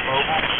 Mobile.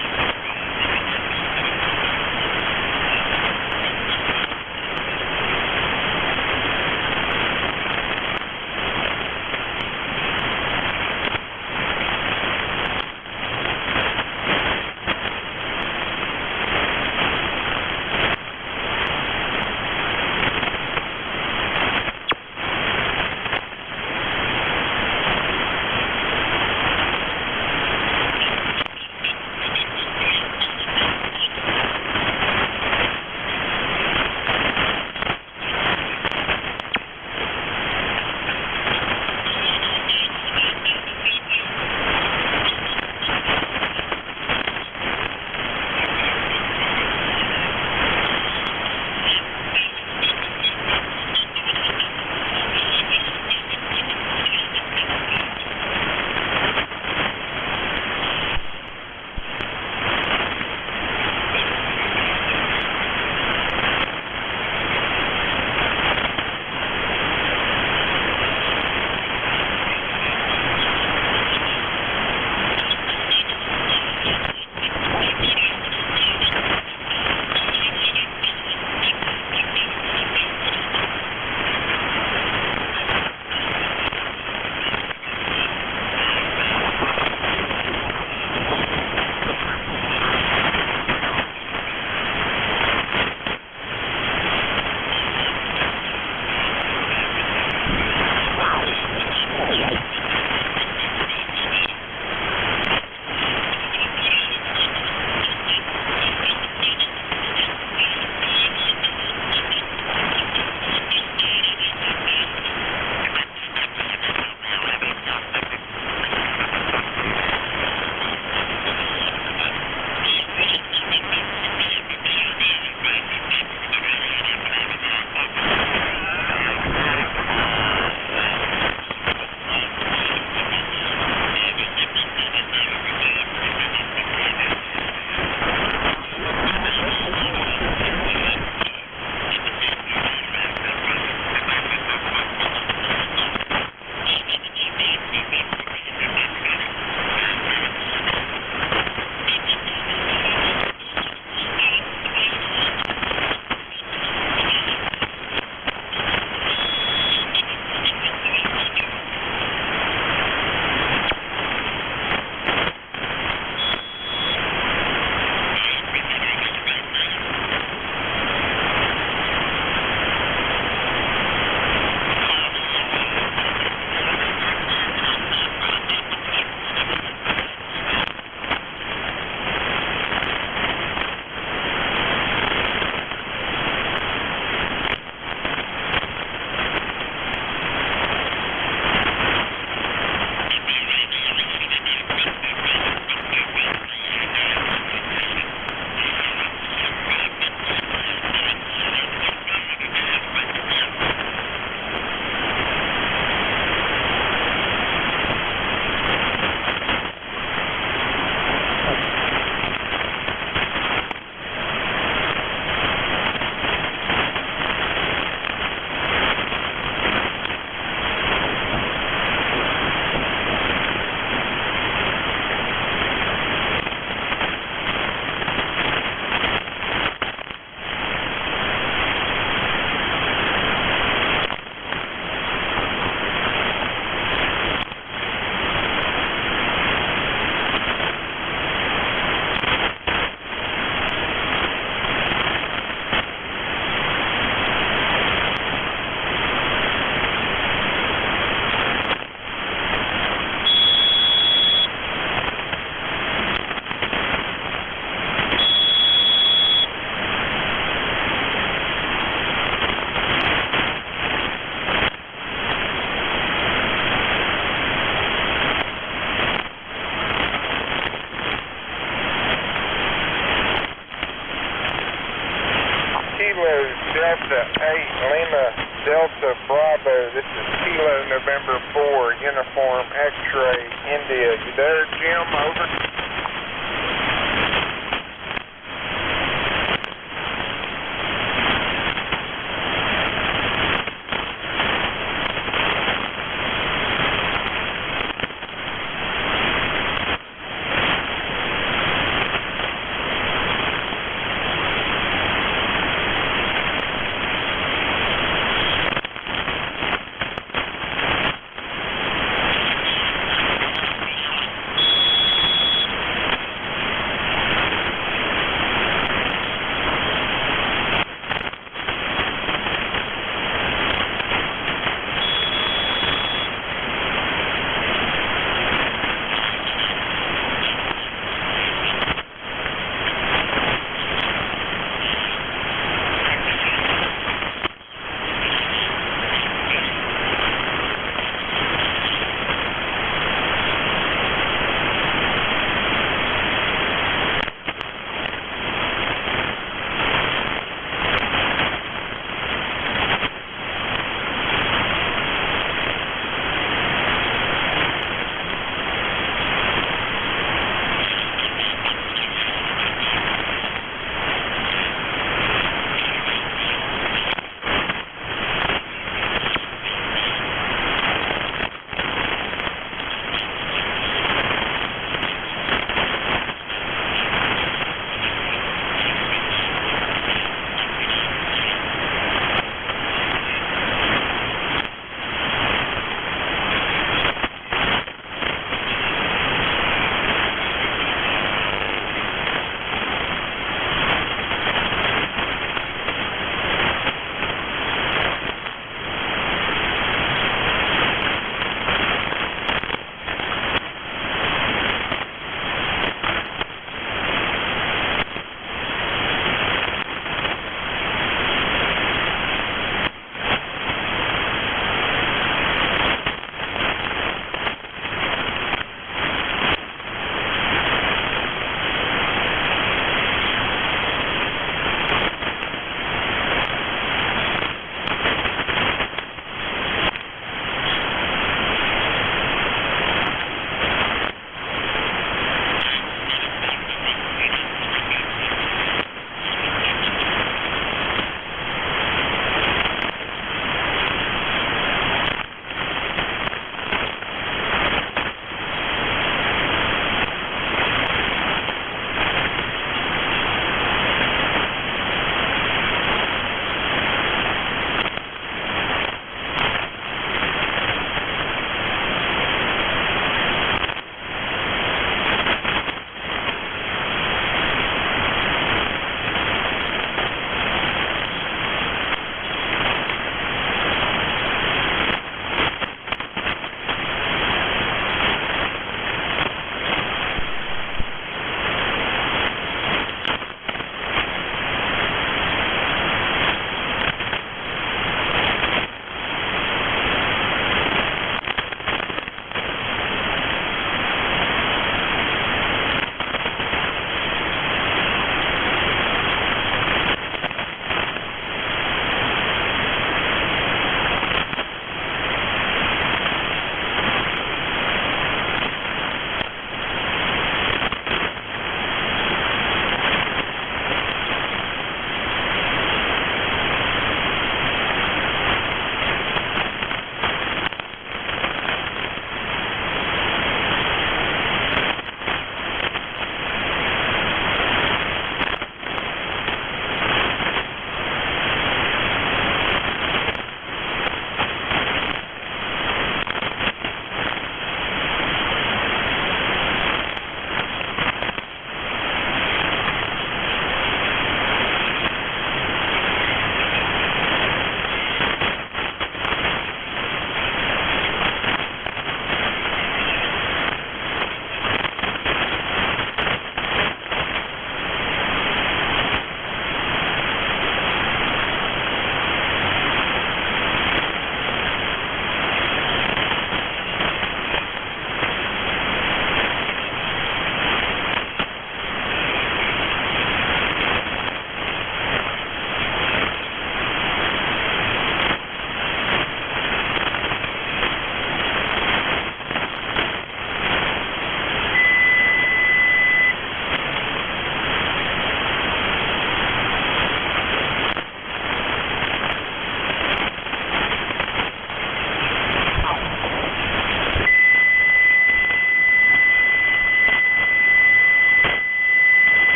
Delta 8, Lima Delta Bravo. This is Kilo November 4, Uniform X-Ray, India. You there, Jim? Over.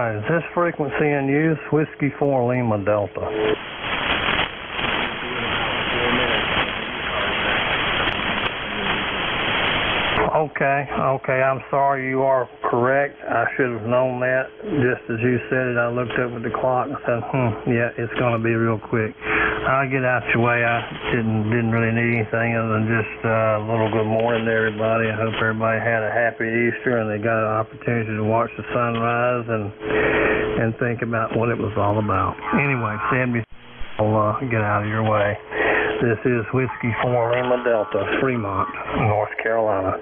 right, is this frequency in use? Whiskey 4 Lima Delta. Okay, I'm sorry, you are correct. I should have known that. Just as you said it, I looked up at the clock and said, yeah, it's going to be real quick. I'll get out your way. I didn't really need anything other than just a little good morning to everybody. I hope everybody had a happy Easter and they got an opportunity to watch the sunrise and think about what it was all about. Anyway, Sammy, I'll get out of your way. This is Whiskey 4 Lima Delta, Fremont, North Carolina.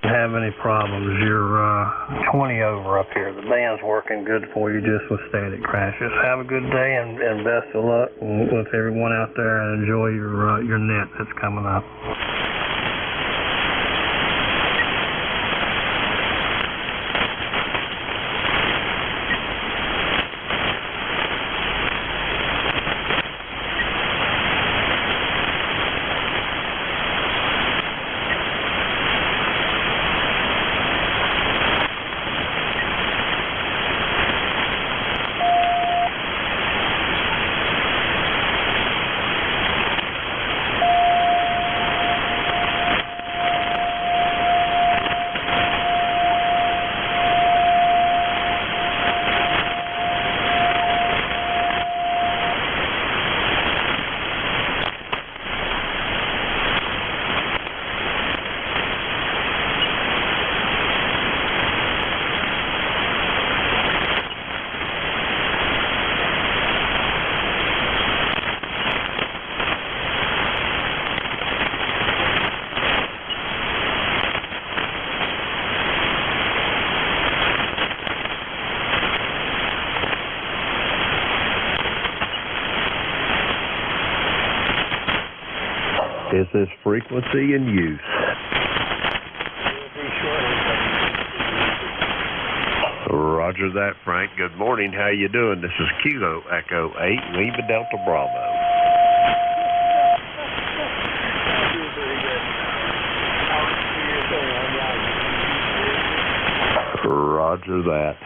Have any problems? You're 20 over up here. The band's working good for you, just with static crashes. Have a good day and best of luck with everyone out there, and enjoy your net that's coming up. Is this frequency in use? Roger that, Frank. Good morning. How you doing? This is Kilo Echo 8, Lima Delta Bravo. Roger that.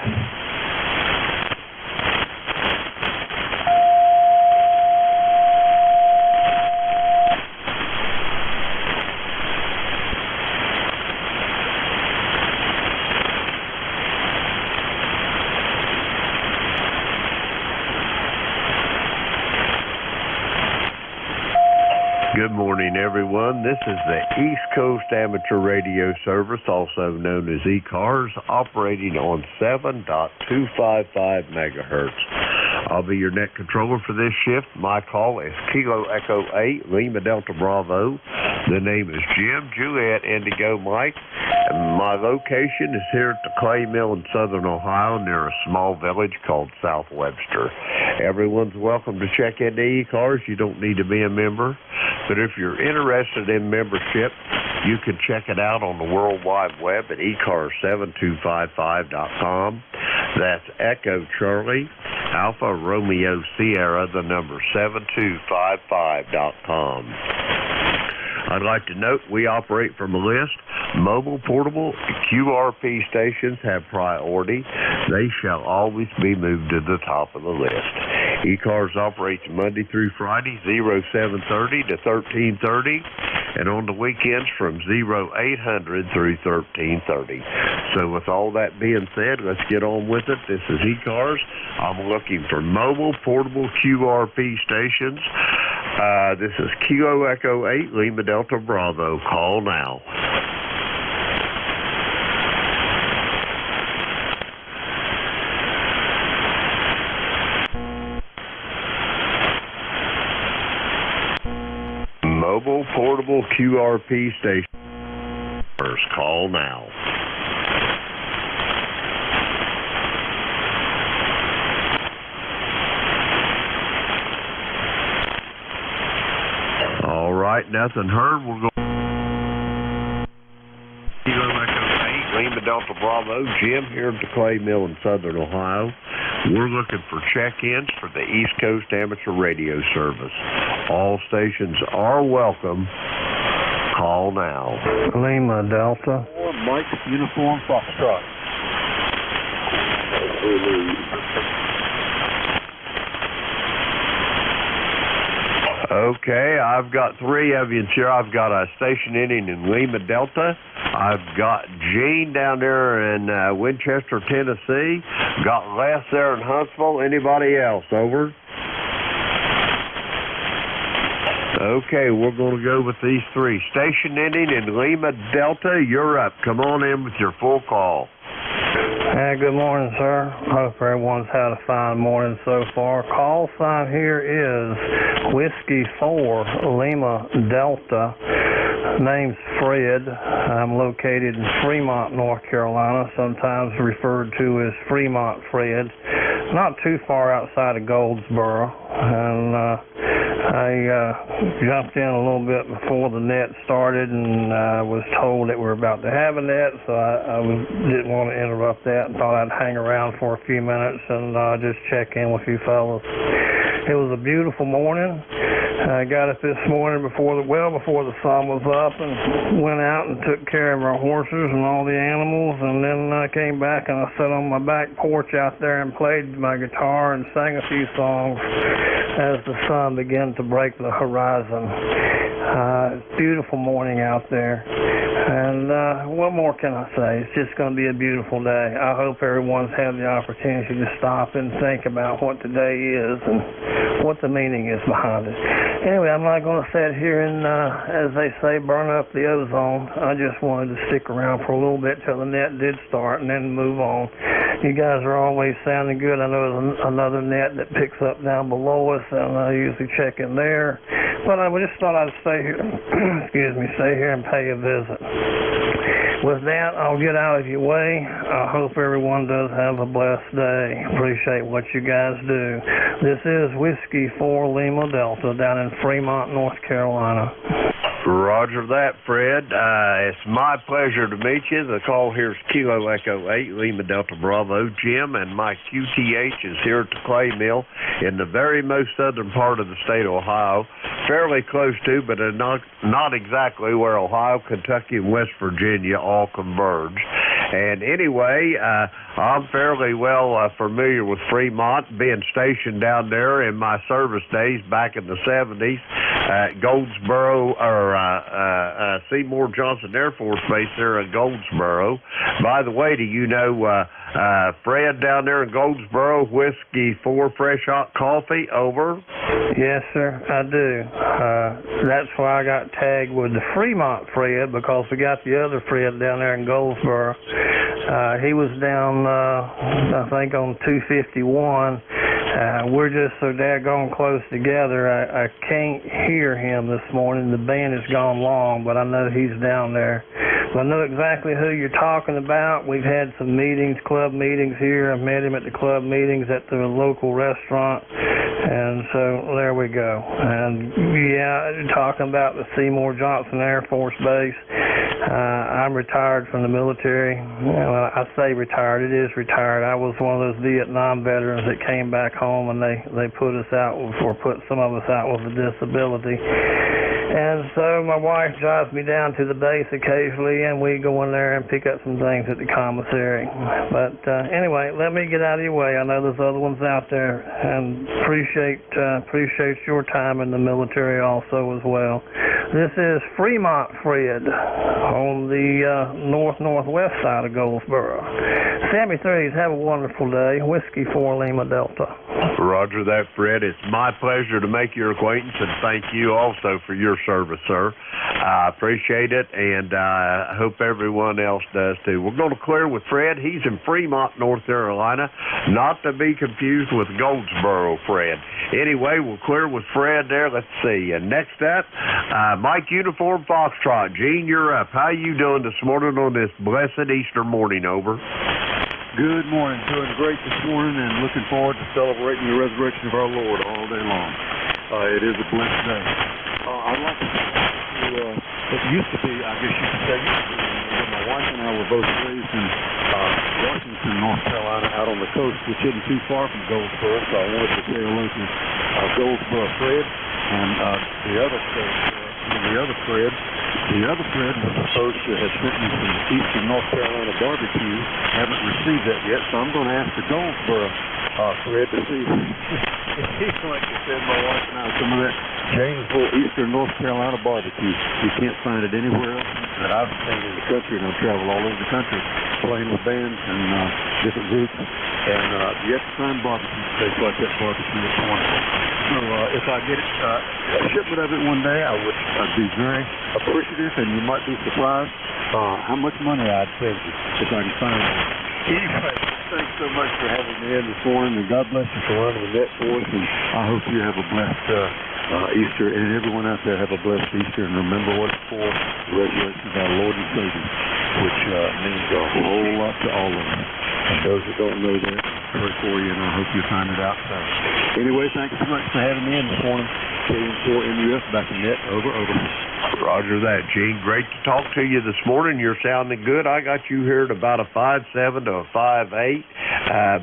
Good morning, everyone. This is the East Coast Amateur Radio Service, also known as eCars, operating on 7.255 megahertz. I'll be your net controller for this shift. My call is Kilo Echo 8, Lima Delta Bravo. The name is Jim, Juliet, Indigo, Mike. And my location is here at the Clay Mill in southern Ohio near a small village called South Webster. Everyone's welcome to check into eCars. You don't need to be a member. But if you're interested in membership, you can check it out on the World Wide Web at eCars7255.com. That's Echo Charlie, Alpha Romeo Sierra, the number 7255.com. I'd like to note we operate from a list. Mobile, portable, QRP stations have priority. They shall always be moved to the top of the list. eCars operates Monday through Friday, 0730 to 1330, and on the weekends from 0800 through 1330. So with all that being said, let's get on with it. This is eCars. I'm looking for mobile, portable QRP stations. This is Kilo Echo 8, Lima Delta Bravo. Call now. Mobile, portable QRP station. First call now. All right, nothing heard. We're going. Kilo Echo 8, Lima Delta Bravo, Jim here at the Clay Mill in Southern Ohio. We're looking for check-ins for the East Coast Amateur Radio Service. All stations are welcome. Call now. Lima Delta. Mike Uniform Foxtrot. Okay, I've got three of you here. I've got a station ending in Lima Delta. I've got Gene down there in Winchester, Tennessee. Got Les there in Huntsville. Anybody else? Over. Okay, we're going to go with these three. Station ending in Lima Delta, you're up. Come on in with your full call. Good morning, sir. Hope everyone's had a fine morning so far. Call sign here is Whiskey 4 Lima Delta. Name's Fred. I'm located in Fremont, North Carolina, sometimes referred to as Fremont Fred. Not too far outside of Goldsboro. And I jumped in a little bit before the net started and was told that we're about to have a net, so I didn't want to interrupt that and thought I'd hang around for a few minutes and just check in with you fellas. It was a beautiful morning. I got up this morning before the sun was up and went out and took care of our horses and all the animals, and then I came back and I sat on my back porch out there and played my guitar and sang a few songs as the sun began to break the horizon. Beautiful morning out there. And what more can I say? It's just going to be a beautiful day. I hope everyone's had the opportunity to stop and think about what today is and what the meaning is behind it. Anyway, I'm not going to sit here and, as they say, burn up the ozone. I just wanted to stick around for a little bit till the net did start and then move on. You guys are always sounding good. I know there's another net that picks up down below us, and I usually check in there. But I just thought I'd stay here, stay here and pay a visit. With that, I'll get out of your way. I hope everyone does have a blessed day. Appreciate what you guys do. This is Whiskey 4 Lima Delta down in Fremont, North Carolina. Roger that, Fred. It's my pleasure to meet you. The call here is Kilo Echo 8, Lima Delta Bravo. Jim and my QTH is here at the Clay Mill in the very most southern part of the state of Ohio. Fairly close to, but not exactly where Ohio, Kentucky, and West Virginia all converge. And anyway, I'm fairly well familiar with Fremont, being stationed down there in my service days back in the 70s at Goldsboro, or Seymour Johnson Air Force Base there in Goldsboro. By the way, do you know Fred down there in Goldsboro, Whiskey 4 Fresh Hot Coffee? Over. Yes, sir, I do. That's why I got tagged with the Fremont Fred, because we got the other Fred down there in Goldsboro. He was down, I think, on 251. We're just so daggone close together, I can't hear him this morning. The band has gone long, but I know he's down there. So I know exactly who you're talking about. We've had some meetings, club meetings here. I've met him at the club meetings at the local restaurant. And so there we go. And yeah, talking about the Seymour Johnson Air Force Base. I'm retired from the military. Well, I say retired, it is retired. I was one of those Vietnam veterans that came back home and they put us out, or put some of us out with a disability. And so my wife drives me down to the base occasionally, and we go in there and pick up some things at the commissary. But anyway, let me get out of your way. I know there's other ones out there, and appreciate your time in the military also as well. This is Fremont Fred on the northwest side of Goldsboro. Sammy Threes, have a wonderful day. Whiskey 4 Lima Delta. Roger that, Fred. It's my pleasure to make your acquaintance, and thank you also for your service, sir. I appreciate it, and I hope everyone else does too. We're going to clear with Fred. He's in Fremont, North Carolina, not to be confused with Goldsboro Fred. Anyway, we'll clear with Fred there. Let's see. And next up, Mike Uniform Foxtrot. Gene, you're up. How you doing this morning on this blessed Easter morning? Over. Good morning. Doing great this morning and looking forward to celebrating the resurrection of our Lord all day long. It is a blessed day. I'd like to it used to be, I guess you could say, when my wife wife and I were both raised in Washington, North Carolina, out on the coast, which isn't too far from Goldsboro, so I wanted to say hello to Goldsboro Fred and the other Fred. The other Fred was supposed to have sent me some Eastern North Carolina barbecue. Haven't received that yet, so I'm going to ask the Goldsboro Fred to see if he'd like to send my wife and I some of that Janesville Eastern North Carolina barbecue. You can't find it anywhere else that I've seen in the country, and I've traveled all over the country playing with bands and different groups, and yet to find barbecue place like that barbecue. It's wonderful. So if I get a shipment of it one day, I'd be very appreciative, and you might be surprised how much money I'd save you if I can find it. Anyway, thanks so much for having me in this morning, and God bless you for running the net for us, and I hope you have a blessed Easter, and everyone out there have a blessed Easter, and remember what it's for, the resurrection of our Lord and Savior, which means a whole lot to all of us. And those that don't know that, pray for you, and I hope you find it out soon. Anyway, thank you so much for having me in this morning. NJ2US back in net. Over. Roger that, Gene. Great to talk to you this morning. You're sounding good. I got you here at about a 5.7 to a 5.8,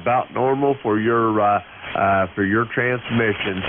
about normal for your transmission.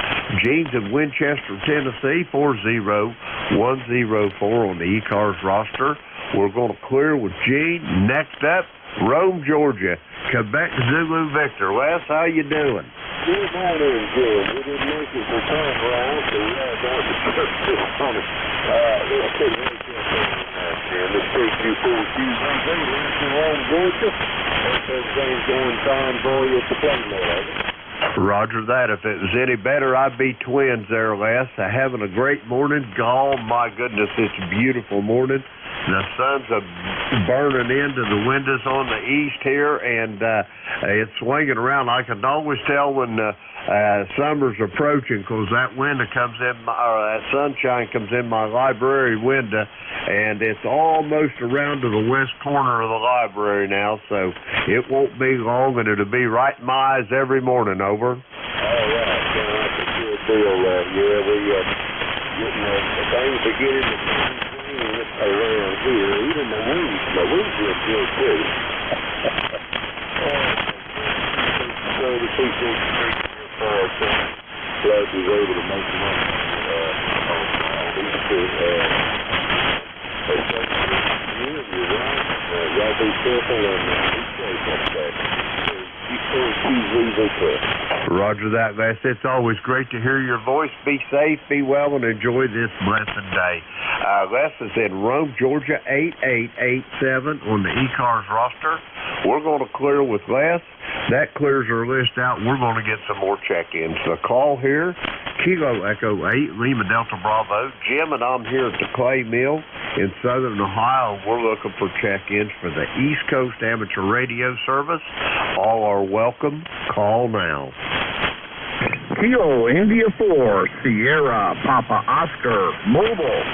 Gene's in Winchester, Tennessee, 40104 on the E-Cars roster. We're going to clear with Gene. Next up, Rome, Georgia, Quebec Zulu Victor. Wes, how you doing? Good morning, Jim. We didn't make it for time around, so we had going to church this morning. Let's take a look at that, Jim. Let's take you for a few days in Rome, Georgia. Hope everything's going fine for you at the Playland. Roger that. If it was any better, I'd be twins there, Les. Having a great morning. Oh, my goodness, it's a beautiful morning. The sun's burning into the windows on the east here, and it's swinging around. I can always tell when summer's approaching because that window comes in, that sunshine comes in my library window, and it's almost around to the west corner of the library now, so it won't be long, and it'll be right in my eyes every morning. Over. All right, that's a good deal. Yeah, we getting things are getting around here. Even the winds are good too. So the people glad we were able to make them up on Easter. Y'all be careful and be safe up there. Roger that, Les. It's always great to hear your voice. Be safe, be well, and enjoy this blessed day. Les is in Rome, Georgia, 8887 on the E-Cars roster. We're going to clear with Les. That clears our list out. We're going to get some more check-ins. The call here, Kilo Echo 8, Lima Delta Bravo. Jim and I'm here at the Clay Mill in southern Ohio. We're looking for check-ins for the East Coast Amateur Radio Service. All are welcome. Call now. Kilo India 4, Sierra Papa Oscar, Mobile.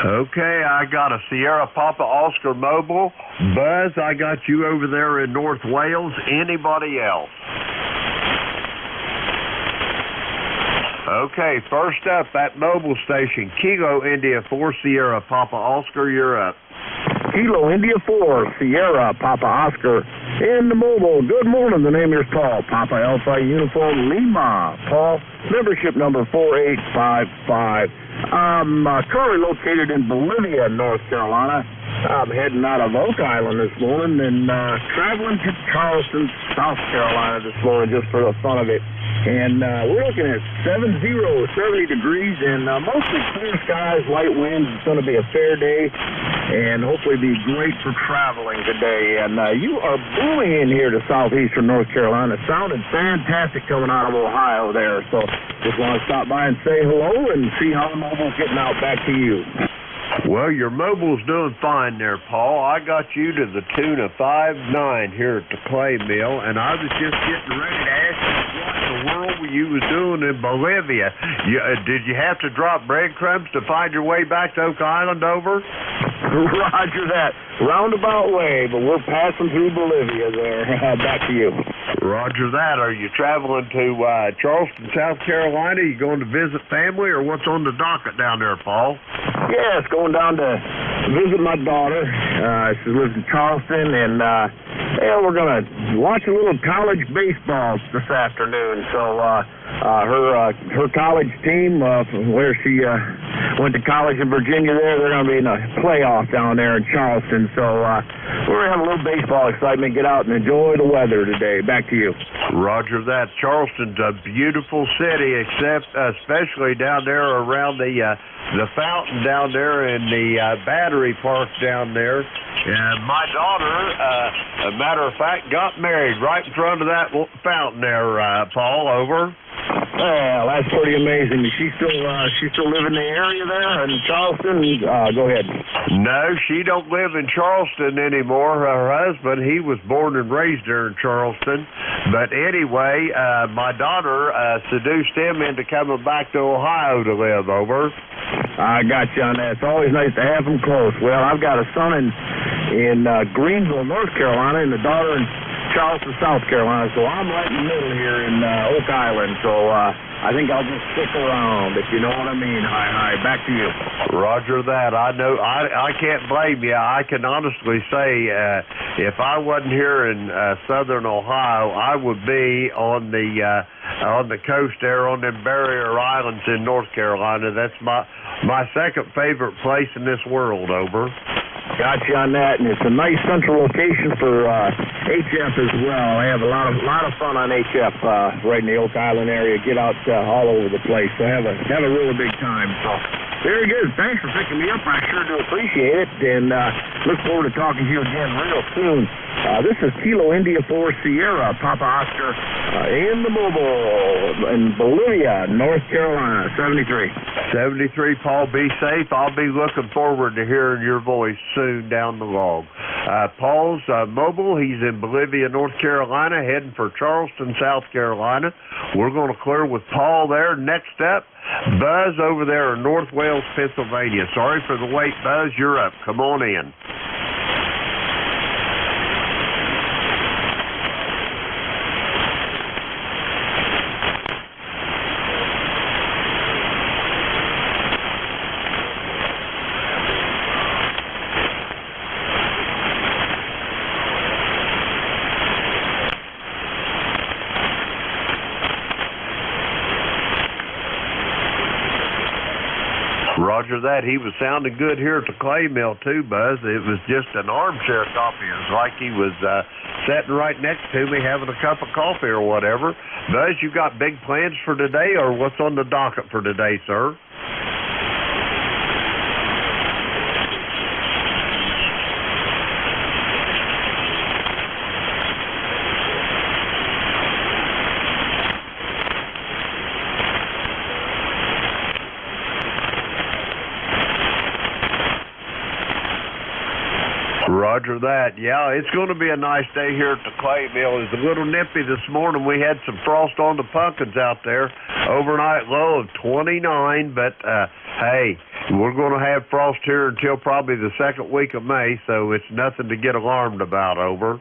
Okay, I got a Sierra Papa Oscar Mobile. Buzz, I got you over there in North Wales. Anybody else? Okay, first up at mobile station, Kilo India 4 Sierra Papa Oscar, you're up. Kilo India 4 Sierra Papa Oscar in the mobile. Good morning, the name is Paul. Papa Alpha Uniform Lima. Paul, membership number 4855. I'm currently located in Bolivia, North Carolina. I'm heading out of Oak Island this morning and traveling to Charleston, South Carolina this morning just for the fun of it. And we're looking at 70 degrees and mostly clear skies, light winds. It's going to be a fair day and hopefully be great for traveling today. And you are booming in here to southeastern North Carolina. Sounded fantastic coming out of Ohio there. So just want to stop by and say hello and see how the mobile's getting out. Back to you. Well, your mobile's doing fine there, Paul. I got you to the tune of 5.9 here at the Clay Mill, and I was just getting ready to ask you what in the world you was doing in Bolivia. Did you have to drop breadcrumbs to find your way back to Oak Island, over? Roger that. Roundabout way, but we're passing through Bolivia there. Back to you. Roger that. Are you traveling to Charleston, South Carolina? You going to visit family, or what's on the docket down there, Paul? Yes, going down to visit my daughter. She lives in Charleston, and we're going to watch a little college baseball this afternoon. So her college team, where she went to college in Virginia there, they're going to be in a playoff down there in Charleston. So we're going to have a little baseball excitement, get out and enjoy the weather today. Back to you. Roger that. Charleston's a beautiful city, especially down there around the fountain down there and the battery park down there. My daughter, a matter of fact, got married right in front of that fountain there, Paul, over. Well, that's pretty amazing. She's still live in the area there in Charleston? Go ahead. No, she don't live in Charleston anymore. Her husband, he was born and raised there in Charleston. But anyway, my daughter seduced him into coming back to Ohio to live, over. I got you on that. It's always nice to have them close. Well, I've got a son in Greenville, North Carolina, and a daughter in Charleston, South Carolina, so I'm right in the middle here in Oak Island, so I think I'll just stick around, if you know what I mean. Hi, back to you. Roger that. I know. I can't blame you. I can honestly say if I wasn't here in southern Ohio, I would be on the coast there on them barrier islands in North Carolina. That's my second favorite place in this world, over. Got you on that, and it's a nice central location for HF as well. I have a lot of fun on HF right in the Oak Island area. Get out all over the place. So have a really big time. So very good. Thanks for picking me up. I sure do appreciate it, and look forward to talking to you again real soon. This is Kilo India 4 Sierra, Papa Oscar, in the mobile in Bolivia, North Carolina, 73. 73, Paul, be safe. I'll be looking forward to hearing your voice soon down the log. Paul's mobile. He's in Bolivia, North Carolina, heading for Charleston, South Carolina. We're going to clear with Paul there. Next up, Buzz over there in North Wales, Pennsylvania. Sorry for the wait, Buzz. You're up. Come on in. Roger that. He was sounding good here at the clay mill too, Buzz. It was just an armchair coffee. It was like he was sitting right next to me having a cup of coffee or whatever. Buzz, you got big plans for today, or what's on the docket for today, sir? Roger that. Yeah, it's going to be a nice day here at the clay mill. It's a little nippy this morning. We had some frost on the pumpkins out there. Overnight low of 29, but hey, we're going to have frost here until probably the second week of May, so it's nothing to get alarmed about, over.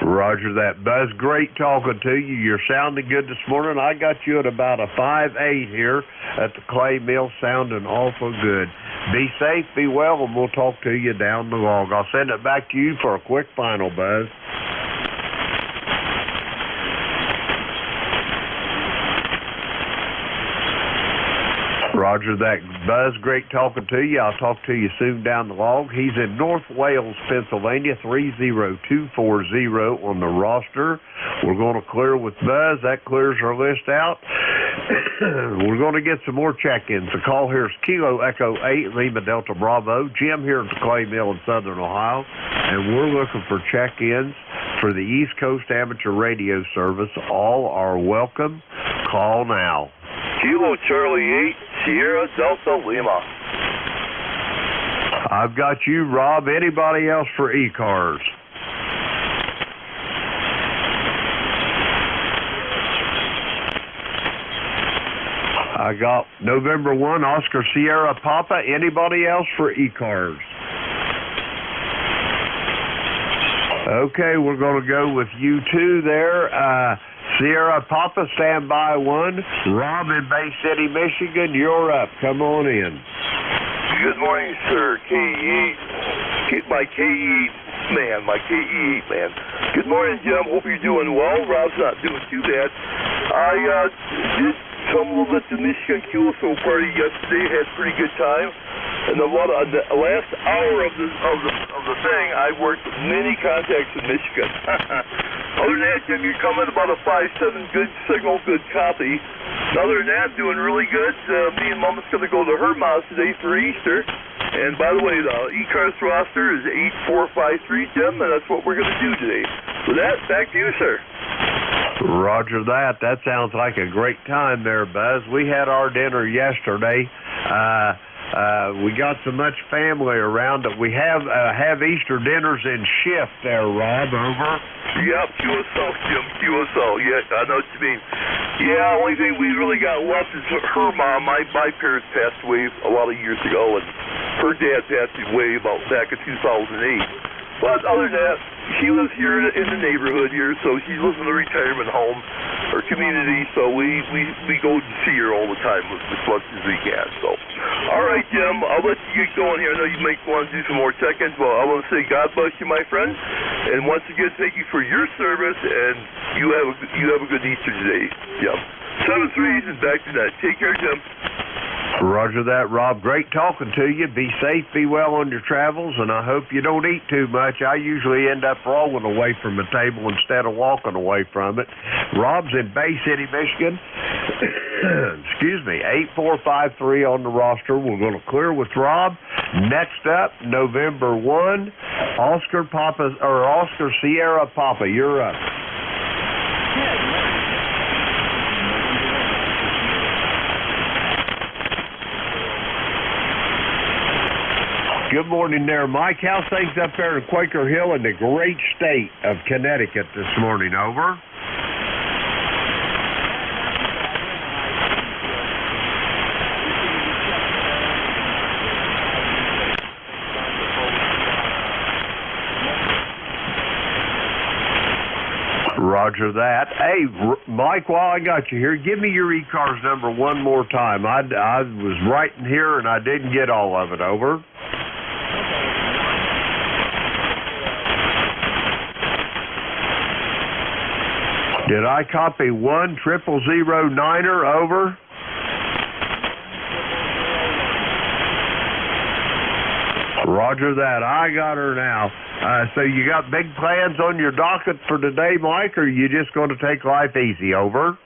Roger that. Buzz, great talking to you. You're sounding good this morning. I got you at about a 5.8 here at the clay mill, sounding awful good. Be safe, be well, and we'll talk to you down the log. I'll send it back to you for a quick final, Buzz. Roger that. Buzz, great talking to you. I'll talk to you soon down the log. He's in North Wales, Pennsylvania, 30240 on the roster. We're going to clear with Buzz. That clears our list out. We're going to get some more check-ins. The call here is Kilo Echo 8, Lima Delta Bravo. Jim here at the clay mill in southern Ohio, and we're looking for check-ins for the East Coast Amateur Radio Service. All are welcome. Call now. Kilo Charlie 8, Sierra Delta Lima. I've got you, Rob. Anybody else for e-cars? I I got November 1, Oscar Sierra Papa. Anybody else for e-cars? Okay, we're going to go with you two there. Sierra Papa, stand by 1. Rob in Bay City, Michigan, you're up. Come on in. Good morning, sir. My KE man. Good morning, Jim. Hope you're doing well. Rob's not doing too bad. I did come a little bit to Michigan QSO party yesterday. Had a pretty good time. And the last hour of the thing, I worked with many contacts in Michigan. Other than that, Jim, you're coming about a 5.7 good signal, good copy. Other than that, doing really good. Me and Mama's going to go to her mom's today for Easter. And by the way, the e-cars roster is 8453, Jim, and that's what we're going to do today. With that, back to you, sir. Roger that. That sounds like a great time there, Buzz. We had our dinner yesterday. We got so much family around that we have Easter dinners in shift there, Rob. Over. Yep, QSO, Jim, QSO. Yes, I know what you mean. Yeah, only thing we really got left is her mom. My parents passed away a lot of years ago, and her dad passed away about back in 2008. But other than that, she lives here in the neighborhood here, so she lives in a retirement home or community, so we go to see her all the time as much as we can. So, all right, Jim, I'll let you get going here. I know you might want to do some more check-ins. Well, I want to say God bless you, my friend, and once again, thank you for your service, and you have a good Easter today, Jim. 7-3 and back to that. Take care, Jim. Roger that, Rob. Great talking to you. Be safe, be well on your travels, and I hope you don't eat too much. I usually end up rolling away from the table instead of walking away from it. Rob's in Bay City, Michigan. Excuse me, 8453 on the roster. We're going to clear with Rob. Next up, November 1, Oscar Sierra Papa. You're up. Good morning there, Mike. How's things up there in Quaker Hill in the great state of Connecticut this morning? Over. Roger that. Hey, Mike, while I got you here, give me your e-cars number one more time. I was writing here and I didn't get all of it. Over. Did I copy 10009er? Over. Roger that. I got her now. So you got big plans on your docket for today, Mike, or are you just going to take life easy? Over.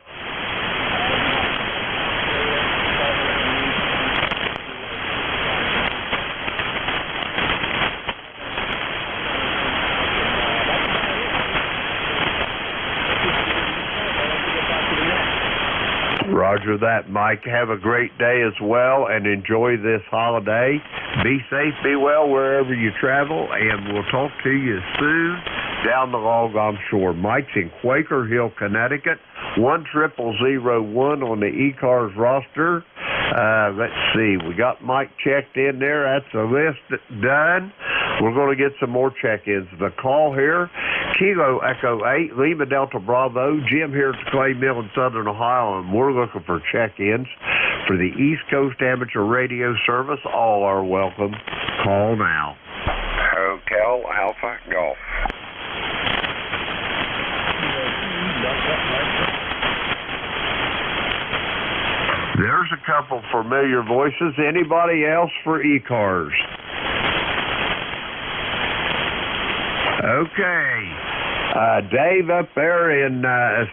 Roger that, Mike. Have a great day as well and enjoy this holiday. Be safe, be well wherever you travel, and we'll talk to you soon down the log, I'm sure. Mike's in Quaker Hill, Connecticut, 10001 on the e-cars roster. Let's see, we got Mike checked in there. That's the list done. We're going to get some more check-ins. The call here, Kilo Echo 8, Lima Delta Bravo, Jim here at the Clay Mill in Southern Ohio, and we're looking for check-ins for the East Coast Amateur Radio Service. All are welcome. Call now. Hotel Alpha Golf. There's a couple familiar voices. Anybody else for e-cars? Okay. Dave up there in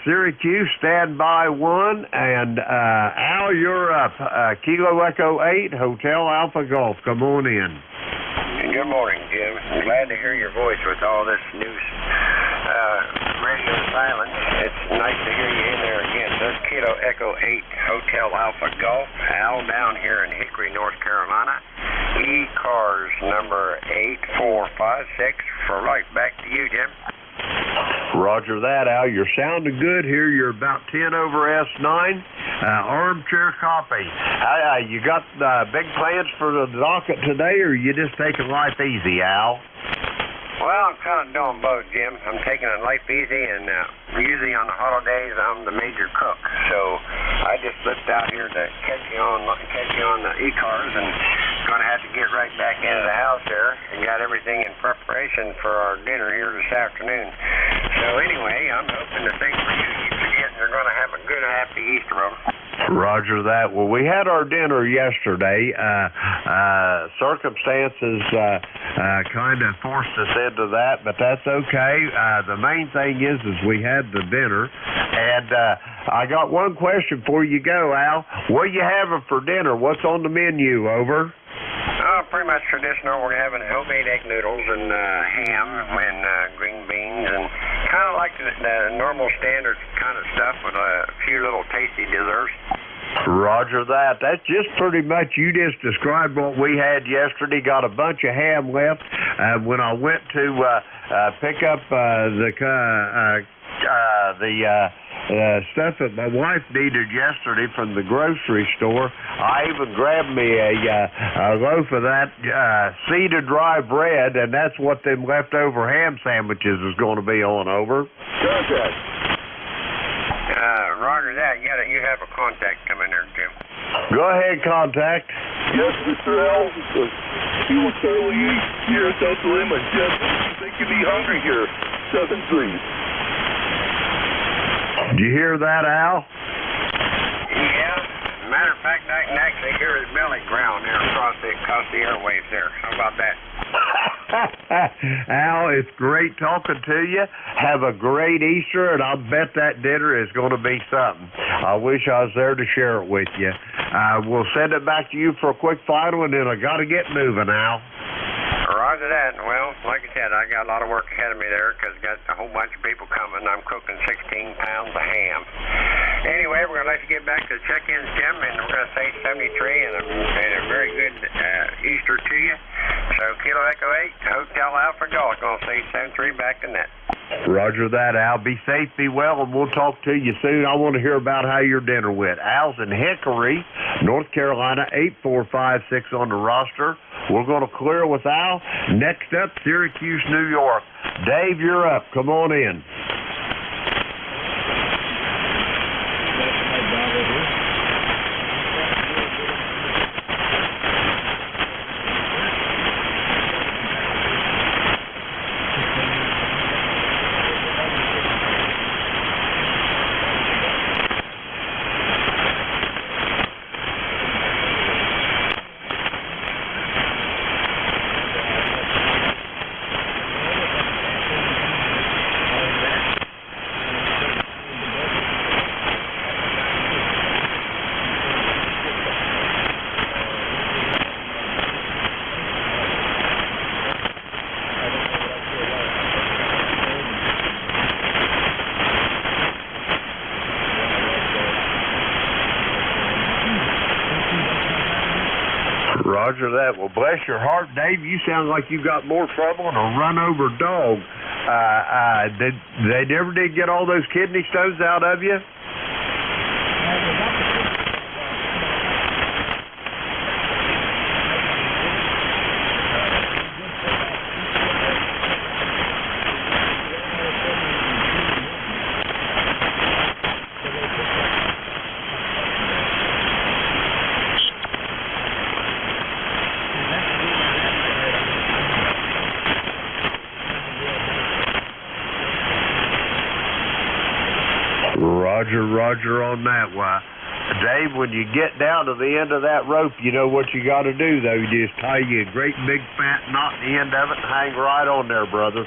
Syracuse, stand by 1. And Al, you're up. Kilo Echo 8, Hotel Alpha Golf. Come on in. Good morning, Jim. I'm glad to hear your voice with all this new radio silence. It's nice to hear you in there again. This is Kilo Echo 8, Hotel Alpha Golf. Al down here in Hickory, North Carolina. E-cars number 8456. For right back to you, Jim. Roger that, Al. You're sounding good here. You're about 10 over S9. Armchair Coffee. You got big plans for the docket today, or you just taking life easy, Al? Well, I'm kind of doing both, Jim. I'm taking it life easy, and usually on the holidays, I'm the major cook. So I just slipped out here to catch you on the e-cars, and going to have to get right back into the house there and got everything in preparation for our dinner here this afternoon. So anyway, I'm hoping the things for you forgetting are going to have a good, happy Easter, brother. Roger that. Well, we had our dinner yesterday. Circumstances kind of forced us into that, but that's okay. The main thing is we had the dinner, and I got one question before you go, Al. What are you having for dinner? What's on the menu? Over. Pretty much traditional. We're having homemade egg noodles and ham and green beans and kind of like the normal standard kind of stuff with a few little tasty desserts. Roger that. That's just pretty much, you just described what we had yesterday. Got a bunch of ham left. When I went to pick up the stuff that my wife needed yesterday from the grocery store, I even grabbed me a loaf of that seeded dry bread, and that's what them leftover ham sandwiches is going to be on over. Contact. Roger that. You have a contact coming there, Jim. Go ahead, contact. Yes, Mr. L. Fuel Charlie 8 here at Delta Lima. Jeff, you think you'd be hungry here? 7-3. Did you hear that, Al? Yeah. Matter of fact, I can actually hear his belly growl there across the airwaves there. How about that? Al, it's great talking to you. Have a great Easter, and I'll bet that dinner is going to be something. I wish I was there to share it with you. We'll send it back to you for a quick final, and then I got to get moving, Al. Roger that. Well, like I said, I got a lot of work ahead of me there because got a whole bunch of people coming. I'm cooking 16 pounds of ham. Anyway, we're going to let you get back to the check-ins, Jim, and we're going to say 73 and a very good Easter to you. So, Kilo Echo 8, Hotel Alpha Golf, going to say 73 back to net. Roger that, Al. Be safe, be well, and we'll talk to you soon. I want to hear about how your dinner went. Al's in Hickory, North Carolina, 8456 on the roster. We're going to clear with Al. Next up, Syracuse, New York. Dave, you're up. Come on in. Roger that. Well, bless your heart, Dave. You sound like you got more trouble than a run-over dog. They never did get all those kidney stones out of you? Roger on that. Why, Dave, when you get down to the end of that rope, you know what you got to do, though. You just tie you a great big fat knot at the end of it and hang right on there, brother.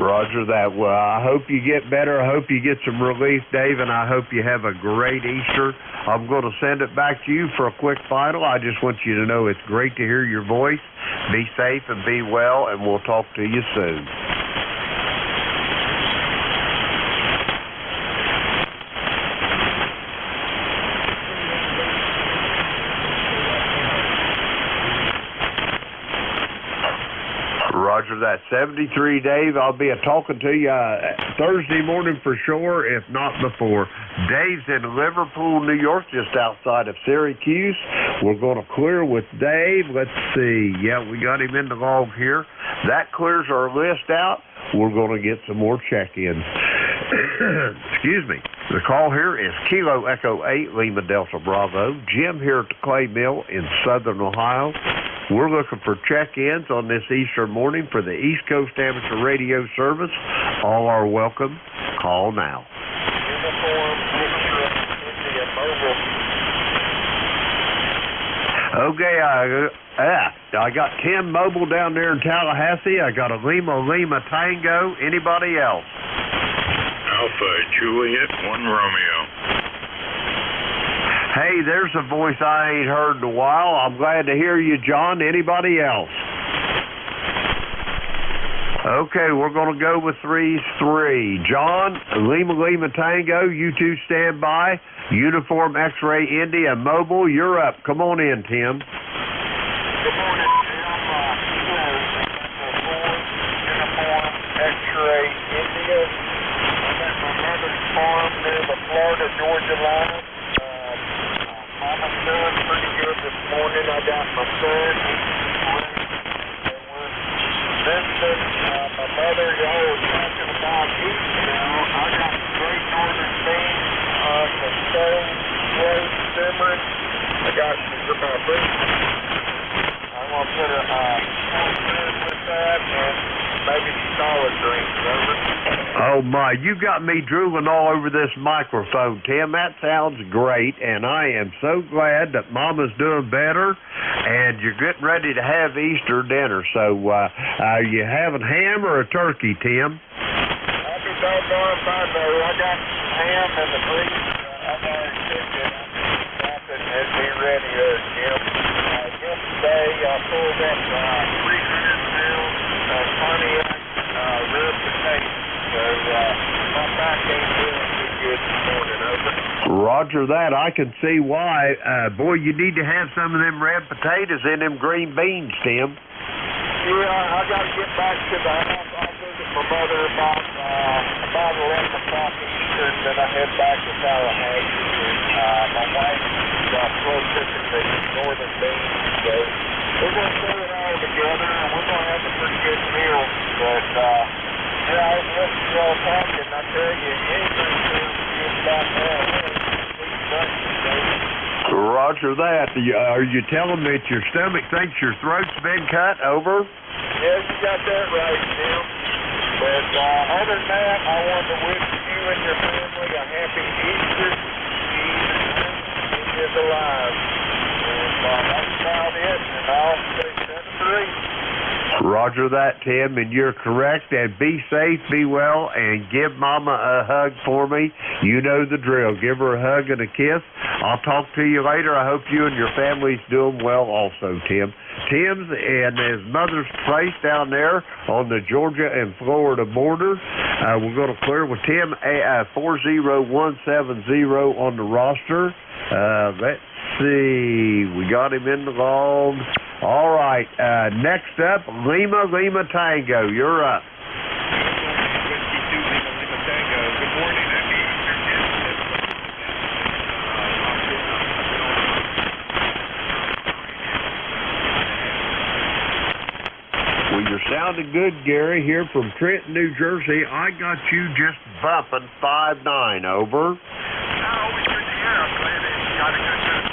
Roger that. Well, I hope you get better. I hope you get some relief, Dave, and I hope you have a great Easter. I'm going to send it back to you for a quick final. I just want you to know it's great to hear your voice. Be safe and be well, and we'll talk to you soon. Roger that. 73, Dave. I'll be talking to you Thursday morning for sure, if not before. Dave's in Liverpool, New York, just outside of Syracuse. We're going to clear with Dave. Let's see. Yeah, we got him in the log here. That clears our list out. We're going to get some more check-ins. Excuse me. The call here is Kilo Echo 8, Lima Delta Bravo. Jim here at the Clay Mill in southern Ohio. We're looking for check-ins on this Easter morning for the East Coast Amateur Radio Service. All are welcome. Call now. Okay, I got Tim Mobile down there in Tallahassee. I got a Lima Tango. Anybody else? Alpha Juliet 1 Romeo. Hey, there's a voice I ain't heard in a while. I'm glad to hear you, John. Anybody else? Okay, we're going to go with 3-3. John, Lima Tango, you two stand by. Uniform X-Ray India Mobile, you're up. Come on in, Tim. Good morning, Uniform X-Ray India. I'm at my mother's farm near the Florida-Georgia line. Mama's doing pretty good this morning. I got my son. Vincent, my mother, y'all was talking about eats now. I got great northern beans, some stone roast simmering. I got some beef. I'm going to put a corn with that and maybe some solid greens. Over. Oh my, you got me drooling all over this microphone, Tim. That sounds great, and I am so glad that Mama's doing better, and you're getting ready to have Easter dinner. So, are you having ham or a turkey, Tim? I'll be doggone if I know. I got some ham and the beef. I've already cooked it. I'm just it'd be ready, Jim. Yesterday, I pulled up 300 pounds of Pontiac rib potatoes. So, my back ain't feeling too good this morning, over. Roger that. I can see why. Boy, you need to have some of them red potatoes in them green beans, Tim. Yeah, I got to get back to the house. I'll visit my mother about 11 o'clock Eastern, then I head back to Tallahassee. And my wife got slow cooking the northern beans. So, we're going to throw it all together, and we're going to have a pretty good meal. But, yeah, I was listening to y'all talking, I tell you, anything sounds good about that. Roger that. Are you telling me that your stomach thinks your throat's been cut? Over. Yes, you got that right, Tim. But other than that, I want to wish you and your family a happy Easter. Jesus is alive. And that's about it. And I'll say 7-3. Roger that, Tim, and you're correct. And be safe, be well, and give Mama a hug for me. You know the drill. Give her a hug and a kiss. I'll talk to you later. I hope you and your family's doing well also, Tim. Tim's and his mother's place down there on the Georgia and Florida border. We're going to clear with Tim 40170 on the roster. Let's see. We got him in the log. All right. Next up, Lima Tango. You're up. Well, you're sounding good, Gary, here from Trenton, New Jersey. I got you just bumping 5-9, over. Always good to hear. I'm glad that you got a good news.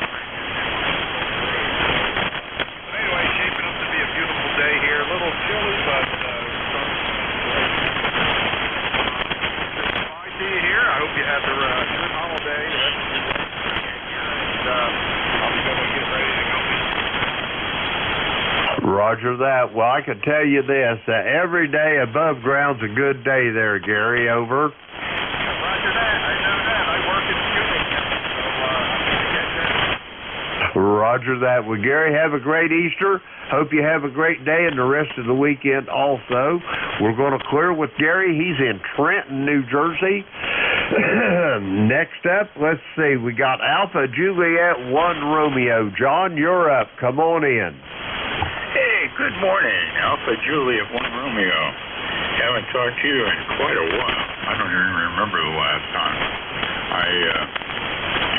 But anyway, shaping up to be a beautiful day here. A little chilly, but I see you here. I hope you have a good holiday. And I'll be going to get ready to go. Roger that. Well, I can tell you this. Every day above ground's a good day there, Gary. Over. Roger that. I know that. I work in shooting. So, Roger that. Well, Gary, have a great Easter. Hope you have a great day and the rest of the weekend also. We're going to clear with Gary. He's in Trenton, New Jersey. Next up, let's see. We got Alpha Juliet 1 Romeo. John, you're up. Come on in. Hey, good morning. Alpha Juliet 1 Romeo. Haven't talked to you in quite a while. I don't even remember the last time.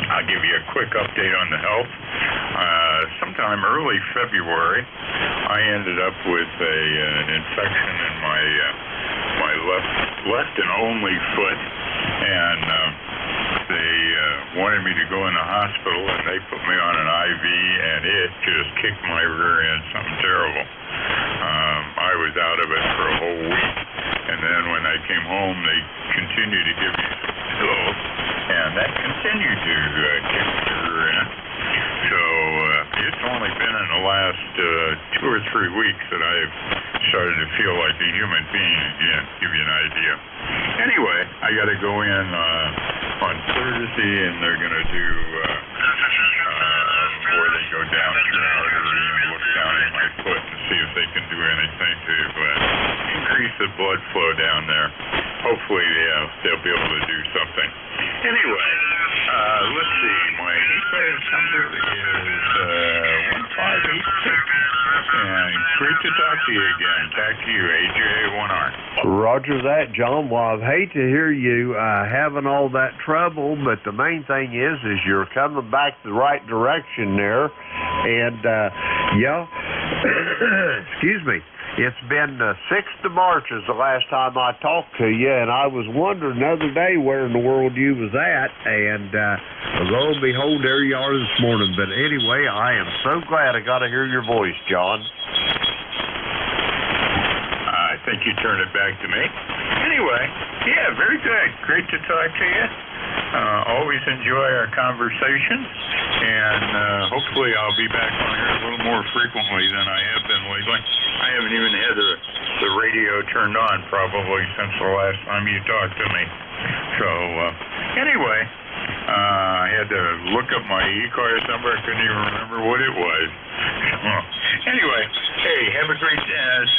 I'll give you a quick update on the health. Sometime early February, I ended up with an infection in my left and only foot, and they wanted me to go in the hospital, and they put me on an IV, and it just kicked my rear end, something terrible. I was out of it for a whole week, and then when I came home, they continued to give me some pills, and that continued to kick my rear end. So it's only been in the last 2 or 3 weeks that I've started to feel like a human being again, to give you an idea. Anyway, I got to go in on Thursday, and they're going to do where they go down through an artery and look down in my foot and see if they can do anything to increase the blood flow down there. Hopefully, they'll be able to do something. Anyway, let's see. My e-card number is 1586. And great to talk to you again. Back to you, AJ1R. Roger that, John. Well, I'd hate to hear you having all that trouble, but the main thing is you're coming back the right direction there. And, excuse me. It's been 6th of March is the last time I talked to you, and I was wondering the other day where in the world you was at, and lo and behold, there you are this morning. But anyway, I am so glad I got to hear your voice, John. I think you turned it back to me. Anyway, yeah, very good. Great to talk to you. Always enjoy our conversations, and hopefully I'll be back on here a little more frequently than I have been lately. I haven't even had the radio turned on probably since the last time you talked to me. So anyway, I had to look up my e-card number. I couldn't even remember what it was. Anyway, hey, have a great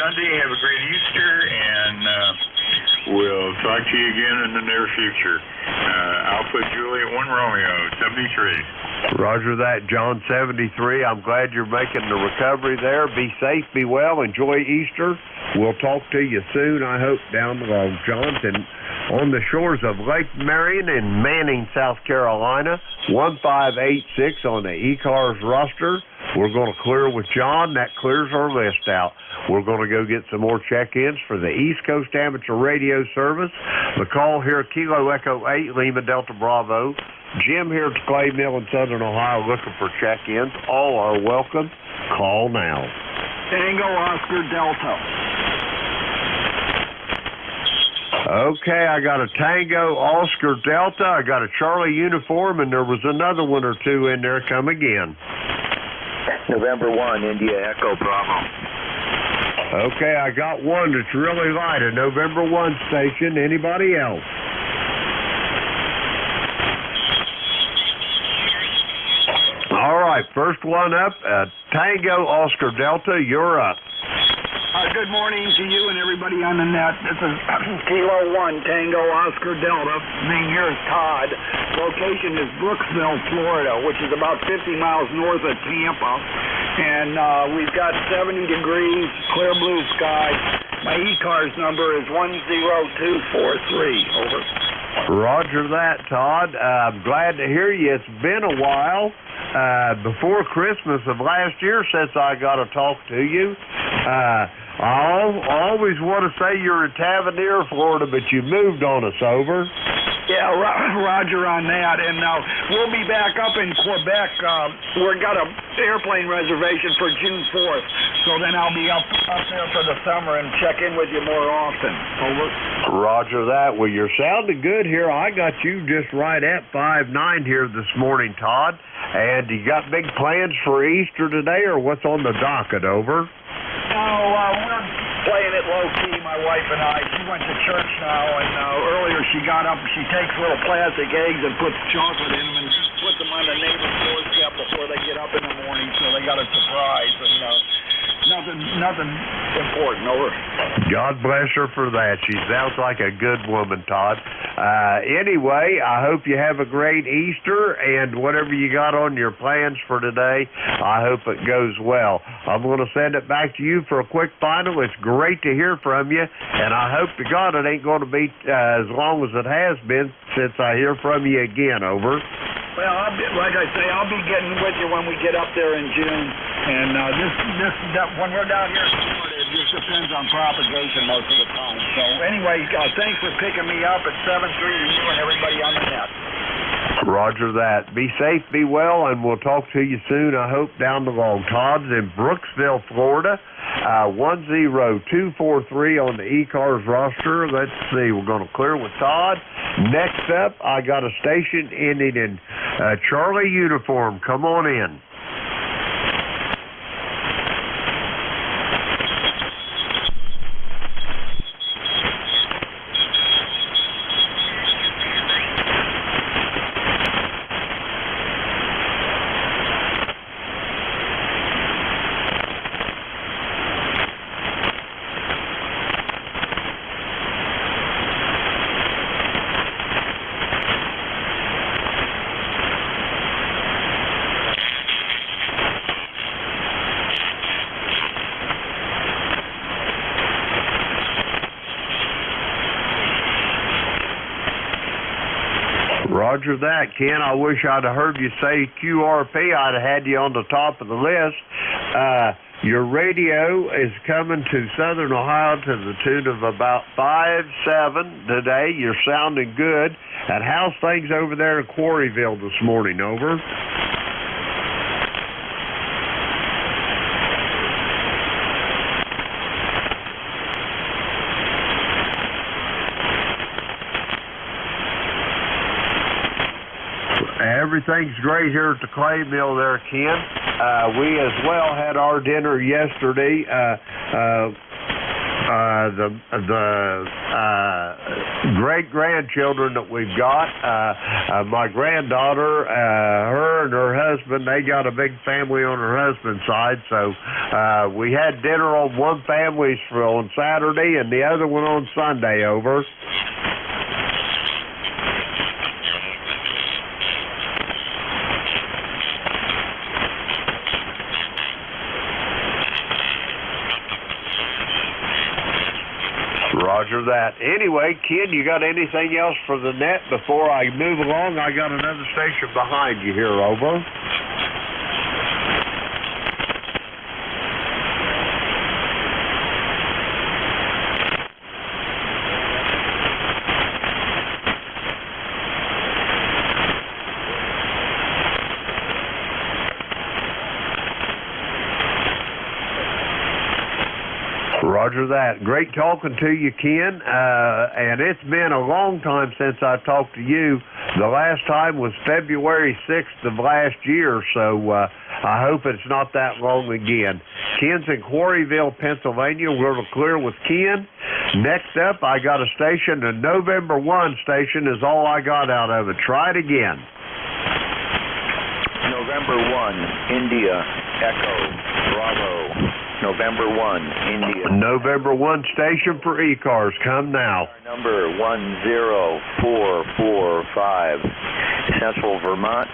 Sunday, have a great Easter, and we'll talk to you again in the near future. Alpha Juliet 1 Romeo, 73. Roger that, John, 73. I'm glad you're making the recovery there. Be safe, be well, enjoy Easter. We'll talk to you soon, I hope, down the road. Johnson, on the shores of Lake Marion in Manning, South Carolina, 1586 on the E-Cars roster. We're going to clear with John. That clears our list out. We're going to go get some more check-ins for the East Coast Amateur Radio Service. The call here, Kilo Echo 8, Lima Delta Bravo. Jim here at the Clay Mill in Southern Ohio looking for check-ins. All are welcome. Call now. Tango Oscar Delta. Okay, I got a Tango Oscar Delta. I got a Charlie uniform, and there was another one or two in there. Come again. November 1, India Echo Bravo. Okay, I got one that's really light, a November 1 station. Anybody else? All right, first one up, Tango Oscar Delta, you're up. Good morning to you and everybody on the net. This is Kilo 1, Tango Oscar Delta. Name here is Todd. Location is Brooksville, Florida, which is about 50 miles north of Tampa. And we've got 70 degrees, clear blue sky. My E-Cars number is 10243. Over. Roger that, Todd. I'm glad to hear you. It's been a while. Before Christmas of last year since I got to talk to you. I always want to say you're in Tavernier, Florida, but you moved on us, over. Yeah, roger on that. And we'll be back up in Quebec. We've got an airplane reservation for June 4th. So then I'll be up there for the summer and check in with you more often. Over. Roger that. Well, you're sounding good here. I got you just right at 5'9" here this morning, Todd. And you got big plans for Easter today, or what's on the docket, over? No, we're playing it low-key, my wife and I. She went to church now, and earlier she got up and she takes little plastic eggs and puts chocolate in them and puts them on the neighbor's doorstep before they get up in the morning, so they got a surprise. And Nothing important. Over. God bless her for that. She sounds like a good woman, Todd. Anyway, I hope you have a great Easter, and whatever you got on your plans for today, I hope it goes well. I'm going to send it back to you for a quick final. It's great to hear from you, and I hope to God it ain't going to be as long as it has been since I hear from you again. Over. Well, like I say, I'll be getting with you when we get up there in June. And when we're down here in Florida, it just depends on propagation most of the time. So anyway, thanks for picking me up at 7-3 to you and everybody on the net. Roger that. Be safe, be well, and we'll talk to you soon, I hope, down the road. Todd's in Brooksville, Florida. 10243 on the E-Cars roster. Let's see, we're going to clear with Todd. Next up, I got a station ending in Charlie uniform. Come on in. Roger that, Ken. I wish I'd have heard you say QRP. I'd have had you on the top of the list. Your radio is coming to Southern Ohio to the tune of about 5-7 today. You're sounding good. And how's things over there in Quarryville this morning? Over. Everything's great here at the clay mill there, Ken. We as well had our dinner yesterday. The great-grandchildren that we've got, my granddaughter, her and her husband, they got a big family on her husband's side, so we had dinner on one family's on Saturday and the other one on Sunday. Over. Roger that. Anyway, Ken, you got anything else for the net before I move along? I got another station behind you here. Over. Roger that. Great talking to you, Ken. And it's been a long time since I talked to you. The last time was February 6th of last year, so I hope it's not that long again. Ken's in Quarryville, Pennsylvania. We're going to clear with Ken. Next up, I got a station. The November 1 station is all I got out of it. Try it again. November 1, India, Echo, Bravo. November 1, India. November 1 station for E-Cars. Come now. Number 10445, Central Vermont.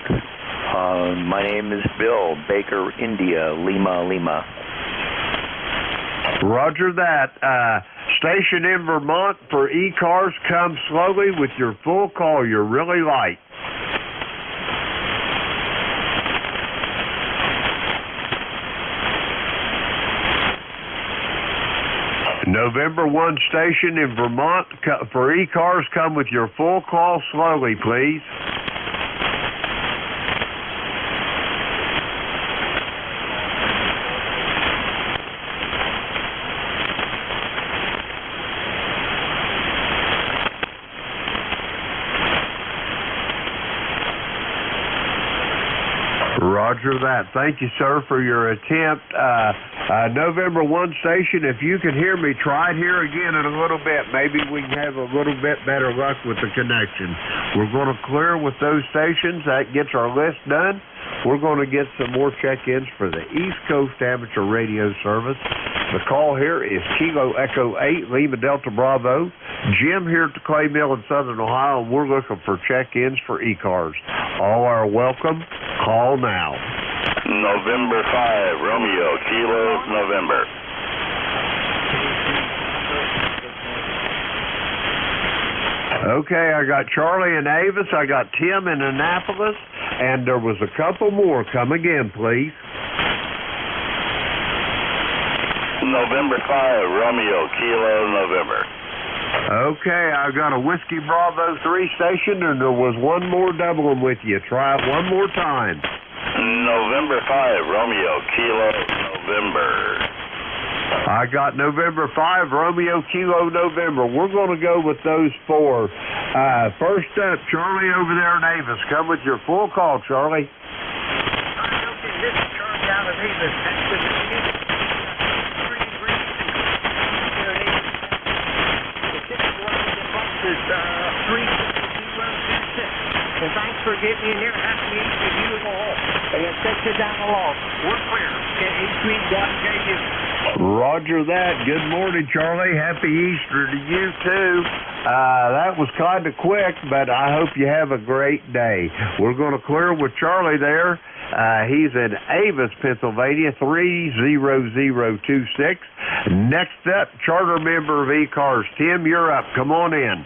My name is Bill, Baker, India, Lima, Lima. Roger that. Station in Vermont for E-Cars. Come slowly with your full call. You're really light. November 1 station in Vermont for E-Cars. Come with your full call slowly, please. Roger that. Thank you, sir, for your attempt. November 1 station, if you can hear me, try it here again in a little bit. Maybe we can have a little bit better luck with the connection. We're going to clear with those stations. That gets our list done. We're going to get some more check-ins for the East Coast Amateur Radio Service. The call here is Kilo Echo 8, Lima Delta Bravo. Jim here at the Clay Mill in Southern Ohio, and we're looking for check-ins for e-cars. All are welcome. Call now. November 5, Romeo, Kilo, November. Okay, I got Charlie in Avis, I got Tim in Annapolis, and there was a couple more. Come again, please. November 5, Romeo, Kilo, November. Okay, I got a Whiskey Bravo 3 station, and there was one more doubling with you. Try it one more time. November 5, Romeo, Kilo, November. I got November 5, Romeo, Kilo, November. We're going to go with those four. First up, Charlie over there in Avis. Come with your full call, Charlie. Okay, this is Charlie out of Avis. And thanks for getting me in there. Happy Easter to you and all. And set you down along. We're clear. H3.JU. Roger that. Good morning, Charlie. Happy Easter to you, too. That was kind of quick, but I hope you have a great day. We're going to clear with Charlie there. He's in Avis, Pennsylvania, 30026. Next up, charter member of E-Cars. Tim, you're up. Come on in.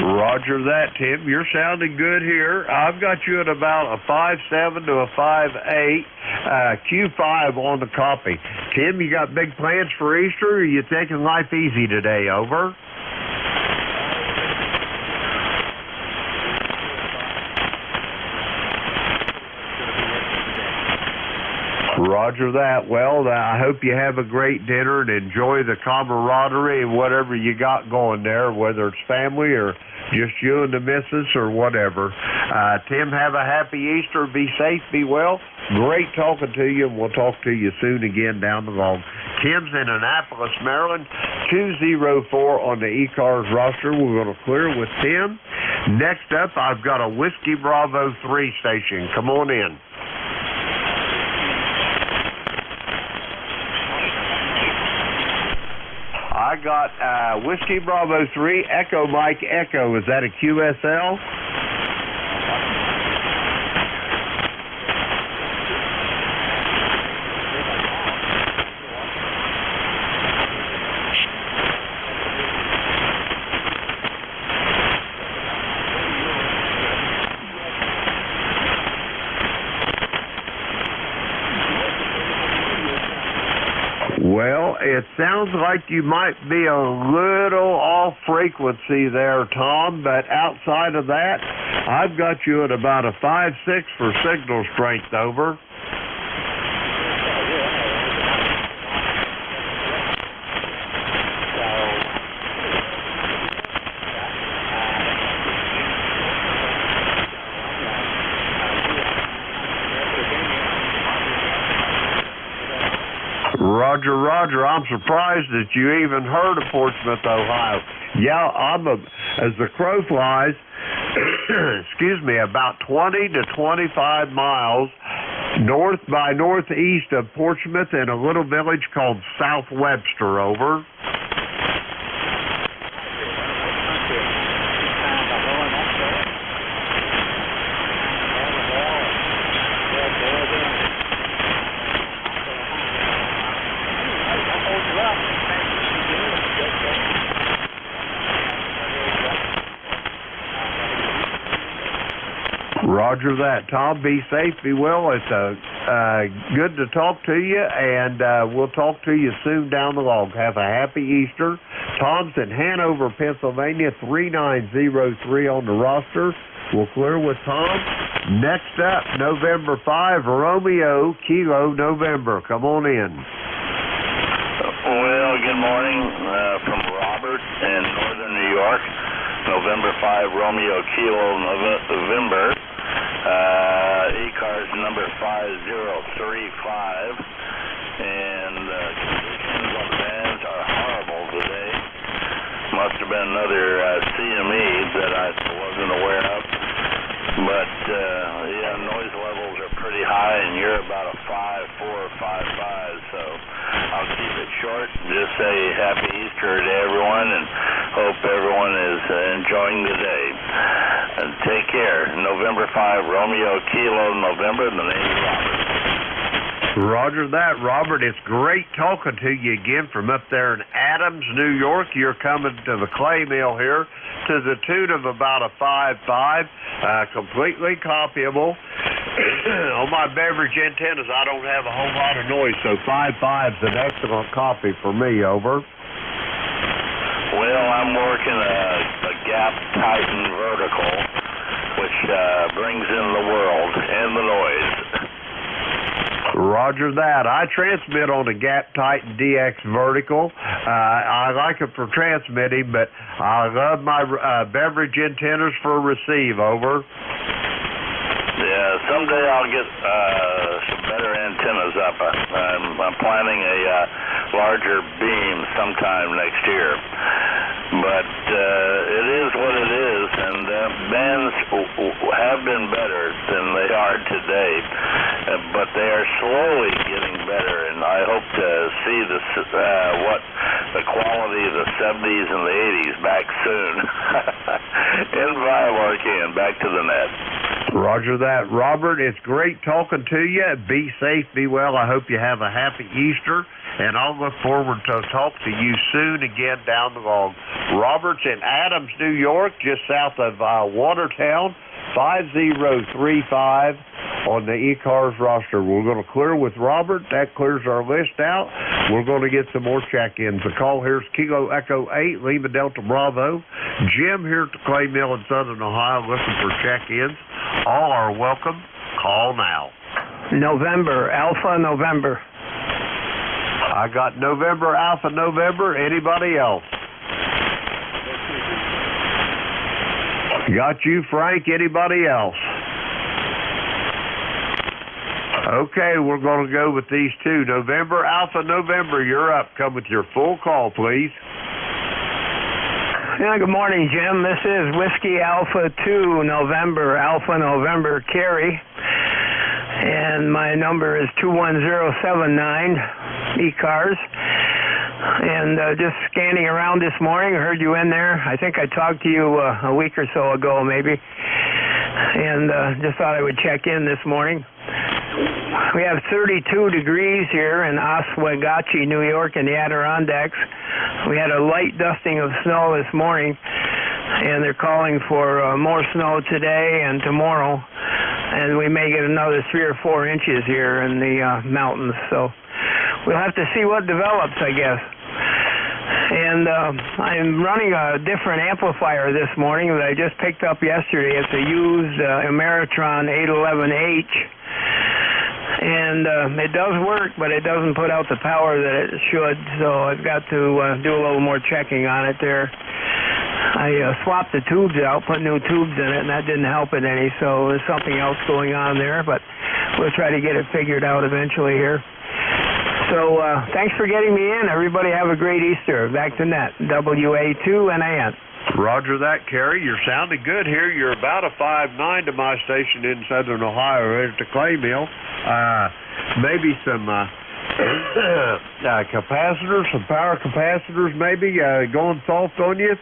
Roger that, Tim. You're sounding good here. I've got you at about a 5.7 to a 5.8, Q5 on the copy. Tim, you got big plans for Easter, or are you taking life easy today? Over. Roger that. Well, I hope you have a great dinner and enjoy the camaraderie and whatever you got going there, whether it's family or just you and the missus or whatever. Tim, have a happy Easter. Be safe, be well. Great talking to you, and we'll talk to you soon again down the road. Tim's in Annapolis, Maryland, 204 on the E-Cars roster. We're going to clear with Tim. Next up, I've got a Whiskey Bravo 3 station. Come on in. I got Whiskey Bravo 3, Echo Mike Echo. Is that a QSL? Well, it sounds like you might be a little off frequency there, Tom, but outside of that, I've got you at about a 5.6 for signal strength, over. Roger, Roger. I'm surprised that you even heard of Portsmouth, Ohio. Yeah, as the crow flies, excuse me, about 20 to 25 miles north by northeast of Portsmouth in a little village called South Webster, over. Roger that. Tom, be safe, be well. It's good to talk to you, and we'll talk to you soon down the road. Have a happy Easter. Tom's in Hanover, Pennsylvania, 3903 on the roster. We'll clear with Tom. Next up, November 5, Romeo, Kilo, November. Come on in. Well, good morning from Robert in northern New York. November 5 Romeo Kilo November. E-cars number 5035. And conditions on the vans are horrible today. Must have been another CME that I wasn't aware of. But, yeah, noise levels are pretty high, and you're about a 5.4, 5.5, so I'll keep it short. Just say Happy Easter to everyone, and hope everyone is enjoying the day. And take care. November 5, Romeo Kilo November, the name is Robert. Roger that, Robert. It's great talking to you again from up there in Adams, New York. You're coming to the clay mill here to the tune of about a 5.5, completely copyable. On my beverage antennas, I don't have a whole lot of noise, so 5.5 is an excellent copy for me, over. Well, I'm working a gap Titan vertical, which brings in the world and the noise. Roger that. I transmit on a Gap Titan DX vertical. I like it for transmitting, but I love my beverage antennas for receive, over. Yeah, someday I'll get some better antennas up. I'm planning a larger beam sometime next year. But it is what it is, and bands have been better than they are today. But they are slowly getting better, and I hope to see what the quality of the 70s and the 80s back soon. N5RKN, back to the net. Roger that. Robert, it's great talking to you. Be safe, be well. I hope you have a happy Easter, and I'll look forward to talk to you soon again down the road. Robert's in Adams, New York, just south of Watertown, 5035 on the E-Cars roster. We're going to clear with Robert. That clears our list out. We're going to get some more check-ins. The call here is Kilo Echo 8, Lima Delta Bravo. Jim here at the Clay Mill in Southern Ohio looking for check-ins. All are welcome. Call now. November, Alpha November. I got November, Alpha November. Anybody else? Got you, Frank. Anybody else? Okay, we're going to go with these two. November, Alpha November, you're up. Come with your full call, please. Yeah, good morning, Jim. This is Whiskey Alpha 2 November, Alpha November, Carey. And my number is 21079, E-Cars. And just scanning around this morning, I heard you in there. I think I talked to you a week or so ago, maybe. And just thought I would check in this morning. We have 32 degrees here in Oswegatchie, New York, in the Adirondacks. We had a light dusting of snow this morning, and they're calling for more snow today and tomorrow. And we may get another 3 or 4 inches here in the mountains. So we'll have to see what develops, I guess. And I'm running a different amplifier this morning that I just picked up yesterday. It's a used Ameritron 811H. And it does work, but it doesn't put out the power that it should. So I've got to do a little more checking on it there. I swapped the tubes out, put new tubes in it, and that didn't help it any. So there's something else going on there, but we'll try to get it figured out eventually here. So thanks for getting me in. Everybody have a great Easter. Back to net. WA2NAN. Roger that, Kerry. You're sounding good here. You're about a 5.9 to my station in Southern Ohio right at the Clay Mill. Maybe some capacitors, some power capacitors maybe going soft on you?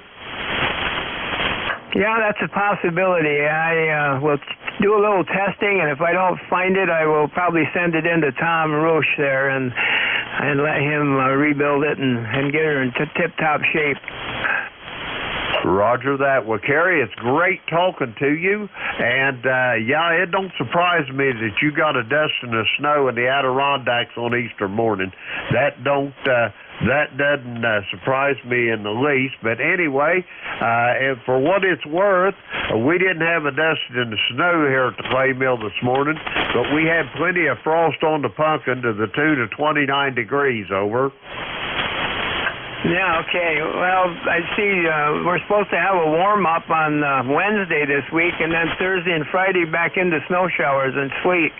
Yeah, that's a possibility. I will do a little testing, and if I don't find it, I will probably send it in to Tom Roche there and let him rebuild it and get her in tip-top shape. Roger that. Well, Kerry, it's great talking to you. And, yeah, it don't surprise me that you got a dusting of snow in the Adirondacks on Easter morning. That doesn't surprise me in the least. But anyway, and for what it's worth, we didn't have a dusting in the snow here at the Clay Mill this morning, but we had plenty of frost on the pumpkin to the tune of 29 degrees, over. Yeah, okay. Well, I see we're supposed to have a warm-up on Wednesday this week, and then Thursday and Friday back into snow showers and sleet.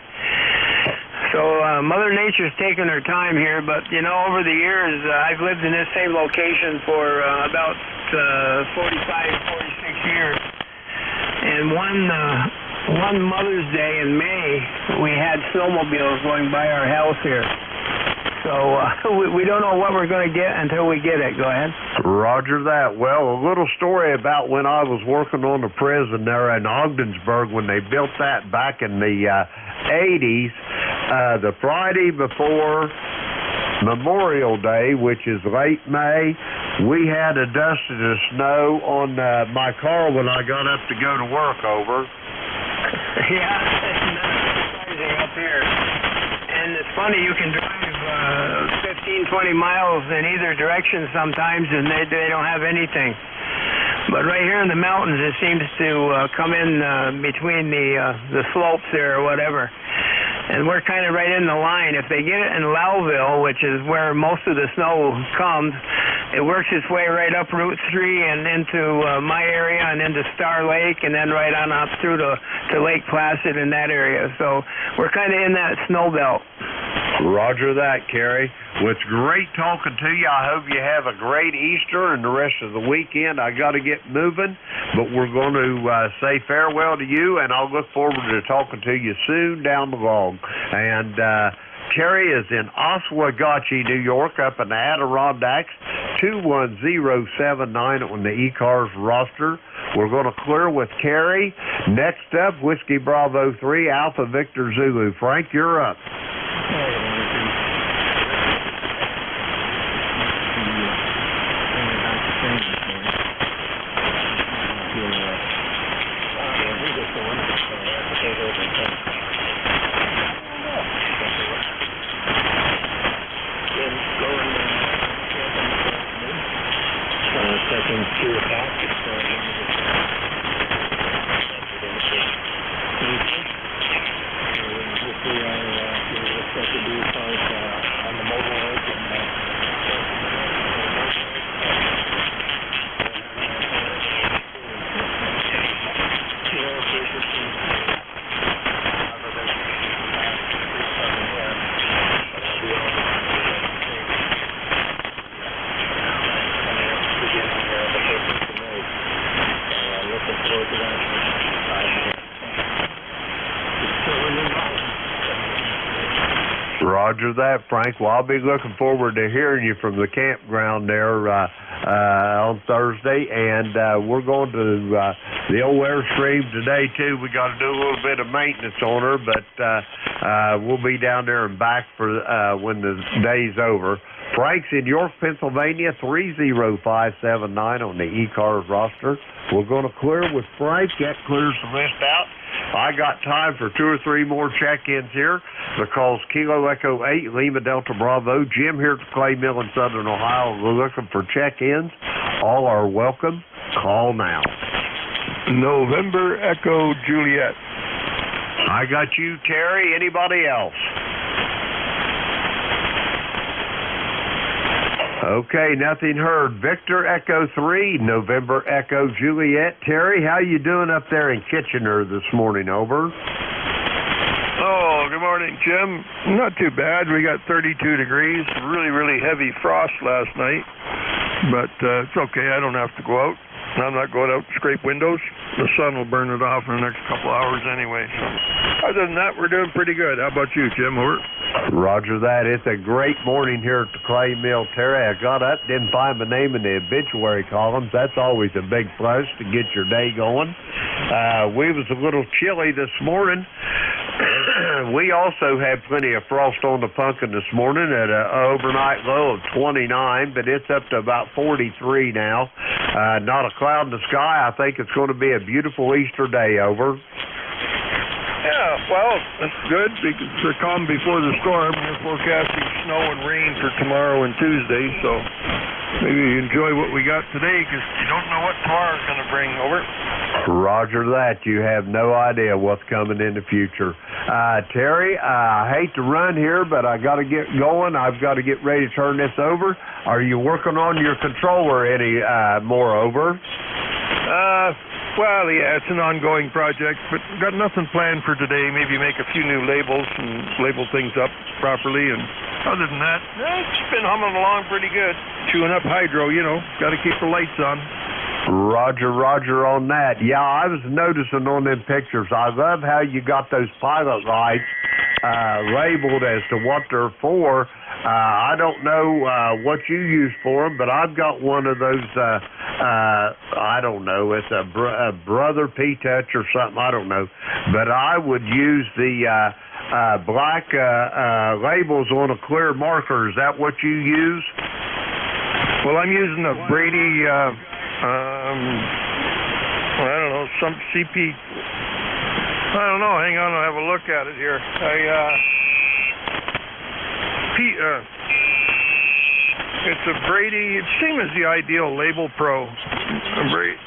So Mother Nature's taking her time here, but, you know, over the years, I've lived in this same location for about 45, 46 years. And one Mother's Day in May, we had snowmobiles going by our house here. So we don't know what we're going to get until we get it. Go ahead. Roger that. Well, a little story about when I was working on the prison there in Ogdensburg when they built that back in the 80s. The Friday before Memorial Day, which is late May, we had a dust of the snow on my car when I got up to go to work over. Yeah, it's not surprising up here. And it's funny, you can drive 15, 20 miles in either direction sometimes, and they don't have anything. But right here in the mountains, it seems to come in between the slopes there or whatever. And we're kind of right in the line. If they get it in Lowville, which is where most of the snow comes, it works its way right up Route 3 and into my area and into Star Lake and then right on up through to Lake Placid in that area. So we're kind of in that snow belt. Roger that, Kerry. Well, it's great talking to you. I hope you have a great Easter and the rest of the weekend. I got to get moving, but we're going to say farewell to you, and I'll look forward to talking to you soon down the road. And Kerry is in Oswegatchie, New York, up in the Adirondacks, 21079 on the E-Cars roster. We're going to clear with Kerry. Next up, Whiskey Bravo 3, Alpha Victor Zulu. Frank, you're up. Roger that, Frank. Well, I'll be looking forward to hearing you from the campground there on Thursday, and we're going to the old Airstream today, too. We got to do a little bit of maintenance on her, but we'll be down there and back for when the day's over. Frank's in York, Pennsylvania, 30579 on the E-Cars roster. We're going to clear with Frank. That clears the list out. I got time for 2 or 3 more check-ins here because Kilo Echo 8, Lima Delta Bravo, Jim here at the Clay Mill in Southern Ohio. We're looking for check-ins. All are welcome. Call now. November Echo Juliet. I got you, Terry. Anybody else? Okay, nothing heard. Victor Echo 3, November Echo Juliet. Terry, how you doing up there in Kitchener this morning? Over. Oh, good morning, Jim. Not too bad. We got 32 degrees. Really, really heavy frost last night. But it's okay. I don't have to go out. I'm not going out to scrape windows. The sun will burn it off in the next couple hours anyway. So, other than that, we're doing pretty good. How about you, Jim? Over. Roger that. It's a great morning here at the Clay Mill, Terry. I got up, didn't find my name in the obituary columns. That's always a big plus to get your day going. We was a little chilly this morning. We also had plenty of frost on the pumpkin this morning at an overnight low of 29, but it's up to about 43 now. Not a cloud in the sky. I think it's going to be a beautiful Easter day. Over. Yeah, well, that's good because the calm before the storm. We're forecasting snow and rain for tomorrow and Tuesday, so maybe enjoy what we got today because you don't know what tomorrow's going to bring. Over. Roger that. You have no idea what's coming in the future. Terry, I hate to run here, but I got to get going. I've got to get ready to turn this over. Are you working on your controller any more, over? Well, yeah, it's an ongoing project, but got nothing planned for today. Maybe make a few new labels and label things up properly. And other than that, it's been humming along pretty good. Chewing up hydro, you know, got to keep the lights on. Roger, roger on that. Yeah, I was noticing on them pictures. I love how you got those pilot lights labeled as to what they're for. I don't know what you use for them, but I've got one of those, I don't know, it's a Brother P-Touch or something, I don't know. But I would use the black labels on a clear marker. Is that what you use? Well, I'm using a Brady, I don't know, some CP, I don't know, hang on, I'll have a look at it here. It's a Brady, it's same as the Ideal Label Pro.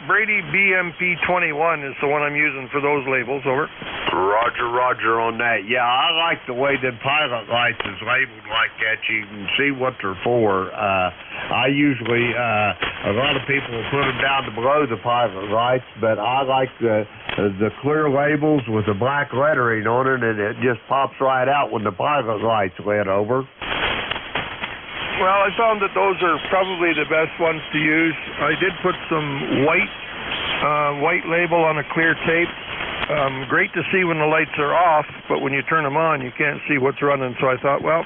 Brady BMP21 is the one I'm using for those labels, over. Roger, roger on that. Yeah, I like the way the pilot lights is labeled like that. You can see what they're for. I usually, a lot of people will put them down below the pilot lights, but I like the clear labels with the black lettering on it, and it just pops right out when the pilot lights lit, over. Well, I found that those are probably the best ones to use. I did put some white label on a clear tape. Great to see when the lights are off, but when you turn them on, you can't see what's running. So I thought, well,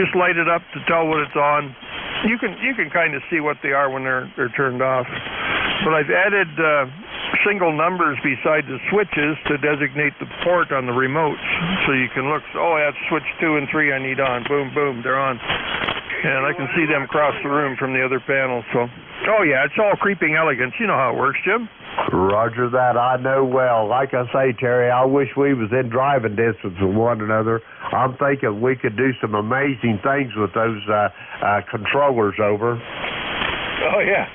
just light it up to tell when it's on. You can kind of see what they are when they're turned off. But I've added single numbers beside the switches to designate the port on the remotes, so you can look. Oh, that's switch 2 and 3 I need on. Boom, boom, they're on. And I can see them across the room from the other panel. So, oh yeah, it's all creeping elegance. You know how it works, Jim. Roger that. I know well. Like I say, Terry, I wish we was in driving distance of one another. I'm thinking we could do some amazing things with those controllers, over. Oh yeah.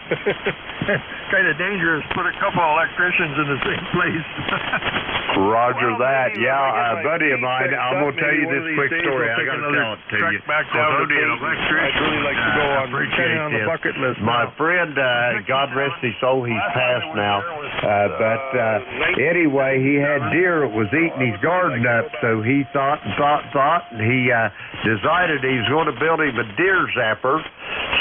Kind of dangerous. Put a couple of electricians in the same place. Roger that. Yeah, a buddy of mine, I'm going to tell you this quick story. I got to tell it to you. Back down to an electrician. I'd really like to go on the bucket list. My friend, God rest his soul, he's passed now. But anyway, he had deer that was eating his garden up, so he thought, and he decided he was going to build him a deer zapper.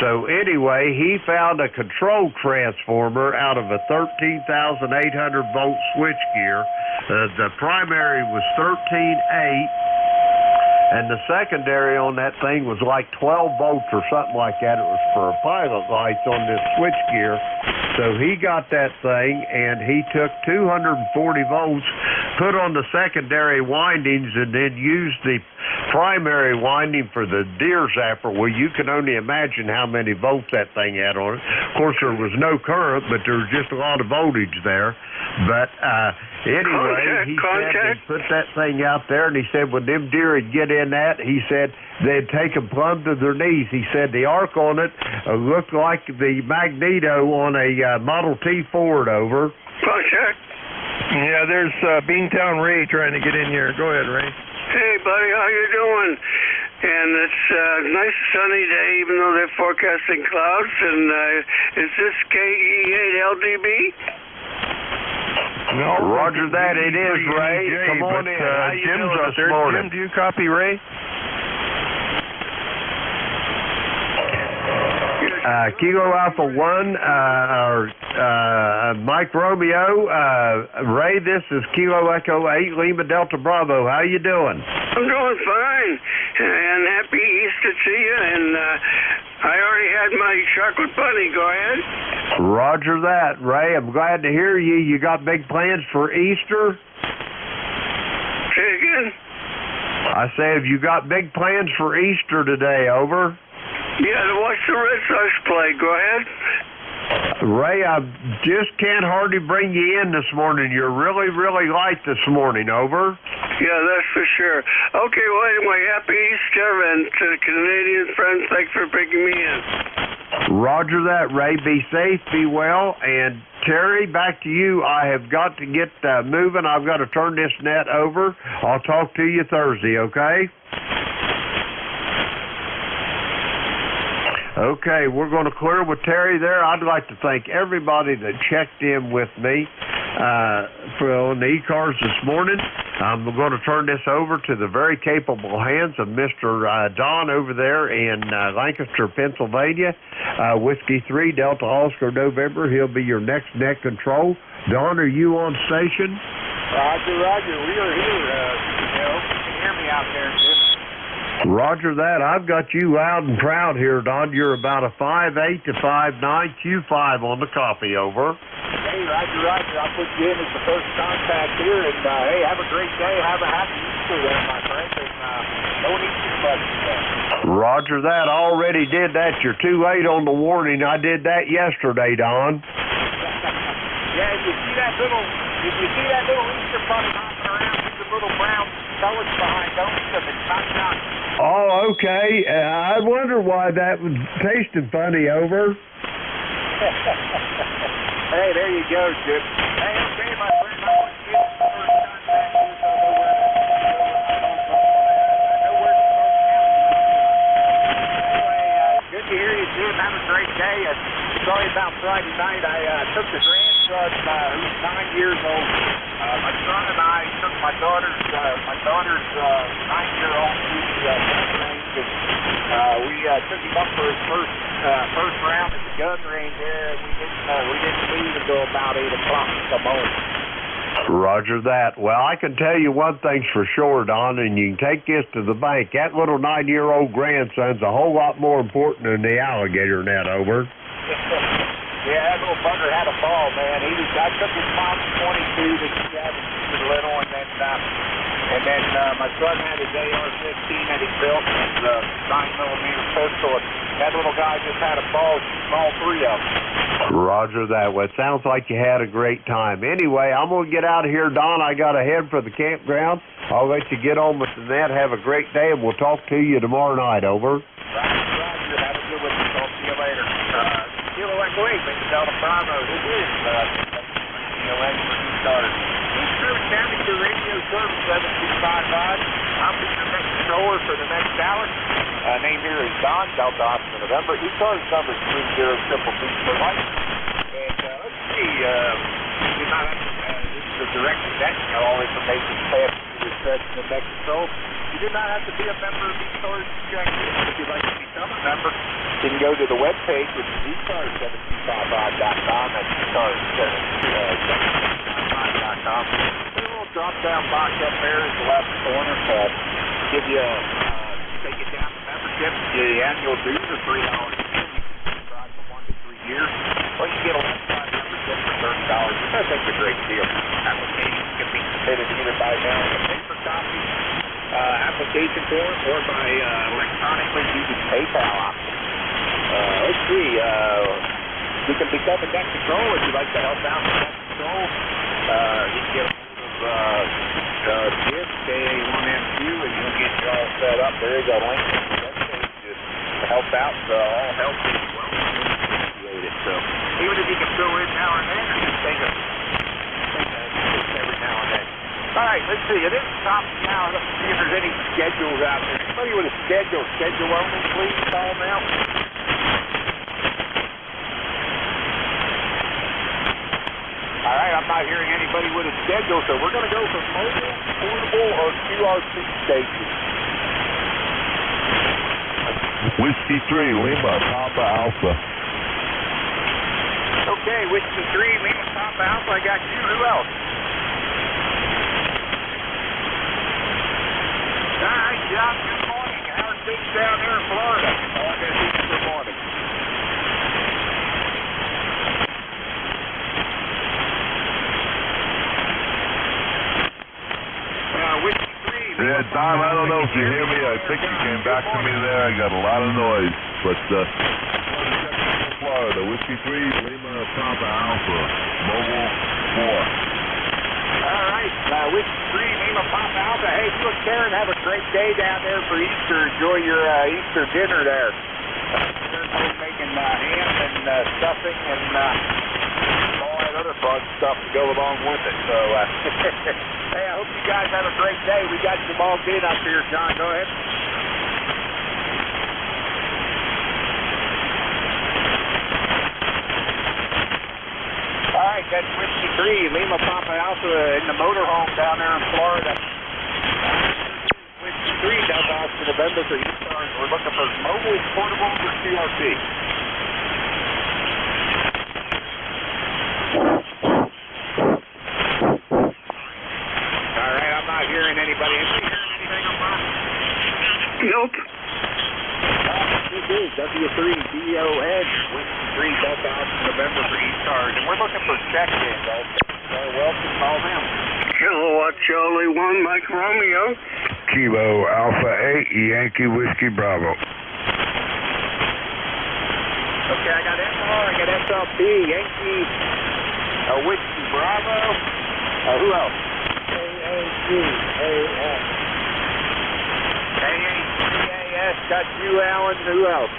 So anyway, he found a control transformer out of a 13,800 volt switchgear. The primary was 13.8, and the secondary on that thing was like 12 volts or something like that. It was for a pilot lights on this switchgear. So he got that thing, and he took 240 volts, put on the secondary windings, and then used the primary winding for the deer zapper. Well, you can only imagine how many volts that thing had on it. Of course, there was no current, but there was just a lot of voltage there. But anyway, he said he put that thing out there, and he said when them deer would get in that, he said they'd take them plumb to their knees. He said the arc on it looked like the magneto on a Model T Ford, over. Contact. Yeah, there's Beantown Ray trying to get in here. Go ahead, Ray. Hey, buddy, how you doing? And it's a nice sunny day, even though they're forecasting clouds. And is this KE8LDB? No. Roger that, it is, Ray. Come on in. How you Jim's doing up this there. morning? Jim, do you copy Ray? Kilo Alpha 1, Mike Romeo, Ray, this is Kilo Echo 8, Lima Delta Bravo. How you doing? I'm doing fine, and happy Easter to you, and I already had my chocolate bunny. Go ahead. Roger that, Ray. I'm glad to hear you. You got big plans for Easter? Say again? I say, have you got big plans for Easter today, over? Yeah, to watch the Red Sox play. Go ahead. Ray, I just can't hardly bring you in this morning. You're really, really light this morning, over. Yeah, that's for sure. Okay, well, anyway, happy Easter, and to the Canadian friends, thanks for bringing me in. Roger that, Ray. Be safe, be well, and Terry, back to you. I have got to get moving. I've got to turn this net over. I'll talk to you Thursday, okay? Okay, we're going to clear with Terry there. I'd like to thank everybody that checked in with me on the e-cars this morning. I'm going to turn this over to the very capable hands of Mr. Don over there in Lancaster, Pennsylvania. Whiskey 3, Delta Oscar November. He'll be your next net control. Don, are you on station? Roger. We are here. You can hear me out there, Jim. Roger that. I've got you loud and proud here, Don. You're about a 5'8" to 5'9", Q5 on the copy, over. Hey, Roger. I'll put you in as the first contact here, and hey, have a great day. Have a happy Easter there, my friend, and don't eat too much today. Roger that. Already did that. You're too late on the warning. I did that yesterday, Don. Yeah, if you see that little Easter bunny hopping around with the little brown pellets behind, don't eat them. It's not young. Oh, okay. I wonder why that was tasting funny, over. Hey, there you go, Jim. Hey, okay, my friend, I want to get the first contact here, so I know where to Anyway, good to hear you, Jim. Have a great day. Sorry about Friday night. I took the grandson, who's 9 years old. My son and I took my daughter's 9-year-old to the gun range, and we took him up for his first round at the gun range there. We didn't leave until about 8 o'clock in the morning. Roger that. Well, I can tell you one thing's for sure, Don, and you can take this to the bank. That little 9-year-old grandson's a whole lot more important than the alligator net, over. Yeah, that little bugger had a ball, man. I took his mom's 22 that she had when she was little, and then my son had his AR-15 that he built, his 9mm pistol, and that little guy just had a ball shooting all 3 of them. Roger that. Well, it sounds like you had a great time. Anyway, I'm going to get out of here, Don. I got to head for the campground. I'll let you get on with the net. Have a great day, and we'll talk to you tomorrow night, over. Roger. Have a good one. Talk to you later. Kilo Echo 8, Delta Bravo. This is Kilo Echo started. East Coast Amateur Radio Service 7255. I'll be your next controller for the next hour. Name here is Don, Delta Oscar November. E-cars number 30BB for life. And let's see, this is a direct connection. All information passed through the session of net control. You do not have to be a member of E-cars to check in. If you'd like to become a member, you can go to the webpage, which is ecars7255.com. That's ecars7255.com. There's a little drop-down box up there in the left corner. Give you take it down to membership. The annual dues are $3 a year. You can subscribe for 1 to 3 years. Or you get a lifetime membership for $30, which I think is a great deal. Applications can be submitted either by mail in a paper copy, application form, or by electronically using PayPal option. Let's see. You can become a net control if you'd like to help out with net control. You can get a hold of Jim, KA1M2, and he'll get you all set up. There is a link to the webpage to help out. All help is welcome and appreciated. So even if you can fill in now and then, or just take a every now and then. All right, let's see. It is top now. Let's see if there's any schedules out there. Anybody with a schedule only, please call now. All right, I'm not hearing anybody with a schedule, so we're going to go for mobile, portable, or QRP stations. Whiskey 3, Lima, Papa Alpha. Okay, Whiskey 3, Lima, Papa Alpha. I got you. Who else? All right, John, good morning. How are things down here in Florida? Oh, I got you. Good morning. Whiskey 3. Yeah, Don, I don't know if you hear me. I think you came back to me there. I got a lot of noise. But, Florida, Whiskey 3, Lima, Papa Alpha, Mobile 4. All right, Whiskey 3, Lima, Papa Alpha. Hey, you and Karen have a great day down there for Easter. Enjoy your Easter dinner there. They're both making ham and stuffing and all that other fun stuff to go along with it. So, hey, I hope you guys have a great day. We got you all in up here, John. Go ahead. All right, that's Whiskey 3, Lima Papa Alpha in the motorhome down there in Florida. Whiskey 3, Delta Oscar November for E-Stars. We're looking for mobile, portable, or CRT. All right, I'm not hearing anybody. Is he hearing anything on mine? Nope. This is W3DON, Whiskey 3, Delta Oscar November for E-Stars. And we're looking for check-in, guys. Welcome, call them. Kilowatt Charlie 1, Mike Romeo. Kilo Alpha 8, Yankee Whiskey Bravo. Okay, I got MR, I got SLP, Yankee, Whiskey Bravo. Who else? AAS, got you, Alan. Who else?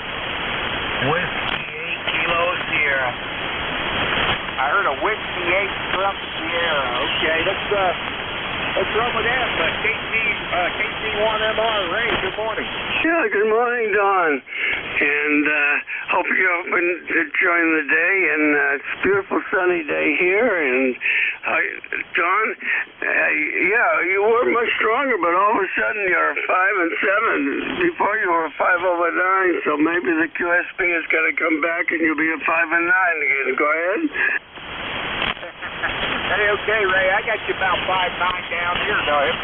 Whiskey 8 Kilo Sierra. I heard a Whiskey 8 from Sierra. Okay, let's run with that. KC1MR, Ray, good morning. Yeah, good morning, Don. And hope you're enjoying the day. And it's a beautiful sunny day here. And Don, yeah, you were much stronger, but all of a sudden you're 5 and 7. Before you were 5 over 9, so maybe the QSP is going to come back and you'll be a 5 and 9 again. Go ahead. Hey, okay, Ray, I got you about 5'9" down here, go ahead.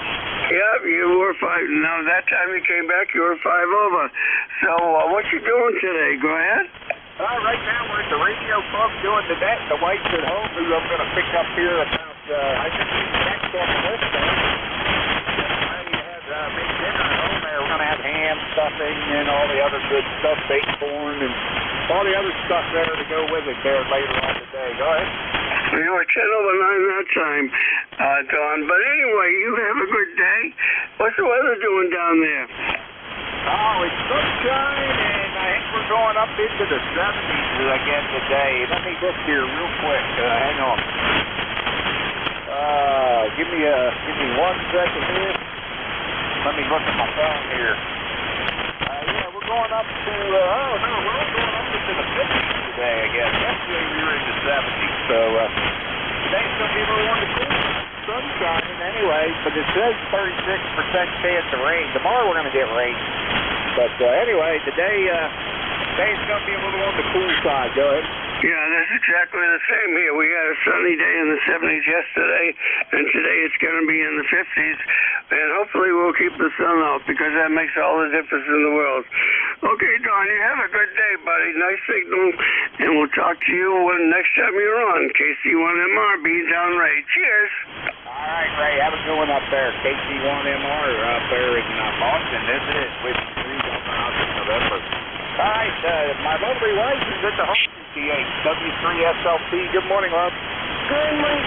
Yep, you were 5. Now, that time you came back, you were 5 over. So, what you doing today? Go ahead. Right now, we're at the radio club doing the net. The wife's at home, who I'm going to pick up here about, I think she's next on the list there. We had big dinner at home there. We're going to have ham, stuffing, and all the other good stuff, baked corn, and all the other stuff there to go with it there later on today. Go ahead. You were 10 over 9 that time, Don. But anyway, you have a good day. What's the weather doing down there? Oh, it's sunshine, and I think we're going up into the 70s again today. Let me look here real quick. Hang on. Give me 1 second here. Let me look at my phone here. Yeah, we're going up to, we're all going up into the 50s today, I guess. Yesterday we were in the 70s, so today's going to be a little wonderful. Sun shining anyway, but it says 36% chance of rain. Tomorrow we're going to get rain. But anyway, today's going to be a little on the cool side. Go ahead. Yeah, that's exactly the same here. We had a sunny day in the 70s yesterday, and today it's going to be in the 50s. And hopefully we'll keep the sun out, because that makes all the difference in the world. Okay, Don, you have a good day, buddy. Nice signal, and we'll talk to you next time you're on. KC1MR, be down Ray. Cheers. All right, Ray, have a good one up there. KC1MR up there in Boston. This is Whiskey 3 November. All right, my lovely wife is at the home. W3SLP. Good morning, love. Good morning.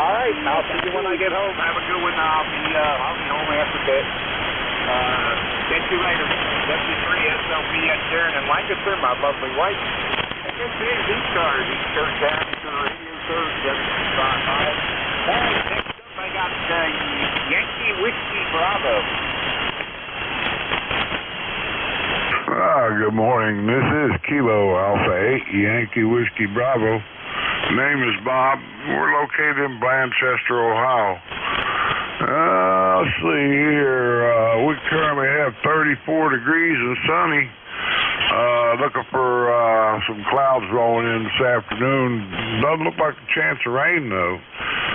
All right, I'll see you when I get home. Have a good one. I'll be home after a bit. Catch you later. W3SLP at Sharon and Lancaster, my lovely wife. And this is E-Stars. E-Stars down to the radio service. All right, next up I got Yankee Whiskey Bravo. Good morning. This is Kilo Alpha 8, Yankee Whiskey Bravo. Name is Bob. We're located in Blanchester, Ohio. Let's see here. We currently have 34 degrees and sunny. Looking for some clouds rolling in this afternoon. Doesn't look like a chance of rain, though.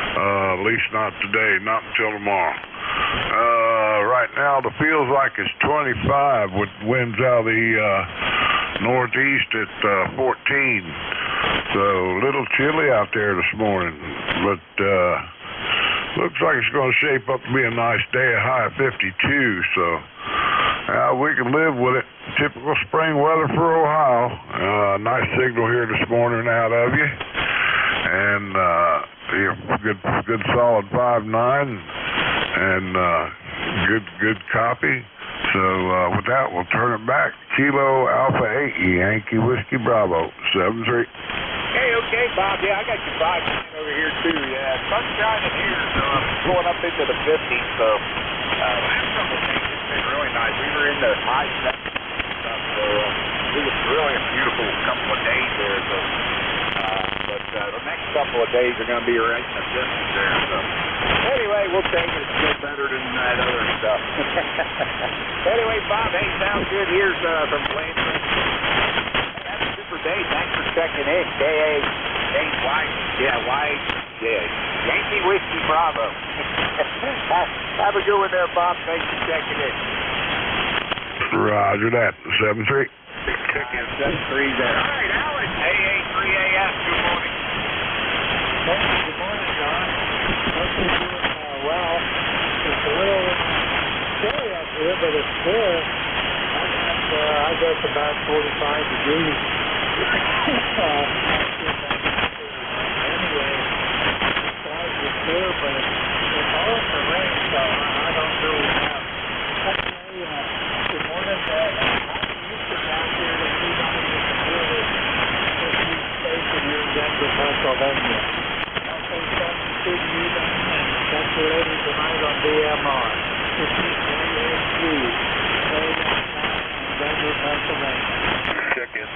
At least not today, not until tomorrow. Right now, the feels like it's 25 with winds out of the northeast at 14. So a little chilly out there this morning, but looks like it's going to shape up to be a nice day, a high of 52. So we can live with it. Typical spring weather for Ohio. Nice signal here this morning out of you, and good solid 5.9, and good copy. So with that, we'll turn it back. Kilo Alpha 8 Yankee Whiskey Bravo 73. Hey, okay, Bob. Yeah, I got your 5 over here too. Yeah, sun's shining here, so I'm going up into the 50s. So last couple of days it's been really nice. We were in the high 70s and stuff, so it was really a beautiful couple of days there. So, but the next couple of days are going to be right in the 50s there. So anyway, we'll take it. It's still better than that other stuff. Anyway, Bob, hey, sounds good. Here's from Blanford. Day. Thanks for checking in. K-A-Y. Yeah. Yankee Whiskey Bravo. Have a good one there, Bob. Thanks for checking in. Roger that. 73. Check in 73 there. All right, Alan. AA3AS. Good morning. Good morning, John. Hope you're doing well. It's a little chilly up here, but it's good. I guess about 45 degrees. Anyway, the skies are clear, but it's all in the rain, so I don't really know. Okay, good morning. I'm used to down here to see how you can hear this station here in Denver, Pennsylvania. Okay, 72 to you, and that's your lady tonight on DMR. This is NJ2US in Denver, Pennsylvania. Check in.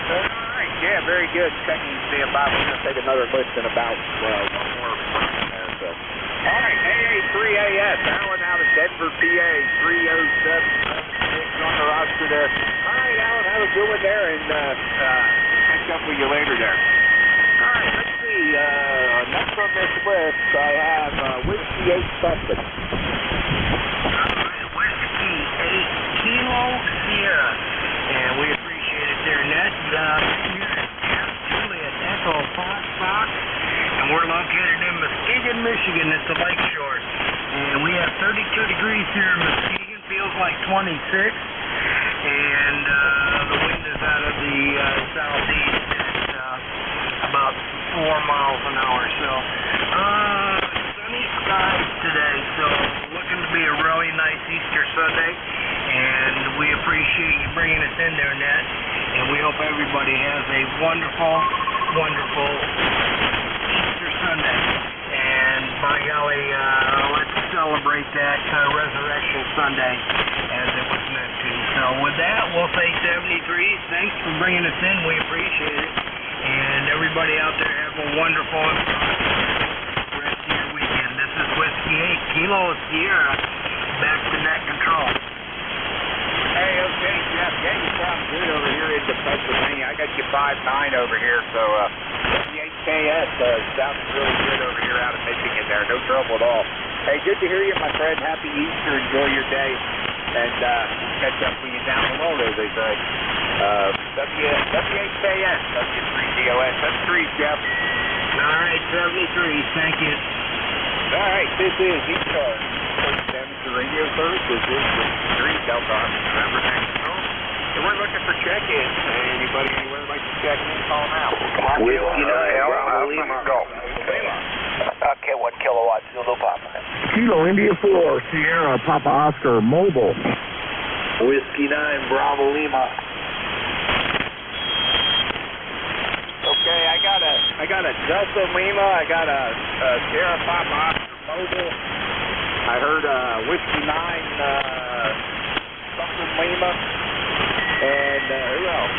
All right, yeah, very good. Checking to see about, we're going to take another list in about one more person there. So. All right, AA3AS, Alan out of Denver, PA, 307 on the roster there. All right, Alan, have a good one there, and catch up with you later there. All right, let's see. Next on this list, I have Whiskey 8 Sussex. All right, Whiskey 8 Kilo Sierra, and we appreciate it there, Ned. Here at Juliet Echo Fox, and we're located in Muskegon, Michigan at the lakeshore. And we have 32 degrees here in Muskegon, feels like 26, and the wind is out of the southeast at about 4 miles an hour. So sunny skies today, so looking to be a really nice Easter Sunday, and we appreciate you bringing us in there, Ned. And we hope everybody has a wonderful, wonderful Easter Sunday. And by golly, let's celebrate that Resurrection Sunday as it was meant to. So with that, we'll say 73. Thanks for bringing us in. We appreciate it. And everybody out there, have a wonderful rest of your weekend. This is Whiskey 8 Kilo Sierra, back to net control. Hey, okay, Jeff. Yeah, you sound good over here in Pennsylvania. I got you 5'9" over here, so the 8KS sounding really good over here out of Michigan there. No trouble at all. Hey, good to hear you, my friend. Happy Easter. Enjoy your day. And catch up with you down the road, as they say. W8KS, W3DOS. That's 3, Jeff. All right, 73. Thank you. All right, this is E-Star. The radio service. This is the 3 Delta November National. So we're looking for check-ins. Anybody anywhere like to check in, call now. Whiskey 9, Bravo Lima, go. Okay, 1 kilowatt, Zulu Papa. Kilo India 4, Sierra Papa Oscar Mobile. Whiskey 9, Bravo Lima. Okay, I got a Delta Lima. I got a Sierra Papa Oscar Mobile. I heard Whiskey 9 something Lima. And who else?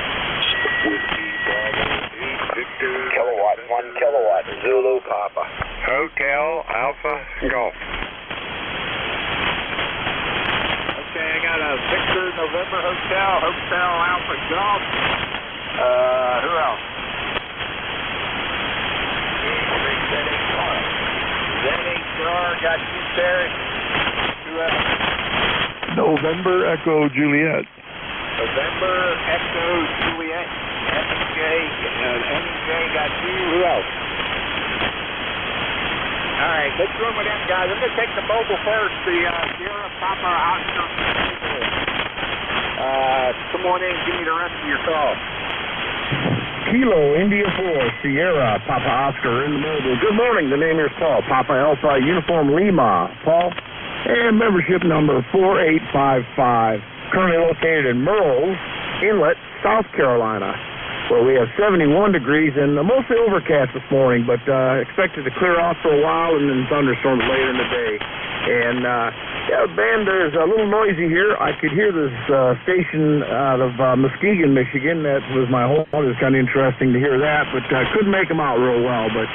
Whiskey Bravo 8 Victor. Kilowatt, 1 kilowatt, Zulu Papa. Hotel Alpha Golf. Okay, I got a Victor November Hotel Alpha Golf. Who else? ZHR, got you, Terry. Who else? November Echo Juliet. November Echo Juliet. NJ got you. Who else? All right, let's run with them guys. I'm going to take the mobile first. The Sierra Papa Oscar. Come on in. Give me the rest of your call. Kilo India 4, Sierra Papa Oscar in the mobile. Good morning. The name is Paul. Papa Alpha Uniform Lima. Paul? and membership number 4855. Currently located in Merle's Inlet, South Carolina, where we have 71 degrees and mostly overcast this morning, but expected to clear off for a while and then thunderstorms later in the day. And yeah, band is a little noisy here. I could hear this station out of Muskegon, Michigan. That was my home. It was kind of interesting to hear that, but couldn't make them out real well. But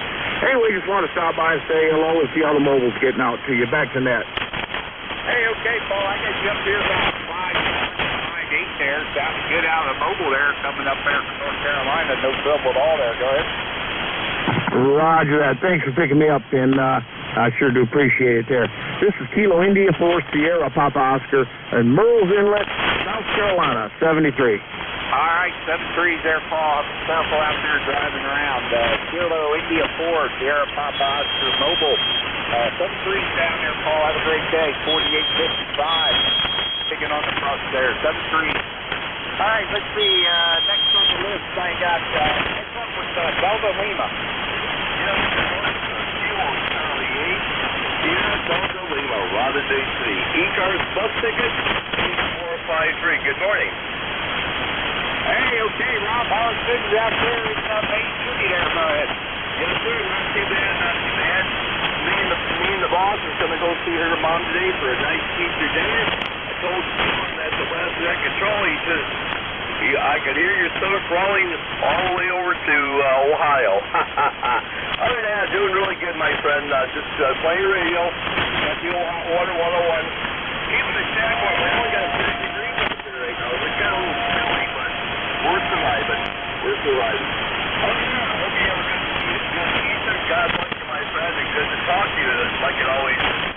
anyway, just want to stop by and say hello and see how the mobile's getting out to you. Back to net. Hey, okay, Paul, I got you up here about 5'8" there. Sounding good out of the mobile there, coming up there from North Carolina. No trouble at all there. Go ahead. Roger that. Thanks for picking me up, and I sure do appreciate it there. This is Kilo India 4 Sierra Papa Oscar and Merle's Inlet, South Carolina, 73. All right, 73's there, Paul. Careful out there driving around. Kilo India 4 Sierra Papa Oscar Mobile. 73's down there, Paul. Have a great day. 4855. Picking on the front there. 73. All right, let's see. Next on the list, I got next one was Delta Lima. Delta Lima, Robin Day City. E-Cars bus ticket, 453. Good morning. Hey, okay, Rob. How's things out there in Main City there? Go ahead. Yes, sir. Not too bad, not too bad. Me and the boss is going to go see her mom today for a nice teacher dinner. I told Sean at the last rec control, he says, I could hear your stomach crawling all the way over to Ohio. Other than that, doing really good, my friend. Just playing radio. Got the old hot water 101. Even the shack one, we only got 30 degrees up there right now. It's got a little chilly, but we're surviving. We're surviving. Other than that, I hope you have a good season. God bless you, my friend, and good to talk to you, like it always is.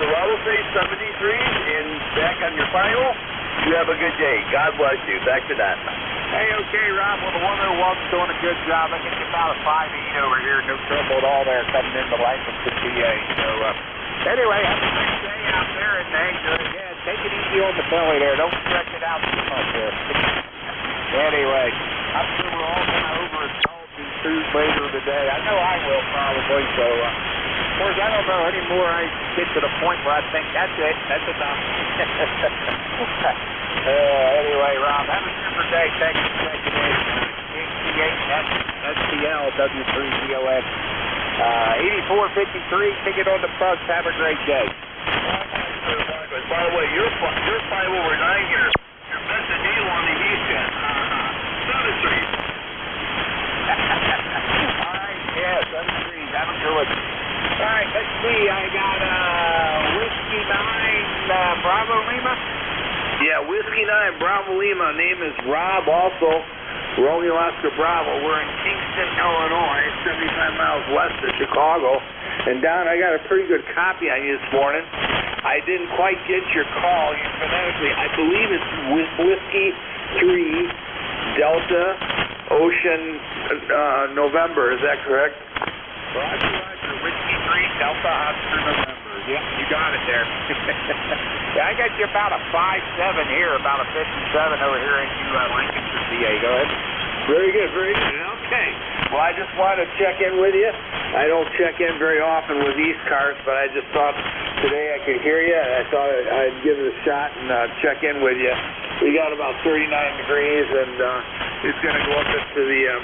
So I will say 73, and back on your final. You have a good day. God bless you. Back to that. Hey, okay, Rob. Well, the 101's doing a good job. I think it's about a 5'8" over here. No trouble at all there coming into Langston PA. So, anyway, have a great day out there. And, hey, again, take it easy on the belly there. Don't stretch it out too much there. Anyway, I'm sure we're all going to overindulge these food later today. I know I will probably. So, of course, I don't know anymore. I get to the point where I think that's it. That's enough. Anyway, Rob, have a super day. Thanks for checking in. STL W3COS 8453. Ticket on the bus. Have a great day. By the way, you're 5 over 9 here. You're best a deal on the East-End. 73. All right, yeah, 73. Have a good one. All right, let's see. I got Whiskey 9 Bravo Lima. Yeah, Whiskey 9 Bravo Lima. Name is Rob. Also, Romeo Oscar Bravo. We're in Kingston, Illinois, 75 miles west of Chicago. And Don, I got a pretty good copy on you this morning. I didn't quite get your call. You phonetically, I believe it's Whiskey 3 Delta Ocean November. Is that correct? Roger. Whiskey 3 Delta Oscar November. Yeah, you got it there. Yeah, I got you about a 5'7" here, about a 57 over here in Lancaster, PA. Go ahead. Very good, very good. Okay. Well, I just wanted to check in with you. I don't check in very often with these cars, but I just thought today I could hear you, and I thought I'd give it a shot and check in with you. We got about 39 degrees, and it's going to go up into the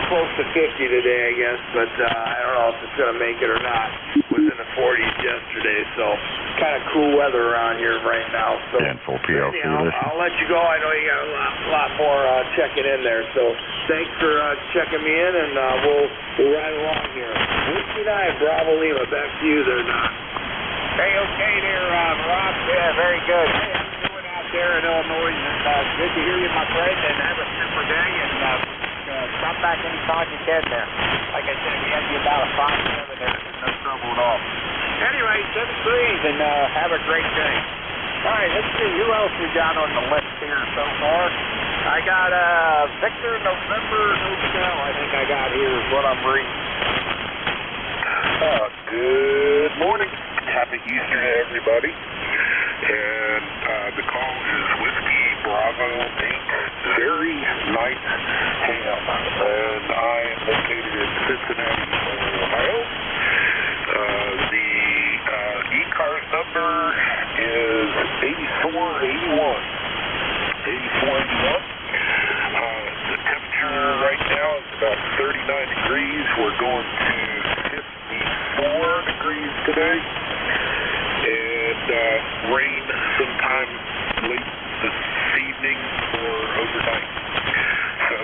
close to 50 today, I guess, but I don't know if it's going to make it or not. It was in the 40s yesterday, so kind of cool weather around here right now. So Dental PLC. anyhow, I'll let you go. I know you got a lot more checking in there, so thanks for checking me in, and we'll ride along here. Whiskey 9 Bravo Lima, back to you there, Don. Hey, okay there, Rob. Yeah, very good. Hey, I'm doing out there in Illinois, and good to hear you, my friend, and have a super day, and stop back anytime you can there. Like I said, we had you about a 5'7" there, no trouble at all. Anyway, 73s, and have a great day. All right, let's see, who else we got on the list here so far? I got Victor November Hotel, I think I got here is what I'm reading. Good morning. Happy Easter to everybody. And the call is Whiskey Bravo 8, very nice ham. And I am located in Cincinnati, Ohio. The E-Cars number degrees. We're going to 54 degrees today. And rain sometime late this evening or overnight. So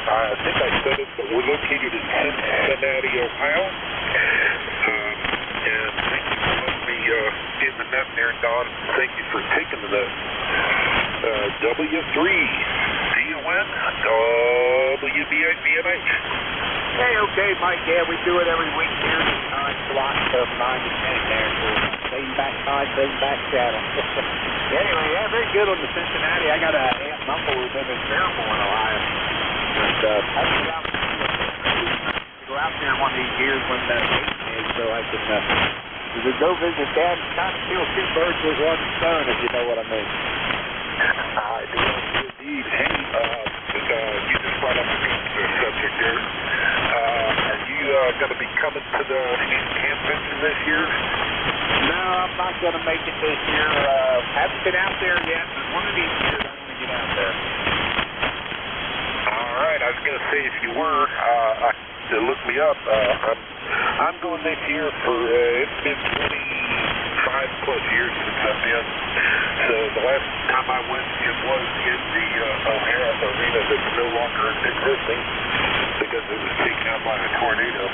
I think I said it, but we're located in Cincinnati, Ohio. And thank you for letting me in the net there, Don. Thank you for taking the net. W3, D-O-N, WBABMH. Hey, okay, Mike. Yeah, we do it every week here. It's a lot of 9 to 10 there. So same back side, same back channel. Anyway, yeah, very good on the Cincinnati. I got a aunt and uncle who live in Fairmont, Ohio. And I went out to go out there one of these years when the game is, so I could go visit Dad and kind of kill two birds with one stone, if you know what I mean. I do indeed. Hey, you just brought up a good subject there. Are you going to be coming to the hand convention this year? No, I'm not going to make it this year. Haven't been out there yet, but one of these years I'm going to get out there. All right, I was going to say if you were, look me up. I'm going this year for it's been 25 plus years since I've been. So the last time I went, it was in the O'Hara Arena that's no longer existing because it was taken out by a tornado.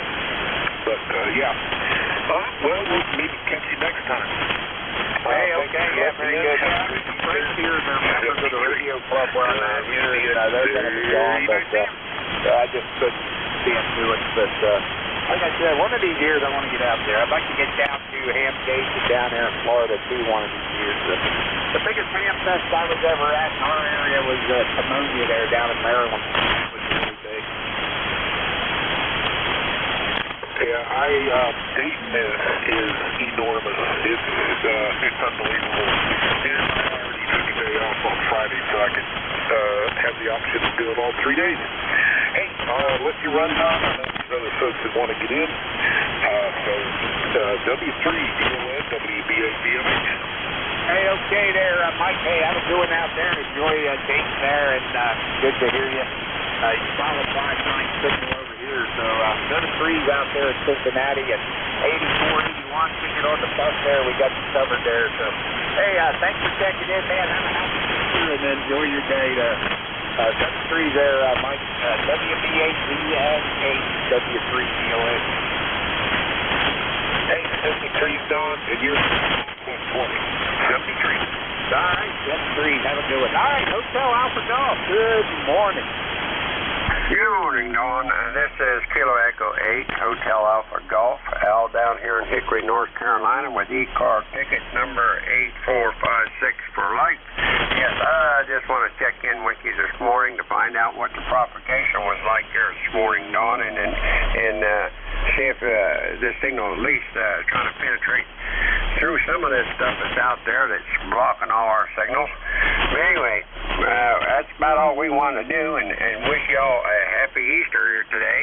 But yeah, well, we'll maybe catch you next time. Hey, okay, yeah, very good. Friends here are members of the radio club where I'm at here, and they're going to be gone, but I just couldn't see them do it. But like I said, one of these years I want to get out there. I'd like to get down to Ham Gate and down there in Florida too one of these years. The biggest ham fest I was ever at in our area was Ammonia there down in Maryland. It was really big. Yeah, Dayton is enormous. It's unbelievable. And I already took a day off on Friday so I could have the option to do it all 3 days. Hey, let you run on. I know these other folks that want to get in. So W3, D-O-N, WBABMH. Hey, okay there, Mike. Hey, how you doing out there? Enjoy Dayton there, and good to hear you. You follow 5-9 signal over here, so good trees out there at Cincinnati at 84, 81. Ticket on the bus there. We got you covered there. So, hey, thanks for checking in, man. Have a happy Easter and enjoy your day there. W3 there, Mike. WBABMH, W3DON. Hey, 73's Don, and you're 20. 73. All right, 73. Have a good one. All right, Hotel Alpha Golf. Good morning. Good morning, Dawn. This is Kilo Echo 8, Hotel Alpha Golf, Al down here in Hickory, North Carolina with e-car ticket number 8456 for life. Yes, I just want to check in with you this morning to find out what the propagation was like here this morning, Dawn, and see if this signal at least trying to penetrate through some of this stuff that's out there that's blocking all our signals. But anyway, that's about all we want to do, and wish y'all a happy Easter here today,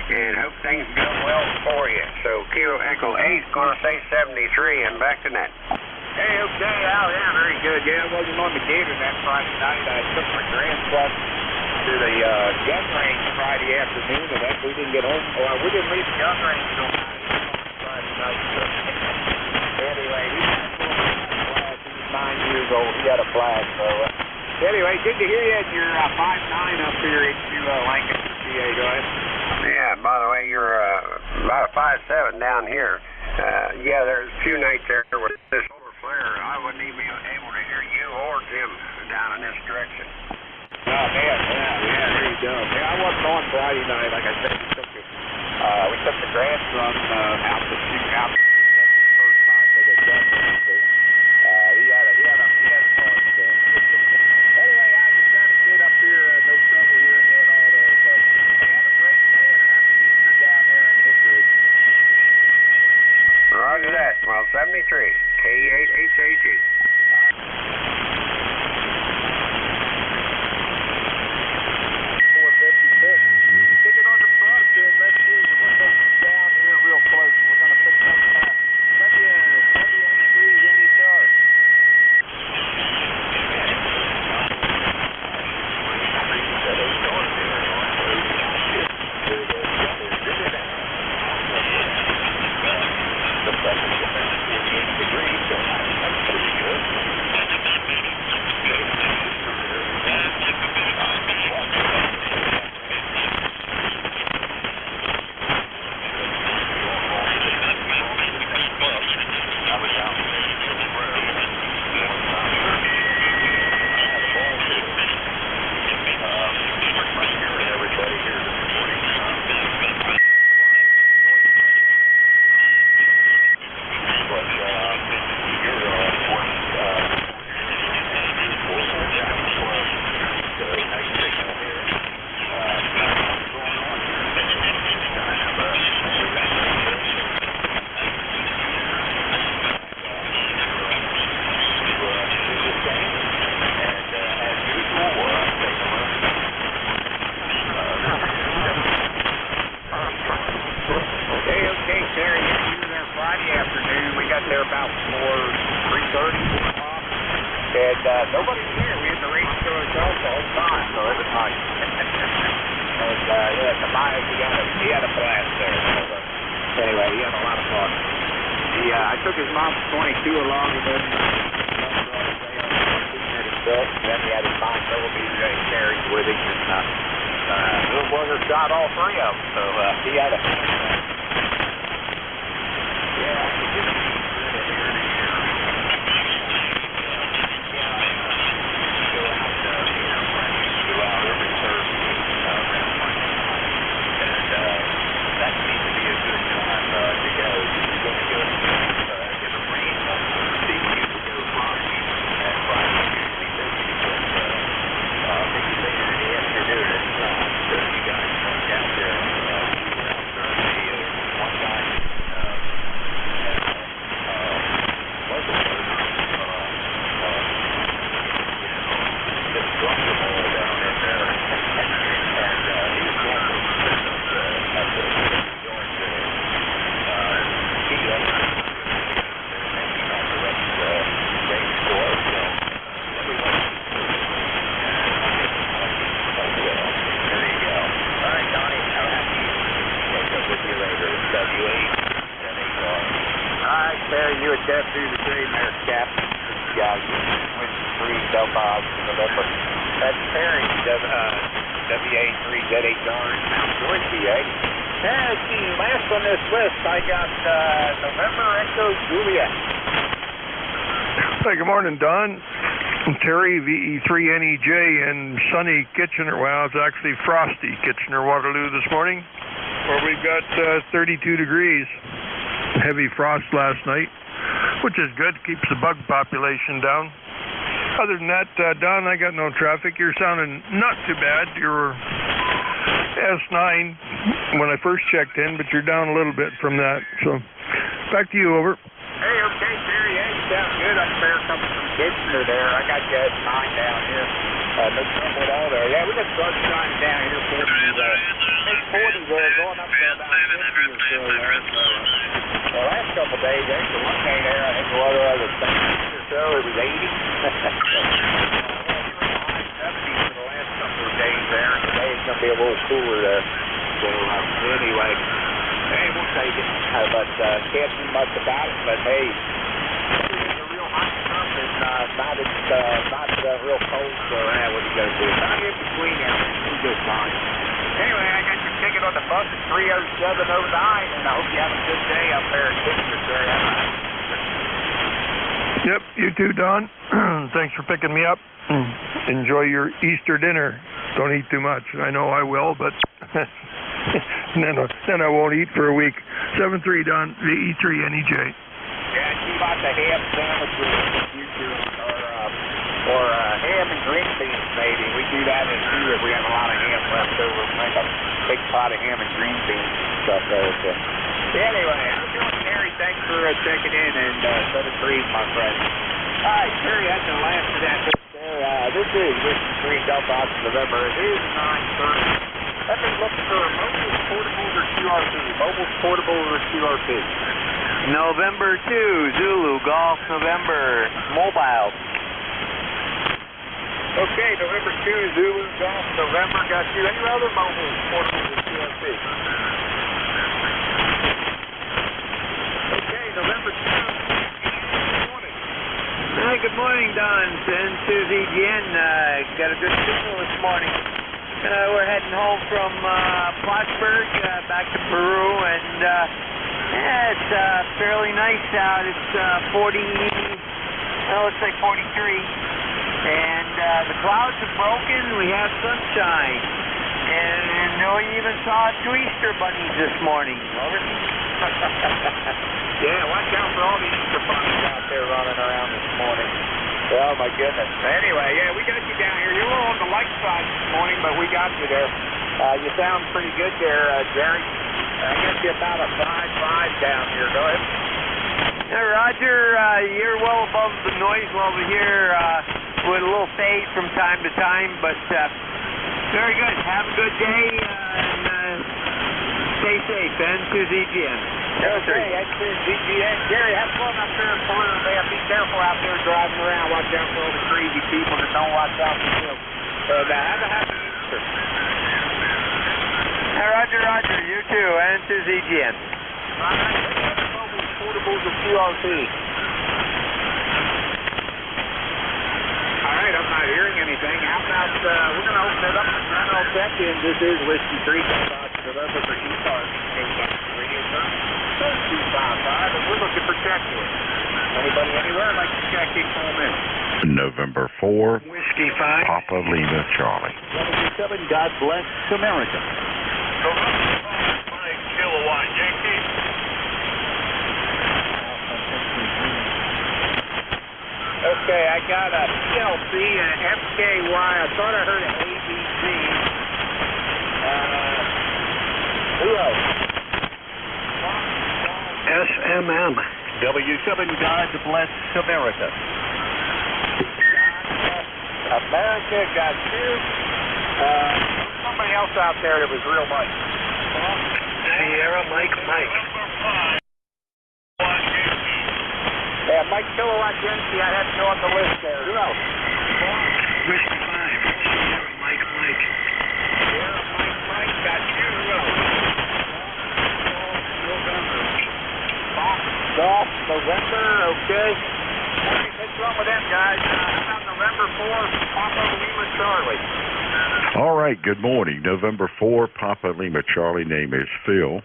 and hope things go well for you. So Kilo Echo 8 is going to say 73, and back to net. Hey, okay, Al, yeah, very good. Yeah, I wasn't on the gator that Friday night. I took my grandson to the gun range Friday afternoon, and then we didn't get home. Well, we didn't leave the gun range until Friday night. So anyway, he was 9 years old. He had a flag. So anyway, good to hear you. And you're 5'9" up here into Lancaster, PA. Go ahead. Yeah, by the way, you're about a 5'7" down here. Yeah, there's a few nights there with this solar flare. I wouldn't even be able to hear you or Jim down in this direction. Oh, man, yeah, there you go. Yeah, I wasn't on Friday night. Like I said, we took the grandson out to shoot out the first time for the gun range. So, he had a fun day. Anyway, I was trying to get up here. No trouble hearing you and all there. So, hey, have a great day and a happy Easter down there in Hickory. Roger that. Well, 73, K8HAG. Ticket on the bus, and let's see. We're going to take down here real close. We're going to pick up W83's any charge. nobody's here. We had the radio to ourselves the whole time, so it was nice. And, yeah, Tobias, he had a blast there. So, anyway, he had a lot of fun. I took his mom's 22 along, and then then he had his 9mm that he carried with him, and little brother shot all three of them, so he had a UHF through the trade there, Captain. Yeah, Winston 3, Delta, November. That's Perry, WA3Z8R, Mount Joyce, PA. Last on this list, I got November Echo Juliet. Hey, good morning, Don. I'm Terry, VE3NEJ, and sunny Kitchener. Well, it's actually frosty Kitchener, Waterloo this morning, where we've got 32 degrees. Heavy frost last night, which is good, keeps the bug population down. Other than that, Don, I got no traffic. You're sounding not too bad. You're S9 when I first checked in, but you're down a little bit from that. So, back to you, over. Hey, okay, Terry, yeah, you sound good. I'm fair coming from Kitchener there. I got you at 9 down here. No trouble at all there. Yeah, we got sunshine down here, 40 there, going up to about 50 or so there. The last couple of days, actually, one day there, I think the weather was 70 or so, it was 80. We were in the high 70s for the last couple of days there, and today it's going to be a little cooler there. So, anyway, hey, we'll take it. But can't do much about it, but hey, it's a real hot stuff, and not real cold, so what are you going to do? Not in between now, it's just fine. Anyway, I got your ticket on the bus at 30709, and I hope you have a good day up there in Kitchener, Terry. Yep, you too, Don. Thanks for picking me up. Enjoy your Easter dinner. Don't eat too much. I know I will, but then I won't eat for a week. 7-3, Don, VE3NEJ. Yeah, keep out the ham sandwiches in the future, or ham and green beans, maybe. We do that in too if we have a lot of ham left over. We'll make a big pot of ham and green beans and stuff there. So. Anyway, how's it going, Terry? Thanks for checking in, and 7-3, my friend. All right, Terry, that's the last of that list there. This is Winston 3, Delta, November. It is 9:30. Let me look for mobiles, portables, or QRP. Mobiles, portables, or QRP. November 2, Zulu, Golf, November, mobile. Okay, November 2, Zulu, Golf, November. Got you. Any other mobiles, portables, or QRP? Okay, November 2. Good morning. Hi, good morning, Don. And Susie again. Got a good signal this morning. We're heading home from Plattsburgh back to Peru, and it's fairly nice out. It's 40, looks like 43, and the clouds have broken. We have sunshine, and we even saw 2 Easter bunnies this morning. Yeah, watch out for all the Easter bunnies out there running around this morning. Oh, my goodness. Anyway, yeah, we got you down here. You're a little on the light side this morning, but we got you there. You sound pretty good there, Jerry. I got you about a 5.5 down here. Go ahead. Yeah, Roger, you're well above the noise level here with a little fade from time to time, but very good. Have a good day and stay safe. And to ZGN. Okay, that's ZGN. Gary, have fun up there in Peru, man. Be careful out there driving around. Watch out for all the crazy people that don't watch out for you. And have a happy Easter. Roger, Roger. You too. And to ZGN. All right. Mobile portables of QRP. All right, I'm not hearing anything. How about, we're going to open it up for general check-in. This is Whiskey 3, November for Utah. Radio service. 255, and we're looking for check-in. Anybody anywhere like to check in, call in. November 4, Whiskey 5, Papa Lima Charlie. 77, God bless America. November 5 kilowatt Yankee. Okay, I got a PLC and an FKY. I thought I heard an ABC. Who else? SMM. W7, God bless America. America got you. Somebody else out there that was real Mike. Sierra Mike. Yeah, Mike Kilowatt Yankee, I had to go on the list there. Who else? Whiskey 5. Sierra Mike. Sierra Mike got you. Who else? Golf, November, okay. What's wrong with them, guys? How about November 4, Papa Lima Charlie? All right, good morning. November 4, Papa Lima Charlie. Name is Phil,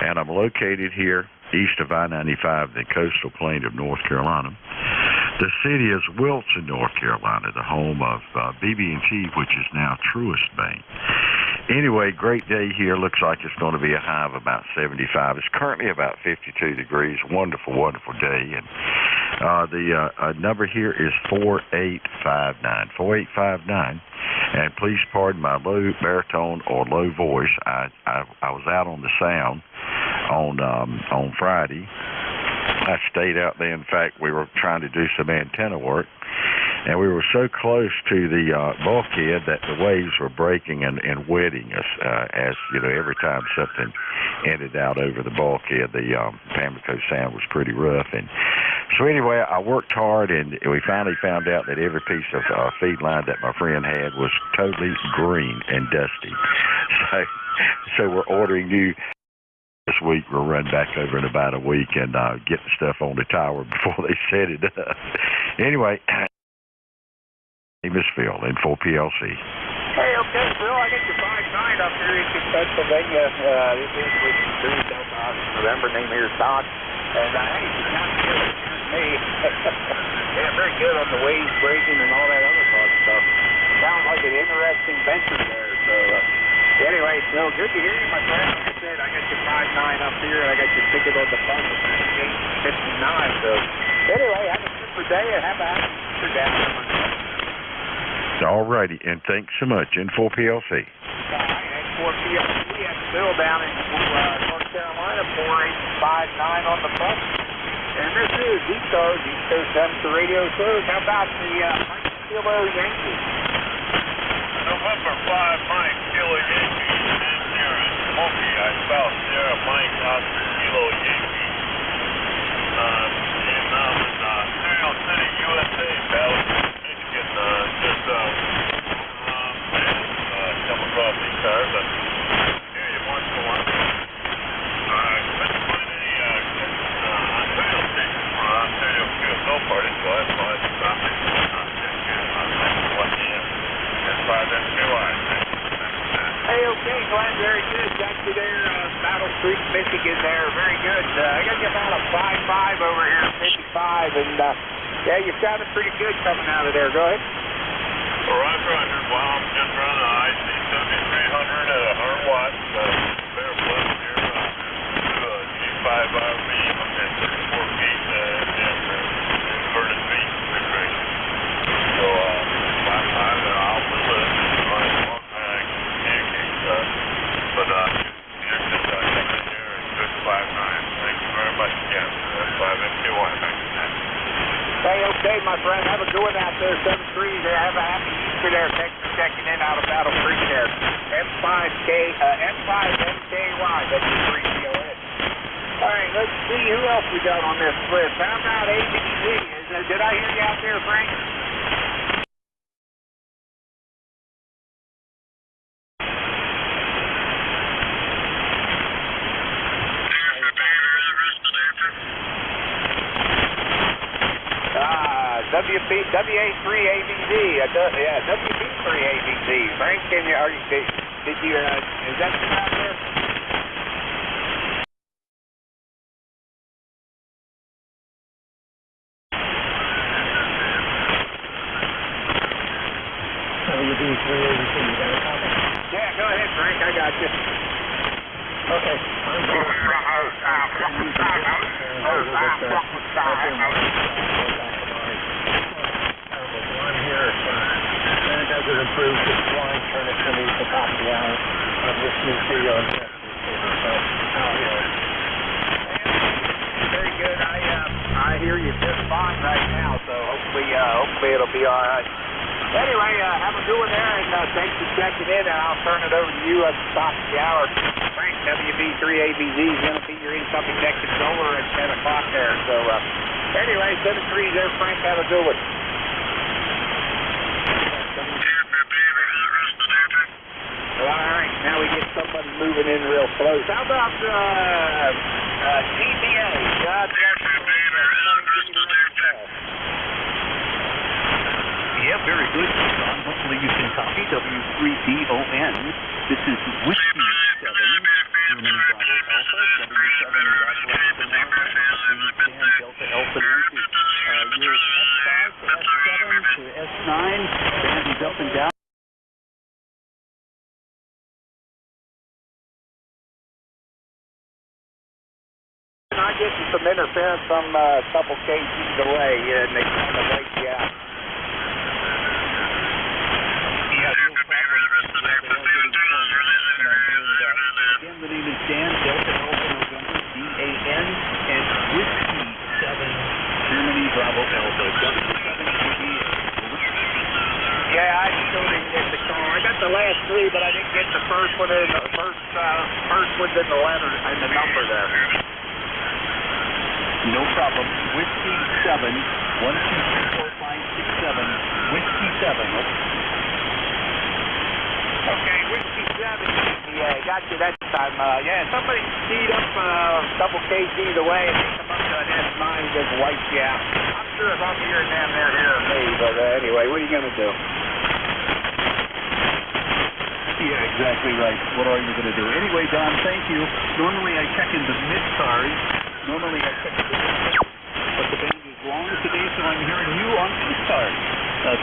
and I'm located here east of I-95, the coastal plain of North Carolina. The city is Wilson, North Carolina, the home of BB&T, which is now Truist Bank. Anyway, great day here. Looks like it's going to be a high of about 75. It's currently about 52 degrees. Wonderful day. And the number here is 4859. 4859. And please pardon my low baritone or low voice. I was out on the sound on Friday. I stayed out there. In fact, we were trying to do some antenna work, and we were so close to the bulkhead that the waves were breaking and wetting us. As you know, every time something ended out over the bulkhead, the Pamlico Sound was pretty rough. And so anyway, I worked hard, and we finally found out that every piece of feed line that my friend had was totally green and dusty. So we're ordering new. This week we'll run back over in about a week and get the stuff on the tower before they set it up. Anyway, name is Phil in 4PLC. Hey, okay, Phil, I got your 5-9 up here in Pennsylvania. This is Whiskey 3, November. Name here is Doc. And hey, you're not good. Here's me. Yeah, very good on the waves breaking and all that other fun stuff. Sounds like an interesting venture there. So anyway, so good to hear you, my friend. Like I said, I got your 5-9 up here, and I got your ticket on the phone with 5859. So anyway, have a super day and have a happy Easter down there, my friend. All righty, and thanks so much. In 4PLC. All right, and 4PLC, that's Bill down in North Carolina, 4859 on the phone. And this is East Coast 7 to radio shows. How about the Mike Kilo Yankee? November 5, Mike Kilo Yankee. And here in Smoky, I South Sierra Mike Oscar Kilo Yankee. In Studio City, USA, Dallas, Michigan. Just come across these cars. Here you want to one. Couldn't find any Ontario stations for Ontario QSO parties, so I had to stop it. Hey, okay, Glenn, very good. Got you there, Battle Creek, Michigan there. Very good. I got you about a 5-5 over here, 55, and yeah, you're sounding pretty good coming out of there. Go ahead. Roger. Well, I'm just running an IC 7300 at 100 watts. Fair plus here. G5 RV and 34 feet inverted feet configuration. So, I'll move it. But you're just coming in here and good 5-9. Thank you very much again. 5MK1. Thank you. Hey, okay, my friend. Have a good one out there, 7-3 there. Have a happy Easter there. Thanks for checking in out of Battle Creek there. M5MKY. That's your 3 CON. let's see who else we got on this list. How about ABZ? Did I hear you out there, Frank? WA3 ABZ. Yeah, WB3 ABZ. Frank, did you, is that you out there? WB3 ABZ, you got a comment? Yeah, go ahead, Frank, I got you. Okay, I'm going one here, then it doesn't improve the line, turn it to the top of the hour of this new studio and test receiver. So, very good. I hear you just fine right now, so hopefully it'll be all right. Anyway, have a good one there, and thanks for checking in, and I'll turn it over to you at the top of the hour. Frank, WB3 ABZ is going to be your incoming deck controller at 10 o'clock there. So, anyway, 7-3 there, Frank. Have a good one. All right, now we get somebody moving in real close. How about TBA? God bless you. Yeah, very good, John. Hopefully you can copy W3DON. This is Whiskey 7, Germany Bravo Alpha, W7 Bravo Alpha Alpha, Stand Delta Alpha Yankee. Your S5 to S7 to S9, band is up and down. I get some interference from a couple kgs away, and they kind of wake you out. Again, the name is Dan, Delta Alpha November, DAN, and Whiskey 7, Germany Bravo Alpha, W7DA. Yeah, I still didn't get the call. I got the last three, but I didn't get the first one in the first one in the letter and the number there. No problem. Whiskey 7, 1, 2, 3, 4, 5, 6, 7, Whiskey 7. Okay, Whiskey 7. Yeah, got you that time. Yeah, somebody speed up a couple kgs away and they come up to an S9 and just wipe you out. I'm sure if I'm hearing them, they're hearing me. But anyway, what are you going to do? Yeah, exactly right. What are you going to do? Anyway, Don, thank you. Normally I check in the mid-cars. Normally I check in the mid-cars. But the band is long today, so I'm hearing you on mid-cars.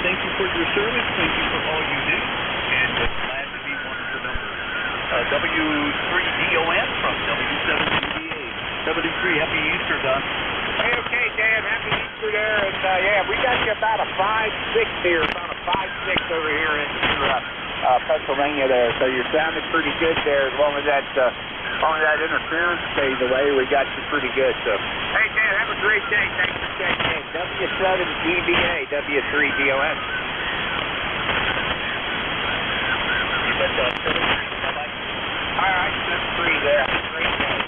Thank you for your service. Thank you for all you do. And glad to be one of the numbers. W3DON from W7DBA. 73, happy Easter, Don. Hey, okay, Dan, happy Easter there. And yeah, we got you about a 5-6 here, about a 5-6 over here in Pennsylvania there. So you're sounding pretty good there. As long as that interference stays away, we got you pretty good. So, hey, Dan, have a great day. Thanks for checking in. W7DBA, W3DON. You bet that. Bye-bye. All right, 7-3 there. Great day.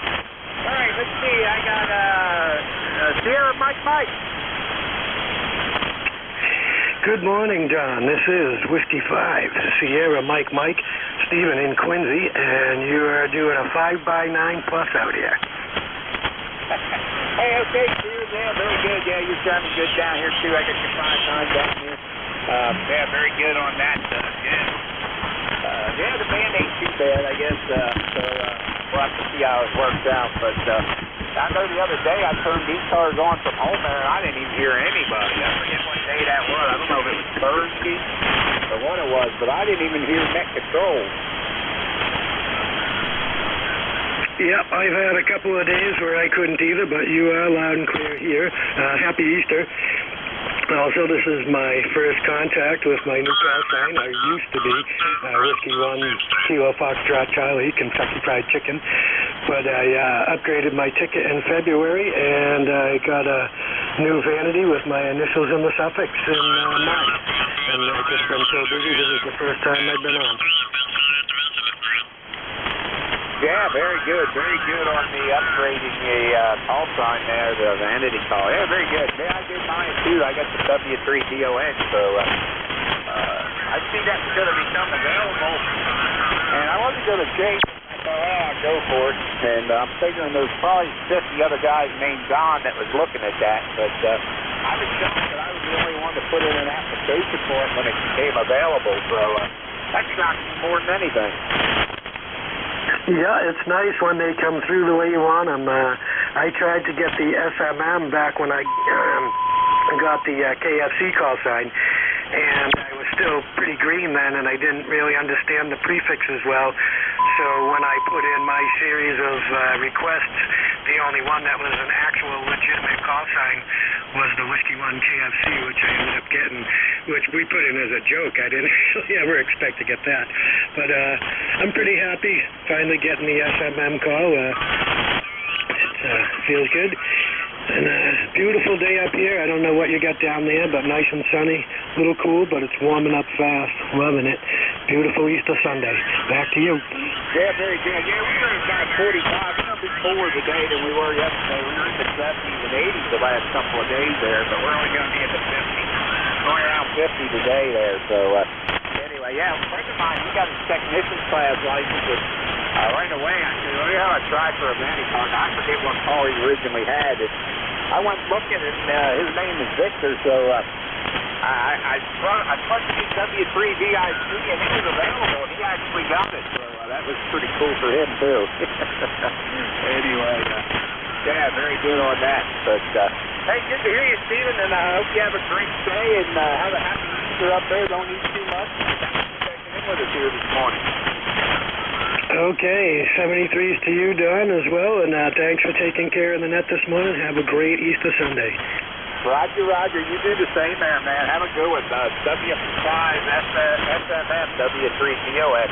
All right, let's see. I got Sierra Mike. Good morning, John. This is Whiskey 5, Sierra Mike, Stephen in Quincy, and you are doing a 5x9 plus out here. Hey, okay, Stephen. Yeah, very good. Yeah, you're sounding good down here, too. I got your 5x9 down here. Yeah, very good on that. Yeah, the band ain't too bad, I guess. So we'll have to see how it works out. But I know the other day I turned these cars on from home there, and I didn't even hear anybody. I forget what day that was. I don't know if it was Thursday or what it was, but I didn't even hear net control. Yep, I've had a couple of days where I couldn't either, but you are loud and clear here. Happy Easter. Also, this is my first contact with my new call sign. I used to be Whiskey 1 Kilo Foxtrot Charlie, Kentucky Fried Chicken, but I upgraded my ticket in February, and I got a new vanity with my initials in the suffix in March. And I've just been so busy, this is the first time I've been on. Yeah, very good on the upgrading the call sign there, the vanity call. Yeah, very good. Yeah, I did mine too. I got the W3DON, so I see that's going to become available. And I wasn't going to change it. I thought, well, I'll go for it. And I'm figuring there's probably 50 other guys named Don that was looking at that, but I was shocked that I was the only one to put in an application for it when it became available. So that shocked me more than anything. Yeah, it's nice when they come through the way you want them. I tried to get the SMM back when I got the KFC call sign, and I was still pretty green then, and I didn't really understand the prefixes well. So when I put in my series of requests, the only one that was an actual legitimate call sign was the Whiskey 1 KFC, which I ended up getting, which we put in as a joke. I didn't actually ever expect to get that. But I'm pretty happy finally getting the SMM call. It feels good. And beautiful day up here. I don't know what you got down there, but nice and sunny. A little cool, but it's warming up fast. Loving it. Beautiful Easter Sunday. Back to you. Yeah, very good. Yeah, we were about 45. We're before the day than we were yesterday. We were in the 70s and 80s the last couple of days there, but we're only going to be in the 50s. Going around 50 today there. So anyway, yeah, a friend of mine, he got his technician's class license. Right away, I said, well, yeah, I tried for a vanity call. I forget what call he originally had. I went looking, and his name is Victor, so I punched in W3DIC, and it was available, and he actually got it. So that was pretty cool for him, too. Anyway, yeah, very good on that. But, hey, good to hear you, Stephen, and I hope you have a great day, and have a happy Easter up there. Don't eat too much. Thanks for checking in with us here this morning. Okay, 73s to you, Don, as well, and thanks for taking care of the net this morning. Have a great Easter Sunday. Roger, you do the same there, man. Have a good one. W5 SMM W3DOS.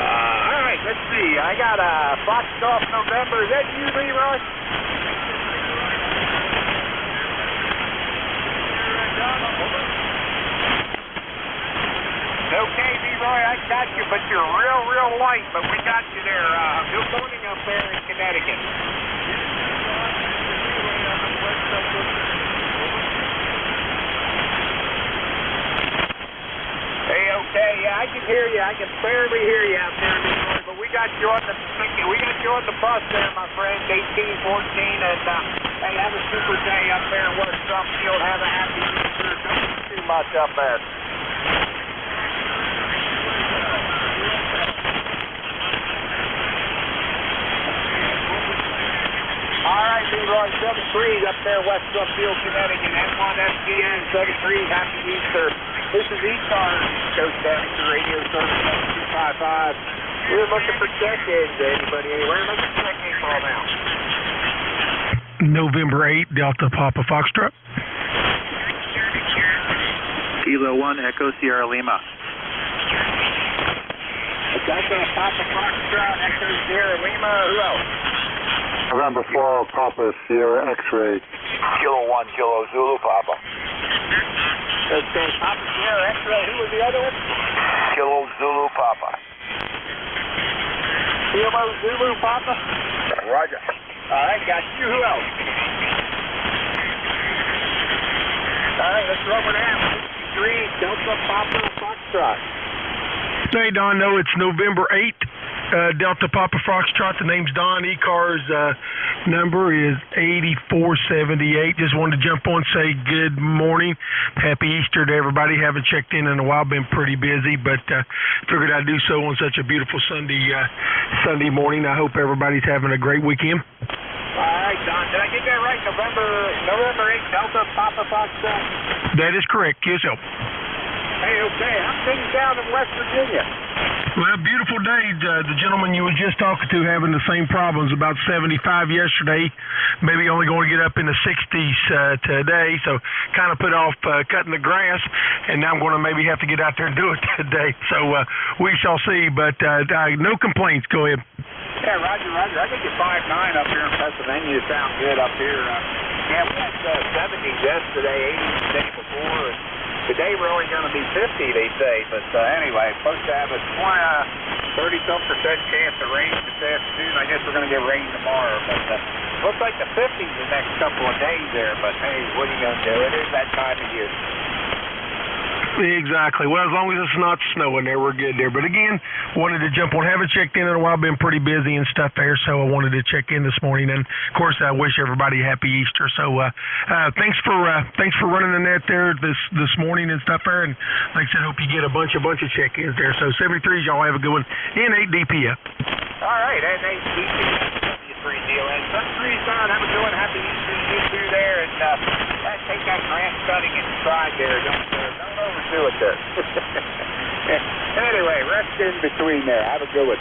All right, let's see. I got a Foxtrot November. Is that you, Leroy? Okay, Leroy, I got you, but you're real light, but we got you there. Good morning up there in Connecticut. Hey, okay, yeah, I can hear you. I can barely hear you out there, Leroy, but we got you on the bus there, my friend, 1814, and hey, have a super day up there in West Drumfield. Have a happy Easter. Don't eat too much up there. All right, Leroy, 73 up there, West Drumfield, Connecticut. N1SGN, 73, happy Easter. This is E-Car, Coast Amateur Radio Service 255. We're looking for check-ins. Anybody anywhere looking for check-ins for now? November 8, Delta Papa Foxtrot. Kilo 1, Echo Sierra Lima. Delta Papa Foxtrot, Echo Sierra Lima. Who else? November 4, Papa Sierra X-Ray. Kilo 1, Kilo Zulu, Papa. Okay, Papa Sierra X-Ray. Who was the other one? Kilo Zulu, Papa. Kilo Zulu, Papa? Roger. All right, got you. Who else? All right, let's run with that. 63, Delta Papa Foxtrot. Hey, Don, no, it's November 8. Delta Papa Foxtrot. The name's Don. E-Car's number is 8478. Just wanted to jump on and say good morning. Happy Easter to everybody. Haven't checked in a while. Been pretty busy, but figured I'd do so on such a beautiful Sunday morning. I hope everybody's having a great weekend. All right, Don. Did I get that right? November 8, Delta Papa Foxtrot? That is correct. Yourself. Hey, okay. I'm sitting down in West Virginia. Well, beautiful day. The gentleman you were just talking to having the same problems. About 75 yesterday, maybe only going to get up in the 60s today. So kind of put off cutting the grass, and now I'm going to maybe have to get out there and do it today. So we shall see, but no complaints. Go ahead. Yeah, Roger. I think you're 5'9" up here in Pennsylvania. You sound good up here. Yeah, we had 70s yesterday, 80s the day before. Today we're only going to be 50, they say. But anyway, supposed to have a 30-some% chance of rain this I guess we're going to get rain tomorrow, but looks like the 50s the next couple of days there, but hey, what are you going to do? It is that time of year. Exactly. Well, as long as it's not snowing there, we're good there. But again, wanted to jump on. Haven't checked in a while. Been pretty busy and stuff there, so I wanted to check in this morning. And of course, I wish everybody a happy Easter. So thanks for running the net there this morning and stuff there. And like I said, hope you get a bunch of check-ins there. So 73s, y'all have a good one. N8DPF. All right, N8DPF. Deal and Sun Don, have a good one. Happy Easter to you through there, and take that grant studying in stride there. Don't overdo it there. Anyway, rest in between there. Have a good one.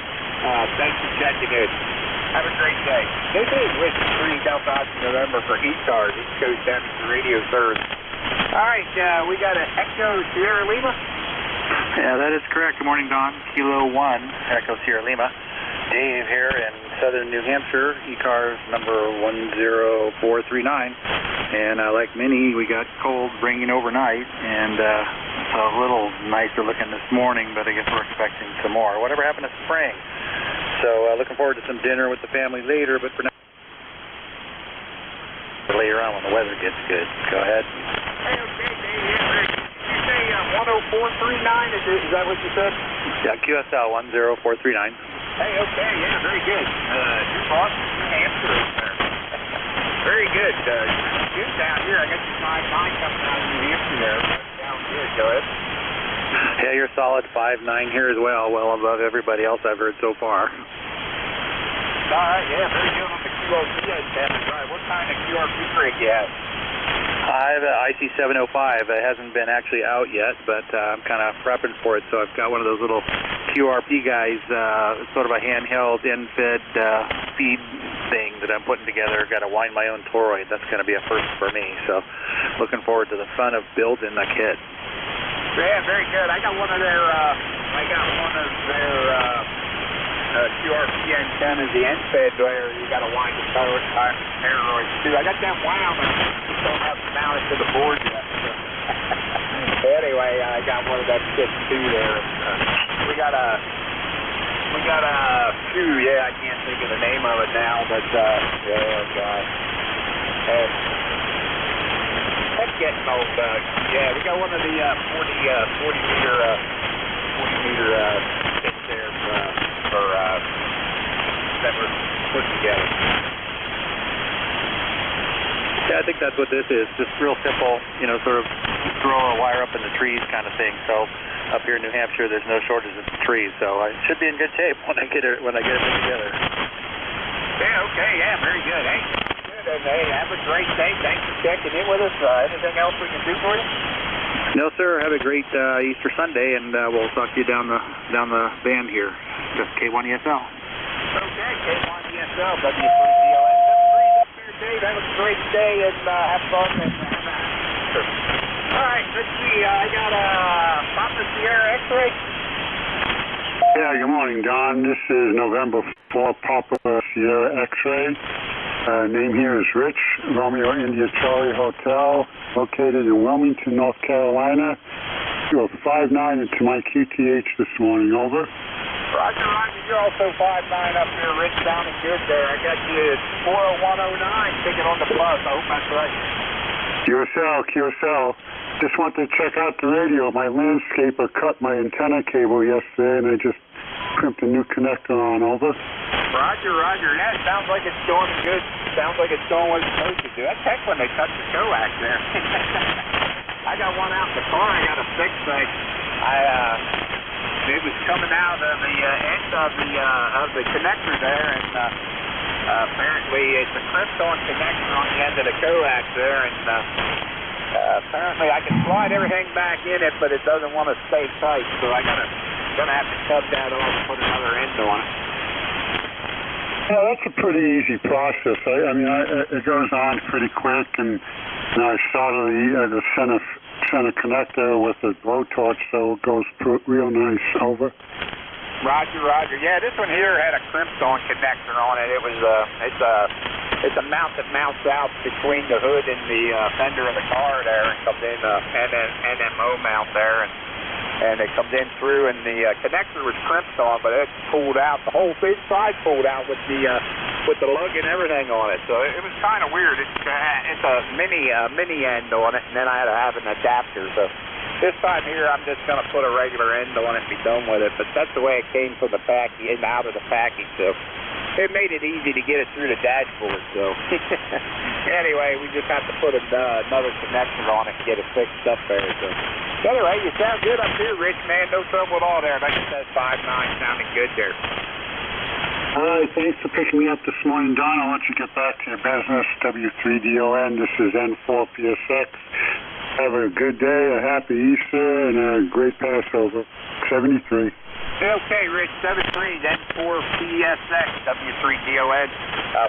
Thanks for checking in. Have a great day. This is Whiskey 3 Delta Oscar November for E-Cars, East Coast Amateur Radio Service. All right, we got an Echo Sierra Lima. Yeah, that is correct. Good morning, Don. Kilo 1, Echo Sierra Lima. Dave here in southern New Hampshire, E-Cars number 10439. And like many, we got cold bringing overnight, and it's a little nicer looking this morning, but I guess we're expecting some more. Whatever happened to spring? So looking forward to some dinner with the family later, but for now, later on when the weather gets good. Go ahead. Hey, okay, Dave. Yeah, did you say 10439? Is that what you said? Yeah, QSL 10439. Hey, okay, yeah, very good. New Boston, New Hampshire. Very good. Good down here. I got your 5.9 coming out of New Hampshire there. Down good. Go ahead. Yeah, you're solid 5.9 here as well above everybody else I've heard so far. All right, yeah, very good on the QRP antenna. Right, what kind of QRP rig you have? I have an IC705. It hasn't been actually out yet, but I'm kind of prepping for it. So I've got one of those little QRP guys, sort of a handheld end-fed feed thing that I'm putting together. Got to wind my own toroid. That's going to be a first for me. So looking forward to the fun of building a kit. Yeah, very good. I got one of their QRP antennas, the end-fed where you got to wind the toroid too. I got that wound. I just don't have to mount it to the board yet. So. Anyway, I got one of them kits too there. We got a few. Yeah, I can't think of the name of it now, but yeah, God. That's getting old. Yeah, we got one of the 40 meter kits there for that we're putting together. Yeah, I think that's what this is. Just real simple, sort of throw a wire up in the trees kind of thing. So up here in New Hampshire, there's no shortage of trees, so I should be in good shape when I get it put together. Yeah, okay, yeah, very good. Hey, good, and hey, have a great day. Thanks for checking in with us. Anything else we can do for you? No, sir. Have a great Easter Sunday, and we'll talk to you down the band here. Just K1ESL. Okay, K1ESL, W3DOS. Dave, have a great day and have fun and have a Easter. All right, let's see. I got a Papa Sierra X-ray. Yeah, good morning, Don. This is November 4 Papa Sierra X-ray. Name here is Rich, Romeo India Charlie Hotel, located in Wilmington, North Carolina. You have 5.9 into my QTH this morning, over. Roger, you're also 5.9 up here, Rich, down and good there. I got you at 40109, ticket on the bus. I hope that's right. QSL. Just wanted to check out the radio. My landscaper cut my antenna cable yesterday, and I just crimped a new connector on, over. Roger. Yeah, it sounds like it's going good. Sounds like it's going what it's supposed to do. That's heck when they cut the coax there. I got one out in the car. I got to fix it. It was coming out of the end of the connector there, and apparently it's a clipped-on connector on the end of the coax there, and apparently I can slide everything back in it, but it doesn't want to stay tight, so I'm gonna have to cut that off and put another end on it. Yeah, that's a pretty easy process. I mean, it goes on pretty quick, and I started the center connector with a blowtorch, so it goes real nice, over. Roger. Yeah, this one here had a crimped-on connector on it. It was it's a mount that mounts out between the hood and the fender of the car there, and comes in an NMO mount there, and and it comes in through, and the connector was crimped on, but it pulled out. The whole big side pulled out with the lug and everything on it. So it was kind of weird. It's a mini end on it, and then I had to have an adapter. So this time here, I'm just going to put a regular end on it and be done with it. But that's the way it came from the package and out of the package. So it made it easy to get it through the dashboard. So anyway, we just have to put another connector on it to get it fixed up there. So anyway, you sound good up here, Rich, man. No trouble at all there. Like I said, 5.9 sounding good there. All right, thanks for picking me up this morning, Don. I'll let you get back to your business. W3DON, this is N4PSX. Have a good day, a happy Easter, and a great Passover. 73. Okay, Rich, 73, N4PSX, W3DON,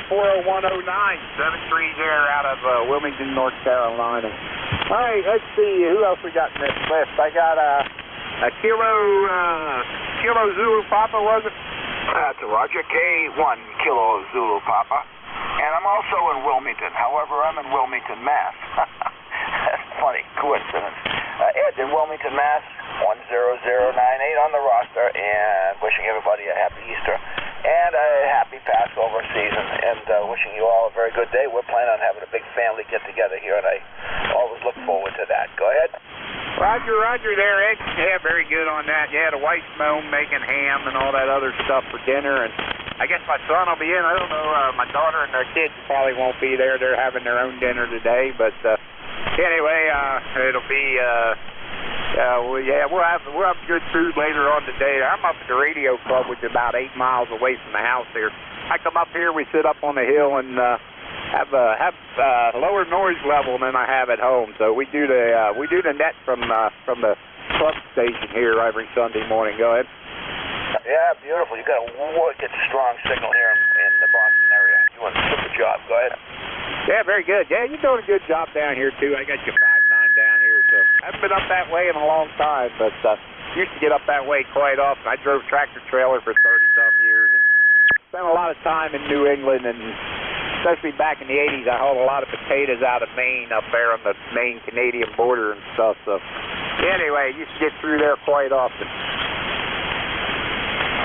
40109, 73 there out of Wilmington, North Carolina. All right, let's see, who else we got in this list? I got a Kilo Zulu Papa, was it? That's Roger, K1 Kilo Zulu Papa. And I'm also in Wilmington. However, I'm in Wilmington, Mass. That's funny coincidence. Ed in Wilmington, Mass. 10098 on the roster, and wishing everybody a happy Easter and a happy Passover season, and wishing you all a very good day. We're planning on having a big family get-together here, and I always look forward to that. Go ahead. Roger there, Ed. Yeah, very good on that. Yeah, the wife's home making ham and all that other stuff for dinner, and I guess my son will be in. I don't know, my daughter and their kids probably won't be there. They're having their own dinner today, but anyway, it'll be... we'll have good food later on today. I'm up at the radio club, which is about 8 miles away from the house here. I come up here, we sit up on the hill and have lower noise level than I have at home. So we do the net from the club station here every Sunday morning. Go ahead. Yeah, beautiful. You got a wicked strong signal here in the Boston area. You doing a super job. Go ahead. Yeah, very good. Yeah, you're doing a good job down here too. I got you 5.9 down here, so I haven't been up that way in a long time, but used to get up that way quite often. I drove tractor trailer for 30-some years and spent a lot of time in New England, and especially back in the 80s, I hauled a lot of potatoes out of Maine up there on the Maine-Canadian border and stuff. So anyway, used to get through there quite often.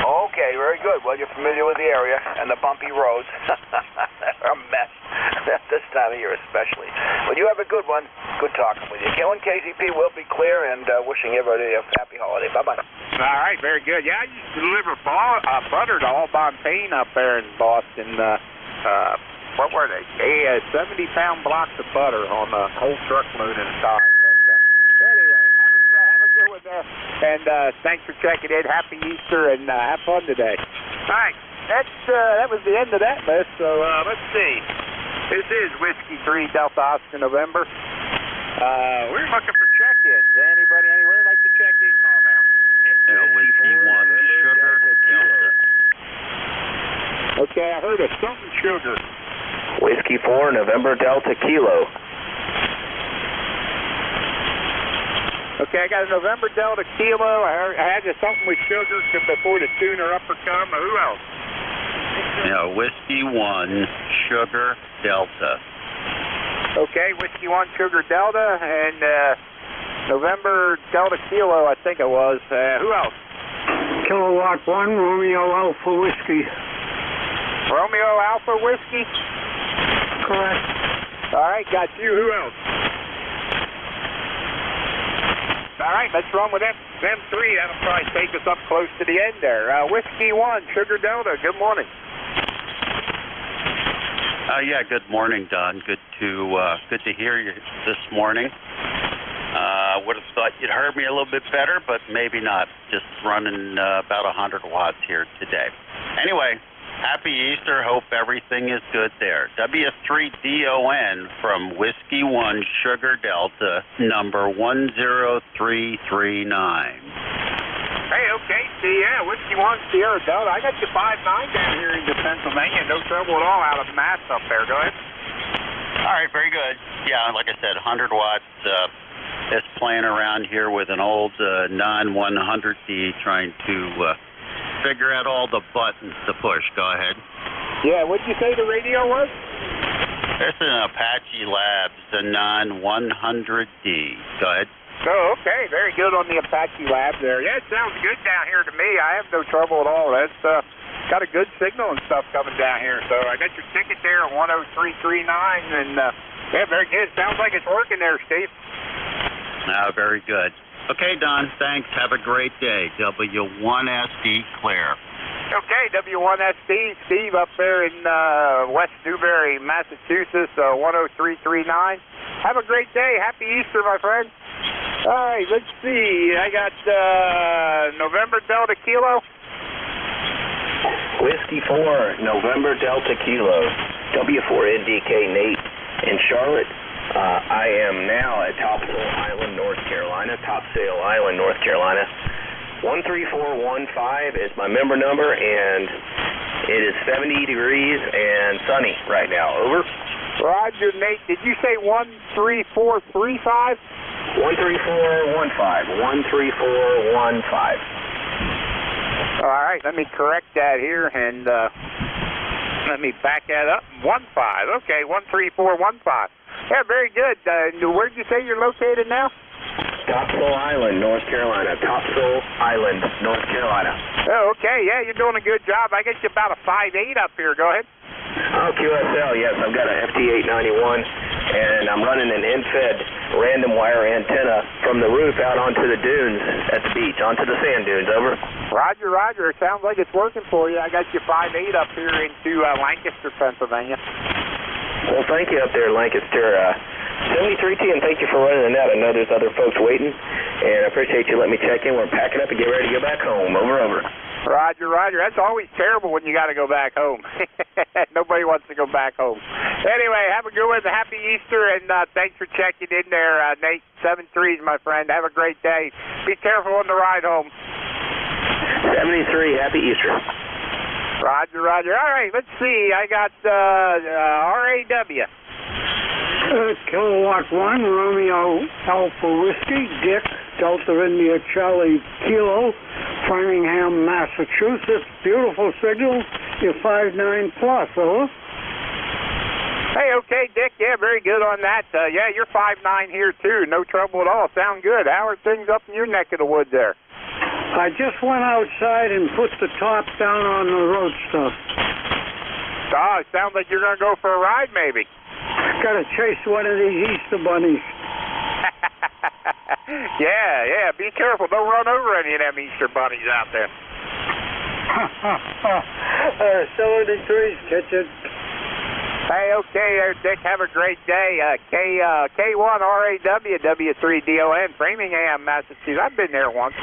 Okay, very good. Well, you're familiar with the area and the bumpy roads. They're a mess this time of year especially. Well, you have a good one. Good talking with you. Killing KCP will be clear, and wishing everybody a happy holiday. Bye-bye. All right, very good. Yeah, I used to deliver butter to all Bonpain up there in Boston. What were they? 70-pound blocks of butter on a whole truckload at a time. But anyway, have a good one there. And thanks for checking in. Happy Easter, and have fun today. All right, that was the end of that list. So let's see. This is Whiskey 3 Delta Oscar November. We're looking for check-ins. Anybody anywhere like to check in? Call now. Whiskey 1 Sugar Delta. Okay, I heard of something sugar. Whiskey 4 November Delta Kilo. Okay, I got a November Delta Kilo. I had something with sugar before the tuner upper come. Who else? Yeah, Whiskey 1 Sugar Delta. Okay, Whiskey 1 Sugar Delta and November Delta Kilo, I think it was. Who else? Kilowatt 1 Romeo Alpha Whiskey. Romeo Alpha Whiskey? Correct. All right, got you. Who else? All right, let's run with them three. That'll probably take us up close to the end there. Whiskey 1 Sugar Delta, good morning. Yeah, good morning, Don. Good to hear you this morning. Would have thought you'd heard me a little bit better, but maybe not. Just running about 100 watts here today. Anyway, happy Easter. Hope everything is good there. W3DON from Whiskey 1 Sugar Delta, number 10339. Hey, okay, Whiskey 1 Sierra Delta. I got you 5.9 down here in Pennsylvania. No trouble at all out of Mass up there. Go ahead. All right, very good. Yeah, like I said, 100 watts. Just playing around here with an old non-100D, trying to figure out all the buttons to push. Go ahead. Yeah, what did you say the radio was? It's an Apache Labs, the non-100D. Go ahead. Oh, okay. Very good on the Apache lab there. Yeah, it sounds good down here to me. I have no trouble at all. That's got a good signal and stuff coming down here. So I got your ticket there at 10339, and yeah, very good. Sounds like it's working there, Steve. Very good. Okay, Don, thanks. Have a great day. W1SD clear. Okay, W1SD, Steve up there in West Newbury, Massachusetts, 10339. Have a great day. Happy Easter, my friend. All right, let's see. I got November Delta Kilo. Whiskey 4, November Delta Kilo, W4NDK Nate in Charlotte. I am now at Topsail Island, North Carolina. Topsail Island, North Carolina. 13415 is my member number, and it is 70 degrees and sunny right now. Over. Roger, Nate. Did you say 13435? 13415. 13415. All right, let me correct that here, and let me back that up. 15. Okay, 13415. Yeah, very good. Where did you say you're located now? Topsail Island, North Carolina. Topsail Island, North Carolina. Oh, okay. Yeah, you're doing a good job. I get you about a 5.8 up here. Go ahead. Oh, QSL, yes. I've got an FT891, and I'm running an end-fed random wire antenna from the roof out onto the dunes at the beach, onto the sand dunes. Over. Roger, roger. It sounds like it's working for you. I got you 5.8 up here into Lancaster, Pennsylvania. Well, thank you up there, Lancaster. 73T, and thank you for running the net. I know there's other folks waiting, and I appreciate you letting me check in. We're packing up and get ready to go back home. Over, over. Roger, roger. That's always terrible when you got to go back home. Nobody wants to go back home. Anyway, have a good one. Happy Easter, and thanks for checking in there, Nate. 73s, my friend. Have a great day. Be careful on the ride home. 73, happy Easter. Roger, roger. All right, let's see. I got RAW. Kilowatt 1, Romeo Alpha Whiskey, Dick, Delta India Charlie Kilo, Framingham, Massachusetts. Beautiful signal. You're 5.9 plus, over. Hey, okay, Dick. Yeah, very good on that. Yeah, you're 5.9 here, too. No trouble at all. Sound good. How are things up in your neck of the woods there? I just went outside and put the top down on the road stuff. Ah, it sounds like you're going to go for a ride, maybe. Got to chase one of these Easter bunnies. Yeah, be careful. Don't run over any of them Easter bunnies out there. 73's kitchen. Hey, okay there, Dick. Have a great day. K1 RAW, W3DON, Framingham, Massachusetts. I've been there once.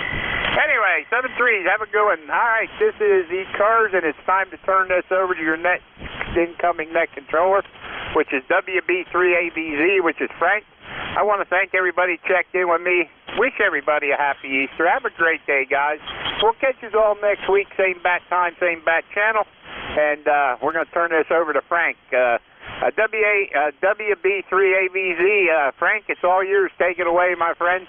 Anyway, 73s, have a good one. All right, this is E-Cars, and it's time to turn this over to your next incoming net controller, which is WB3ABZ, which is Frank. I want to thank everybody who checked in with me. Wish everybody a happy Easter. Have a great day, guys. We'll catch you all next week, same bat time, same bat channel. And we're going to turn this over to Frank. WB3ABZ. Frank, it's all yours. Take it away, my friend.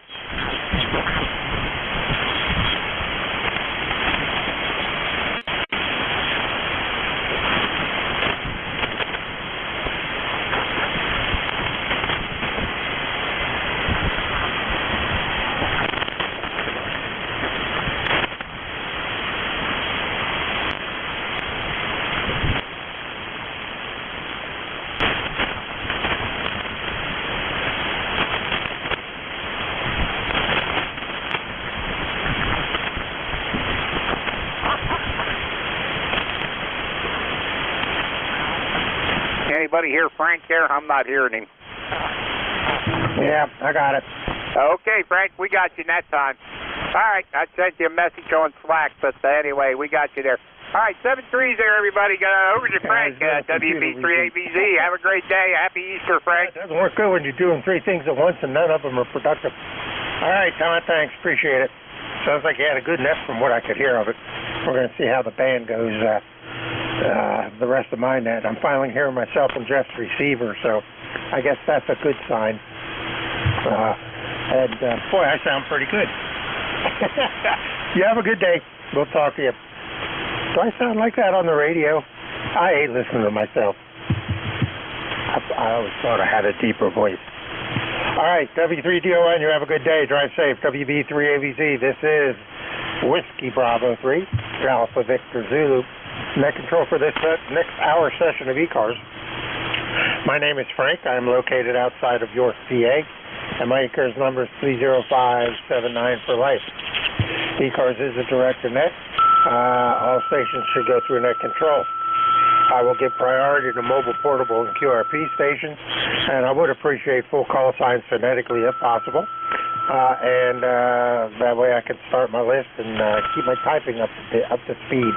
Anybody hear Frank there? I'm not hearing him. Yeah, I got it. Okay, Frank, we got you that time. All right, I sent you a message on Slack, but anyway, we got you there. All right, 73s there, everybody. Over to Frank, WB3ABZ. Have a great day. Happy Easter, Frank. It doesn't work good when you're doing three things at once and none of them are productive. All right, Don, thanks. Appreciate it. Sounds like you had a good net from what I could hear of it. We're going to see how the band goes the rest of my net. I'm finally hearing myself in Jeff's receiver, so I guess that's a good sign. Boy, I sound pretty good. You have a good day. We'll talk to you. Do I sound like that on the radio? I hate listening to myself. I always thought I had a deeper voice. All right, W3DON, you have a good day. Drive safe. WB3AVZ, this is Whiskey Bravo 3, Alpha Victor Zulu. Net control for this next hour session of E-Cars. My name is Frank. I'm located outside of York, PA, and my E-Cars number is 30579 for life. E-Cars is a direct-to-net. All stations should go through net control. I will give priority to mobile, portable, and QRP stations, and I would appreciate full call signs phonetically if possible. That way I can start my list and keep my typing up to speed.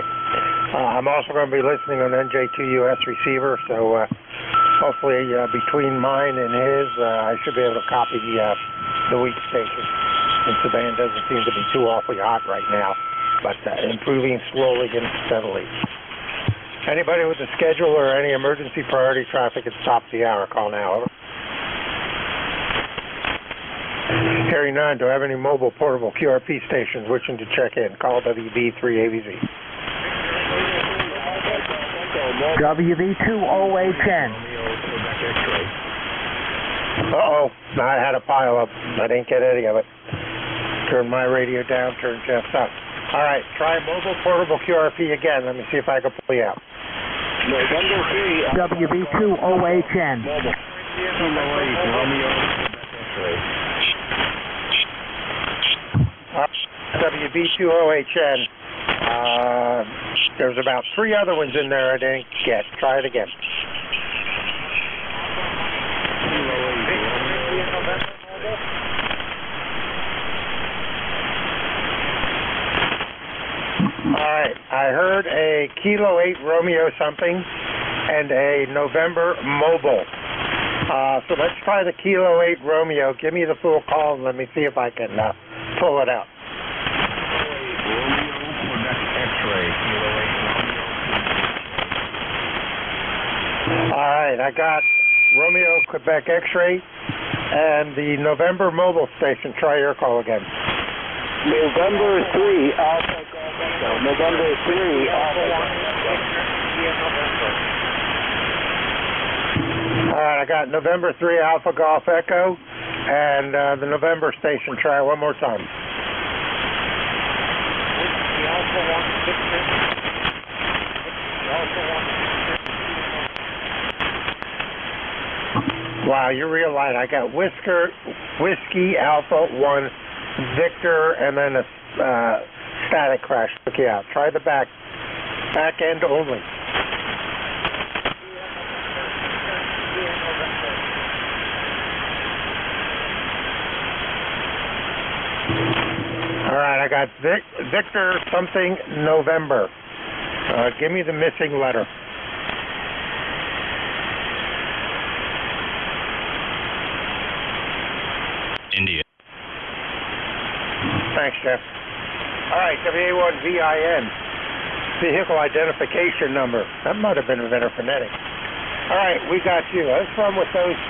I'm also going to be listening on NJ2US receiver, so hopefully between mine and his, I should be able to copy the weak station, since the band doesn't seem to be too awfully hot right now, but improving slowly and steadily. Anybody with a schedule or any emergency priority traffic at the top of the hour, call now. Over. Carry 9, do I have any mobile, portable QRP stations wishing to check in? Call WB3AVZ. WB2OHN. Uh-oh, I had a pile up. I didn't get any of it. Turn my radio down, turn Jeff's up. All right, try mobile, portable QRP again. Let me see if I can pull you out. WB2OHN. WB2OHN. There's about 3 other ones in there I didn't get. Try it again. All right, I heard a Kilo 8 Romeo something and a November Mobile. So let's try the Kilo 8 Romeo. Give me the full call and let me see if I can pull it out. All right, I got Romeo Quebec X-ray and the November Mobile station. Try your call again. November 3 Alpha Golf Echo. November 3 Alpha All right, I got November 3 Alpha Golf Echo and the November station. Try one more time. Wow, you're real light. I got Whiskey Alpha 1 Victor and then a static crash. Look you out. Try the back end only. All right, I got Victor something November. Give me the missing letter. India. Thanks, Jeff. All right, WA1VIN, vehicle identification number. That might have been inventor phonetic. All right, we got you. Let's run with those 4.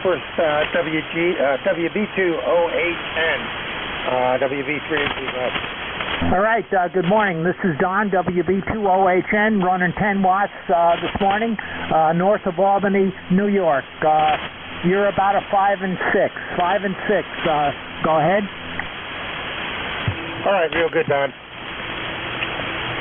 First, WB2OHN, WB3. All right, good morning. This is Don, WB2OHN, running 10 watts this morning, north of Albany, New York. You're about a 5 and 6. 5 and 6. Go ahead. All right, real good, Don.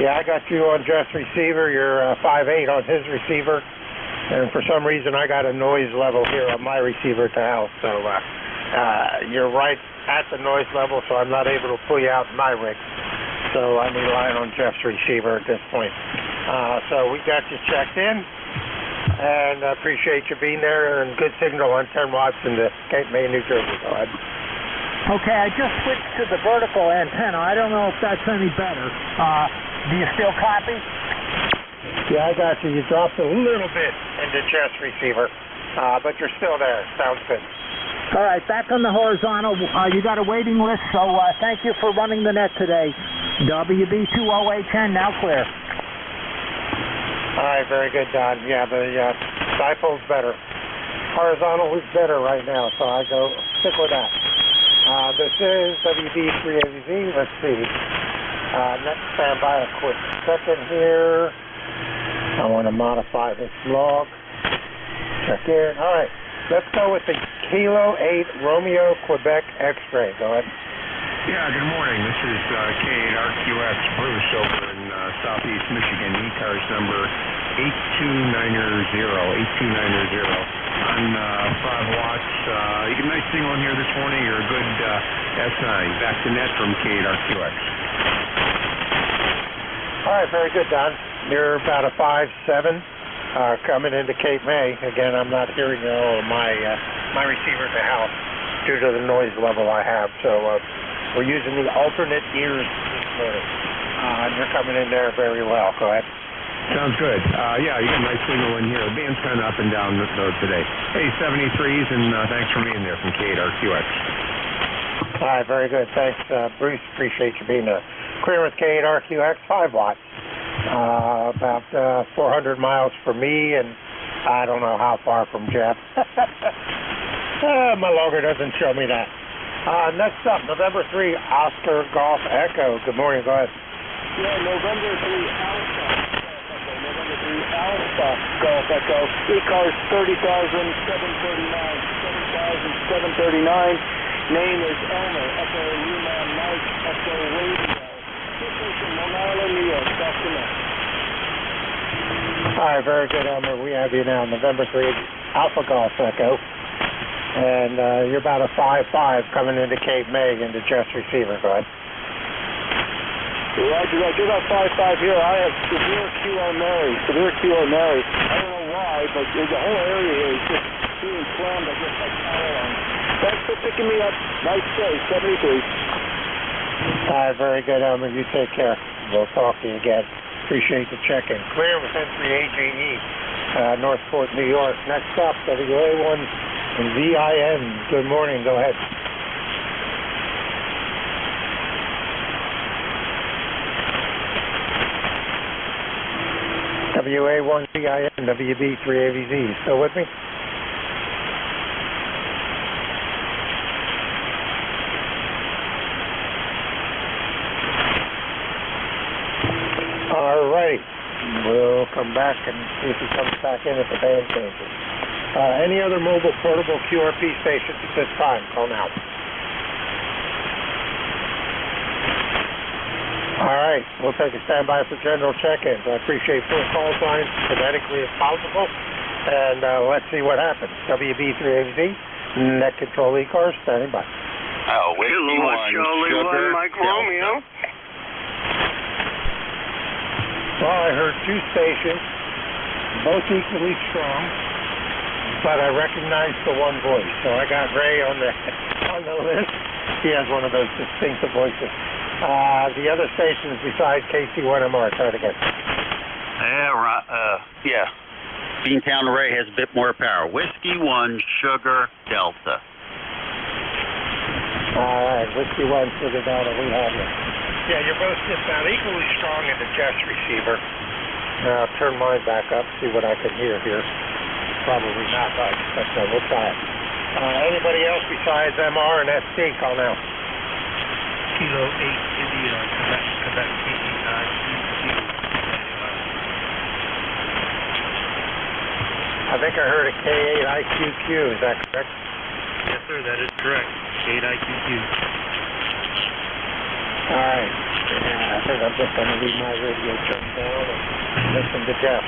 Yeah, I got you on Jeff's receiver. You're 5.8 on his receiver. And for some reason, I got a noise level here on my receiver at the house. So you're right at the noise level, so I'm not able to pull you out in my rig. So I'm relying on Jeff's receiver at this point. So we got you checked in. And I appreciate you being there, and good signal on 10 watts in the Cape May, New Jersey. Go ahead. Okay, I just switched to the vertical antenna. I don't know if that's any better. Do you still copy? Yeah, I got you. You dropped a little bit into Jeff's receiver, but you're still there. Sounds good. All right, back on the horizontal. You got a waiting list, so thank you for running the net today. WB2OHN, now clear. All right, very good, Don. Yeah, the dipole's better. Horizontal is better right now, so I go stick with that. This is WB3AVZ. Let's see. Let's stand by a quick second here. I want to modify this log. Check in. All right. Let's go with the Kilo 8 Romeo Quebec X-ray. Go ahead. Yeah, good morning. This is K8RQX Bruce over in southeast Michigan. E-cars number 8290. On 5 watts. You get a nice signal in here this morning. You're a good S9. Back to net from K8RQX. All right, very good, Don. You're about a 5.7 coming into Cape May. Again, I'm not hearing all of my receiver in the house due to the noise level I have. So we're using the alternate ears this morning. And you're coming in there very well. Go ahead. Sounds good. Yeah, you got a nice signal in here. The band's kind of up and down though today. Hey, 73s, and thanks for being there from K8RQX. All right, very good. Thanks, Bruce. Appreciate you being there. Clear with K8RQX, 5 watts. About 400 miles for me, and I don't know how far from Jeff. My logger doesn't show me that. Next up, November 3, Oscar Golf Echo. Good morning. Go ahead. Yeah, November 3, Alpha Golf Echo. E-cars 30,739. Name is Elmer. Echo Lima Mike. Echo Radio. Location Long Island, New York. All right, very good, Elmer. We have you now. November 3, Alpha Golf Echo. And you're about a 5.5 coming into Cape May into Jeff's receiver. Go ahead. Roger that. You're about 5.5 here. I have severe QO Mary. I don't know why, but the whole area here is just being slammed, I guess, like power lines. Thanks for picking me up. Nice day. 73. All right, very good, Elmer. You take care. We'll talk to you again. Appreciate the check-in. Clear with N3AJE, Northport, New York. Next up, WA1 and VIN. Good morning. Go ahead. WA1 VIN, WB3AVZ. Still with me? All right. We'll come back and see if he comes back in if the band changes. Any other mobile portable QRP stations at this time? Call now. All right. We'll take a standby for general check-ins. I appreciate full call signs phonetically if possible. And let's see what happens. WB3AZ, net control E-cars, standing by. Oh, Whiskey 1, Sugar, Mike Delta. Romeo. Well, I heard 2 stations, both equally strong, but I recognized the one voice. So I got Ray on the list. He has one of those distinctive voices. The other stations besides KC1MR, try it again. Yeah. Beantown Ray has a bit more power. Whiskey 1, Sugar, Delta. All right, Whiskey 1, Sugar, Delta, we have you. Yeah, you're both just about equally strong in the Jeff's receiver. I'll turn mine back up, see what I can hear here. Probably not much, but we'll try it. Anybody else besides MR and SC, call now. Kilo 8 India, Quebec, I think I heard a K8IQQ, is that correct? Yes, sir, that is correct. K8IQQ. All right. Yeah, I think I'm just going to leave my radio turned down and listen to Jeff.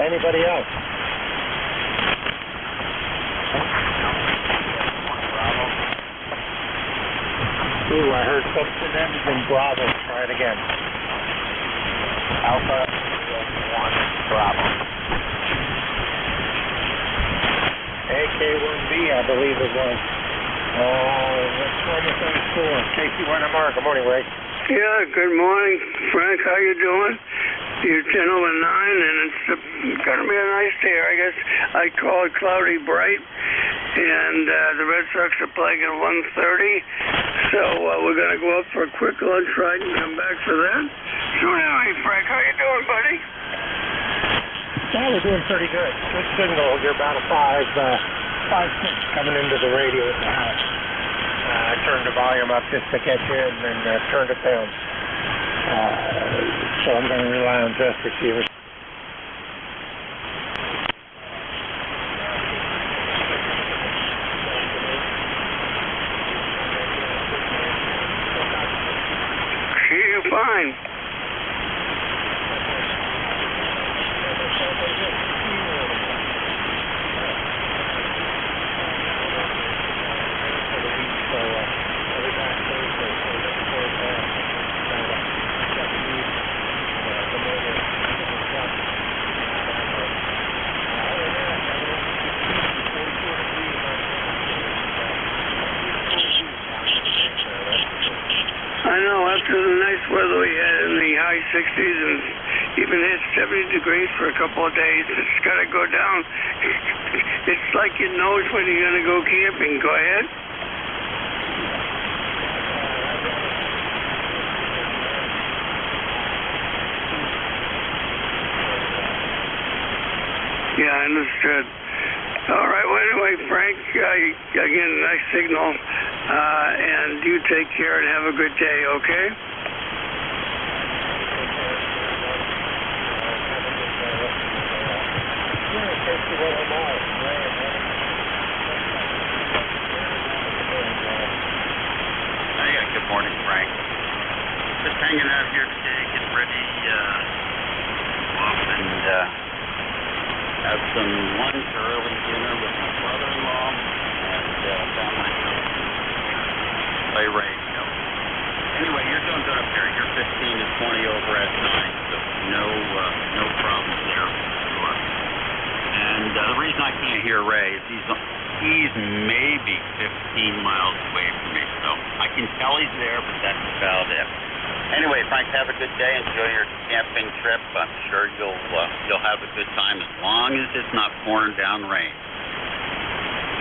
Anybody else? Ooh, I heard something ends in Bravo. Try it again. Alpha 1 Bravo. AK1B, I believe it was. What's wrong with those 4? KC1MR. Good morning, Ray. Yeah, good morning, Frank. How you doing? You're 10 over 9, and it's going to be a nice day. I guess I call it cloudy bright, and the Red Sox are playing at 1:30, so we're going to go up for a quick lunch ride and come back for that. So anyway, Frank, how you doing, buddy? Yeah, we're doing pretty good. Good signal. You're about a 5.6 coming into the radio at the house. I turned the volume up just to get you in and turned it down. So I'm going to rely on just receivers. 60s and even hit 70 degrees for a couple of days. It's got to go down. It's like you know when you're going to go camping. Go ahead. Yeah, I understood. All right, well, anyway, Frank, again, nice signal, and you take care and have a good day, okay? Yeah, good morning, Frank. Just hanging out here today, getting ready to off and have some lunch or early dinner with my brother-in-law, and found myself play radio. Anyway, you're doing good up there. You're 15 to 20 over at 9, so no problem there. Sure. And the reason I can't hear Ray is he's maybe 15 miles away from me, so I can tell he's there, but that's about it. Anyway, Frank, have a good day. Enjoy your camping trip. I'm sure you'll have a good time as long as it's not pouring down rain.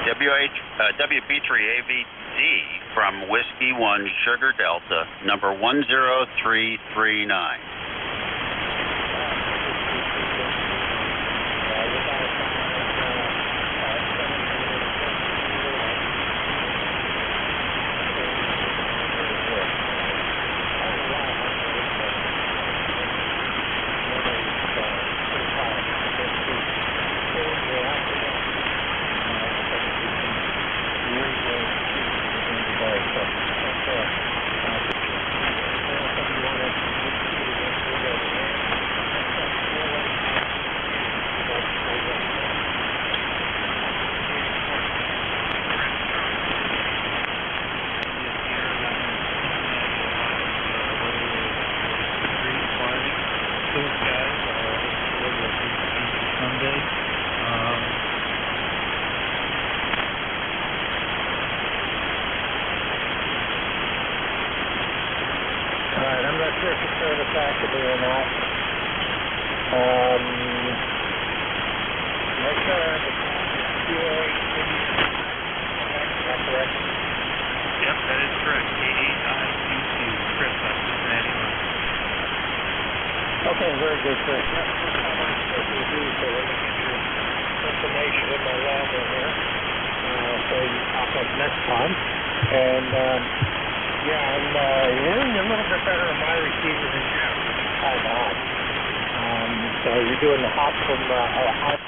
WB3AVD from Whiskey 1 Sugar Delta, number 10339. I'm not sure if it's service actively or not. Make sure I have the correct? Yep, that is correct. K8IQQ, Chris, Cincinnati. Okay, very good, Chris. That's what I'm supposed to do, so let me get your information in my logger here. So you pop up next time. And, yeah, I'm hearing a little bit better on my receiver than you. Kind of odd. So you're doing the hop from hop.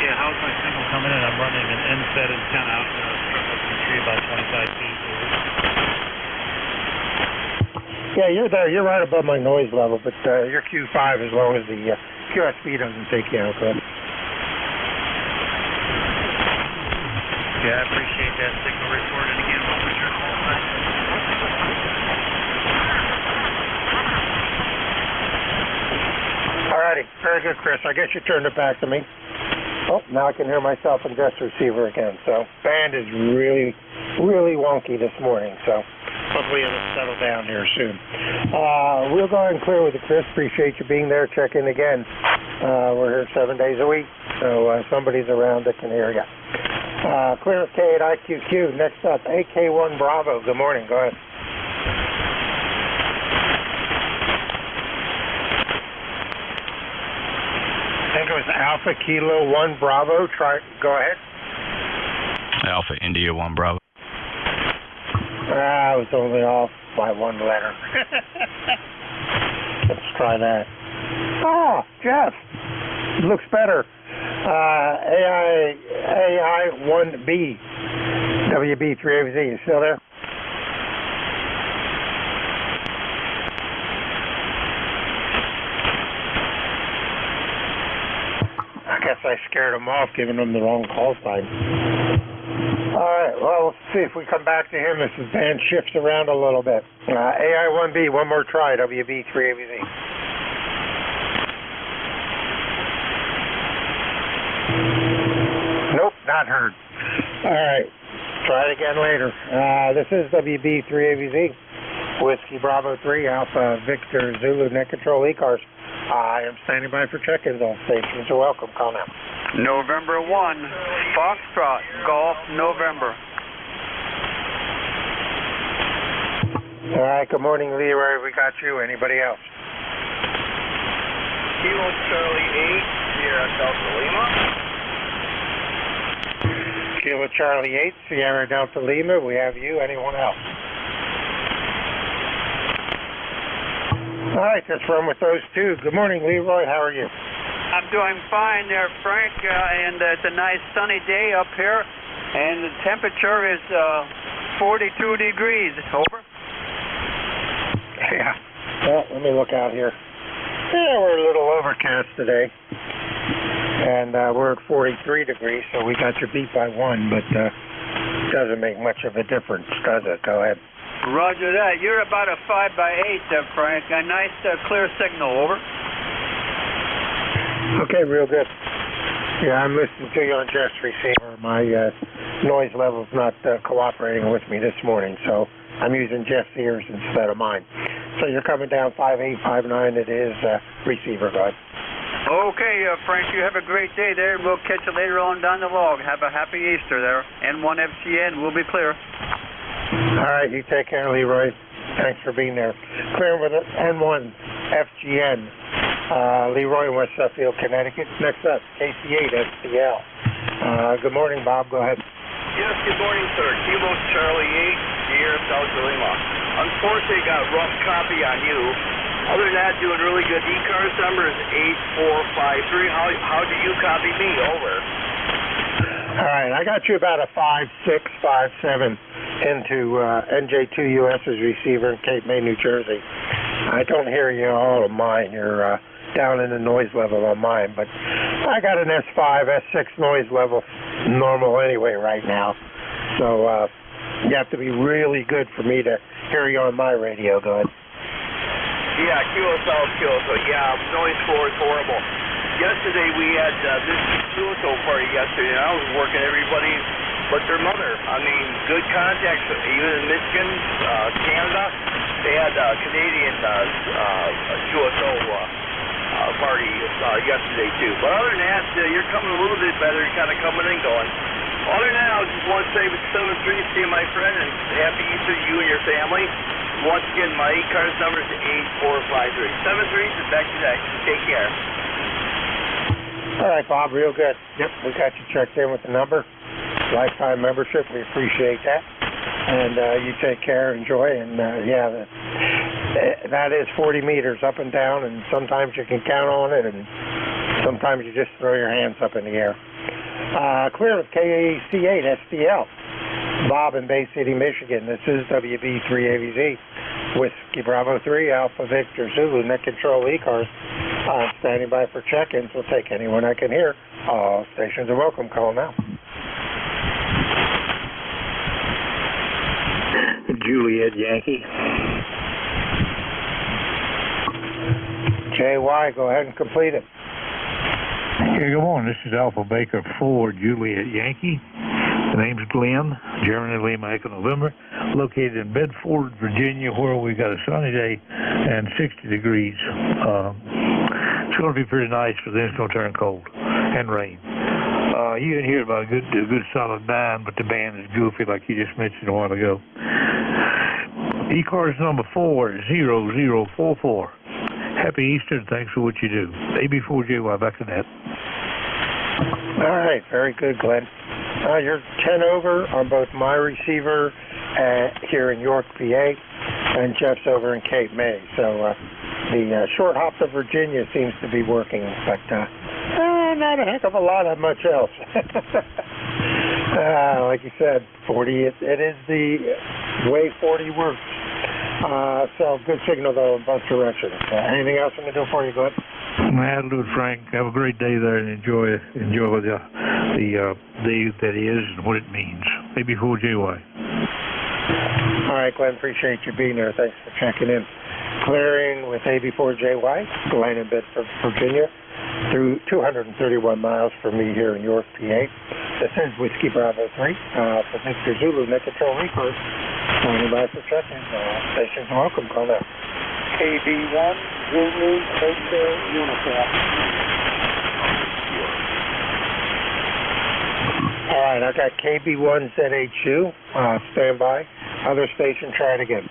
Yeah, how's my signal coming in? I'm running an NZ antenna out in the tree about 25 feet. Yeah, you're there. You're right above my noise level, but you're Q5 as long as the QSB doesn't take you out, correct? Yeah, I appreciate that signal report. And again, what was your call sign? Alrighty, very good, Chris. I guess you turned it back to me. Oh, now I can hear myself in just receiver again. So, band is really, really wonky this morning. So, hopefully it'll settle down here soon. We'll go ahead and clear with you, Chris. Appreciate you being there. Check in again. We're here 7 days a week, so somebody's around that can hear you. Clear with K8IQQ. Next up, AK1 Bravo. Good morning. Go ahead. I think it was Alpha Kilo 1 Bravo. Go ahead. Alpha India 1 Bravo. I was only off by one letter. Let's try that. Ah, Jeff. Looks better. AI1B. WB3AVZ. You still there? I guess I scared him off, giving him the wrong call sign. Alright, well, let's see if we come back to him if the band shifts around a little bit. AI1B, one more try, WB3AVZ. Nope, not heard. Alright, Try it again later. This is WB3AVZ, Whiskey Bravo 3, Alpha Victor Zulu Net Control E-Cars. I am standing by for check-ins on stations. You're welcome. Call now. November 1, Foxtrot, Golf, November. All right, good morning, Leroy. We got you. Anybody else? Kilo Charlie 8, Sierra Delta Lima. Kilo Charlie 8, Sierra Delta Lima. We have you. Anyone else? All right, let's run with those two. Good morning, Leroy. How are you? I'm doing fine there, Frank, and it's a nice sunny day up here, and the temperature is 42 degrees. Over. Yeah. Well, let me look out here. Yeah, we're a little overcast today, and we're at 43 degrees, so we got you beat by one, but doesn't make much of a difference, does it? Go ahead. Roger that. You're about a 5 by 8 there, Frank. A nice clear signal. Over. Okay, real good. Yeah, I'm listening to you on Jeff's receiver. My noise level's not cooperating with me this morning, so I'm using Jeff's ears instead of mine. So you're coming down 5'8", 5'9". It is receiver, go ahead. Okay, Frank, you have a great day there. We'll catch you later on down the log. Have a happy Easter there. N1 FGN, we'll be clear. All right, you take care, Leroy. Thanks for being there. Clear with it. N1 FGN. Leroy in West Suffield, Connecticut. Next up, KC8 STL. Good morning, Bob. Go ahead. Yes, good morning, sir. Kilo Charlie 8, Sierra Delta Lima. Unfortunately, got a rough copy on you. Other than that, doing really good. E-cars number is 8453. How do you copy me? Over. All right, I got you about a 5'6", 5'7" into NJ2US's receiver in Cape May, New Jersey. I don't hear you all on mine. You're down in the noise level on mine, but I got an S5, S6 noise level normal anyway right now. So you have to be really good for me to hear you on my radio. Go ahead. Yeah, Kilo South, Kilo. So yeah, noise floor is horrible. Yesterday we had this suicide party yesterday, and I was working everybody but their mother. I mean, good contacts, even in Michigan, Canada. They had Canadian USO party yesterday too. But other than that, you're coming a little bit better. You're kind of coming and going. Other than that, I just want to say with 7-3, see you, my friend, and happy Easter to you and your family. Once again, my E-Cars number is 8453. 7-3, just back to that. Take care. All right, Bob, real good. Yep, we got you checked in with the number. Lifetime membership, we appreciate that. And you take care, enjoy, and yeah, that is 40 meters up and down, and sometimes you can count on it, and sometimes you just throw your hands up in the air. Clear with KC8 STL. Bob in Bay City, Michigan. This is WB3AVZ. Whiskey Bravo 3, Alpha Victor Zulu, Net Control E-Cars. I'm standing by for check-ins. We'll take anyone I can hear. All stations are welcome. Call now. Juliet Yankee. JY, go ahead and complete it. Okay, good morning. This is Alpha Baker 4, Juliet Yankee. The name's Glenn, Germany Lima Echo November, located in Bedford, Virginia, where we got a sunny day and 60 degrees. It's going to be pretty nice, but then it's going to turn cold and rain. You didn't hear about a good solid 9, but the band is goofy, like you just mentioned a while ago. E-Cars number 40044. Happy Easter, and thanks for what you do. AB4JY, back to that. All right, very good, Glenn. You're 10 over on both my receiver here in York, PA, and Jeff's over in Cape May. So the short hop to Virginia seems to be working, but not a heck of a lot of much else. Like you said, 40, it is the way 40 works. So good signal, though, in both directions. Anything else I can do for you? Go ahead. That'll do it, Frank. Have a great day there and enjoy the day that is and what it means. AB4JY. All right, Glenn, appreciate you being there. Thanks for checking in. Clearing with AB4JY, Glenn in Bedford, Virginia, through 231 miles from me here in York, PA. This is Whiskey Bravo 3 for Victor Zulu, Net Control Reapers. Standing by for check-in. Station's welcome. Call now. KB1, Zulu, Hotel, Uniform. All right, I got KB1ZHU. Stand by. Other station, try it again.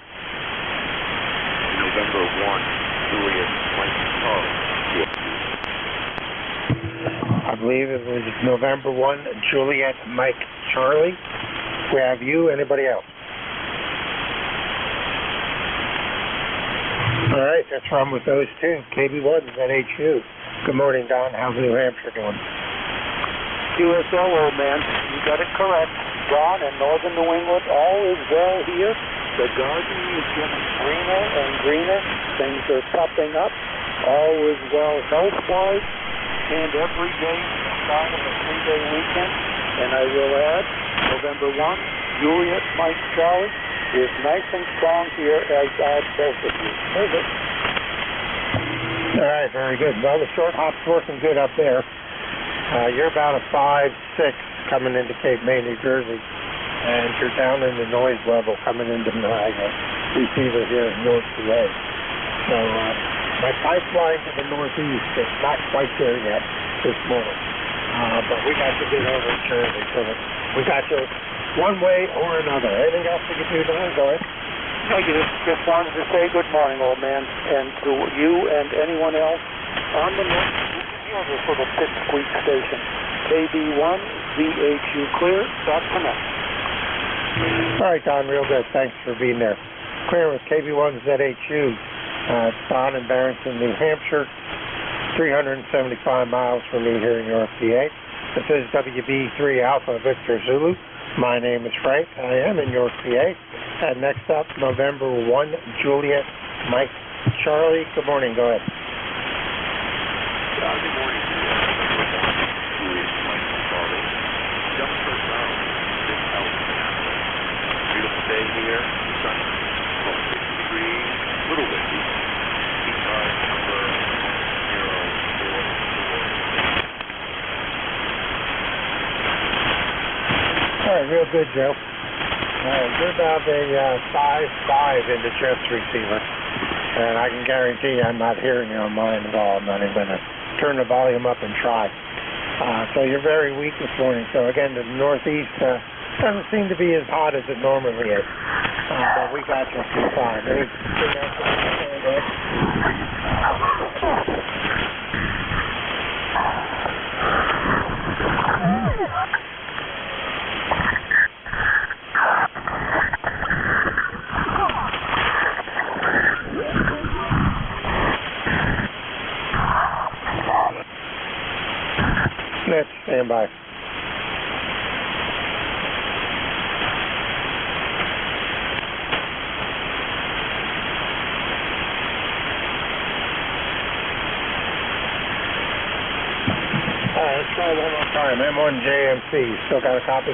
November 1, Juliet, Mike Charlie. I believe it was November 1, Juliet, Mike Charlie. We have you. Anybody else? All right, that's wrong with those two. KB1ZHU. Good morning, Don. How's New Hampshire doing? QSL, old man. You got it correct. Don and northern New England, all is well here. The garden is getting greener and greener. Things are popping up. All is well health-wise. And every day is the start of a 3-day weekend. And I will add, November 1, Juliet, Mike Charlie is nice and strong here, as are both of you. Over. All right, very good. Well, the short hop's working good up there. You're about a 5-6 coming into Cape May, New Jersey, and you're down in the noise level coming into my receiver here in North PA. So my pipeline to the northeast is not quite there yet this morning, but we got to get over to Jersey, so we got you one way or another. Anything else we can do, Don? Go ahead. Thank you. Just wanted to say good morning, old man, and to you and anyone else on the net. For the Pipsqueak station, KB1ZHU clear.connect. All right, Don, real good. Thanks for being there. Clear with KB1ZHU. It's Don in Barrington, New Hampshire, 375 miles from me here in York, PA. This is WB3 Alpha Victor Zulu. My name is Frank. I am in York, PA. And next up, November 1, Juliet, Mike Charlie. Good morning. Go ahead. Good morning. Juliet, Mike Charlie. Just first round. This out. Beautiful day here. Sunny. About 60 degrees. A little windy. Keep number 1044. All right, real good, Joe. All right, you're about a 5.5 into Jeff's receiver. And I can guarantee I'm not hearing you on mine at all. I'm not even going to turn the volume up and try. So you're very weak this morning. So again, the northeast doesn't seem to be as hot as it normally is. But we got you through fine. Anything else you want to say, Ed? Let's stand by. All right, let's try one more time. M1JMC, you still got a copy?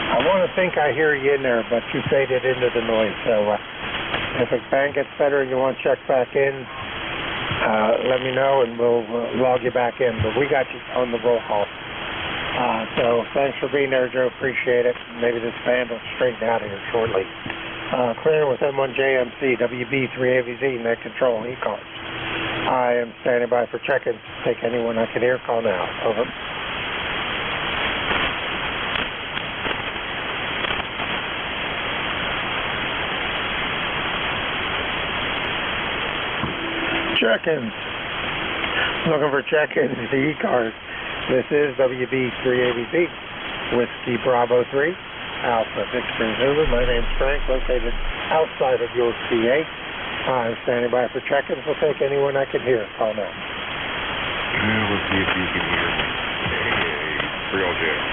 I want to think I hear you in there, but you faded into the noise. So if a band gets better and you want to check back in, let me know and we'll log you back in. But we got you on the roll call. So thanks for being there, Joe. Appreciate it. Maybe this band will straighten out here shortly. Clear with M1JMC, WB3AVZ, Net Control, E-Cars. I am standing by for check-in. Take anyone I can hear. Call now. Over. Check-ins. Looking for check-ins, the E-Cars. This is WB3AVZ, Whiskey Bravo 3, Alpha Victor Zulu. My name's Frank, located outside of York, PA. I'm standing by for check-ins. We'll take anyone I can hear. Call now. Let's see if you can hear me. Hey, real Jim.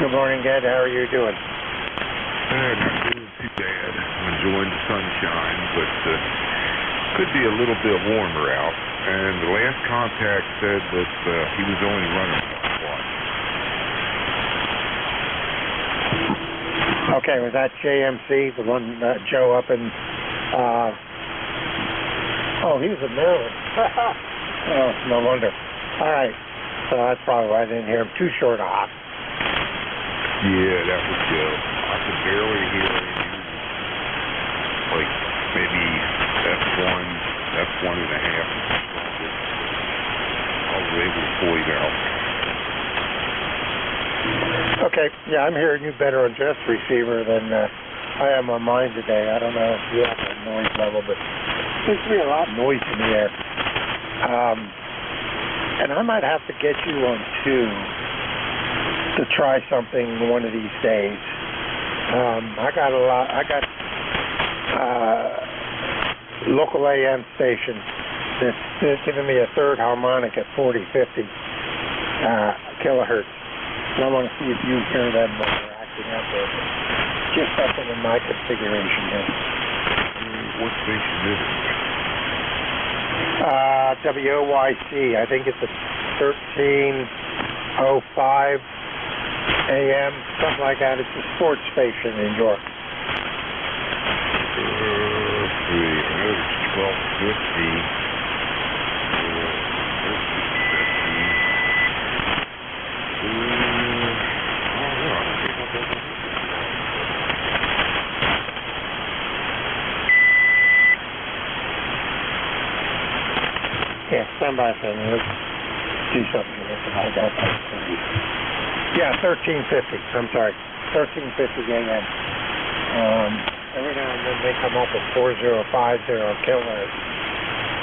Good morning, Ed. How are you doing? Not doing too bad. I'm enjoying the sunshine, but could be a little bit warmer out. And the last contact said that he was only running 1 watch. Okay, was that JMC, the one Joe up in, oh, he was in Maryland. Oh, no wonder. All right, so that's probably why I didn't hear him. Too short a hop. Yeah, that was Joe. I could barely hear him. Like maybe F1 and a half. I was able to pull him out. Okay, yeah, I'm hearing you better on just receiver than I am on mine today. I don't know if you have a noise level, but there seems to be a lot of noise in the air. And I might have to get you on 2 to try something one of these days. I got local AM station that's giving me a third harmonic at 40, 50 kilohertz. And I want to see if you hear them when they're acting up there. Just something in my configuration here. What station is it? WOYC. I think it's a 1305 AM, something like that. It's a sports station in York. Let's see. I know it's 1250. Yeah, stand by for me. Let's do something with it. I got that. Yeah, 1350. I'm sorry. 1350 AM. Every now and then they come up with 4050 kilohertz.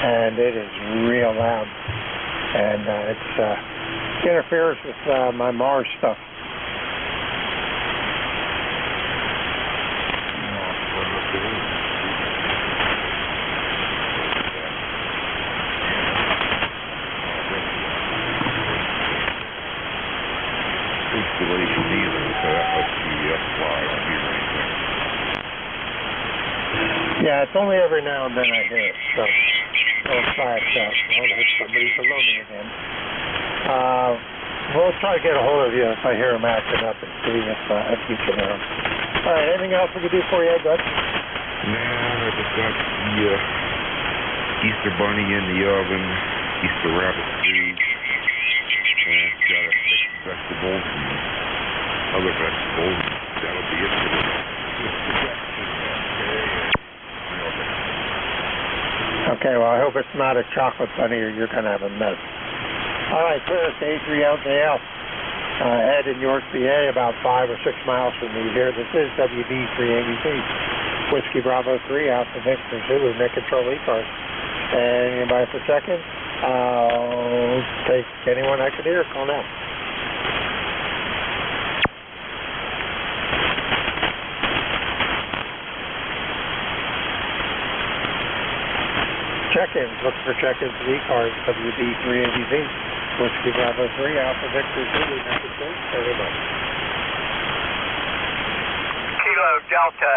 And it is real loud. And it interferes with my Mars stuff. Installation either, so that must be why I don't hear anything. Yeah, it's only every now and then I hear it, so don't try it out. Oh, there's somebody below me again. We'll try to get a hold of you if I hear them acting up and see if you can hear them. All right, anything else we can do for you, Bud? Nah, I just got the Easter bunny in the oven, Easter rabbit food, and got a mix of vegetables and other vegetables. That'll be it for the Okay, well, I hope it's not a chocolate bunny or you're going to have a mess. All right, clear us A3LJL. Ed in York, PA, about 5 or 6 miles from me here. This is WB3ABC. Whiskey Bravo 3, Alpha Victor Zulu, Nick Control E-Cars. And anybody for seconds? I'll take anyone I could hear. Call now. Check-ins. Look for check-ins of E-Cars, WB3ABC. Whiskey Bravo 3, Alpha Victor Zulu, Nick Control. Very much. Kilo Delta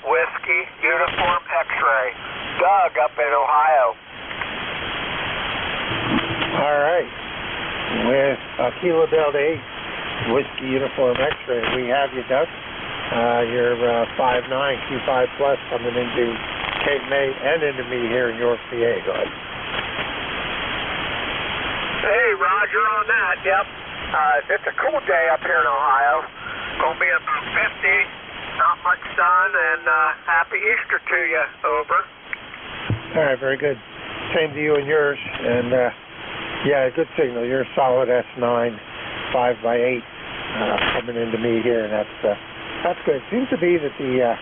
8, Whiskey, Uniform X-Ray. Doug up in Ohio. All right. With Kilo Delta 8, Whiskey Uniform X-Ray, we have you, Doug. You're 5'9", Q5 plus coming into Cape May and into me here in York, PA. Go ahead. Hey, Roger on that. Yep. It's a cool day up here in Ohio. Gonna be about 50. Not much sun, and happy Easter to you. Over. All right, very good. Same to you and yours. And yeah, good signal. You're a solid S9, 5x8 coming into me here, and that's good. Seems to be that the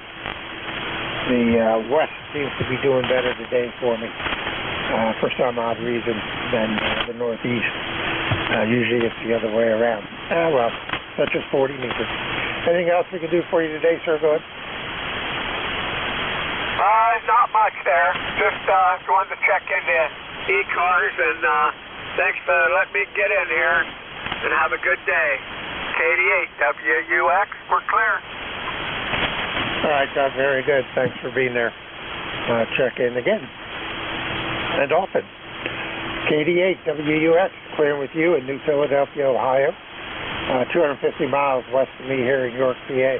west seems to be doing better today for me for some odd reason than the northeast. Usually it's the other way around. Well, that's just 40 meters. Anything else we can do for you today, sir? Go ahead. Not much there. Just wanted to check into E-Cars, and thanks for letting me get in here, and have a good day. KD8WUX, we're clear. All right, Doug, very good. Thanks for being there. Check in again. And often. KD8WUX, clearing with you in New Philadelphia, Ohio. 250 miles west of me here in York, PA.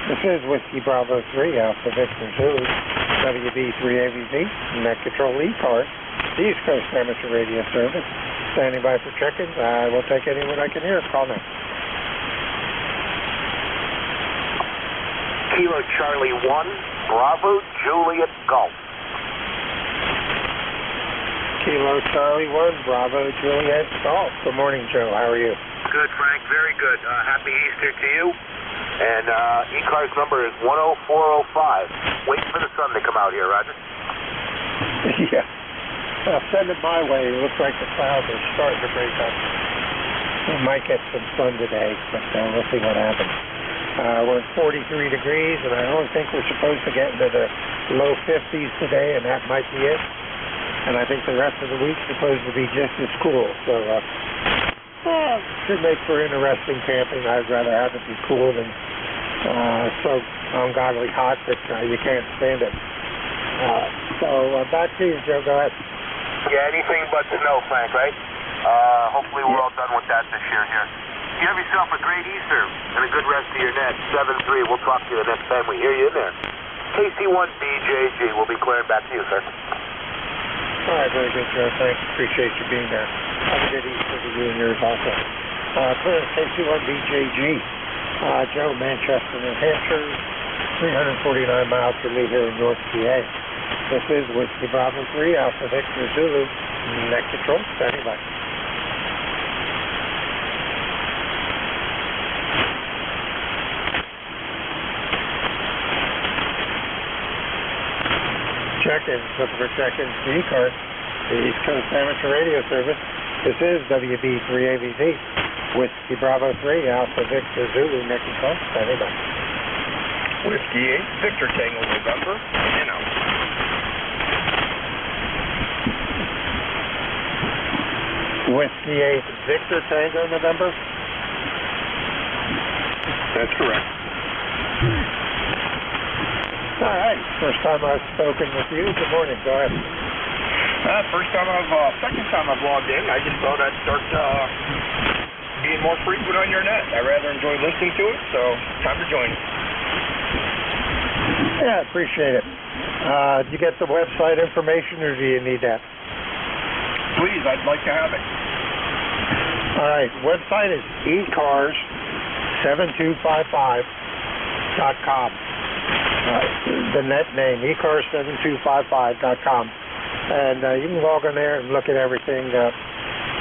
This is Whiskey Bravo 3, Alpha Victor Zulu, WB3AVZ, Net Control E-Cars, the East Coast Amateur Radio Service. Standing by for check-ins. I will take anyone I can hear. Call now. Kilo Charlie 1, Bravo Juliet Golf. Kilo Charlie 1, Bravo Juliet Golf. Good morning, Joe. How are you? Good, Frank. Very good. Happy Easter to you. And E-Car's number is 10405. Wait for the sun to come out here, Roger. Yeah. Send it my way. It looks like the clouds are starting to break up. We might get some sun today, but we'll see what happens. We're at 43 degrees, and I don't think we're supposed to get into the low 50s today, and that might be it. And I think the rest of the week's supposed to be just as cool. So, should make for interesting camping. I'd rather have it be cool than so ungodly hot that you can't stand it. So, back to you, Joe. Go ahead. Yeah, anything but snow, Frank, right? Hopefully we're all done with that this year here. You have yourself a great Easter and a good rest of your net. 7-3. We'll talk to you the next time we hear you in there. KC1BJG. We'll be clearing back to you, sir. All right, very good, Joe. Thanks. Appreciate you being there. Have a good Easter to you and yours also. Clear KC1BJG. Joe, Manchester, New Hampshire. 349 miles from me here in North PA. This is Whiskey Bravo 3, Alpha Victor Zulu, Net Control, standing by. Check-ins, looking for check-ins to E-Cars, the East Coast Amateur Radio Service. This is WB3AVZ, Whiskey Bravo 3, Alpha Victor Zulu, Net Control, standing by. Whiskey 8, Victor Tango November, and out. Whiskey 8, Victor Tango November? That's correct. All right, first time I've spoken with you. Good morning, go ahead. Second time I've logged in. I just thought I'd start being more frequent on your net. I rather enjoy listening to it, so time to join. Yeah, appreciate it. Did you get the website information, or do you need that? Please, I'd like to have it. All right, website is ecars7255.com. The net name, ecars7255.com. And you can log in there and look at everything.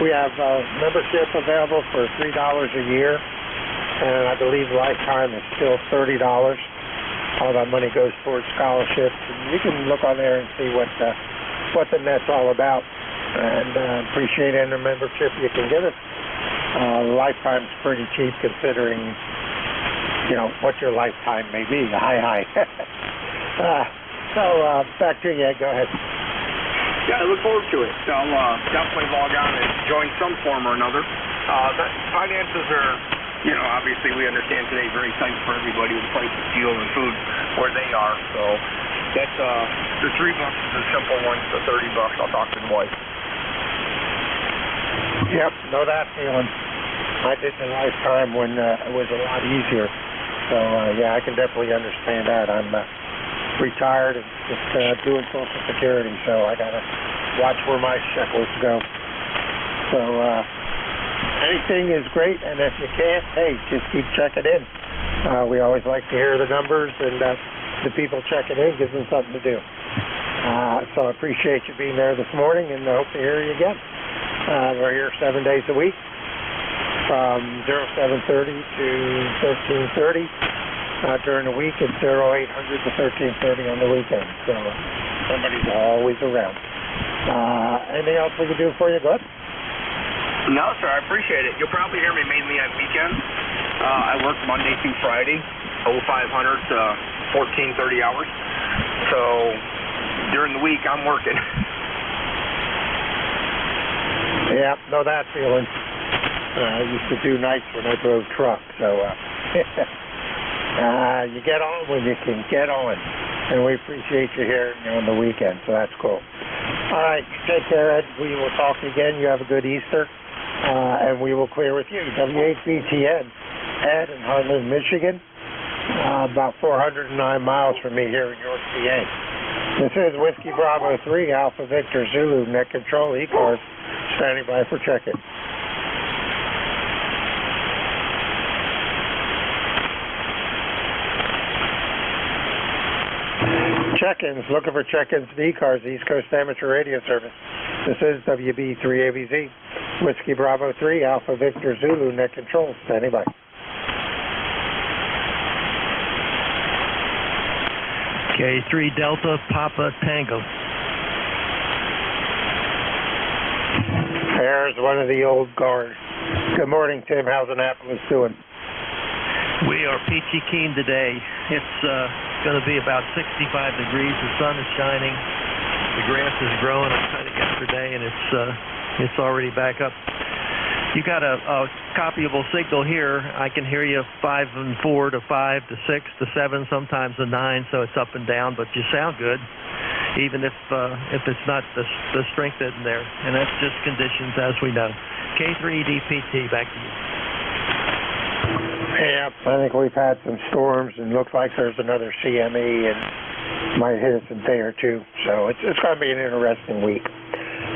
We have membership available for $3 a year, and I believe lifetime is still $30. All that money goes towards scholarships. And you can look on there and see what the net's all about. And appreciate any membership you can give us. Lifetime's pretty cheap considering, what your lifetime may be. Hi. So back to you. Go ahead. Yeah, I look forward to it. I'll definitely log on and join some form or another. The finances are, obviously we understand today very tight for everybody with the price of fuel and food where they are. So that's the $3 is a simple one. The $30, I'll talk to the wife. Yep, know that feeling. I did the lifetime when it was a lot easier. So yeah, I can definitely understand that. I'm retired and just doing Social Security, so I gotta watch where my shekels go. So anything is great, and if you can't, hey, just keep checking in. We always like to hear the numbers, and the people checking in gives them something to do. So I appreciate you being there this morning, and I hope to hear you again. We're here 7 days a week from 0730 to 1330. During the week, it's 0800 to 1330 on the weekend. So somebody's always around. Anything else we can do for you? Go ahead. No, sir, I appreciate it. You'll probably hear me mainly on weekends. I work Monday through Friday, 0500 to 1430 hours. So during the week, I'm working. Yeah, know that feeling. I used to do nights when I drove truck, so you get on when you can get on, and we appreciate you here on the weekend, so that's cool. All right, take care, Ed. We will talk again. You have a good Easter, and we will clear with you. W8BTN, Ed in Harlan, Michigan. about 409 miles from me here in York, PA. This is Whiskey Bravo 3, Alpha Victor Zulu, net control, E-cars, standing by for check-in. Check-ins, looking for check-ins to E-cars, East Coast Amateur Radio Service. This is WB3ABZ, Whiskey Bravo 3, Alpha Victor Zulu, net control, standing by. K3 Delta Papa Tango. There's one of the old guard. Good morning, Tim. How's Annapolis doing? We are peachy keen today. It's going to be about 65 degrees. The sun is shining. The grass is growing. I cut it yesterday, and it's already back up. You got a copyable signal here. I can hear you 5 and 4 to 5 to 6 to 7, sometimes a 9, so it's up and down, but you sound good, even if it's not the strength isn't there. And that's just conditions, as we know. K3DPT, back to you. Yeah, I think we've had some storms, and looks like there's another CME, and might hit us in a day or two. So it's going to be an interesting week.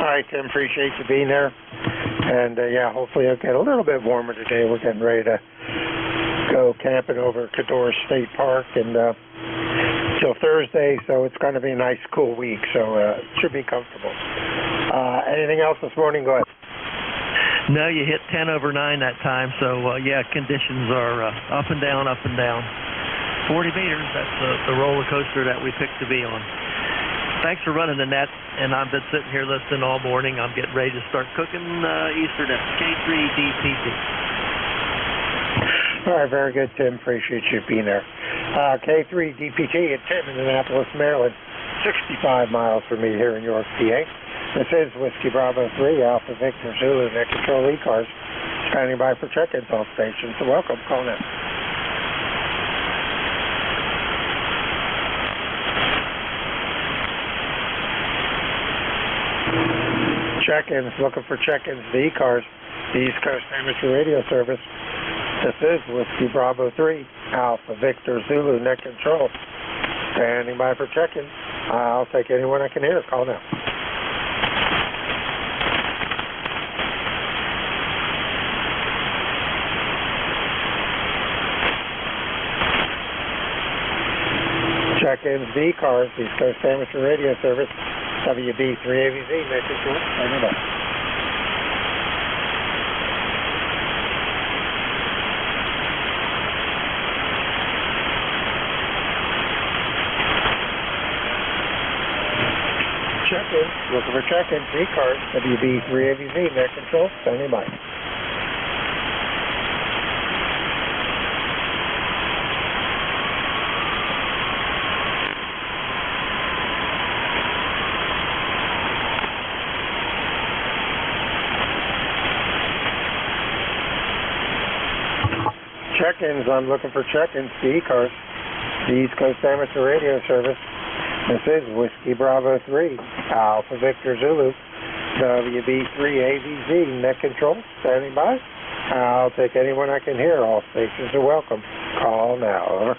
All right, Tim, appreciate you being there. And, yeah, hopefully it'll get a little bit warmer today. We're getting ready to go camping over at Cador State Park and till Thursday, so it's going to be a nice, cool week. So it should be comfortable. Anything else this morning? Go ahead. No, you hit 10 over 9 that time. So, yeah, conditions are up and down, up and down. 40 meters, that's the roller coaster that we picked to be on. Thanks for running the net, and I've been sitting here listening all morning. I'm getting ready to start cooking Easter net. K3DPT. All right, very good, Tim. Appreciate you being there. K3DPT at Tim in Annapolis, Maryland. 65 miles from me here in York, PA. This is Whiskey Bravo 3, Alpha Victor Zulu, net control E-cars, standing by for check-ins all stations. So welcome, call in. Check-ins, looking for check-ins to E-cars, the East Coast Amateur Radio Service. This is Whiskey Bravo 3, Alpha Victor Zulu, net control. Standing by for check-ins. I'll take anyone I can hear. Call now. Check-ins to E-cars, East Coast Amateur Radio Service. WB3ABZ, net control, standing by. Check-in, looking for check-in, E-cars, WB3ABZ, net control, standing by. Check-ins, I'm looking for check-ins to E-cars, the East Coast Amateur Radio Service. This is Whiskey Bravo 3, Alpha Victor Zulu, WB3ABZ, net control, standing by. I'll take anyone I can hear. All stations are welcome. Call now, over.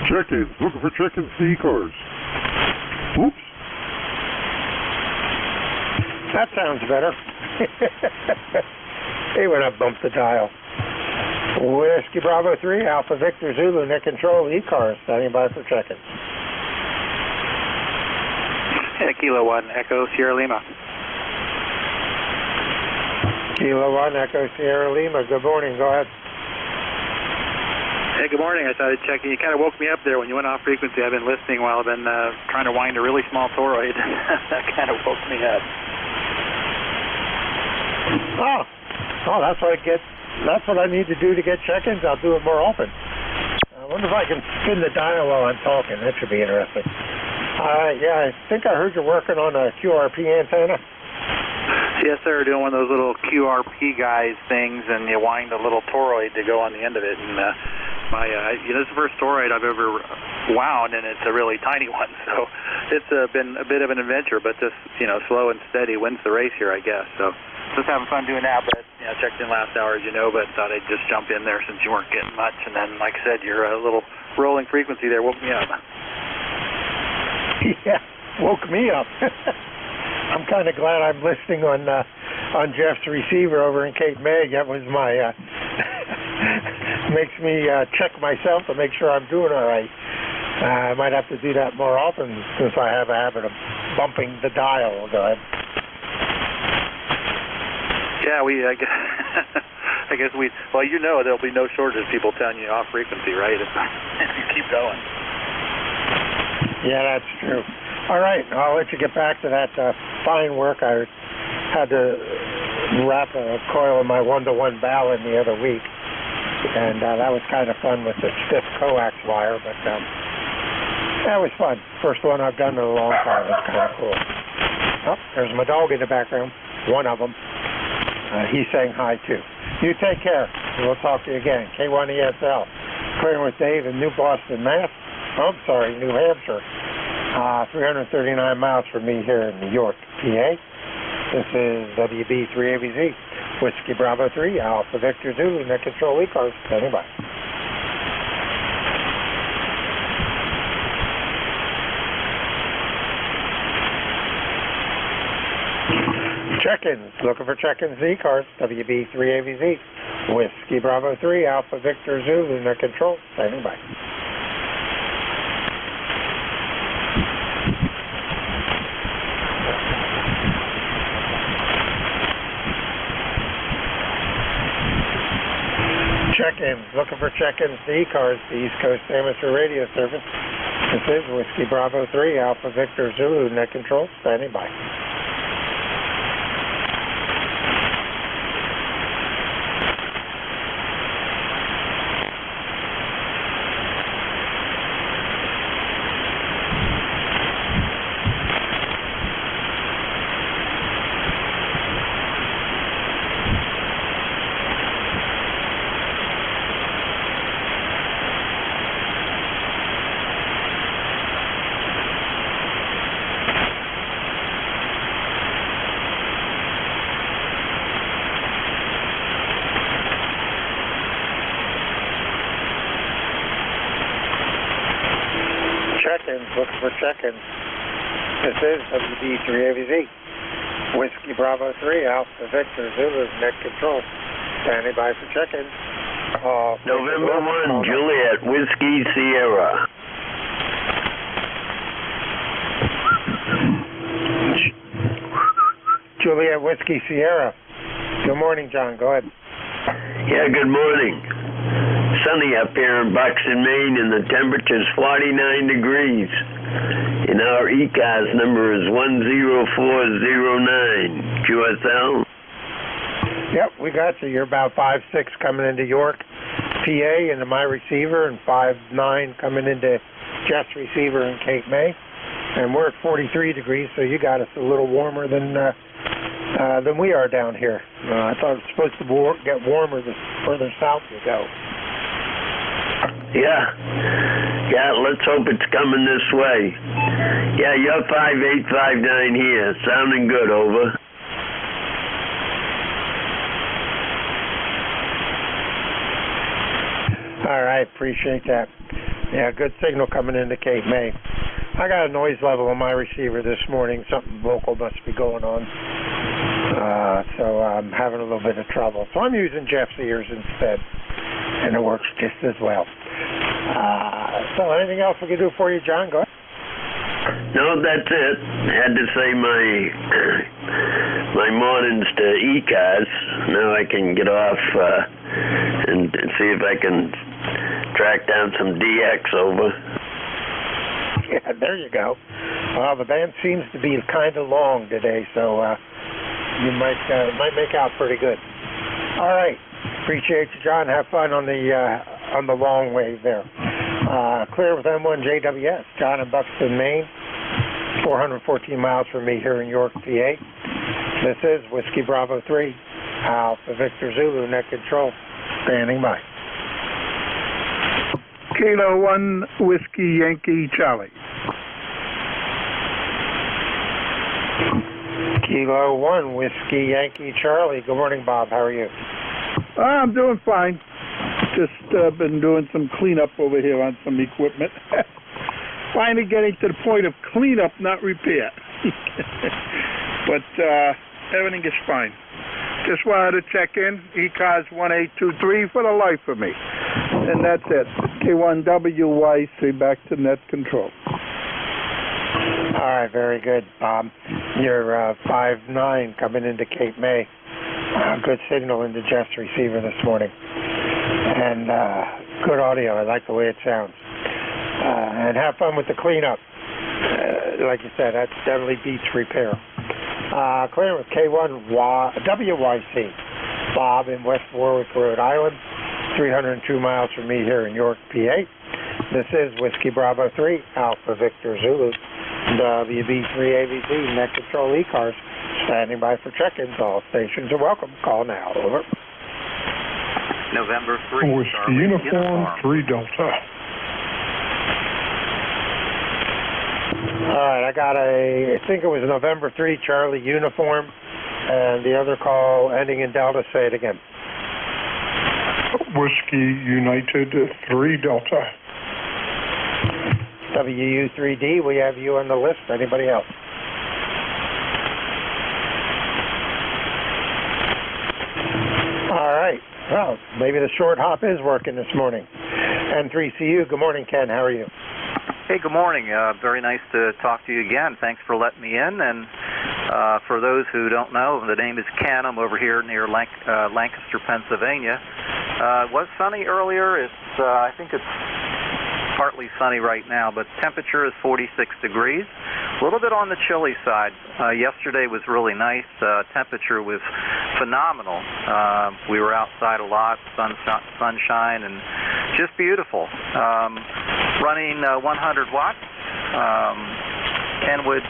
Check-ins, looking for check-ins to E-cars. Oops. That sounds better. Hey, when I bumped the dial. Whiskey Bravo 3, Alpha Victor Zulu, net control, E-cars, standing by for check-ins. Kilo 1, Echo Sierra Lima. Kilo 1, Echo Sierra Lima. Good morning. Go ahead. Hey, good morning. I thought I'd check in. You kind of woke me up there when you went off frequency. I've been listening while I've been trying to wind a really small toroid. That kind of woke me up. Oh, that's what I get. That's what I need to do to get check-ins. I'll do it more often. I wonder if I can spin the dial while I'm talking. That should be interesting. Yeah, I think I heard you're working on a QRP antenna. Yes, sir. Doing one of those little QRP guys things, and you wind a little toroid to go on the end of it. And this is the first toroid I've ever wound, and it's a really tiny one. So it's been a bit of an adventure, but just slow and steady wins the race here, I guess. So just having fun doing that. But checked in last hour, as you know, but thought I'd just jump in there since you weren't getting much. And then, like I said, your little rolling frequency there woke me up. Yeah, woke me up. I'm kind of glad I'm listening on Jeff's receiver over in Cape May. That was my makes me check myself to make sure I'm doing all right. I might have to do that more often since I have a habit of bumping the dial. Go ahead. Yeah, I guess we. Well, there'll be no shortage of people telling you off frequency, right? If you keep going. Yeah, that's true. All right, I'll let you get back to that fine work. I had to wrap a coil of my 1-to-1 ballon the other week, and that was kind of fun with the stiff coax wire, but that was fun. First one I've done in a long time. It's kind of cool. Oh, there's my dog in the background, one of them. He's saying hi, too. You take care. We'll talk to you again. K1ESL. Clearing with Dave in New Boston, Mass. Oh, I'm sorry, New Hampshire. 339 miles from me here in New York, PA. This is WB3ABZ, Whiskey Bravo 3, Alpha Victor Zulu, net control E-cars, standing by. Check-ins, looking for check-ins, E-cars, WB3ABZ, Whiskey Bravo 3, Alpha Victor Zulu, net control, standing by. Check-ins, looking for check-ins to E-cars, the East Coast Amateur Radio Service. This is Whiskey Bravo 3, Alpha Victor Zulu, net control, standing by. Looking for check-ins. This is WB3ABZ, Whiskey Bravo 3, Alpha Victor Zulu, net control. Standing by for check-ins. November 1, Juliet, Whiskey Sierra. Juliet, Whiskey Sierra. Good morning, John. Go ahead. Yeah, good morning. Sunny up here in Buxton, Maine, and the temperature's 49 degrees. And our ECAS number is 10409. QSL? Yep, we got you. You're about 5'6" coming into York, PA, into my receiver, and 5'9" coming into Jeff's receiver in Cape May. And we're at 43 degrees, so you got us a little warmer than we are down here. I thought it was supposed to get warmer the further south you go. Yeah, let's hope it's coming this way. Yeah, you're 5859 here. Sounding good, over. All right, appreciate that. Yeah, good signal coming into Cape May. I got a noise level on my receiver this morning. Something local must be going on. So I'm having a little bit of trouble. So I'm using Jeff's ears instead, and it works just as well. So anything else we can do for you, John? Go ahead. No, that's it. Had to say my mornings to ECAS. Now I can get off and see if I can track down some DX over. Yeah, there you go. Well, the band seems to be kind of long today, so you might make out pretty good. All right, appreciate you, John. Have fun on the long wave there. Clear with M1JWS, John in Buxton, Maine. 414 miles from me here in York, PA. This is Whiskey Bravo 3, Alpha Victor Zulu, net control, standing by. Kilo 1, Whiskey Yankee Charlie. Kilo 1, Whiskey Yankee Charlie. Good morning, Bob. How are you? I'm doing fine. Just been doing some cleanup over here on some equipment. Finally getting to the point of cleanup, not repair. But everything is fine. Just wanted to check in. ECARS 1823 for the life of me. And that's it. K1WYC back to net control. All right, very good, Bob. You're 5'9" coming into Cape May. Good signal in the Jeff's receiver this morning. And good audio. I like the way it sounds. And have fun with the cleanup. Like you said, that definitely beats repair. Clear with K1 WYC. Bob in West Warwick, Rhode Island. 302 miles from me here in York, PA. This is Whiskey Bravo 3, Alpha Victor Zulu. WB3AVZ, net control ECARS. Standing by for check-ins. All stations are welcome. Call now. Over. November 3. Whiskey Uniform 3 Delta. All right, I think it was November 3, Charlie Uniform, and the other call ending in Delta. Say it again. Whiskey United 3 Delta. WU3D, we have you on the list. Anybody else? All right. Well, maybe the short hop is working this morning. N3CU, good morning, Ken. How are you? Hey, good morning. Very nice to talk to you again. Thanks for letting me in. And for those who don't know, the name is Ken. I'm over here near Lancaster, Pennsylvania. It was sunny earlier. I think it's partly sunny right now, but temperature is 46 degrees. A little bit on the chilly side. Yesterday was really nice. Temperature was phenomenal. We were outside a lot, sunshine, and just beautiful. Running 100 watts, Kenwood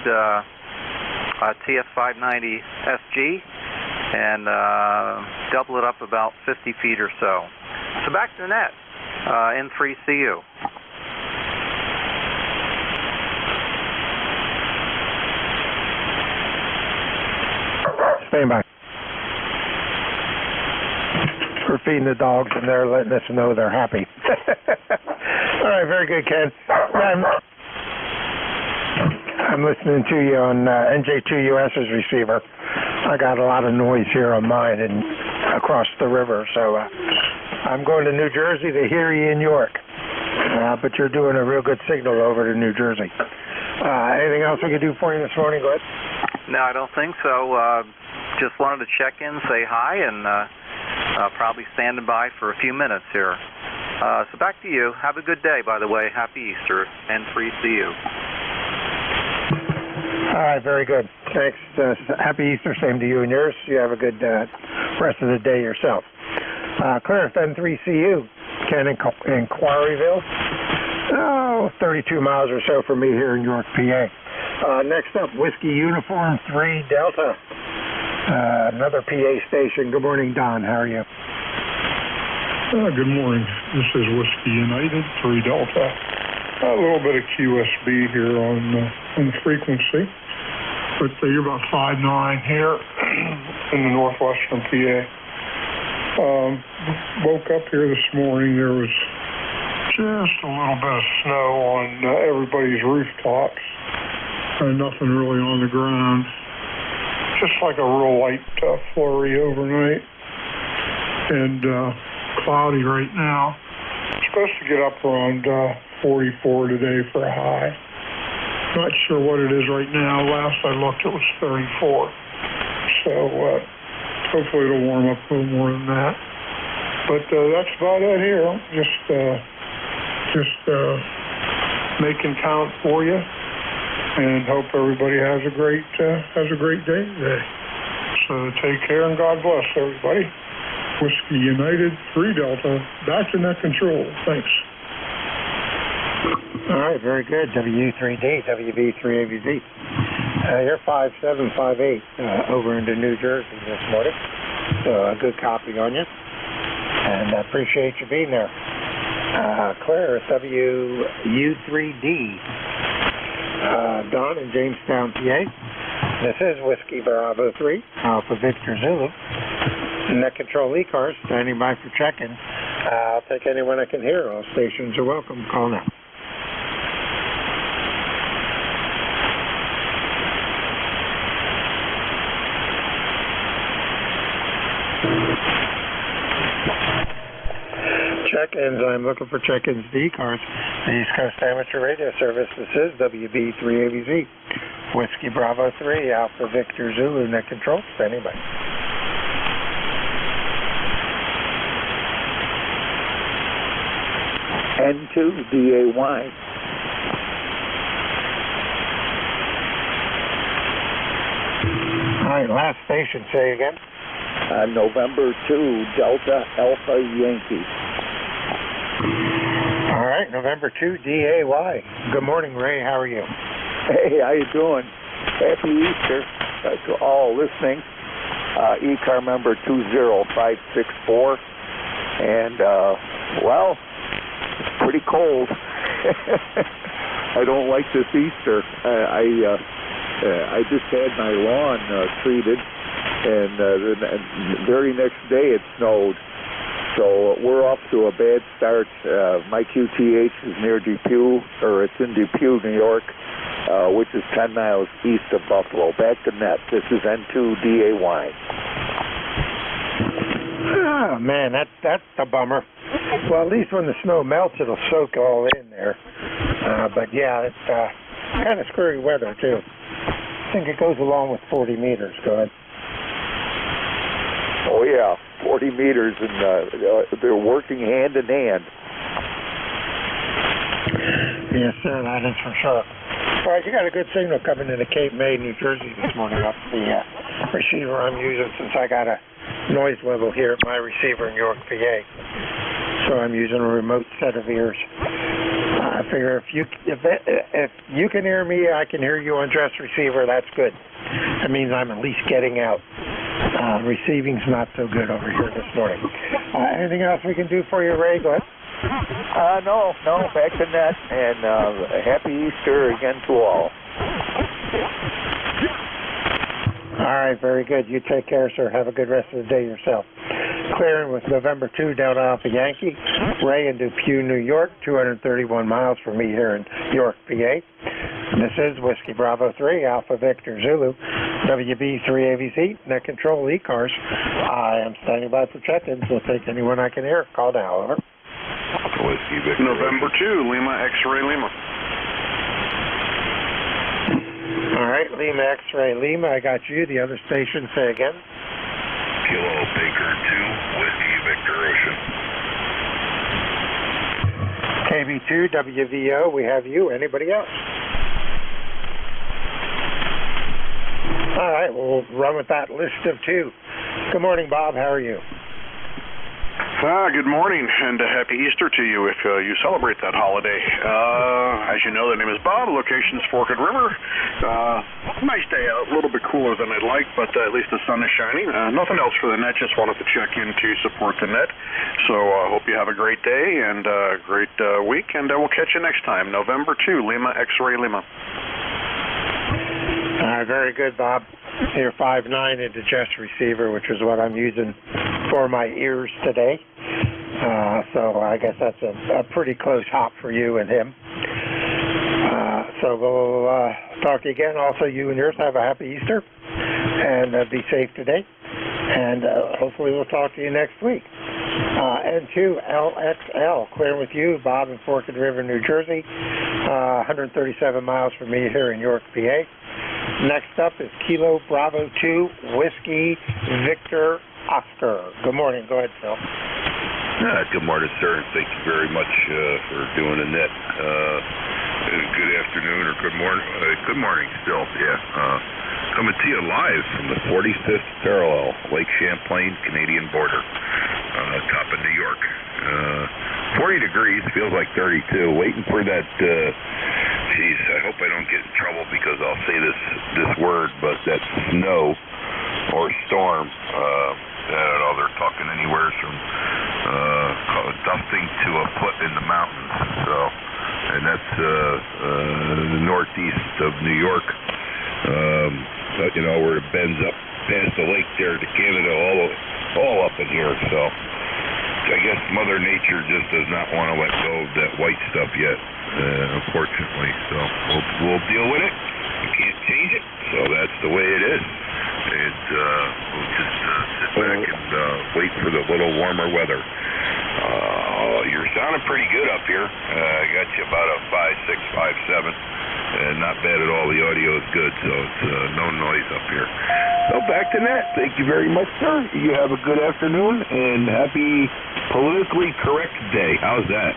TS590 SG, and double it up about 50 feet or so. So back to the net, N3CU. Stand by. We're feeding the dogs, and they're letting us know they're happy. All right, very good, Ken. I'm listening to you on NJ2US's receiver. I got a lot of noise here on mine and across the river, so I'm going to New Jersey to hear you in York. But you're doing a real good signal over to New Jersey. Anything else we can do for you this morning? Go ahead. No, I don't think so. Just wanted to check in, say hi, and probably standing by for a few minutes here. So back to you. Have a good day, by the way. Happy Easter, and free to you. All right, very good. Thanks. Happy Easter, same to you and yours. You have a good rest of the day yourself. Clarence, N3CU, Ken in Quarryville. 32 miles or so from me here in York, PA. Next up, Whiskey Uniform 3 Delta. Another PA station. Good morning, Don. How are you? Good morning. This is Whiskey United 3 Delta. A little bit of QSB here on the frequency, but you're about 5'9" here in the northwestern PA. Woke up here this morning. There was just a little bit of snow on everybody's rooftops. Nothing really on the ground. Just like a real light flurry overnight. And cloudy right now. Supposed to get up around 44 today for a high. Not sure what it is right now. Last I looked, it was 34. So hopefully it'll warm up a little more than that. But that's about it here. Just making count for you, and hope everybody has a great day today. So take care and God bless everybody. Whiskey United 3 Delta, back to net control. Thanks. All right, very good. WU3D, WB3AVZ. You're 5758 over into New Jersey this morning. So a good copy on you. And I appreciate you being there. Claire, WU3D. Don in Jamestown, PA. This is Whiskey Bravo 3, Alpha Victor Zulu. Net Control E-Cars, standing by for check-in. I'll take anyone I can hear. All stations are welcome. Call now. Check-ins. I'm looking for check-ins to E-Cars. The East Coast Amateur Radio Service. This is WB3ABZ. Whiskey Bravo 3, Alpha Victor Zulu, Net Control. Standing by. N2DAY. All right, last station. Say again. November 2, Delta Alpha Yankee. All right, November 2, DAY. Good morning, Ray. How are you? Hey, how you doing? Happy Easter to all listening. E-car number 20564. And, well, it's pretty cold. I don't like this Easter. I just had my lawn treated, and the very next day it snowed. So we're off to a bad start. My QTH is near Depew, or it's in Depew, New York, which is 10 miles east of Buffalo. Back to net. This is N2DAY. Oh, man, that's a bummer. Well, at least when the snow melts, it'll soak all in there. But, yeah, it's kind of screwy weather, too. I think it goes along with 40 meters. Go ahead. Oh, yeah, 40 meters, and they're working hand in hand. Yes, sir, that is for sure. All right, you got a good signal coming into Cape May, New Jersey this morning off the receiver I'm using, since I got a noise level here at my receiver in York, PA. So I'm using a remote set of ears. I figure if you can hear me, I can hear you on dress receiver. That's good. That means I'm at least getting out. Receiving's not so good over here this morning. Anything else we can do for you, Ray? Go ahead. No, back to net, and happy Easter again to all. All right, very good. You take care, sir. Have a good rest of the day yourself. Clearing with November 2 down Alpha Yankee. Ray in Depew, New York, 231 miles from me here in York, PA. This is Whiskey Bravo 3, Alpha Victor Zulu, WB3ABZ, Net Control E-Cars. I am standing by for check-ins. We'll take anyone I can hear. Call now, over. Whiskey Victor. November 2, Lima X-Ray Lima. All right, Lima X-Ray Lima, I got you. The other station, say again. Kilo Baker 2, Whiskey Victor Ocean. KB2, WVO, we have you. Anybody else? All right, we'll run with that list of two. Good morning, Bob. How are you? Good morning, and happy Easter to you if you celebrate that holiday. As you know, the name is Bob. Location's Forked River. Nice day out, a little bit cooler than I'd like, but at least the sun is shining. Nothing else for the net, just wanted to check in to support the net. So hope you have a great day and a great week, and we'll catch you next time. November 2, Lima X-Ray Lima. All right, very good, Bob. Here, 5.9 into Jess receiver, which is what I'm using for my ears today. So I guess that's a pretty close hop for you and him. So we'll talk to you again. Also, you and yours have a happy Easter, and be safe today. And hopefully we'll talk to you next week. N2LXL, clear with you, Bob in Forked River, New Jersey. 137 miles from me here in York, PA. Next up is Kilo Bravo 2, Whiskey Victor Oscar. Good morning. Go ahead, Phil. Good morning, sir. Thank you very much for doing the net. Good afternoon or good morning. Good morning still, yeah. Coming to you live from the 45th parallel, Lake Champlain, Canadian border, top of New York. 40 degrees, feels like 32. Waiting for that, I hope I don't get in trouble because I'll say this word, but that's snow or storm. I don't know, they're talking anywhere from dusting to a foot in the mountains. So, and that's the northeast of New York. Where it bends up past the lake there to Canada, all up in here. So, I guess Mother Nature just does not want to let go of that white stuff yet, unfortunately. So we'll deal with it. We can't change it, so that's the way it is. And we'll just sit back and wait for the little warmer weather. You're sounding pretty good up here. I got you about a 5.6, 5.7. And not bad at all. The audio is good, so it's no noise up here. So back to that. Thank you very much, sir. You have a good afternoon and happy politically correct day. How's that?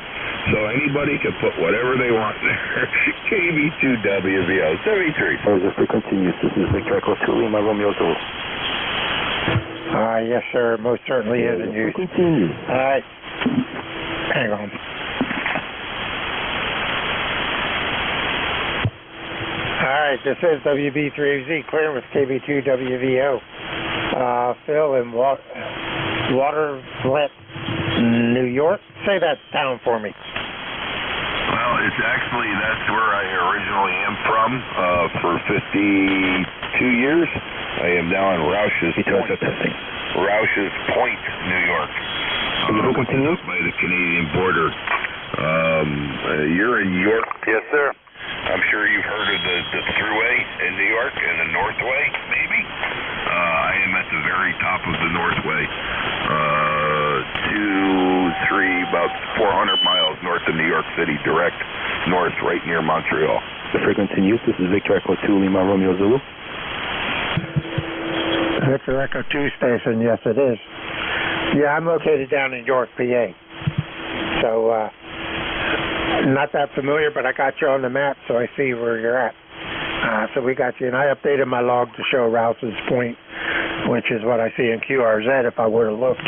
So anybody can put whatever they want there. KB2WVO 73. The frequency use. This is Victor Echo 2 Lima Romeo Zulu. Yes, sir. Most certainly is in use. Continue. All right. Hang on. All right, this is WB3AZ, clear with KB2WVO. Phil in Waterville, New York. Say that down for me. Well, that's where I originally am from for 52 years. I am now in Roush's Point, New York. By the Canadian border. You're in York? Yes, sir. I'm sure you've heard of the Thruway in New York and the Northway, maybe? I am at the very top of the Northway. about 400 miles north of New York City, direct north, right near Montreal. The frequency in use, this is Victor Echo 2 Lima Romeo Zulu. Victor Echo 2 station, yes it is. Yeah, I'm located down in York, PA. So, not that familiar, but I got you on the map, so I see where you're at. So we got you, and I updated my log to show Rouse's Point, which is what I see in QRZ. If I would have looked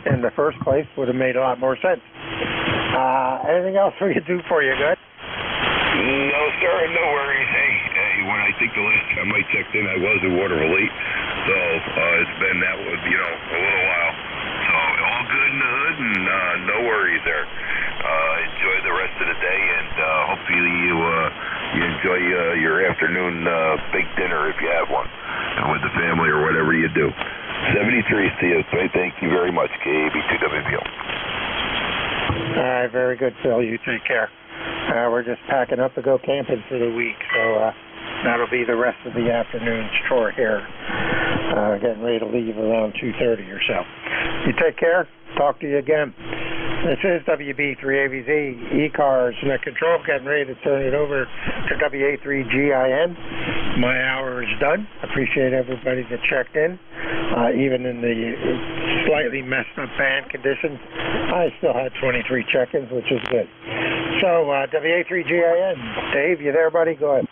in the first place, would have made a lot more sense. Anything else we could do for you, good? No, sir, no worries. Hey, when I think the last time I checked in, I was in Waterville 8, so it's been a little while. So all good in the hood, and no worries there. Enjoy the rest of the day, and hopefully you enjoy your afternoon big dinner if you have one, and with the family or whatever you do. 73 Theo, thank you very much, KB2WVO. All right, very good, Phil. You take care. We're just packing up to go camping for the week, so that'll be the rest of the afternoon's chore here. Getting ready to leave around 2:30 or so. You take care. Talk to you again. This is WB3AVZ, E-Cars Net Control. Getting ready to turn it over to WA3GIN. My hour is done. Appreciate everybody that checked in. Even in the slightly messed up band conditions, I still had 23 check-ins, which is good. So, WA3GIN. Dave, you there, buddy? Go ahead.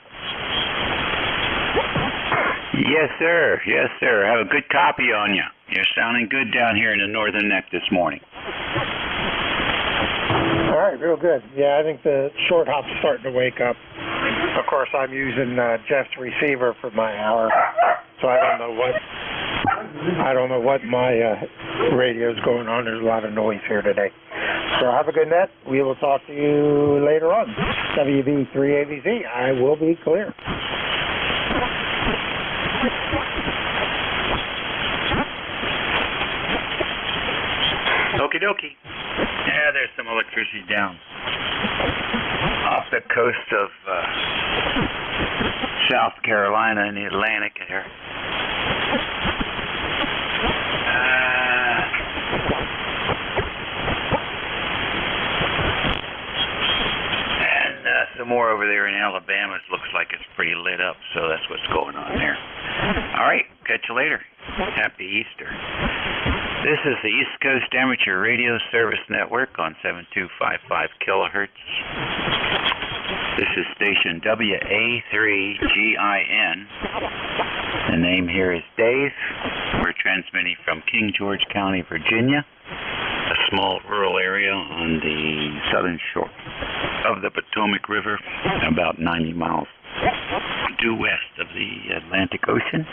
Yes, sir. Yes, sir. I have a good copy on you. You're sounding good down here in the northern neck this morning. All right, real good. Yeah, I think the short hop's starting to wake up. Of course, I'm using Jeff's receiver for my hour, so I don't know what my radio's going on. There's a lot of noise here today. So have a good night. We will talk to you later on. WB3AVZ. I will be clear. Okie dokie. Yeah, there's some electricity down off the coast of South Carolina in the Atlantic here. And some more over there in Alabama. It looks like it's pretty lit up, so that's what's going on there. All right, catch you later. Happy Easter. This is the East Coast Amateur Radio Service Network on 7255 kilohertz. This is station WA3GIN. The name here is Dave. We're transmitting from King George County, Virginia, a small rural area on the southern shore of the Potomac River, about 90 miles due west of the Atlantic Ocean,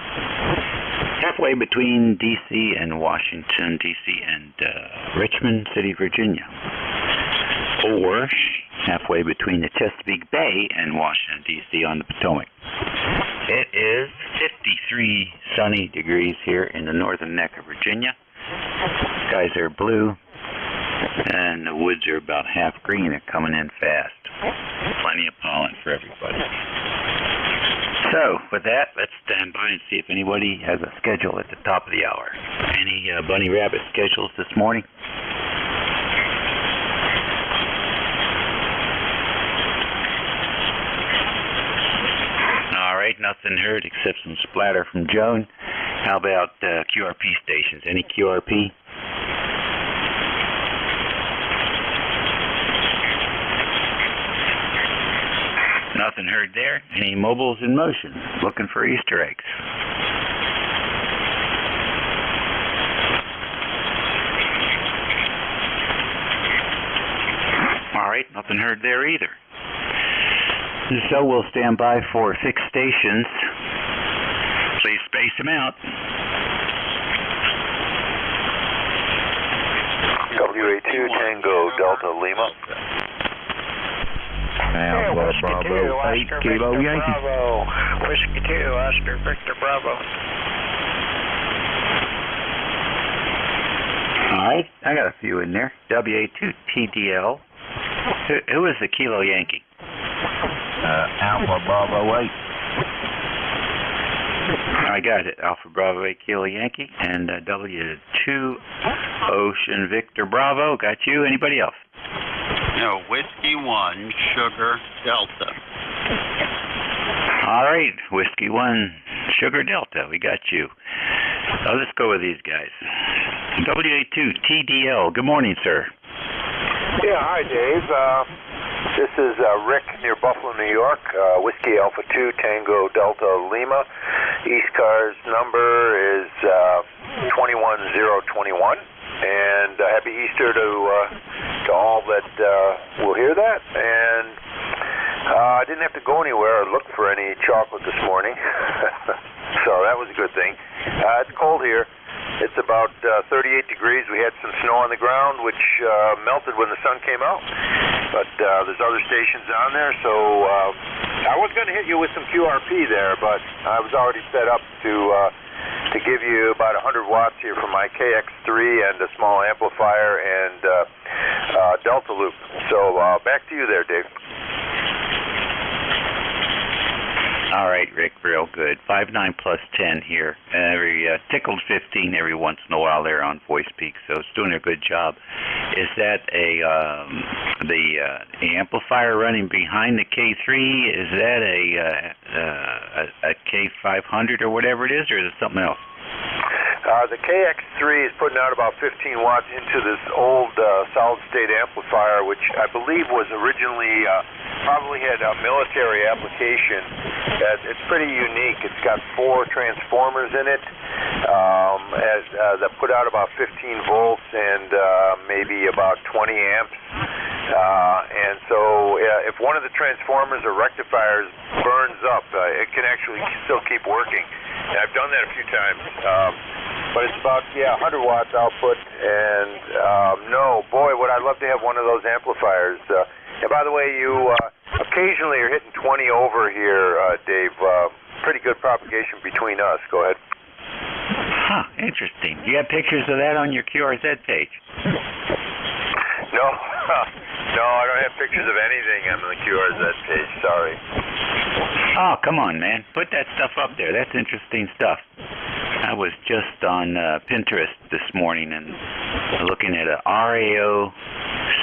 halfway between D.C. and Washington, D.C. and Richmond City, Virginia, or halfway between the Chesapeake Bay and Washington, D.C. on the Potomac. It is 53 sunny degrees here in the northern neck of Virginia. Skies are blue, and the woods are about half green. They're coming in fast. Plenty of pollen for everybody. So, with that, let's stand by and see if anybody has a schedule at the top of the hour. Any bunny rabbit schedules this morning? All right, nothing heard except some splatter from Joan. How about QRP stations? Any QRP? Nothing heard there. Any mobiles in motion looking for Easter eggs? All right, nothing heard there either. So we'll stand by for fixed stations. Please space them out. WA2 Tango Delta Lima. Alpha Bravo 8 Kilo Yankee. Bravo. Whiskey 2 Oscar Victor Bravo. All right, I got a few in there. WA2 TDL. Who is the Kilo Yankee? Alpha Bravo 8. I got it. Alpha Bravo 8 Kilo Yankee. And W2 Ocean Victor Bravo. Got you. Anybody else? No, Whiskey 1 Sugar Delta. All right, Whiskey 1 Sugar Delta. We got you. Let's go with these guys. WA2 TDL. Good morning, sir. Yeah, hi, Dave. This is Rick near Buffalo, New York. Whiskey Alpha 2 Tango Delta Lima. East car's number is 21021. And happy Easter to all that will hear that. And I didn't have to go anywhere or look for any chocolate this morning, so that was a good thing. It's cold here. It's about 38 degrees. We had some snow on the ground, which melted when the sun came out. But there's other stations on there, so I was going to hit you with some QRP there, but I was already set up to give you about 100 watts here from my KX3 and a small amplifier and Delta loop. So back to you there, Dave. All right, Rick, real good. 59 plus 10 here. Every tickled 15 every once in a while there on Voice Peak, so it's doing a good job. Is that the amplifier running behind the K3? Is that a K500 or whatever it is, or is it something else? The KX3 is putting out about 15 watts into this old solid-state amplifier, which I believe was originally probably had a military application. It's pretty unique. It's got 4 transformers in it that put out about 15 volts and maybe about 20 amps. And so if one of the transformers or rectifiers burns up, it can actually still keep working. And I've done that a few times. But it's about, 100 watts output. And no, boy, would I love to have one of those amplifiers. And by the way, you occasionally are hitting 20 over here, Dave. Pretty good propagation between us. Go ahead. Huh, interesting. Do you have pictures of that on your QRZ page? No. No, I don't have pictures of anything on the QRZ page. Sorry. Oh, come on, man. Put that stuff up there. That's interesting stuff. I was just on Pinterest this morning and looking at a RAO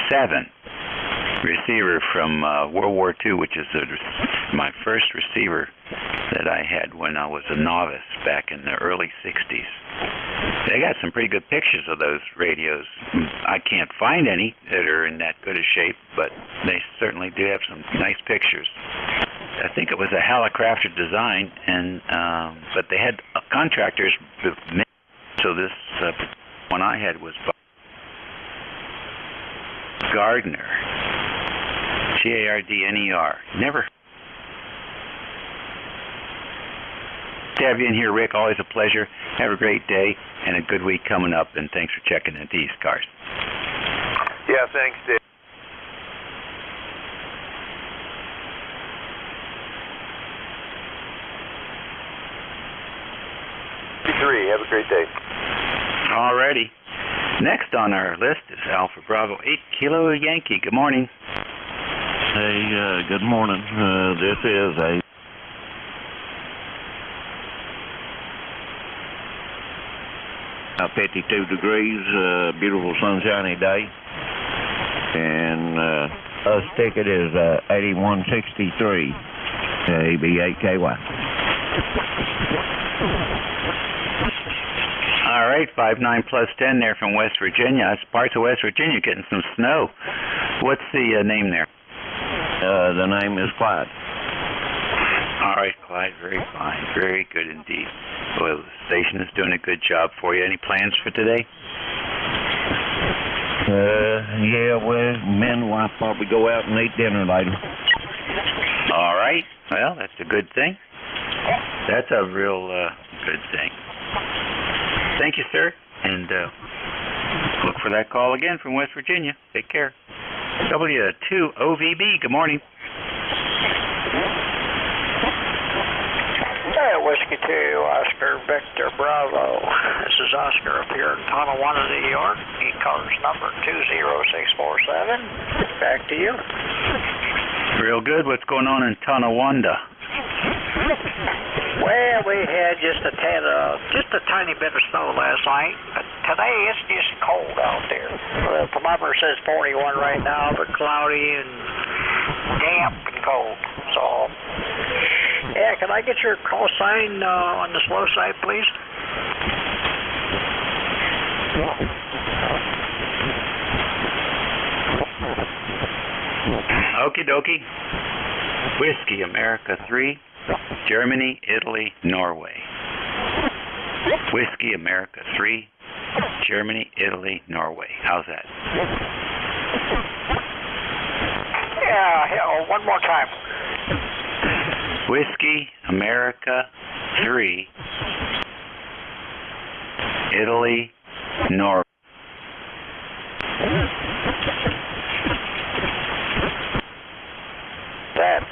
7 receiver from World War II, which is my first receiver that I had when I was a novice back in the early 60s. They got some pretty good pictures of those radios. I can't find any that are in that good a shape, but they certainly do have some nice pictures. I think it was a Hallicrafter design, and but they had contractors. So this one I had was Gardner, Gardner. Never. to have you in here, Rick. Always a pleasure. Have a great day and a good week coming up, and thanks for checking into these cars. Yeah, thanks, Dave. Have a great day. Alrighty. Next on our list is Alpha Bravo 8 Kilo Yankee. Good morning. Hey, good morning. This is a 52 degrees, beautiful sunshiny day, and us ticket is 8163 AB8KY. All right, 59+10 there from West Virginia. That's parts of West Virginia getting some snow. What's the name there? The name is Clyde. All right, Clyde, very fine. Very good indeed. Well, the station is doing a good job for you. Any plans for today? Yeah, well, me and the wife probably go out and eat dinner later. All right. Well, that's a good thing. That's a real good thing. Thank you, sir. And look for that call again from West Virginia. Take care. W2OVB, good morning. Hey, Whiskey 2, Oscar Victor Bravo. This is Oscar up here in Tonawanda, New York. E-cars number 20647. Back to you. Real good. What's going on in Tonawanda? Well, we had just a tiny bit of snow last night, but today it's just cold out there. The thermometer says 41 right now, but cloudy and damp and cold. So, yeah, can I get your call sign on the slow side, please? Okie dokie. Whiskey America 3. Germany, Italy, Norway. Whiskey America 3, Germany, Italy, Norway. How's that? Yeah, one more time. Whiskey America 3, Italy, Norway. That.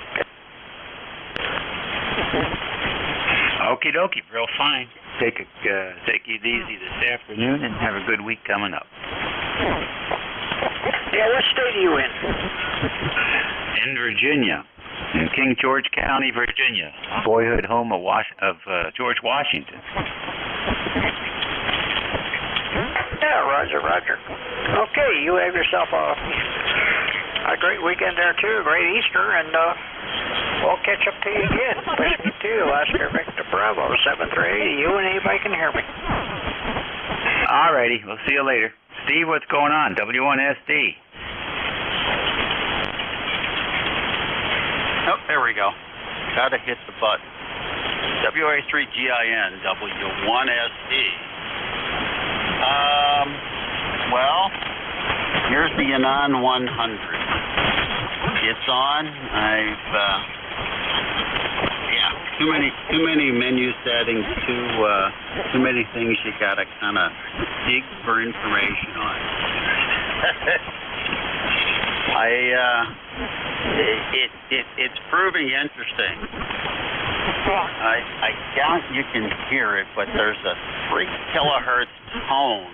Okie dokie, real fine. Take it easy this afternoon and have a good week coming up. Yeah, what state are you in? In Virginia, in King George County, Virginia, boyhood home of George Washington. Yeah, Roger. Okay, you have yourself a great weekend there too, a great Easter, and we'll catch up to you again. Whiskey 2, Oscar Victor Bravo, 738. You and anybody can hear me. Alrighty, we'll see you later. Steve, what's going on? W1SD. Oh, there we go. Gotta hit the button. WA3GIN, W1SD. Well, here's the Anon 100. It's on. Too many menu settings, too many things you gotta kind of dig for information on. It's proving interesting. I doubt you can hear it, but there's a 3 kilohertz tone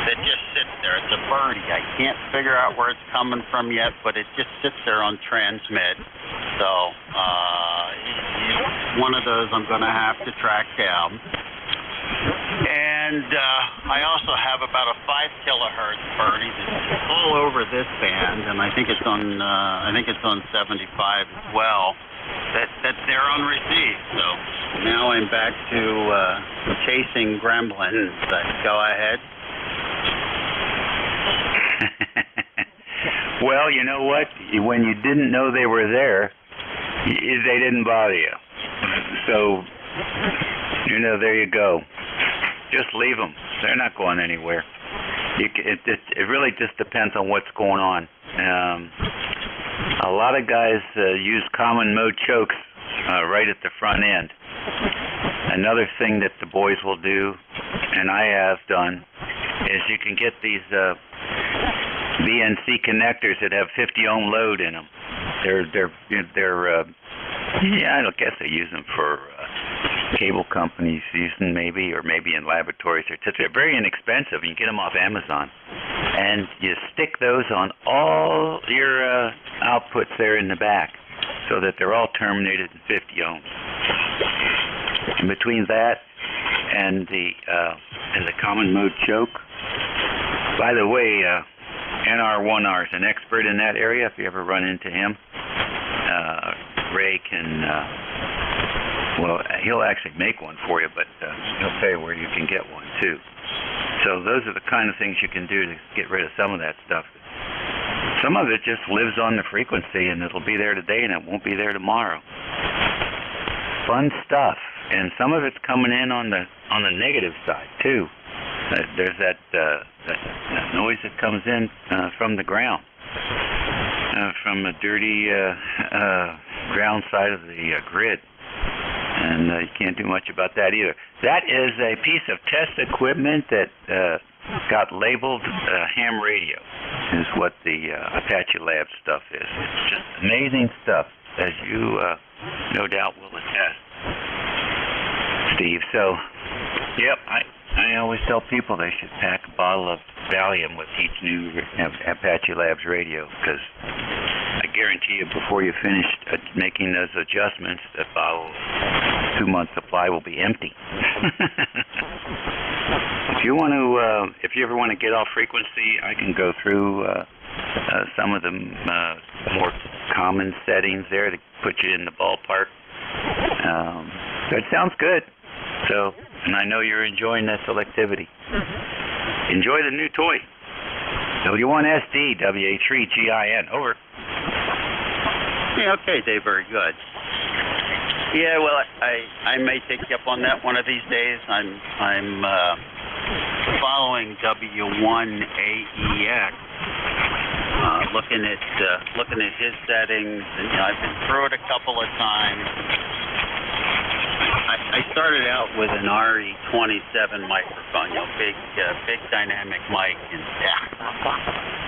that just sits there. It's a birdie. I can't figure out where it's coming from yet, but it just sits there on transmit. So one of those I'm going to have to track down. And I also have about a 5 kilohertz birdie that's all over this band, and I think it's on 75 as well. That's there on receive. So now I'm back to chasing gremlins. Go ahead. Well, you know what? When you didn't know they were there, they didn't bother you. So, there you go. Just leave them. They're not going anywhere. It really just depends on what's going on. A lot of guys use common mode chokes right at the front end. Another thing that the boys will do, and I have done, is you can get these VNC connectors that have 50 ohm load in them. Yeah, I guess they use them for cable companies using maybe, or maybe in laboratories. They're very inexpensive. You can get them off Amazon. And you stick those on all your outputs there in the back so that they're all terminated in 50 ohms. And between that and the common mode choke, by the way, NR1R is an expert in that area. If you ever run into him, Ray can, he'll actually make one for you, but he'll tell you where you can get one too. So those are the kind of things you can do to get rid of some of that stuff. Some of it just lives on the frequency, and it'll be there today, and it won't be there tomorrow. Fun stuff, and some of it's coming in on the negative side too. There's that noise that comes in from the ground, from the dirty ground side of the grid. And you can't do much about that either. That is a piece of test equipment that got labeled ham radio, is what the Apache Labs stuff is. It's just amazing stuff, as you no doubt will attest, Steve. So, yep, I always tell people they should pack a bottle of Valium with each new Apache Labs radio, because I guarantee you before you finish making those adjustments, that bottle, 2-month supply will be empty. If you ever want to get off frequency, I can go through some of the more common settings there to put you in the ballpark. That sounds good. So, and I know you're enjoying that selectivity. Enjoy the new toy. W1SD, WA3GIN, over. Yeah, okay, Dave, very good. Yeah, well, I may take you up on that one of these days. I'm following W1AEX, looking at his settings, and I've been through it a couple of times. I started out with an RE27 microphone, big dynamic mic, and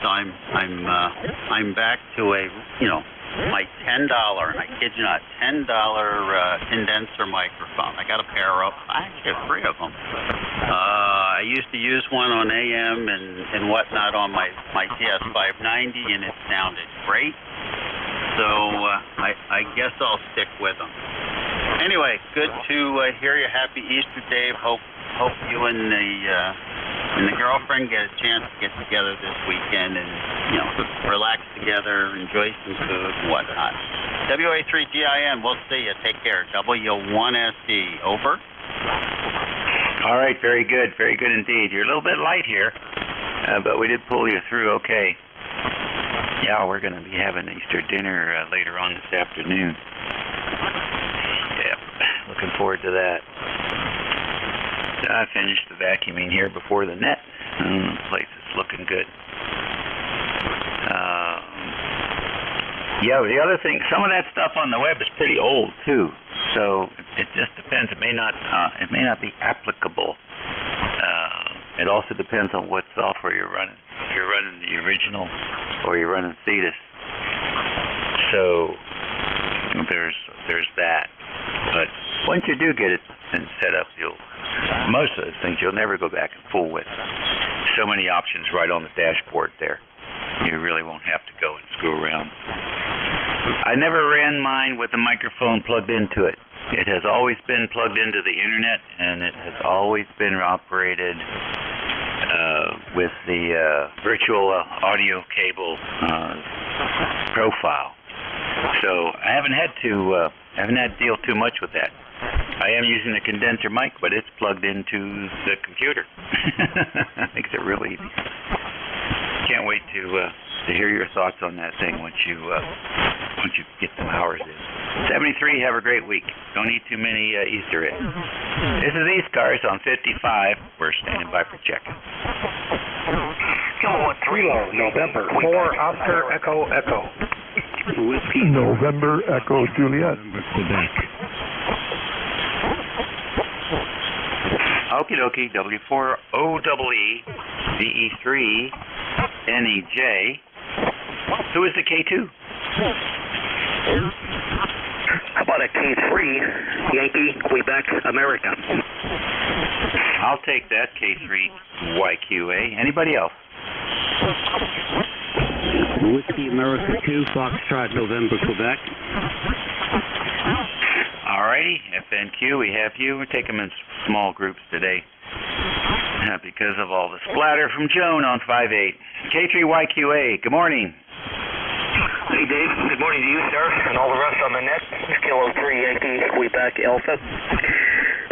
so I'm back to a my $10, and I kid you not, $10 condenser microphone. I got a pair of, actually 3 of them. I used to use one on AM and whatnot on my TS590, and it sounded great. So I guess I'll stick with them. Anyway, good to hear you. Happy Easter, Dave. Hope you and the girlfriend get a chance to get together this weekend and relax together, enjoy some food and whatnot. WA3GIN, we'll see you. Take care. W1SD, over. All right, very good indeed. You're a little bit light here, but we did pull you through okay. Yeah, we're going to be having Easter dinner later on this afternoon. Yep, looking forward to that. I finished the vacuuming here before the net. The place is looking good. Yeah, the other thing, some of that stuff on the web is pretty old too. So it just depends. It may not be applicable. It also depends on what software you're running. If you're running the original or you're running Cetus. So there's that. But once you do get it set up, most of the things you'll never go back and fool with. So many options right on the dashboard there. You really won't have to go and screw around. I never ran mine with the microphone plugged into it. It has always been plugged into the internet, and it has always been operated with the virtual audio cable profile. So I haven't had to deal too much with that. I am using a condenser mic, but it's plugged into the computer. Makes it real easy. Can't wait to hear your thoughts on that thing once you get some hours in. 73, have a great week. Don't eat too many Easter eggs. This is East Cars on 55. We're standing by for check-in. Kilo, November 4, Oscar, Echo, Echo. November, Echo, Juliet. Quebec. Okie dokie, W4OEE, DE3NEJ. Who is the K2? How about a K3, Yankee, Quebec, America? I'll take that, K3YQA. Anybody else? Whiskey America 2, Foxtrot, November, Quebec. Alrighty, FNQ, we have you. We take them in small groups today because of all the splatter from Joan on 5-8. K3YQA, good morning. Hey, Dave. Good morning to you, sir, and all the rest on the net. Kilo 3 Yankee, Quebec, Alpha.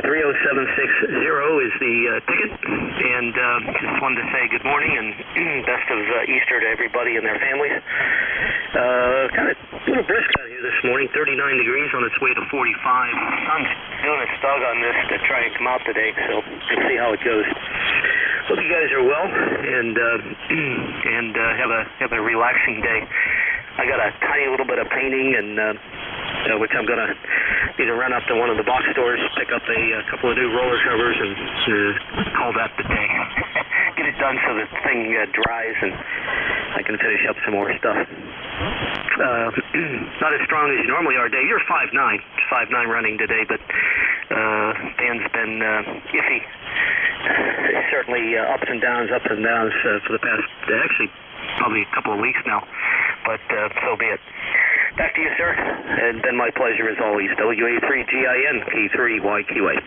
30760 is the ticket, and just wanted to say good morning and best of Easter to everybody and their families. Kind of a little brisk out here this morning, 39 degrees on its way to 45. Sun's doing its dug on this to try and come out today, so we'll see how it goes. Hope you guys are well and have a relaxing day. I got a tiny little bit of painting and which I'm gonna either run up to one of the box stores, pick up a couple of new roller covers, and call that the day. Get it done so the thing dries and I can finish up some more stuff. Not as strong as you normally are, Dave. You're 5'9", 5'9" running today, but Dan's been iffy. Certainly ups and downs for the past actually probably a couple of weeks now. But so be it. Back to you, sir. And been my pleasure as always. WA3GIN, K3YQA.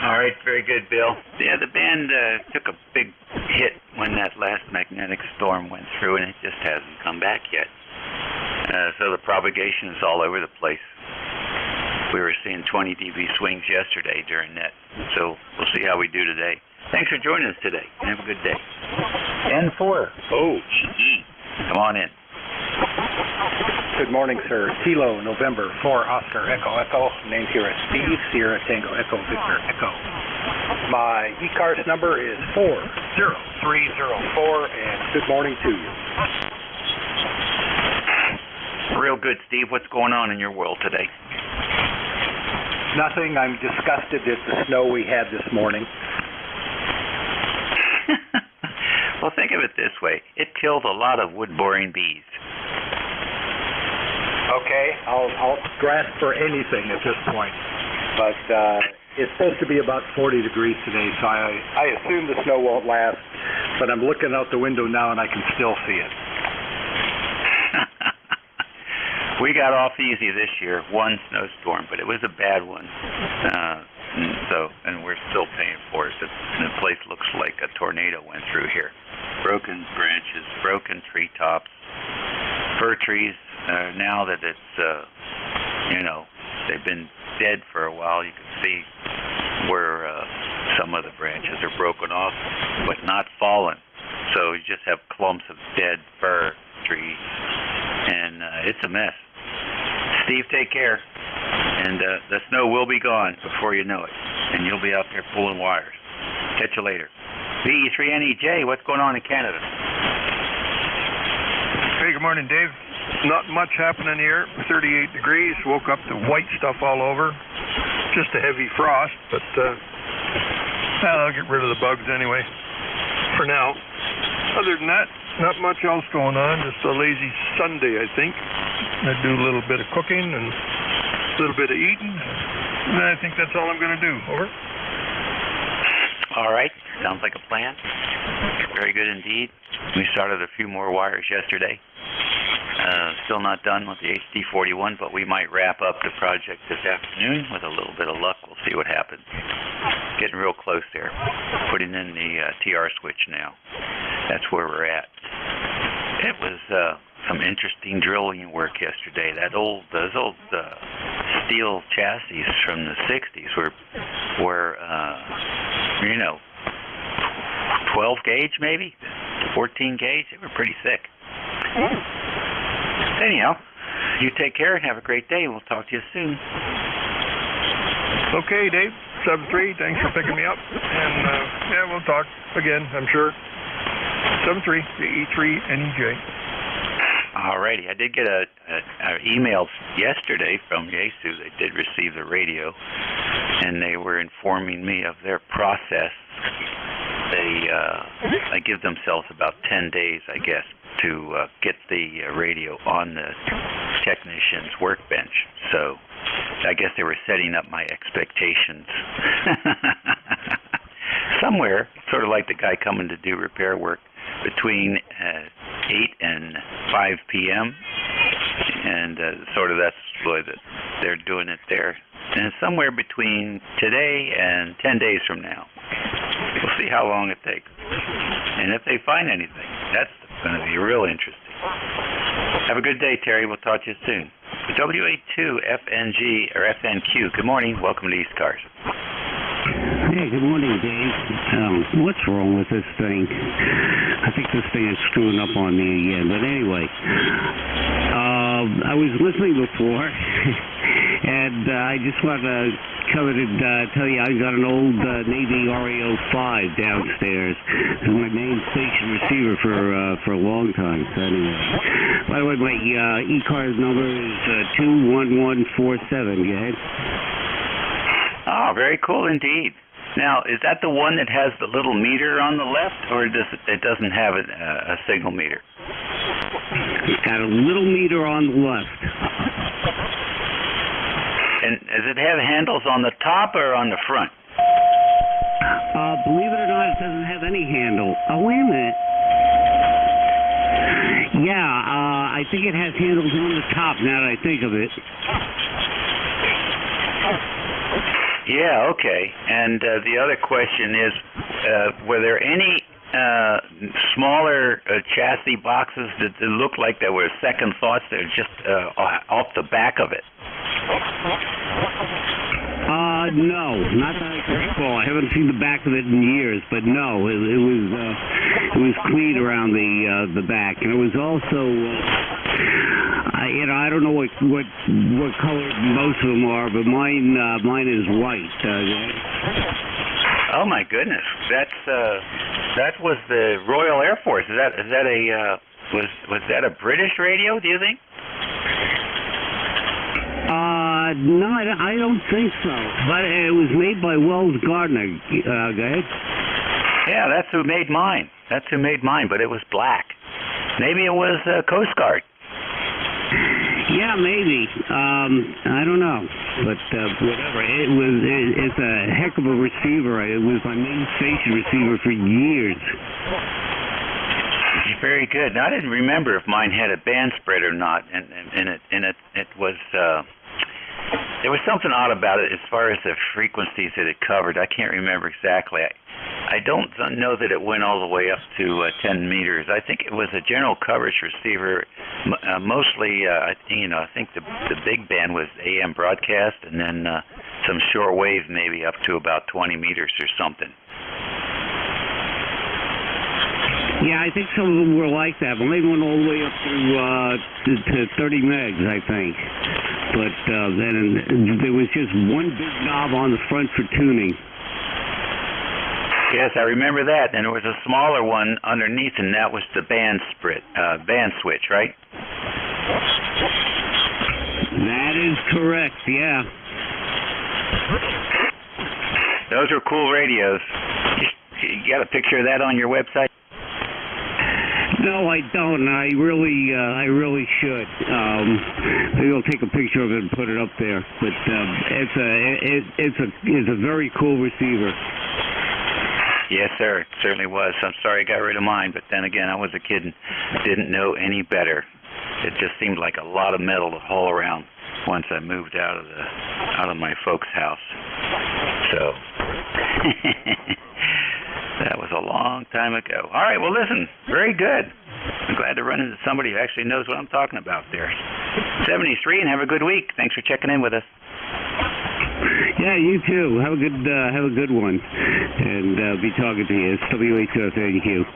All right, very good, Bill. Yeah, the band took a big hit when that last magnetic storm went through, and it just hasn't come back yet. So the propagation is all over the place. We were seeing 20 dB swings yesterday during that, so we'll see how we do today. Thanks for joining us today. Have a good day. N4. OEE. Come on in. Good morning, sir. Kilo, November, 4, Oscar, Echo. Named here as Steve, Sierra, Tango, Echo, Victor, Echo. My e-cars number is 40304, and good morning to you. Real good, Steve. What's going on in your world today? Nothing. I'm disgusted at the snow we had this morning. Well, think of it this way. It killed a lot of wood-boring bees. Okay, I'll grasp for anything at this point. But it's supposed to be about 40 degrees today, so I assume the snow won't last. But I'm looking out the window now, and I can still see it. We got off easy this year, one snowstorm, but it was a bad one. And we're still paying for it. And the place looks like a tornado went through here. Broken branches, broken treetops, fir trees. Now that it's, they've been dead for a while, you can see where some of the branches are broken off, but not fallen. So you just have clumps of dead fir trees, and it's a mess. Steve, take care. And the snow will be gone before you know it, and you'll be out there pulling wires. Catch you later. VE3NEJ, what's going on in Canada? Hey, good morning, Dave. Not much happening here. 38 degrees. Woke up to white stuff all over. Just a heavy frost, but I'll get rid of the bugs anyway for now. Other than that, not much else going on. Just a lazy Sunday, I think. I do a little bit of cooking and a little bit of eating, and I think that's all I'm going to do. Over. All right. Sounds like a plan. Very good indeed. We started a few more wires yesterday. Still not done with the HD41, but we might wrap up the project this afternoon with a little bit of luck. We'll see what happens. Getting real close there. Putting in the TR switch now. That's where we're at. It was some interesting drilling work yesterday. Those old steel chassis from the 60s were 12 gauge maybe, 14 gauge. They were pretty thick. Anyhow, you take care and have a great day. We'll talk to you soon. Okay, Dave. 7-3. Thanks for picking me up. And we'll talk again, I'm sure. 7-3, the E3NEJ. All righty. I did get an email yesterday from Yaesu. They did receive the radio. and they were informing me of their process. They give themselves about 10 days, I guess, to get the radio on the technician's workbench. So I guess they were setting up my expectations. Somewhere, sort of like the guy coming to do repair work, between 8 and 5 p.m. And sort of that's the way that they're doing it there. And somewhere between today and 10 days from now. We'll see how long it takes. And if they find anything, that's going to be real interesting. Have a good day, Terry. We'll talk to you soon. WA2FNG or FNQ. Good morning. Welcome to East Cars. Hey, good morning, Dave. What's wrong with this thing? I think this thing is screwing up on me again. But anyway, I was listening before, and I just want to come in and tell you I got an old Navy REO 5 downstairs. It's my main station receiver for a long time. So anyway, by the way, my E-card number is 21147. Go ahead. Oh, very cool indeed. Now, is that the one that has the little meter on the left, or it doesn't have a signal meter? It's got a little meter on the left. And does it have handles on the top or on the front? Believe it or not, it doesn't have any handle. Oh, wait a minute. Yeah, I think it has handles on the top now that I think of it. Yeah, okay. And the other question is, were there any smaller chassis boxes that looked like there were second thoughts that were just off the back of it? No, not that I can recall. I haven't seen the back of it in years, but no, it was clean around the back, and it was also, I don't know what color most of them are, but mine is white. Oh my goodness, that was the Royal Air Force. Was that a British radio? Do you think? No, I don't think so. But it was made by Wells Gardner. Go ahead. Yeah, that's who made mine. But it was black. Maybe it was Coast Guard. Yeah, maybe. I don't know. But whatever. It's a heck of a receiver. It was my main station receiver for years. Very good. Now, I didn't remember if mine had a band spread or not, and it was. There was something odd about it as far as the frequencies that it covered. I can't remember exactly. I don't know that it went all the way up to 10 meters. I think it was a general coverage receiver. Mostly, I think the big band was AM broadcast, and then some shortwave maybe up to about 20 meters or something. Yeah, I think some of them were like that, but they went all the way up to 30 megs, I think. But then there was just one big knob on the front for tuning. Yes, I remember that. And there was a smaller one underneath, and that was the band switch, right? That is correct, yeah. Those are cool radios. You got a picture of that on your website? No, I don't. I really should. Maybe I'll take a picture of it and put it up there. But it's a very cool receiver. Yes, sir. It certainly was. I'm sorry I got rid of mine, but then again, I was a kid and didn't know any better. It just seemed like a lot of metal to haul around once I moved out of my folks' house. So. That was a long time ago. All right, well, listen, very good. I'm glad to run into somebody who actually knows what I'm talking about there. 73, and have a good week. Thanks for checking in with us. Yeah, you too. Have a good one, and be talking to you. It's WA2FNQ.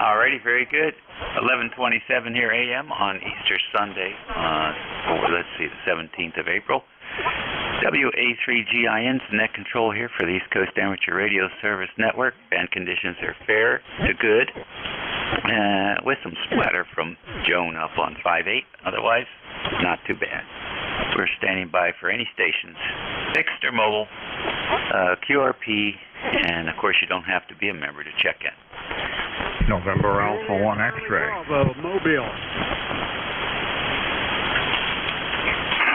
All righty, very good. 11:27 here a.m. on Easter Sunday. Let's see, the 17th of April. WA3GIN's net control here for the East Coast Amateur Radio Service Network. Band conditions are fair to good, with some splatter from Joan up on 5.8. Otherwise, not too bad. We're standing by for any stations, fixed or mobile, QRP, and of course you don't have to be a member to check in. November Alpha 1 X-ray. Bravo, Mobile.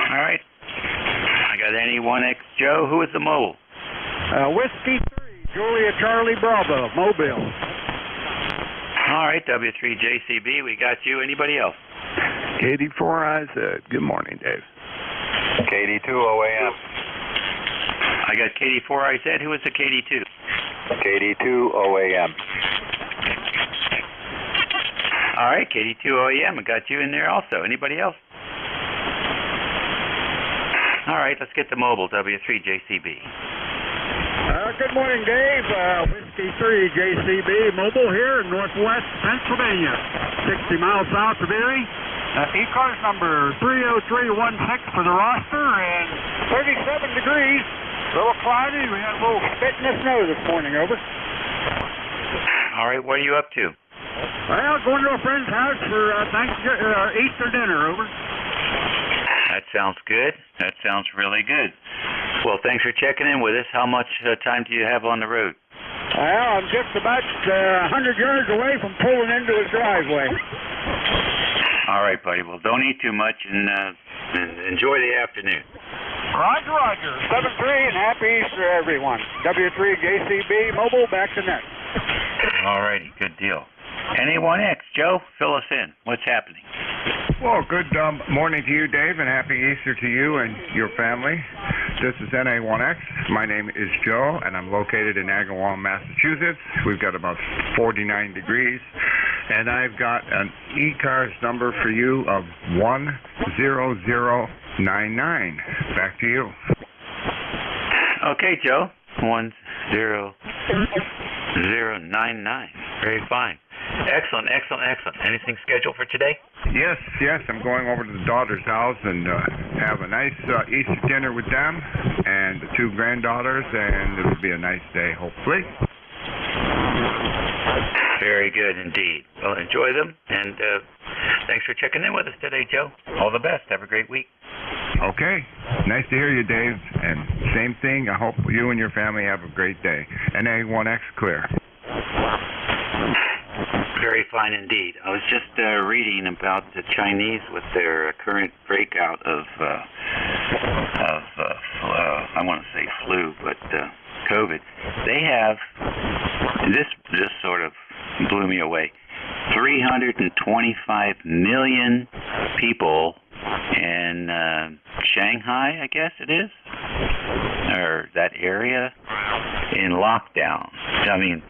All right. I got NE1X Joe. Who is the mobile? Whiskey 3, Julia Charlie Bravo, Mobile. All right, W3JCB, we got you. Anybody else? KD4IZ. Good morning, Dave. KD2OAM. I got KD4IZ. Who is the KD2? KD2OAM. All right, KD2OAM. I got you in there also. Anybody else? All right, let's get the mobile, W3JCB. Good morning, Dave. Whiskey 3, JCB, mobile here in northwest Pennsylvania. 60 miles south of Erie. E-car's number 30316 for the roster, and 37 degrees. A little cloudy. We had a little spit in the snow this morning, over. All right, what are you up to? Well, going to a friend's house for Easter dinner, over. That sounds good. That sounds really good. Well, thanks for checking in with us. How much time do you have on the road? Well, I'm just about 100 yards away from pulling into his driveway. All right, buddy. Well, don't eat too much and enjoy the afternoon. Roger, Roger. 7-3 and happy Easter, everyone. W3JCB mobile, back to net. All righty, good deal. NE1X, Joe, fill us in. What's happening? Well, good morning to you, Dave, and happy Easter to you and your family. This is NA1X. My name is Joe, and I'm located in Agawam, Massachusetts. We've got about 49 degrees, and I've got an E-Cars number for you of 10099. Back to you. Okay, Joe. 10099. Very fine. Excellent, excellent, excellent. Anything scheduled for today? Yes. I'm going over to the daughter's house and have a nice Easter dinner with them and the two granddaughters, and it'll be a nice day, hopefully. Very good indeed. Well, enjoy them, and thanks for checking in with us today, Joe. All the best. Have a great week. Okay. Nice to hear you, Dave. And same thing. I hope you and your family have a great day. NA1X clear. Very fine indeed. I was just reading about the Chinese with their current breakout of I want to say flu, but COVID. They have this sort of blew me away. 325 million people in Shanghai, I guess it is, or that area, in lockdown. I mean,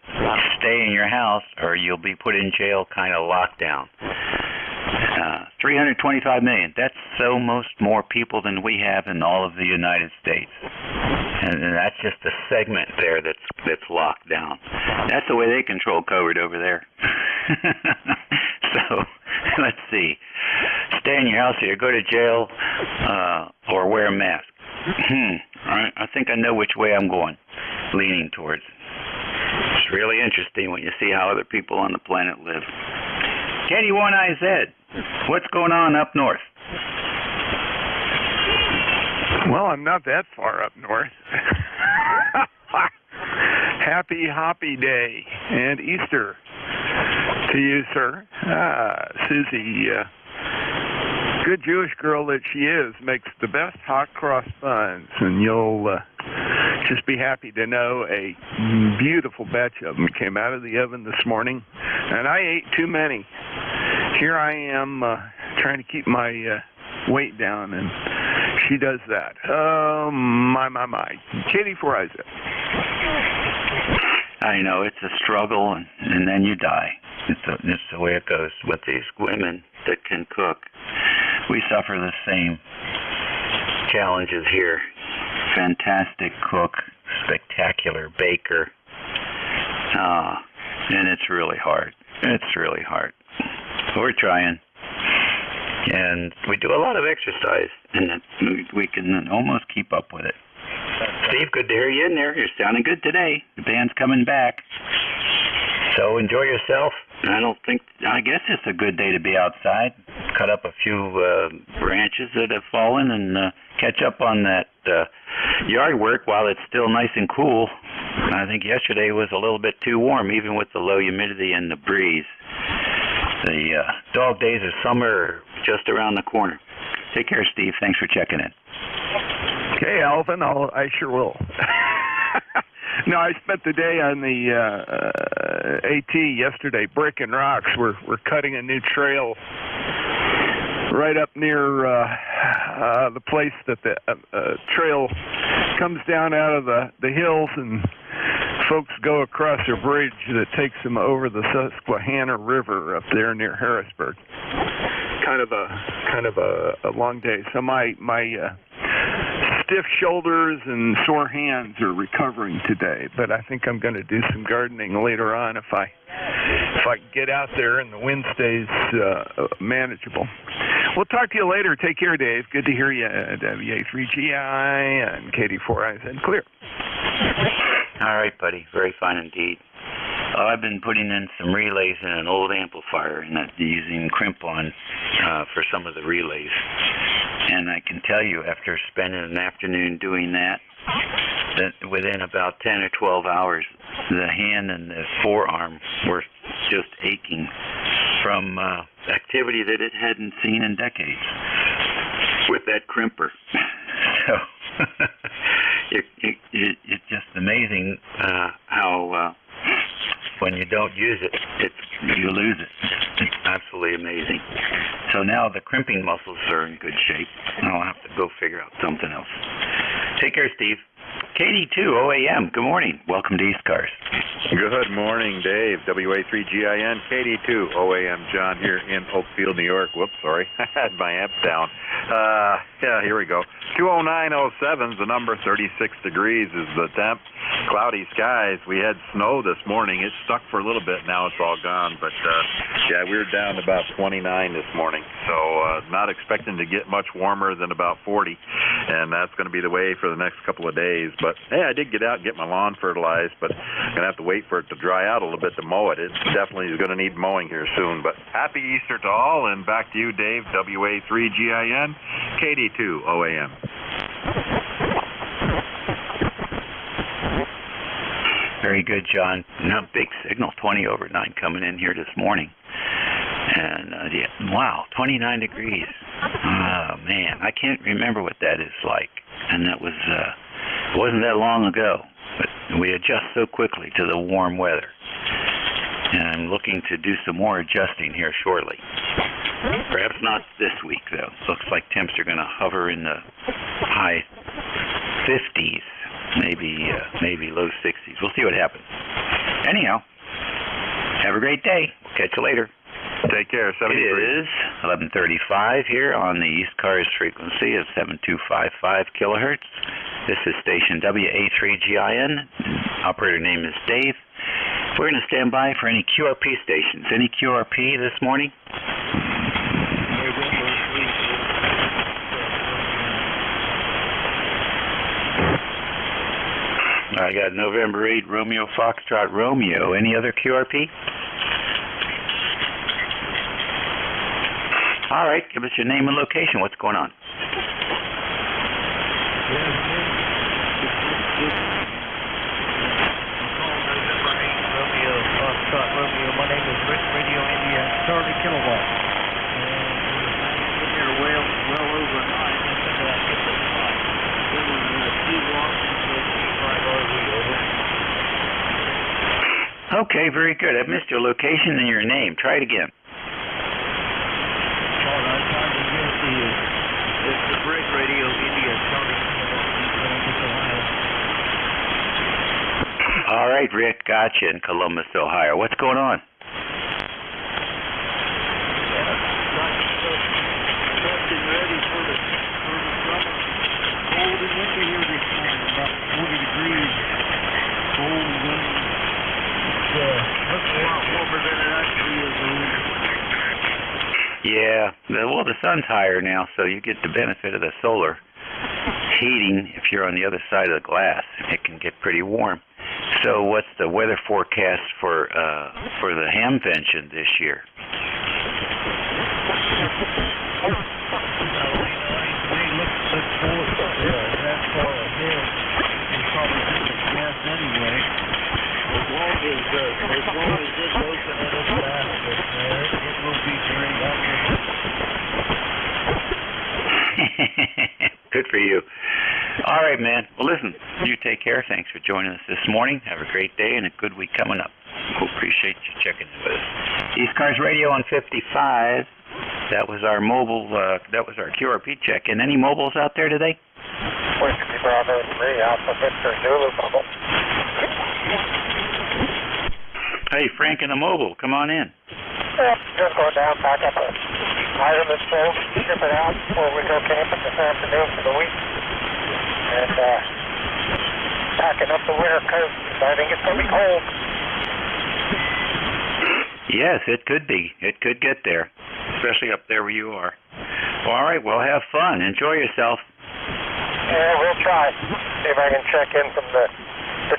stay in your house or you'll be put in jail kind of lockdown. 325 million. That's so most more people than we have in all of the United States. And that's just a segment there that's locked down. That's the way they control COVID over there. So, let's see. Stay in your house or go to jail or wear a mask. I think I know which way I'm going, leaning towards. It's really interesting when you see how other people on the planet live. KD1IZ, what's going on up north? Well, I'm not that far up north. Happy Hoppy Day and Easter to you, sir. Susie, good Jewish girl that she is, makes the best hot cross buns, and you'll just be happy to know a beautiful batch of them came out of the oven this morning, and I ate too many. Here I am trying to keep my weight down, and she does that. Oh, my. KD4IZ. I know, it's a struggle, and then you die. It's the way it goes with these women that can cook. We suffer the same challenges here. Fantastic cook, spectacular baker. And it's really hard. It's really hard. We're trying. And we do a lot of exercise, and we can almost keep up with it. Steve, good to hear you in there. You're sounding good today. The band's coming back. So enjoy yourself. I guess it's a good day to be outside. Cut up a few branches that have fallen and catch up on that yard work while it's still nice and cool. I think yesterday was a little bit too warm, even with the low humidity and the breeze. The dog days of summer are just around the corner. Take care, Steve. Thanks for checking in. Okay, Alvin, I sure will. No, I spent the day on the AT yesterday, breaking rocks. We're cutting a new trail right up near the place that the trail comes down out of the hills, and folks go across a bridge that takes them over the Susquehanna River up there near Harrisburg. Kind of a long day. So my stiff shoulders and sore hands are recovering today, but I think I'm going to do some gardening later on if I can get out there and the wind stays manageable. We'll talk to you later. Take care, Dave. Good to hear you. WA3GI and KD4 and clear. All right, buddy. Very fine indeed. I've been putting in some relays in an old amplifier and using crimp-on for some of the relays. And I can tell you, after spending an afternoon doing that within about 10 or 12 hours, the hand and the forearm were just aching from activity that it hadn't seen in decades with that crimper. So it's just amazing how when you don't use it, you lose it. It's absolutely amazing. So now the crimping muscles are in good shape. I'll have to go figure out something else. Take care, Steve. KD2OAM, good morning. Welcome to East Cars. Good morning, Dave. WA3GIN, KD2OAM, John here in Oakfield, New York. Whoops, sorry. I had my amp down. Yeah, here we go. 20907 is the number. 36 degrees is the temp. Cloudy skies. We had snow this morning. It stuck for a little bit. Now it's all gone. But, yeah, we were down to about 29 this morning. So not expecting to get much warmer than about 40. And that's going to be the way for the next couple of days. But, hey, I did get out and get my lawn fertilized. But I'm going to have to wait for it to dry out a little bit to mow it. It definitely is going to need mowing here soon. But happy Easter to all. And back to you, Dave. WA3GIN, KD2OAM. Very good, John. Now, big signal, 20 over 9 coming in here this morning. And, yeah, wow, 29 degrees. Oh, man, I can't remember what that is like. And that was, it wasn't that long ago. But we adjust so quickly to the warm weather. And I'm looking to do some more adjusting here shortly. Perhaps not this week, though. Looks like temps are going to hover in the high 50s. Maybe low 60s. We'll see what happens. Anyhow, have a great day. We'll catch you later. Take care. 73. It is 11:35 here on the East Cars frequency of 7255 kilohertz. This is station WA3GIN. Operator name is Dave. We're going to stand by for any QRP stations. Any QRP this morning? I got November 8, Romeo Foxtrot Romeo. Any other QRP? All right, give us your name and location. What's going on? Romeo Foxtrot Romeo. My name is Rick, Radio India, Charlie Kilowatt. And we're here well over 9. Okay, very good. I've missed your location and your name. Try it again. It's the Brick Radio India, Charlie Columbus, Ohio. All right, Rick, gotcha in Columbus, Ohio. What's going on? Getting ready for the summer. Cold and winter here this morning, about 40 degrees. Cold and winter. Looks a lot warmer than it actually is. Yeah, well, the sun's higher now, so you get the benefit of the solar heating. If you're on the other side of the glass, it can get pretty warm. So what's the weather forecast for the Hamvention this year? Anyway, as long as it goes in its basket there, it will be very Good for you. All right, man. Well, listen, you take care. Thanks for joining us this morning. Have a great day and a good week coming up. We'll appreciate you checking in with us. East Cars Radio on 55. That was our mobile, that was our QRP check-in. Any mobiles out there today? Whiskey Bravo 3, Alpha Victor Zulu mobile. Hey, Frank in the mobile, come on in. Just going down, pack up a item that's sold, ship it out before we go camping this afternoon for the week. And packing up the winter coat. I think it's going to be cold. Yes, it could be. It could get there, especially up there where you are. Well, all right, well, have fun. Enjoy yourself. Yeah, we'll try. See if I can check in from the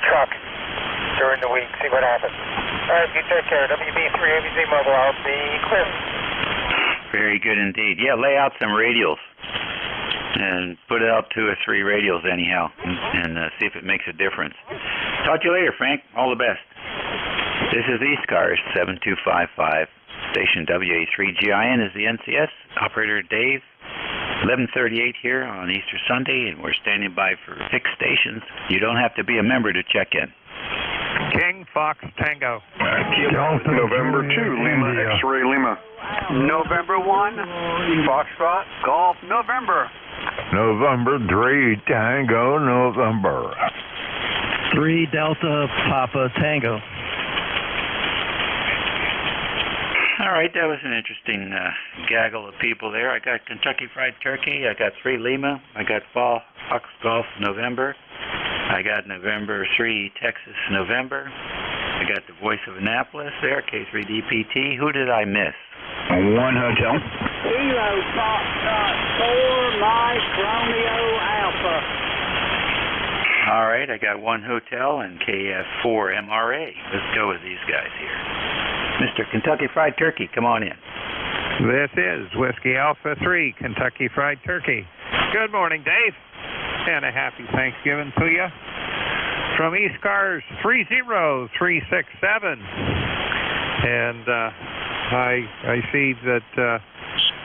truck during the week, see what happens. All right, you take care. WB3 ABC Mobile, I'll be clear. Very good indeed. Yeah, lay out some radials and put out 2 or 3 radials anyhow and see if it makes a difference. Talk to you later, Frank. All the best. This is East Cars 7255. Station WA3GIN is the NCS. Operator Dave. 11:38 here on Easter Sunday, and we're standing by for 6 stations. You don't have to be a member to check in. King Fox Tango. November 2, Lima, X-Ray Lima. November 1, Foxtrot, Golf, November. November 3, Tango, November. 3 Delta Papa Tango. All right, that was an interesting gaggle of people there. I got Kentucky Fried Turkey. I got 3 Lima. I got Fox Golf November. I got November 3 Texas November. I got the Voice of Annapolis there, K3DPT. Who did I miss? 1 hotel. Kilo Foxtrot 4 Mike Romeo Alpha. All right, I got 1 hotel and KF4 MRA. Let's go with these guys here. Mr. Kentucky Fried Turkey, come on in. This is Whiskey Alpha 3, Kentucky Fried Turkey. Good morning, Dave, and a happy Thanksgiving to you. From East Cars 30367. And I see that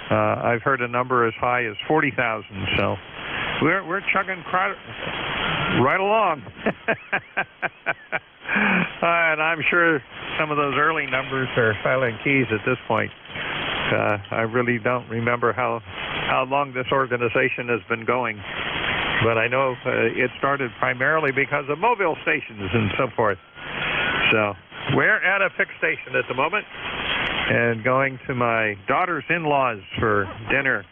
I've heard a number as high as 40,000, so we're chugging right along. And I'm sure some of those early numbers are silent keys at this point. I really don't remember how long this organization has been going, but I know it started primarily because of mobile stations and so forth. So we're at a fixed station at the moment and going to my daughter's in-laws for dinner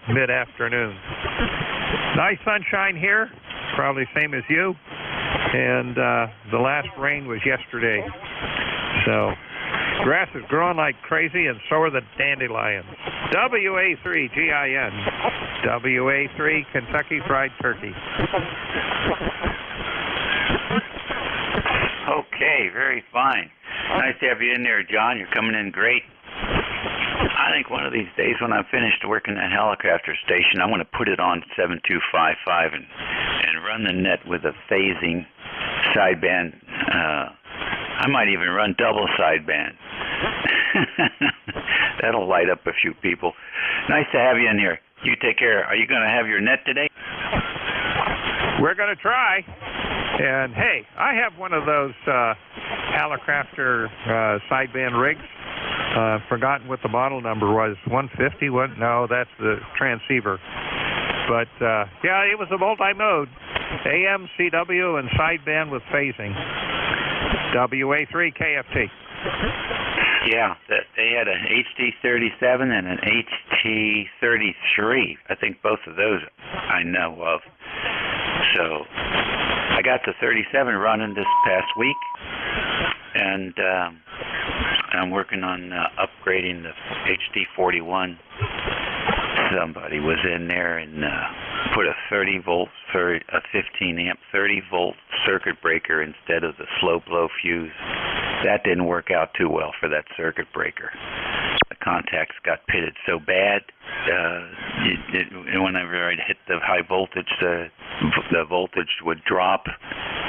mid-afternoon. Nice sunshine here, probably same as you. And the last rain was yesterday. So grass is growing like crazy, and so are the dandelions. WA3GIN. WA3 Kentucky Fried Turkey. Okay, very fine. Nice to have you in there, John. You're coming in great. I think one of these days when I'm finished working that helicopter station, I'm going to put it on 7255 and run the net with a phasing sideband. I might even run double sideband. That'll light up a few people. Nice to have you in here. You take care. Are you going to have your net today? We're going to try. And hey, I have one of those helicopter sideband rigs. Forgotten what the model number was. 150? What? No, that's the transceiver. But yeah, it was a multi-mode. AM, CW, and sideband with phasing. WA3 KFT. Yeah, they had an HT37 and an HT33. I think both of those I know of. So I got the 37 running this past week, and I'm working on upgrading the HT41 somebody was in there and put a 15 amp 30 volt circuit breaker instead of the slow blow fuse. That didn't work out too well for that circuit breaker. The contacts got pitted so bad, whenever I'd hit the high voltage, the voltage would drop,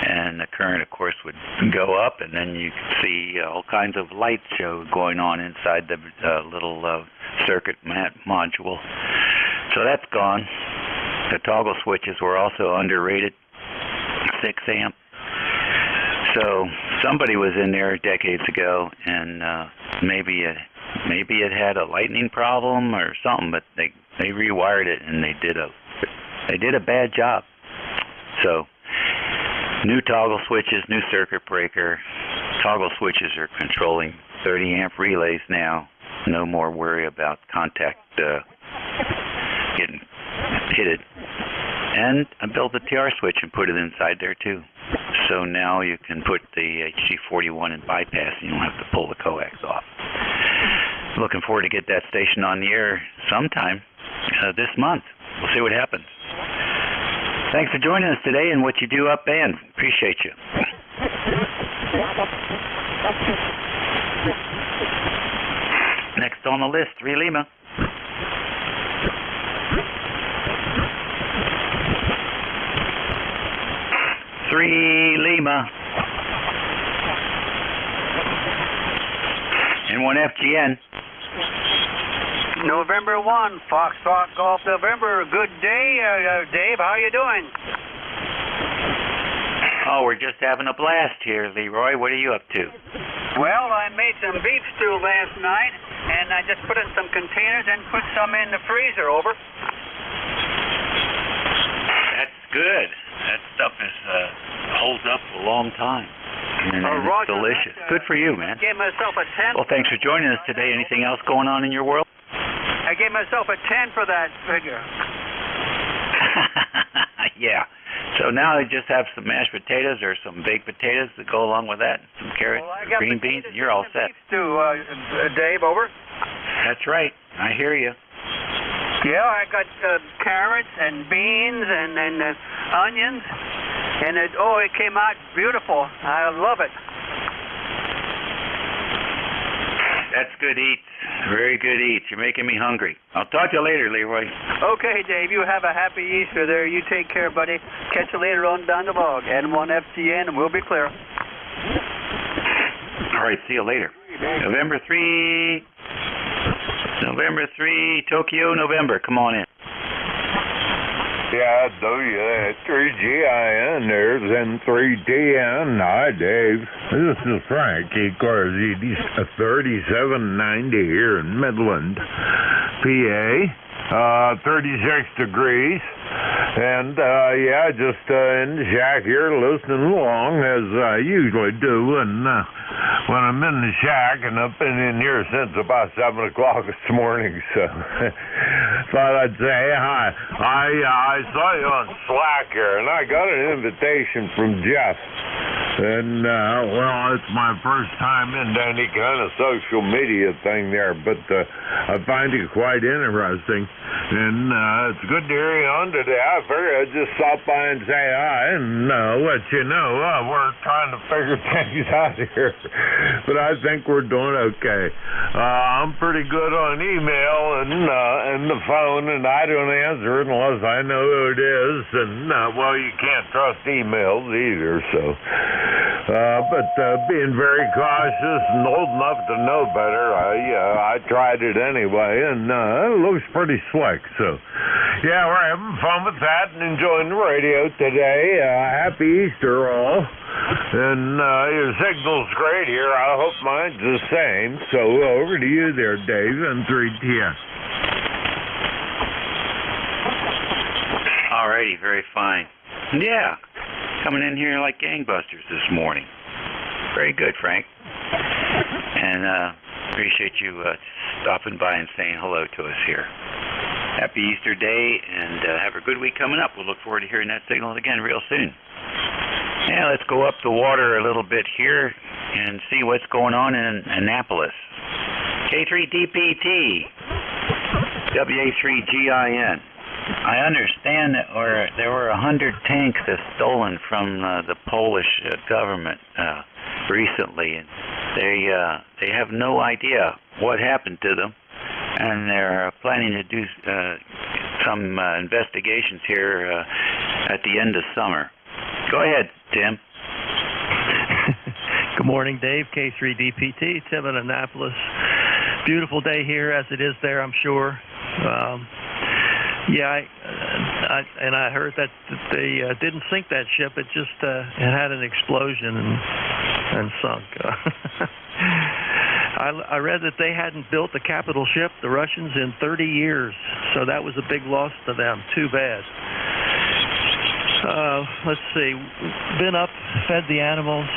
and the current, of course, would go up, and then you could see all kinds of light show going on inside the little circuit module. So that's gone. The toggle switches were also underrated, 6 amp. So somebody was in there decades ago, and maybe it had a lightning problem or something, but they rewired it, and they did a bad job. So new toggle switches, new circuit breaker. Toggle switches are controlling 30 amp relays now. No more worry about contact getting pitted. And I built a TR switch and put it inside there too. So now you can put the HG41 in bypass and you don't have to pull the coax off. Looking forward to get that station on the air sometime this month. We'll see what happens. Thanks for joining us today and what you do up band. Appreciate you. Next on the list, 3 Lima. And 1 FGN. November 1, Foxtrot Golf November. Good day, Dave. How you doing? Oh, we're just having a blast here, Leroy. What are you up to? Well, I made some beef stew last night, and I just put it in some containers and put some in the freezer over. That's good. That stuff holds up a long time. And it's delicious. Good for you, man. I gave myself a 10. Well, thanks for joining us today. Anything else going on in your world? I gave myself a 10 for that figure. Yeah. So now I just have some mashed potatoes or some baked potatoes that go along with that, some carrots, green beans, and you're all set. Dave, over. That's right. I hear you. Yeah, I got carrots and beans and onions, and it came out beautiful. I love it. That's good eats. Very good eats. You're making me hungry. I'll talk to you later, Leroy. Okay, Dave. You have a happy Easter there. You take care, buddy. Catch you later on down the log. N1 FGN, and we'll be clear. All right. See you later. November 3, Tokyo, November. Come on in. Yeah, WS3GIN, there's N3DN. Hi, Dave. This is Frank. Cars 3790 here in Midland, PA. 36 degrees. And, just in the shack here listening along as I usually do. And when I'm in the shack, and I've been in here since about 7 o'clock this morning, so thought I'd say hi. I saw you on Slack here, and I got an invitation from Jeff. And, it's my first time into any kind of social media thing there, but I find it quite interesting. And it's good to hear you on today. I figured I'd just stop by and say hi and let you know we're trying to figure things out here. But I think we're doing okay. I'm pretty good on email and the phone, and I don't answer it unless I know who it is. And, you can't trust emails either, so. But being very cautious and old enough to know better, I tried it anyway, and it looks pretty slick. So, yeah, we're having fun with that and enjoying the radio today. Happy Easter, all. And your signal's great here. I hope mine's the same. So over to you there, Dave, and 3TS. All righty, very fine. Yeah, coming in here like gangbusters this morning. Very good, Frank. And appreciate you stopping by and saying hello to us here. Happy Easter Day, and have a good week coming up. We'll look forward to hearing that signal again real soon. Yeah, let's go up the water a little bit here and see what's going on in Annapolis. K3DPT. WA3GIN. I understand that there were 100 tanks stolen from the Polish government recently, and they have no idea what happened to them, and they're planning to do some investigations here at the end of summer. Go ahead, Tim. Good morning, Dave. K3DPT, Tim in Annapolis. Beautiful day here, as it is there, I'm sure. I heard that they didn't sink that ship. It just it had an explosion and sunk. I read that they hadn't built a capital ship, the Russians, in 30 years. So that was a big loss to them. Too bad. Let's see. Been up, fed the animals,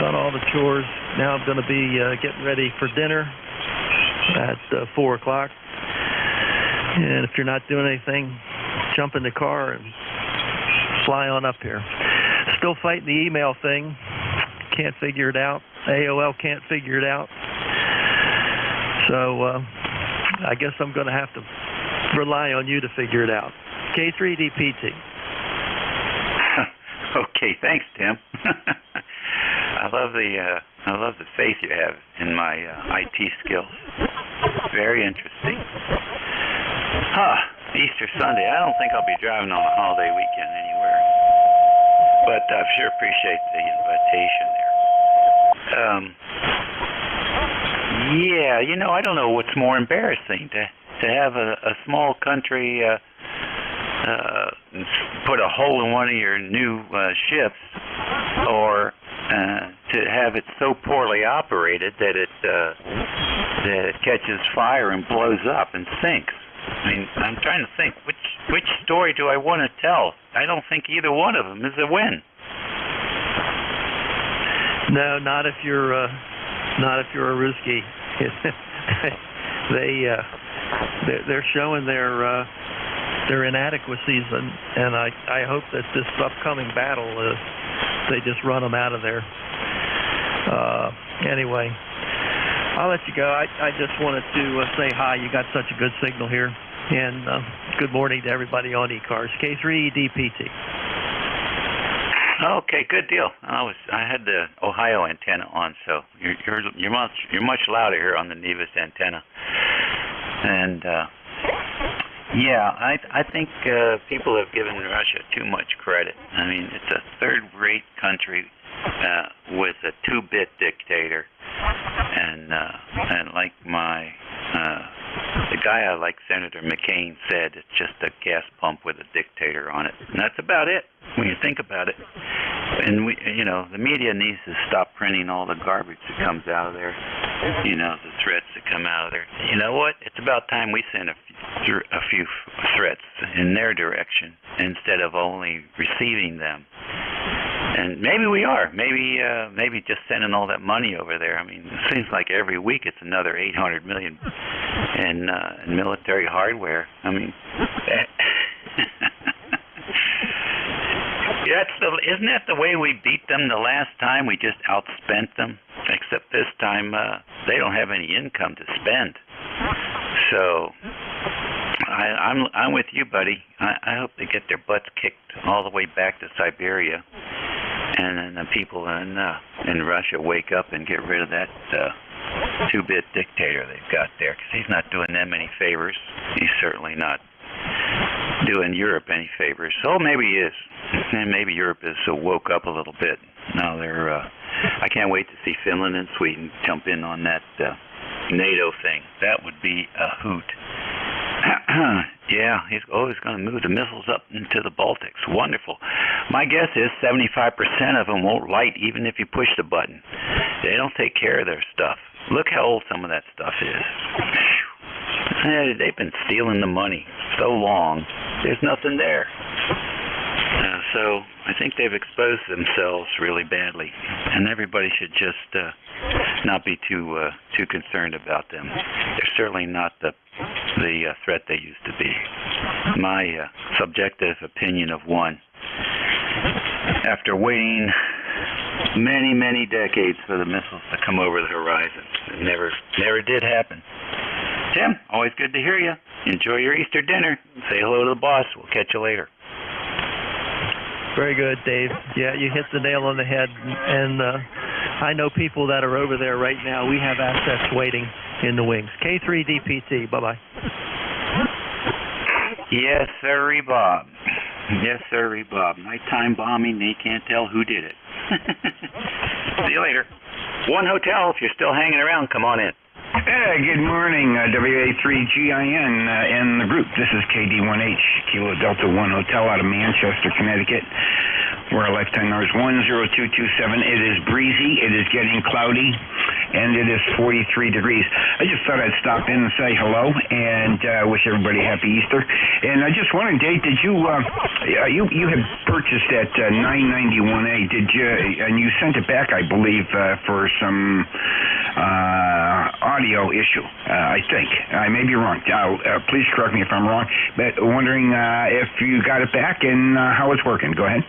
done all the chores. Now I'm going to be getting ready for dinner at 4 o'clock. And if you're not doing anything, jump in the car and fly on up here. Still fighting the email thing. Can't figure it out. AOL can't figure it out. So I guess I'm going to have to rely on you to figure it out. K3DPT. Okay, thanks, Tim. I love the faith you have in my IT skills. Very interesting. Easter Sunday. I don't think I'll be driving on a holiday weekend anywhere, but I sure appreciate the invitation there. I don't know what's more embarrassing, to have a small country put a hole in one of your new ships, or to have it so poorly operated that it catches fire and blows up and sinks. I mean, I'm trying to think which story do I want to tell. I don't think either one of them is a win. No, not if you're a Ruski. They're showing their inadequacies, and I hope that this upcoming battle they just run them out of there. Anyway, I'll let you go. I just wanted to say hi. You got such a good signal here, and good morning to everybody on eCars. K3DPT. Okay, good deal. I had the Ohio antenna on, so you're much louder here on the Nevis antenna. And I think people have given Russia too much credit. I mean, it's a third-rate country with a 2-bit dictator, and like the guy I like, Senator McCain, said, it's just a gas pump with a dictator on it, and that's about it when you think about it. And the media needs to stop printing all the garbage that comes out of there. The threats that come out of there. You know what? It's about time we send a few threats in their direction instead of only receiving them. And maybe we are. Maybe just sending all that money over there. I mean, it seems like every week it's another $800 million in military hardware. I mean, isn't that the way we beat them the last time? We just outspent them. Except this time they don't have any income to spend. So I'm with you, buddy. I hope they get their butts kicked all the way back to Siberia. And then the people in Russia wake up and get rid of that 2-bit dictator they've got there, because he's not doing them any favors. He's certainly not doing Europe any favors. So maybe he is. And maybe Europe is woke up a little bit. Now I can't wait to see Finland and Sweden jump in on that NATO thing. That would be a hoot. Yeah, he's always going to move the missiles up into the Baltics. Wonderful. My guess is 75% of them won't light even if you push the button. They don't take care of their stuff. Look how old some of that stuff is. They've been stealing the money so long, there's nothing there. So I think they've exposed themselves really badly, and everybody should just not be too concerned about them. They're certainly not the threat they used to be. My subjective opinion of one. After waiting many decades for the missiles to come over the horizon, it never did happen. Tim, always good to hear you. Enjoy your Easter dinner. Say hello to the boss. We'll catch you later. Very good, Dave. Yeah, you hit the nail on the head. And I know people that are over there right now. We have assets waiting in the wings. K3DPT. Bye-bye. Yes, sirree, Bob. Yes, sirree, Bob. Nighttime bombing, they can't tell who did it. See you later. One Hotel, if you're still hanging around, come on in. Good morning, WA3GIN and the group. This is KD1H, Kilo Delta 1 Hotel out of Manchester, Connecticut, where our lifetime number is 10227. It is breezy, it is getting cloudy, and it is 43 degrees. I just thought I'd stop in and say hello and wish everybody a happy Easter. And I just wondered, Dave, did you had purchased that 991A, did you, and you sent it back, I believe, for some audio issue, I think. I may be wrong. Please correct me if I'm wrong, but wondering if you got it back and how it's working. Go ahead.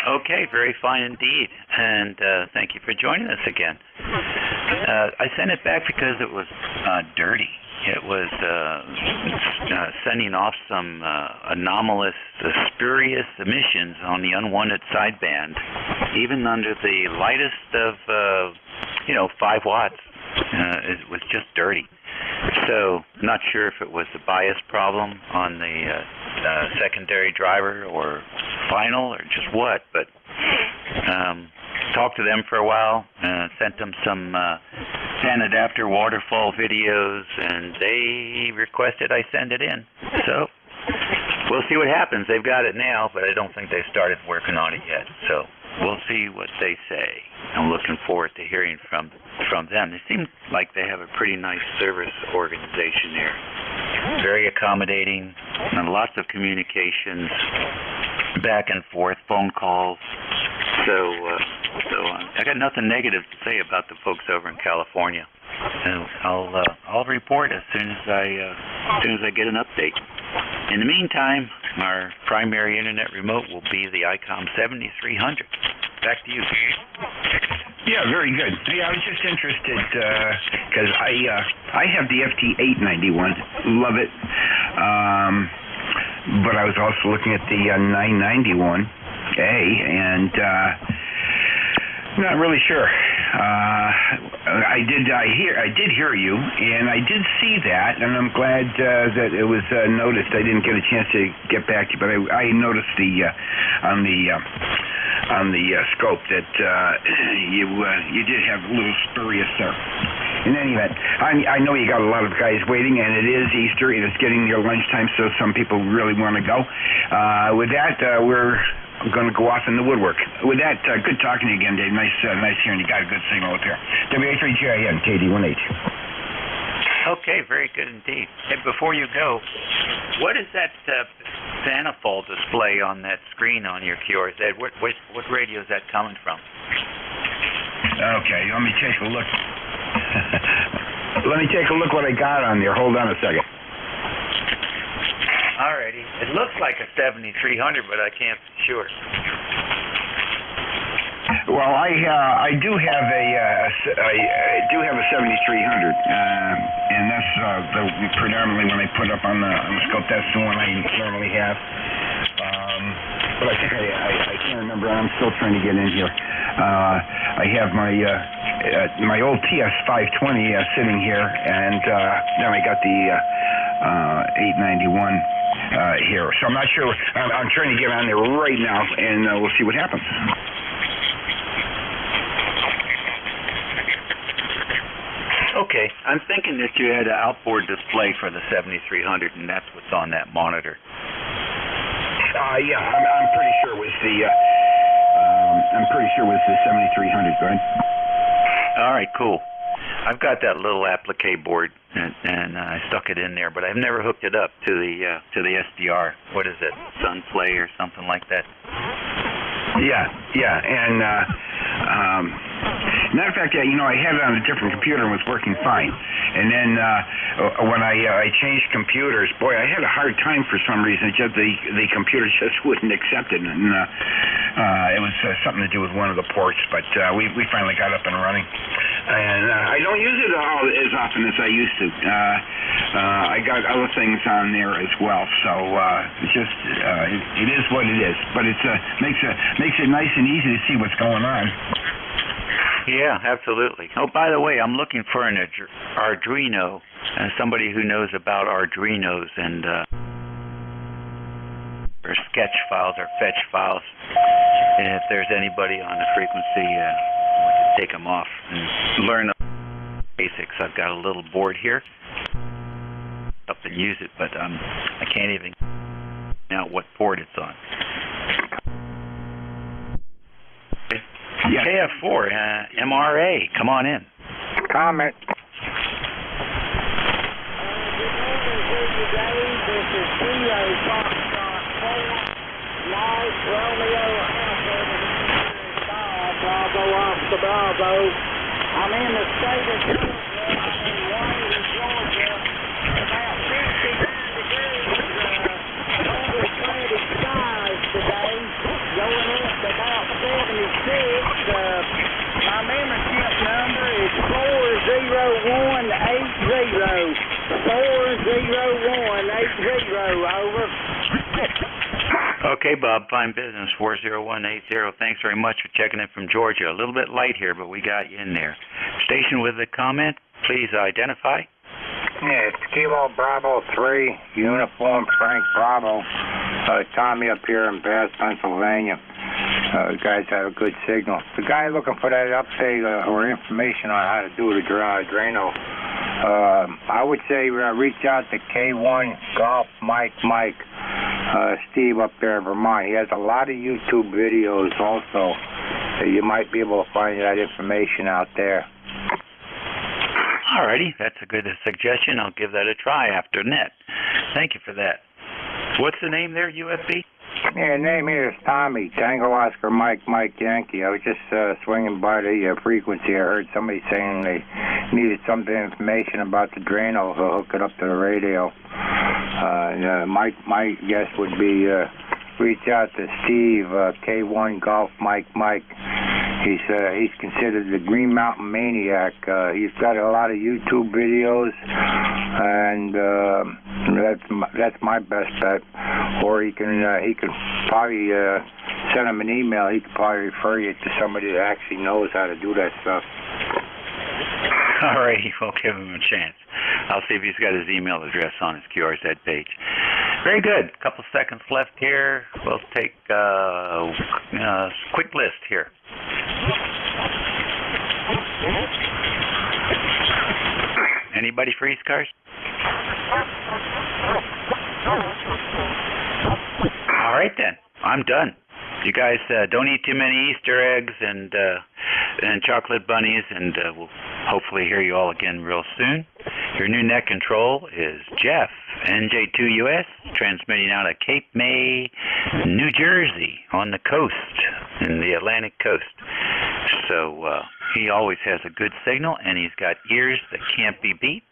Okay, very fine indeed, and thank you for joining us again. I sent it back because it was dirty. It was sending off some anomalous, spurious emissions on the unwanted sideband, even under the lightest of, 5 watts. It was just dirty. So, not sure if it was the bias problem on the secondary driver or final or just what, but talked to them for a while, sent them some fan adapter waterfall videos, and they requested I send it in. So, we'll see what happens. They've got it now, but I don't think they've started working on it yet. So, we'll see what they say. I'm looking forward to hearing from them. They seem like they have a pretty nice service organization there. Very accommodating, and lots of communications, back and forth, phone calls. So I got nothing negative to say about the folks over in California. And I'll report as soon as I get an update. In the meantime, our primary internet remote will be the ICOM 7300. Back to you. Yeah, very good. Yeah, I was just interested because I have the FT891, love it, but I was also looking at the 991A and not really sure. I did hear you, and I did see that, and I'm glad that it was noticed. I didn't get a chance to get back to you, but I noticed on the scope that you did have a little spurious there. In any event, I know you got a lot of guys waiting, and it is Easter, and it's getting near lunchtime, so some people really want to go. With that, we're going to go off in the woodwork. With that, good talking to you again, Dave. Nice hearing you. Got a good signal up here. WA3GIN, KD1H. Okay, very good indeed. Hey, before you go, what is that manifold display on that screen on your QRZ? What radio is that coming from? Okay, let me take a look. Let me take a look what I got on there. Hold on a second. Alrighty. It looks like a 7300, but I can't be sure. Well, I do have a 7300, and that's predominantly when I put up on the scope. That's the one I normally have. But I think I can't remember. I'm still trying to get in here. I have my old TS520 sitting here, and then I got the 891 here. So I'm not sure. I'm trying to get on there right now, and we'll see what happens. Okay, I'm thinking that you had an outboard display for the 7300, and that's what's on that monitor. Yeah, I'm pretty sure it was the 7300. Go ahead. All right, cool. I've got that little applique board, and I stuck it in there, but I've never hooked it up to the SDR. What is it, Sunplay or something like that? Yeah, and matter of fact, I had it on a different computer and was working fine. And then when I changed computers, boy, I had a hard time for some reason. Just the computer just wouldn't accept it, and it was something to do with one of the ports. But we finally got up and running. And I don't use it all as often as I used to. I got other things on there as well, so it is what it is. But it makes it nice and easy to see what's going on. Yeah, absolutely. Oh, by the way, I'm looking for an Arduino, somebody who knows about Arduinos and or sketch files or fetch files. And if there's anybody on the frequency, want to take them off and learn the basics. I've got a little board here up and use it, but I can't even know what port it's on. Yeah. KF4, MRA, come on in. Comment. Bravo. I'm in the state of Georgia. I'm in Wayne, Georgia. About 59 degrees. Over cloudy skies today. Going up to about 76. My membership number is 40180. 40180. Over. Okay, Bob, fine business, 40180. Thanks very much for checking in from Georgia. A little bit light here, but we got you in there. Station with a comment, please identify. Yeah, it's Kilo Bravo 3, Uniform Frank Bravo. Tommy up here in Bath, Pennsylvania. You guys have a good signal. The guy looking for that update or information on how to do the Drano, I would say reach out to K1 Golf Mike. Steve up there in Vermont. He has a lot of YouTube videos also. So you might be able to find that information out there. Alrighty, that's a good suggestion. I'll give that a try after net. Thank you for that. What's the name there, USB? Yeah, name here is Tommy, Tango Oscar Mike Yankee. I was just swinging by the frequency. I heard somebody saying they needed some information about the Drano, so hook it up to the radio. My guess would be reach out to Steve, K1 Golf Mike. He's considered the Green Mountain Maniac. He's got a lot of YouTube videos, and that's my best bet. Or he can probably send him an email. He could probably refer you to somebody that actually knows how to do that stuff. All right, we'll give him a chance. I'll see if he's got his email address on his QRZ page. Very good. A couple seconds left here. We'll take a quick list here. Anybody for East Coast? All right then, I'm done. You guys don't eat too many Easter eggs and chocolate bunnies, and we'll hopefully hear you all again real soon. Your new net control is Jeff, NJ2US, transmitting out of Cape May, New Jersey, on the coast, in the Atlantic coast. So he always has a good signal, and he's got ears that can't be beat.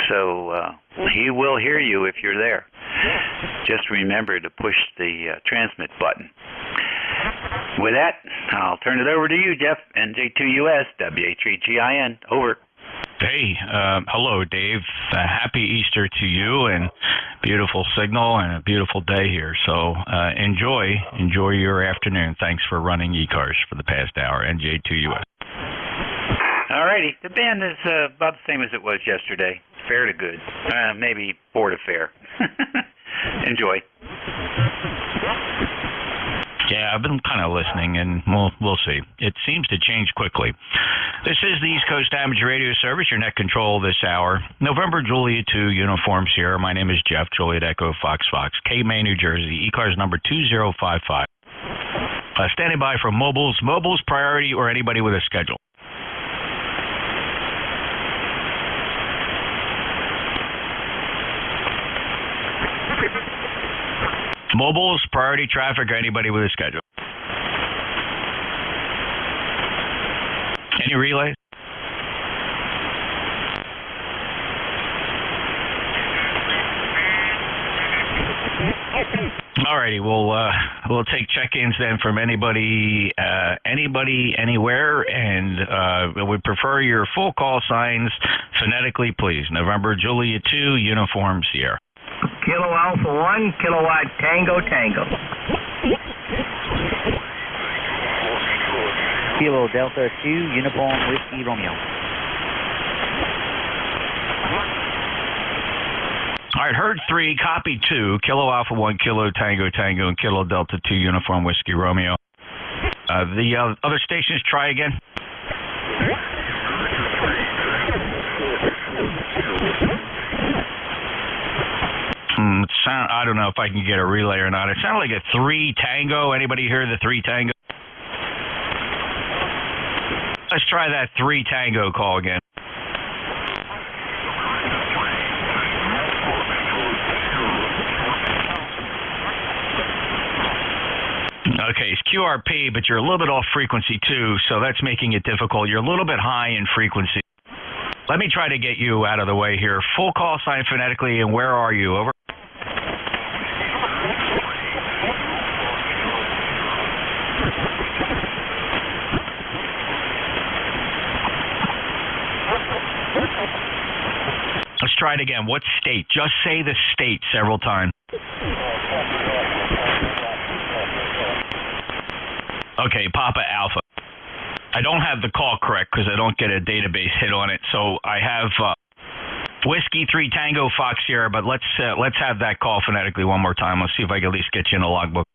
So he will hear you if you're there. Just remember to push the transmit button. With that, I'll turn it over to you, Jeff, NJ2US, WA3GIN. Over. Hey, hello, Dave. Happy Easter to you, and beautiful signal and a beautiful day here. So enjoy your afternoon. Thanks for running eCars for the past hour, NJ2US. All righty. The band is about the same as it was yesterday. Fair to good. Maybe poor to fair. Enjoy. Yeah, I've been kind of listening, and we'll see. It seems to change quickly. This is the East Coast Amateur Radio Service, your net control this hour. November Juliet 2, Uniform Sierra. My name is Jeff, Juliet Echo Fox, Cape May, New Jersey. eCars number 2055. Standing by for mobiles, priority, or anybody with a schedule. Mobiles, priority traffic, or anybody with a schedule. Any relays? Alrighty, we'll take check-ins then from anybody, anywhere, and we prefer your full call signs phonetically, please. November Juliet 2, Uniform Sierra. Kilo Alpha 1, Kilowatt Tango Tango. Kilo Delta 2, Uniform Whiskey Romeo. All right, herd 3, copy 2, Kilo Alpha 1, Kilo Tango Tango, and Kilo Delta 2, Uniform Whiskey Romeo. The other stations, try again. I don't know if I can get a relay or not. It sounded like a 3 Tango. Anybody hear the 3 Tango? Let's try that 3 Tango call again. Okay, it's QRP, but you're a little bit off frequency too, so that's making it difficult. You're a little bit high in frequency. Let me try to get you out of the way here. Full call sign phonetically, and where are you? Over. Let's try it again. What state? Just say the state several times. Okay, Papa Alpha. I don't have the call correct because I don't get a database hit on it. So I have Whiskey 3 Tango Fox Sierra, but let's have that call phonetically one more time. Let's see if I can at least get you in the logbook.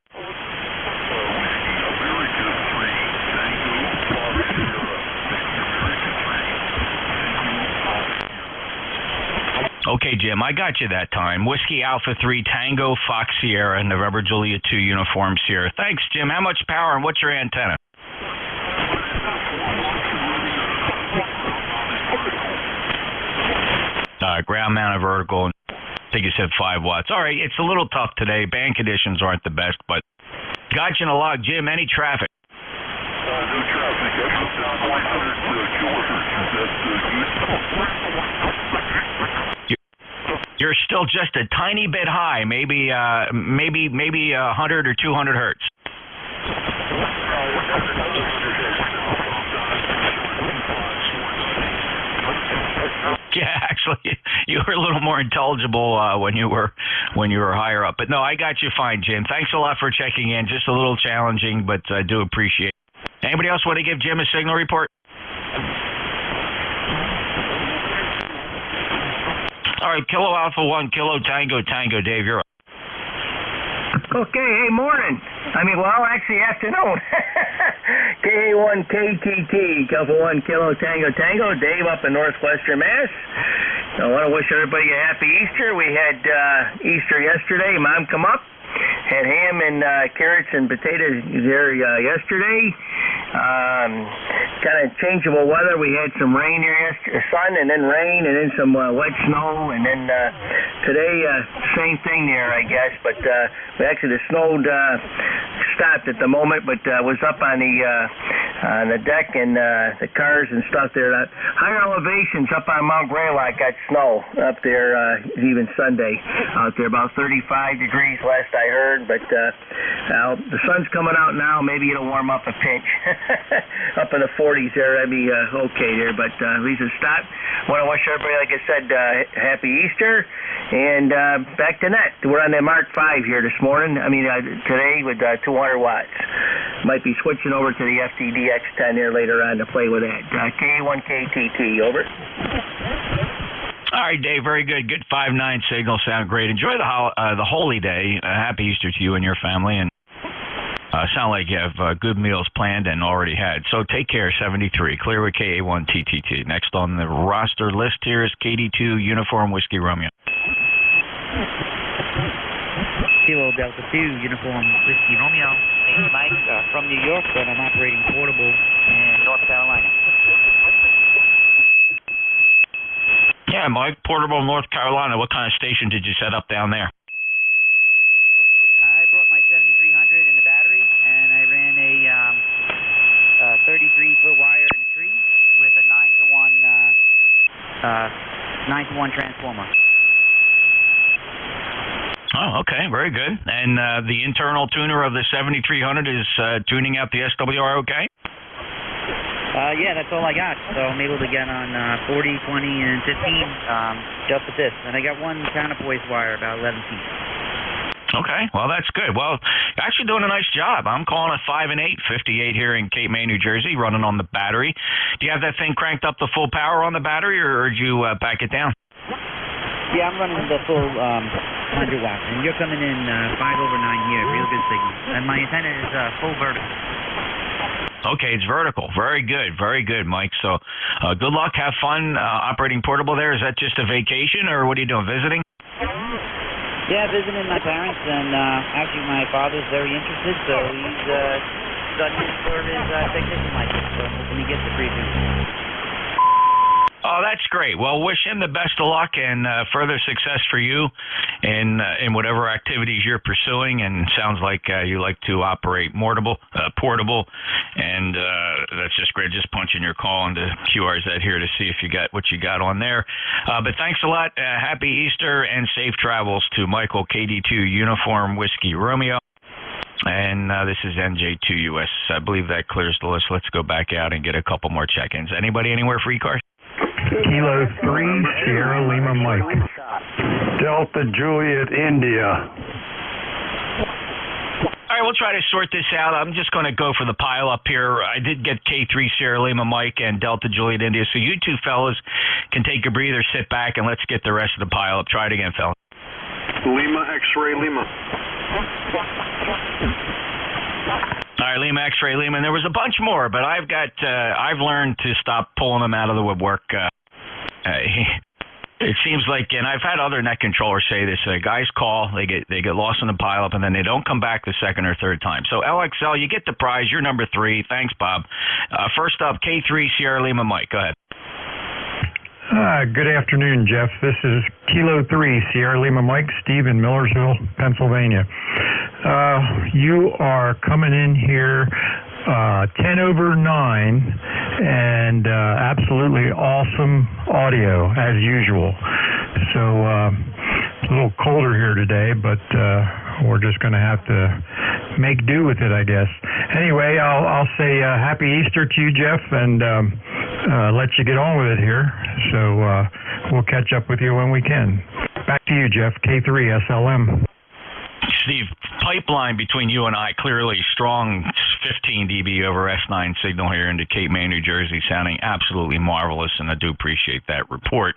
Okay, Jim, I got you that time. Whiskey Alpha 3 Tango Fox Sierra, November Juliet 2 Uniform Sierra. Thanks, Jim. How much power and what's your antenna? Ground mounted vertical. I think you said 5 watts. All right, it's a little tough today. Band conditions aren't the best, but got you in the log. Jim, any traffic? No traffic. You're still just a tiny bit high, maybe 100 or 200 hertz. Yeah, actually, you were a little more intelligible when you were higher up. But no, I got you fine, Jim. Thanks a lot for checking in. Just a little challenging, but I do appreciate it. Anybody else want to give Jim a signal report? All right, Kilo Alpha 1, Kilo Tango Tango. Dave, you're up. Okay, hey, morning. Actually afternoon. KA1KTT, Alpha 1 Kilo Tango Tango. Dave up in northwestern Mass. I want to wish everybody a happy Easter. We had Easter yesterday. Mom come up. Had ham and carrots and potatoes there yesterday. Kind of changeable weather. We had some rain here yesterday, sun and then rain and then some wet snow. And then today, same thing there, I guess. But actually the snow stopped at the moment, but was up on the deck and the cars and stuff there. Higher elevations up on Mount Greylock got snow up there even Sunday out there, about 35 degrees last I heard. But the sun's coming out now. Maybe it'll warm up a pinch. Up in the 40s there, that'd be okay there, but at least it stopped. Want to wish everybody, like I said, happy Easter, and back to net. We're on the Mark 5 here this morning, today with 200 watts. Might be switching over to the FTD X10 here later on to play with that. KA1KTT, over. All right, Dave, very good. Good 5-9 signal, sound great. Enjoy the holy day. Happy Easter to you and your family, and sound like you have good meals planned and already had. So take care, 73. Clear with KA1TTT. Next on the roster list here is KD2 Uniform Whiskey Romeo. Kilo Delta 2 Uniform Whiskey Romeo. Hey, Mike, from New York, but I'm operating portable in North Carolina. Yeah, Mike, portable North Carolina. What kind of station did you set up down there? I brought my 7300 in the battery, and I ran a 33-foot wire in a tree with a 9-to-1 transformer. Oh, okay, very good. And the internal tuner of the 7300 is tuning out the SWR okay? Yeah, that's all I got. So I'm able to get on 40, 20, and 15 just with this. And I got one counterpoise wire, about 11 feet. Okay, well, that's good. Well, you're actually doing a nice job. I'm calling it 5 and 8, 58 here in Cape May, New Jersey, running on the battery. Do you have that thing cranked up to full power on the battery, or did you back it down? Yeah, I'm running the full 100 watts, and you're coming in 5/9 here, real good signal. And my antenna is full vertical. Okay, it's vertical. Very good, Mike. So good luck. Have fun operating portable there. Is that just a vacation, or what are you doing, visiting? Yeah, visiting my parents, and actually my father's very interested, so he's studying for his technician license, so I'm hoping he gets it pretty soon. Oh, that's great. Well, wish him the best of luck and further success for you in whatever activities you're pursuing. And sounds like you like to operate portable, and that's just great. Just punching your call into QRZ here to see if you got what you got on there. But thanks a lot. Happy Easter and safe travels to Michael, KD2 Uniform Whiskey Romeo. And this is NJ2US. I believe that clears the list. Let's go back out and get a couple more check-ins. Anybody anywhere for E-cars? Kilo 3, Sierra Lima Mike. Delta Juliet, India. All right, we'll try to sort this out. I'm just going to go for the pile up here. I did get K3 Sierra Lima Mike and Delta Juliet India, so you two fellas can take a breather, sit back, and let's get the rest of the pile up. Try it again, fellas. Lima X-ray Lima. All right, Lima X-ray Lima. And there was a bunch more, but I've learned to stop pulling them out of the woodwork. It seems like, and I've had other net controllers say this: guys call, they get lost in the pileup, and then they don't come back the second or third time. So LXL, you get the prize. You're number 3. Thanks, Bob. First up, K3 Sierra Lima Mike. Go ahead. Good afternoon, Jeff. This is Kilo 3, Sierra Lima Mike, Steve in Millersville, Pennsylvania. You are coming in here 10/9, and absolutely awesome audio, as usual. So it's a little colder here today, but we're just going to have to make do with it, I guess. Anyway, I'll say Happy Easter to you, Jeff, and let you get on with it here. So we'll catch up with you when we can. Back to you, Jeff. K3 SLM. Steve, pipeline between you and I, clearly strong 15 dB over S9 signal here into Cape May, New Jersey, sounding absolutely marvelous, and I do appreciate that report.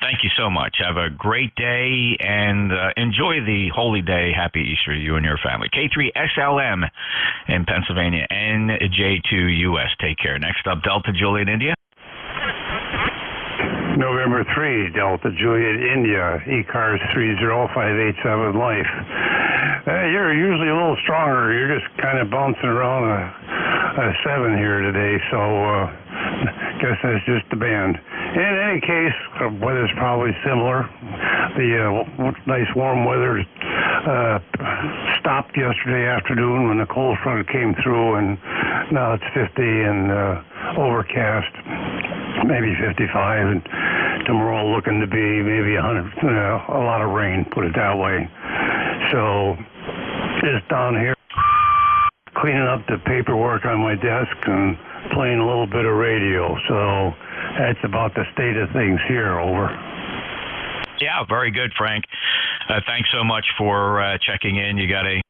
Thank you so much. Have a great day, and enjoy the holy day. Happy Easter to you and your family. K3 SLM in Pennsylvania, NJ2US. Take care. Next up, Delta Juliet India. November 3, Delta Juliet India, E-Cars 30587 Life. You're usually a little stronger. You're just kind of bouncing around a 7 here today, so guess that's just the band. In any case, weather's probably similar. The nice warm weather stopped yesterday afternoon when the cold front came through, and now it's 50 and overcast. Maybe 55, and tomorrow looking to be maybe 100, a lot of rain, put it that way. So just down here cleaning up the paperwork on my desk and playing a little bit of radio. So that's about the state of things here. Over. Yeah, very good, Frank. Thanks so much for checking in. You got a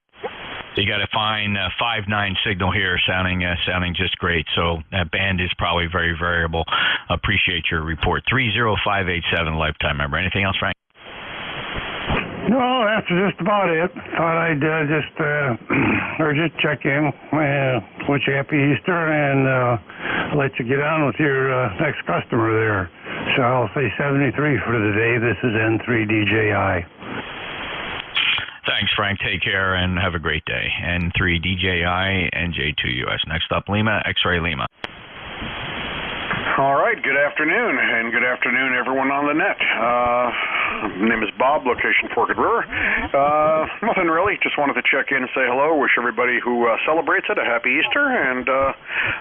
fine 5.9 signal here, sounding just great. So that band is probably very variable. Appreciate your report. 30587 lifetime member. Anything else, Frank? No, that's just about it. Thought I'd just check in, wish you happy Easter, and let you get on with your next customer there. So I'll say 73 for the day. This is N3DJI. Thanks, Frank. Take care and have a great day. N3DJI, NJ2US. Next up, Lima, X-Ray Lima. All right, good afternoon, and good afternoon, everyone on the net. My name is Bob, location Forked River. Nothing really, just wanted to check in and say hello, wish everybody who celebrates it a happy Easter, and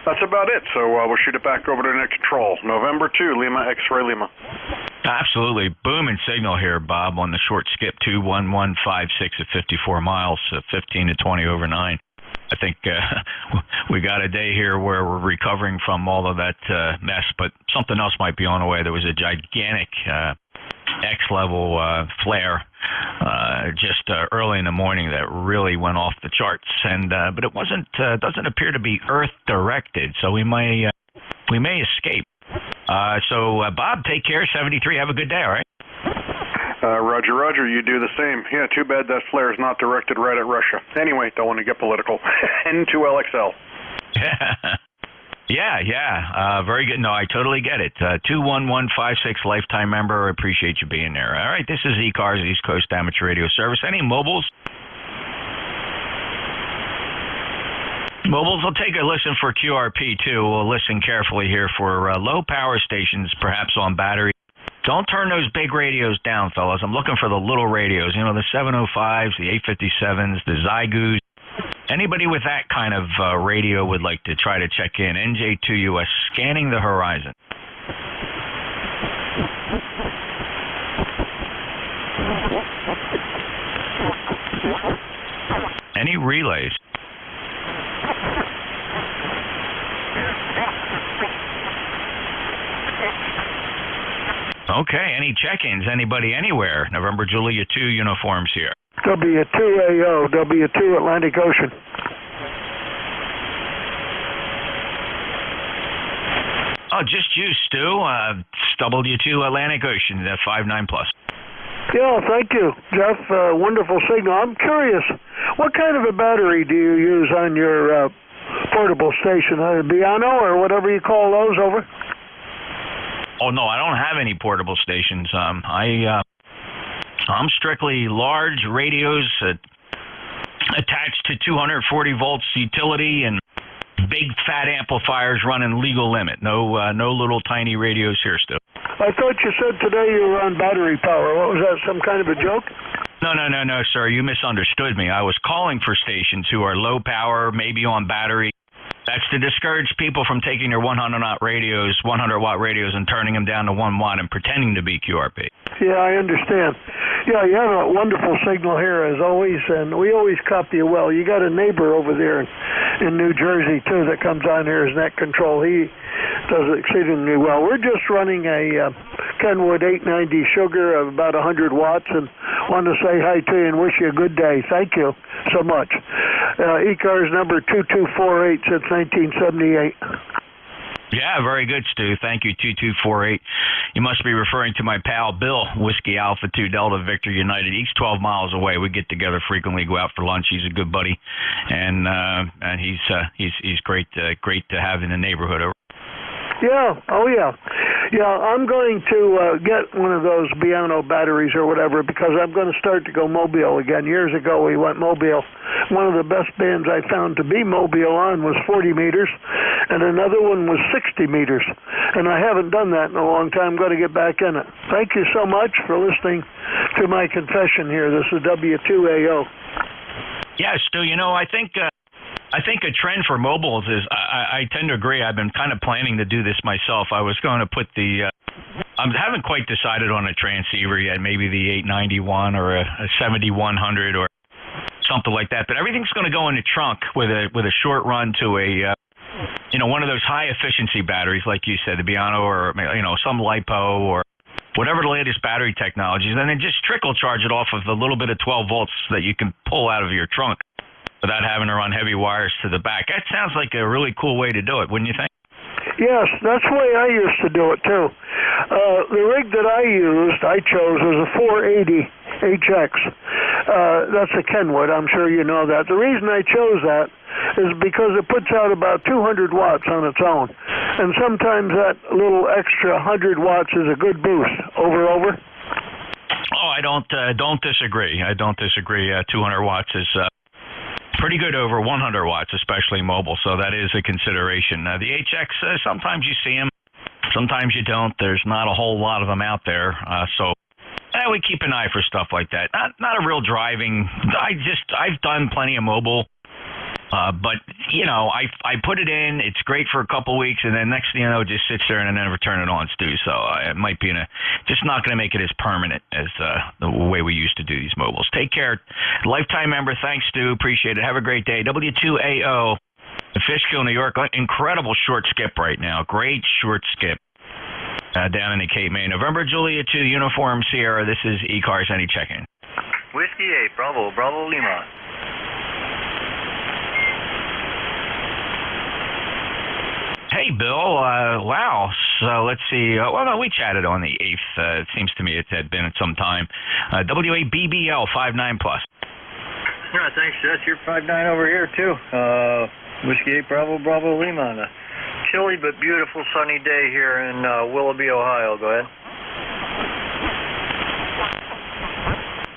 that's about it. So we'll shoot it back over to net control. November 2, Lima, X-Ray Lima. Absolutely. Booming signal here, Bob, on the short skip 21156 at 54 miles, 15 to 20 over 9. I think we got a day here where we're recovering from all of that mess, but something else might be on the way. There was a gigantic X-level flare just early in the morning that really went off the charts, and but it doesn't appear to be Earth directed, so we may escape. So Bob, take care. 73. Have a good day. All right. Roger, Roger. You do the same. Yeah. Too bad that flare is not directed right at Russia. Anyway, don't want to get political. N2LXL. Yeah. Very good. No, I totally get it. 21156 lifetime member. Appreciate you being there. All right. This is eCars, East Coast Amateur Radio Service. Any mobiles? Mobiles will take a listen for QRP, too. We'll listen carefully here for low power stations, perhaps on battery. Don't turn those big radios down, fellas. I'm looking for the little radios, you know, the 705s, the 857s, the Zygoos. Anybody with that kind of radio would like to try to check in. NJ2US, scanning the horizon. Any relays? Okay, any check-ins? Anybody anywhere? November Julia 2 uniforms here. W2AO, W2 Atlantic Ocean. Oh, just you, Stu. W2 Atlantic Ocean, 59 plus. Yeah, thank you, Jeff. Wonderful signal. I'm curious, what kind of a battery do you use on your portable station? A Biano or whatever you call those over? Oh, no, I don't have any portable stations. I'm strictly large radios attached to 240 volts utility and big fat amplifiers running legal limit. No little tiny radios here, Stu. I thought you said today you were on battery power. What was that, some kind of a joke? No, sir. You misunderstood me. I was calling for stations who are low power, maybe on battery. That's to discourage people from taking their 100-watt radios and turning them down to 1 watt and pretending to be QRP. Yeah, I understand. Yeah, you have a wonderful signal here, as always, and we always copy you well. You got a neighbor over there in New Jersey, too, that comes on here as net control. He does exceedingly well. We're just running a Kenwood 890 sugar of about 100 watts and want to say hi to you and wish you a good day. Thank you so much. eCars number 2248 since 1978. Yeah, very good, Stu. Thank you, 2248. You must be referring to my pal Bill, Whiskey Alpha 2 Delta Victor United. He's 12 miles away. We get together frequently, go out for lunch. He's a good buddy, and he's great to have in the neighborhood. Yeah, oh yeah. Yeah, I'm going to get one of those Biano batteries or whatever because I'm going to start to go mobile again. Years ago we went mobile. One of the best bands I found to be mobile on was 40 meters, and another one was 60 meters. And I haven't done that in a long time. I'm going to get back in it. Thank you so much for listening to my confession here. This is W2AO. Yeah, Stu, you know, I think a trend for mobiles is, I tend to agree. I've been kind of planning to do this myself. I was going to put I haven't quite decided on a transceiver yet, maybe the 891 or a 7100 or something like that. But everything's going to go in the trunk with a short run to a, one of those high efficiency batteries, like you said, the Biano or, some LiPo or whatever the latest battery technologies, and then just trickle charge it off of a little bit of 12 volts that you can pull out of your trunk without having to run heavy wires to the back. That sounds like a really cool way to do it, wouldn't you think? Yes, that's the way I used to do it, too. The rig that I chose was a 480 HX. That's a Kenwood. I'm sure you know that. The reason I chose that is because it puts out about 200 watts on its own. And sometimes that little extra 100 watts is a good boost. Over. Oh, I don't disagree. 200 watts is pretty good over 100 watts, especially mobile, so that is a consideration. The HX, sometimes you see them, sometimes you don't. There's not a whole lot of them out there, so we keep an eye for stuff like that. Not a real driving. I've done plenty of mobile But, you know, I put it in. It's great for a couple weeks, and then next thing you know, it just sits there and I never turn it on, Stu. So it might be just not going to make it as permanent as the way we used to do these mobiles. Take care. Lifetime member, thanks, Stu. Appreciate it. Have a great day. W2AO, Fishkill, New York. Incredible short skip right now. Great short skip down in the Cape May. November, Julia 2, Uniform Sierra. This is E-Cars. Any check-in? Whiskey 8, Bravo Lima. Hey, Bill. Wow. So let's see. Well, no, we chatted on the 8th. It seems to me it had been at some time. WABBL 59 plus. Yeah, thanks, Jess. You're 59 over here, too. Whiskey 8, Bravo Lima. On a chilly but beautiful sunny day here in Willoughby, Ohio. Go ahead.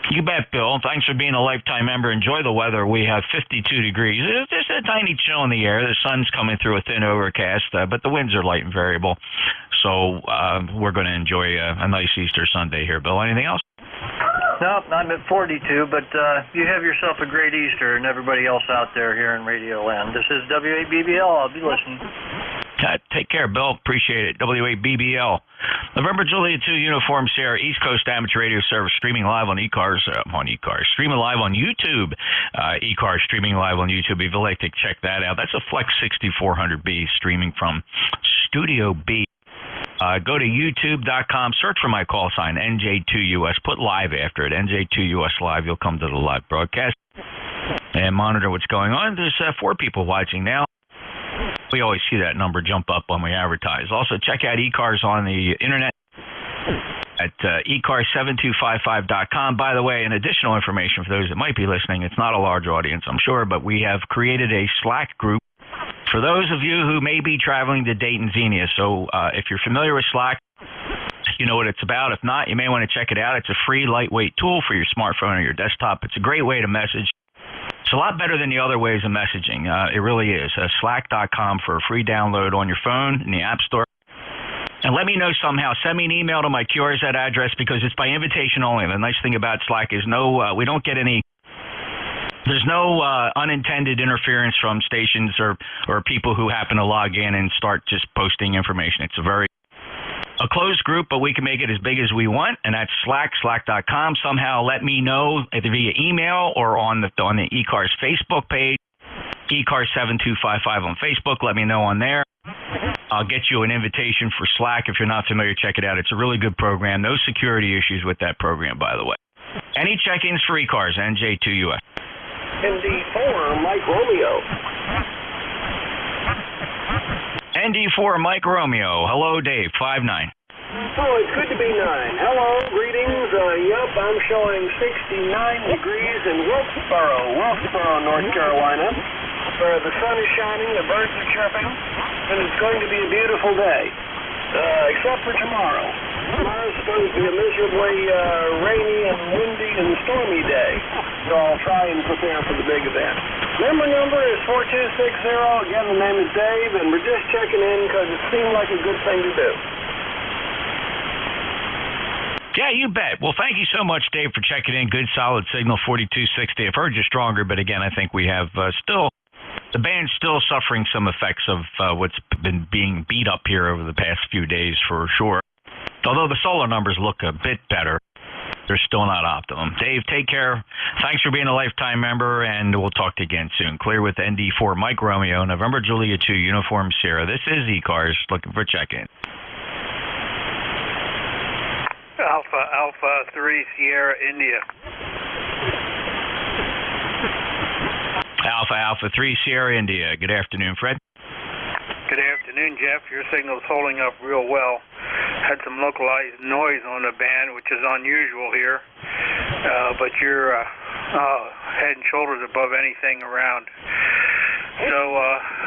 You bet, Bill. Thanks for being a lifetime member. Enjoy the weather. We have 52 degrees. There's a tiny chill in the air. The sun's coming through a thin overcast, but the winds are light and variable. So we're going to enjoy a nice Easter Sunday here. Bill, anything else? No, I'm at 42, but you have yourself a great Easter and everybody else out there here in Radio Land. This is WABBL. I'll be listening. Take care, Bill. Appreciate it. WABBL. November, Julia 2, Uniform Sierra, East Coast Amateur Radio Service, streaming live on E-Cars, streaming live on YouTube. E-Cars streaming live on YouTube. If you'd like to check that out, that's a Flex 6400B streaming from Studio B. Go to youtube.com, search for my call sign, NJ2US, put live after it, NJ2US Live. You'll come to the live broadcast and monitor what's going on. There's 4 people watching now. We always see that number jump up when we advertise. Also, check out E-Cars on the internet at ecars7255.com. By the way, an additional information for those that might be listening, it's not a large audience, I'm sure, but we have created a Slack group for those of you who may be traveling to Dayton, Xenia. So if you're familiar with Slack, you know what it's about. If not, you may want to check it out. It's a free, lightweight tool for your smartphone or your desktop. It's a great way to message. It's a lot better than the other ways of messaging. It really is. Slack.com for a free download on your phone in the App Store. And let me know somehow. Send me an email to my QRZ address because it's by invitation only. The nice thing about Slack is we don't get any. There's no unintended interference from stations or people who happen to log in and start just posting information. It's a closed group, but we can make it as big as we want, and that's slack.com. Somehow let me know either via email or on the E-Cars Facebook page, E-Cars7255 on Facebook. Let me know on there. I'll get you an invitation for Slack. If you're not familiar, check it out. It's a really good program. No security issues with that program, by the way. Any check-ins for E-Cars, NJ2US. ND4, Mike Romeo. ND4, Mike Romeo. Hello, Dave, 5'9". Oh, it's good to be 9. Hello, greetings. Yup, I'm showing 69 degrees in Wilkesboro, North Carolina. The sun is shining, the birds are chirping, and it's going to be a beautiful day. Except for tomorrow. Tomorrow's supposed to be a miserably rainy and windy and stormy day. So I'll try and prepare for the big event. Member number is 4260. Again, the name is Dave, and we're just checking in because it seemed like a good thing to do. Yeah, you bet. Well, thank you so much, Dave, for checking in. Good, solid signal, 4260. I've heard you stronger, but again, I think we have the band's still suffering some effects of what's been being beat up here over the past few days for sure. Although the solar numbers look a bit better, they're still not optimum. Dave, take care. Thanks for being a lifetime member, and we'll talk to you again soon. Clear with ND4, Mike Romeo, November Julia 2, Uniform Sierra. This is E-Cars, looking for check-in. Alpha 3, Sierra, India. Alpha 3, Sierra, India. Good afternoon, Fred. Good afternoon, Jeff. Your signal's holding up real well. Had some localized noise on the band, which is unusual here, but you're head and shoulders above anything around. So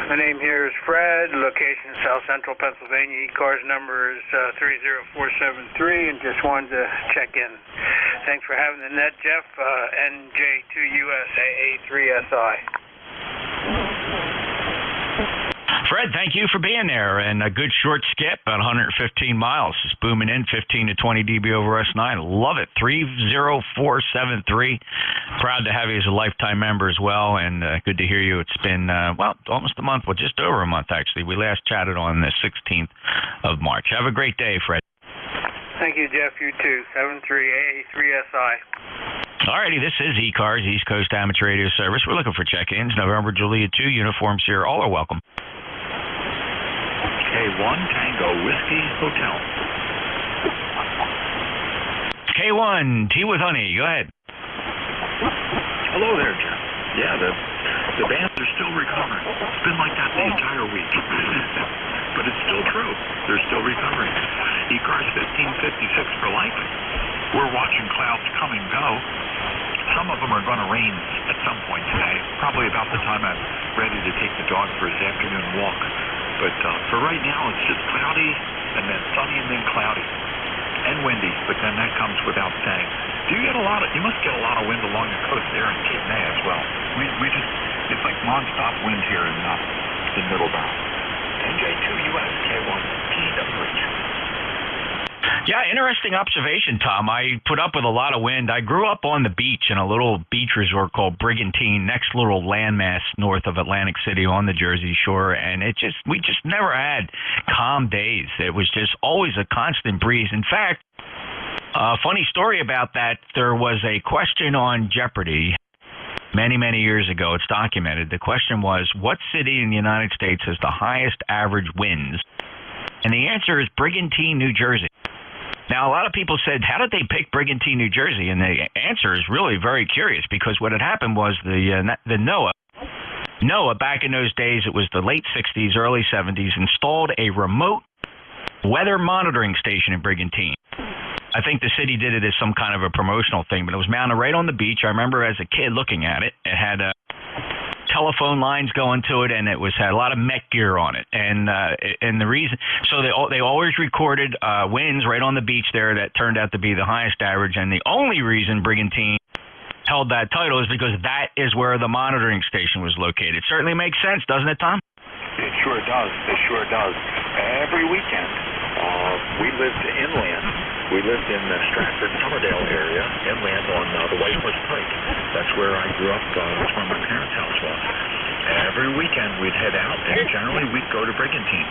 the name here is Fred, location South Central Pennsylvania. E-Cars number is 30473, and just wanted to check in. Thanks for having the net, Jeff. NJ2US AA3SI. Fred, thank you for being there, and a good short skip, about 115 miles. It's booming in 15 to 20 dB over S9. Love it. 30473. Proud to have you as a lifetime member as well, and good to hear you. It's been, almost a month, just over a month, actually. We last chatted on the 16th of March. Have a great day, Fred. Thank you, Jeff. You too. 73AA3SI. Alrighty, this is E-Cars, East Coast Amateur Radio Service. We're looking for check-ins. November, Juliet 2, uniforms here. All are welcome. K1 Tango Whiskey Hotel. K1, tea with honey. Go ahead. Hello there, Jeff. Yeah, the bands are still recovering. It's been like that the entire week. But it's still true. They're still recovering. E-Cars 1556 for life. We're watching clouds come and go. Some of them are going to rain at some point today, probably about the time I'm ready to take the dog for his afternoon walk. But for right now, it's just cloudy, and then sunny, and then cloudy. And windy, but then that comes without saying. You must get a lot of wind along the coast there in Cape May as well. It's like nonstop wind here in Middlebound. NJ2US K1 TWH. Yeah, interesting observation, Tom. I put up with a lot of wind. I grew up on the beach in a little beach resort called Brigantine, next little landmass north of Atlantic City on the Jersey Shore, and we just never had calm days. It was just always a constant breeze. In fact, a funny story about that, there was a question on Jeopardy many, many years ago. It's documented. The question was, what city in the United States has the highest average winds? And the answer is Brigantine, New Jersey. Now, a lot of people said, how did they pick Brigantine, New Jersey? And the answer is really very curious, because what had happened was the NOAA, back in those days, it was the late 60s, early 70s, installed a remote weather monitoring station in Brigantine. I think the city did it as some kind of a promotional thing, but it was mounted right on the beach. I remember as a kid looking at it. It had telephone lines going to it, and it had a lot of mech gear on it. And the reason, so they always recorded winds right on the beach there that turned out to be the highest average. And the only reason Brigantine held that title is because that is where the monitoring station was located. Certainly makes sense, doesn't it, Tom? It sure does. It sure does. Every weekend, we lived inland. We lived in the Stratford-Somerdale area, inland on the White Horse Pike. That's where I grew up. That's where my parents' house was. Every weekend we'd head out, and generally we'd go to Brigantine.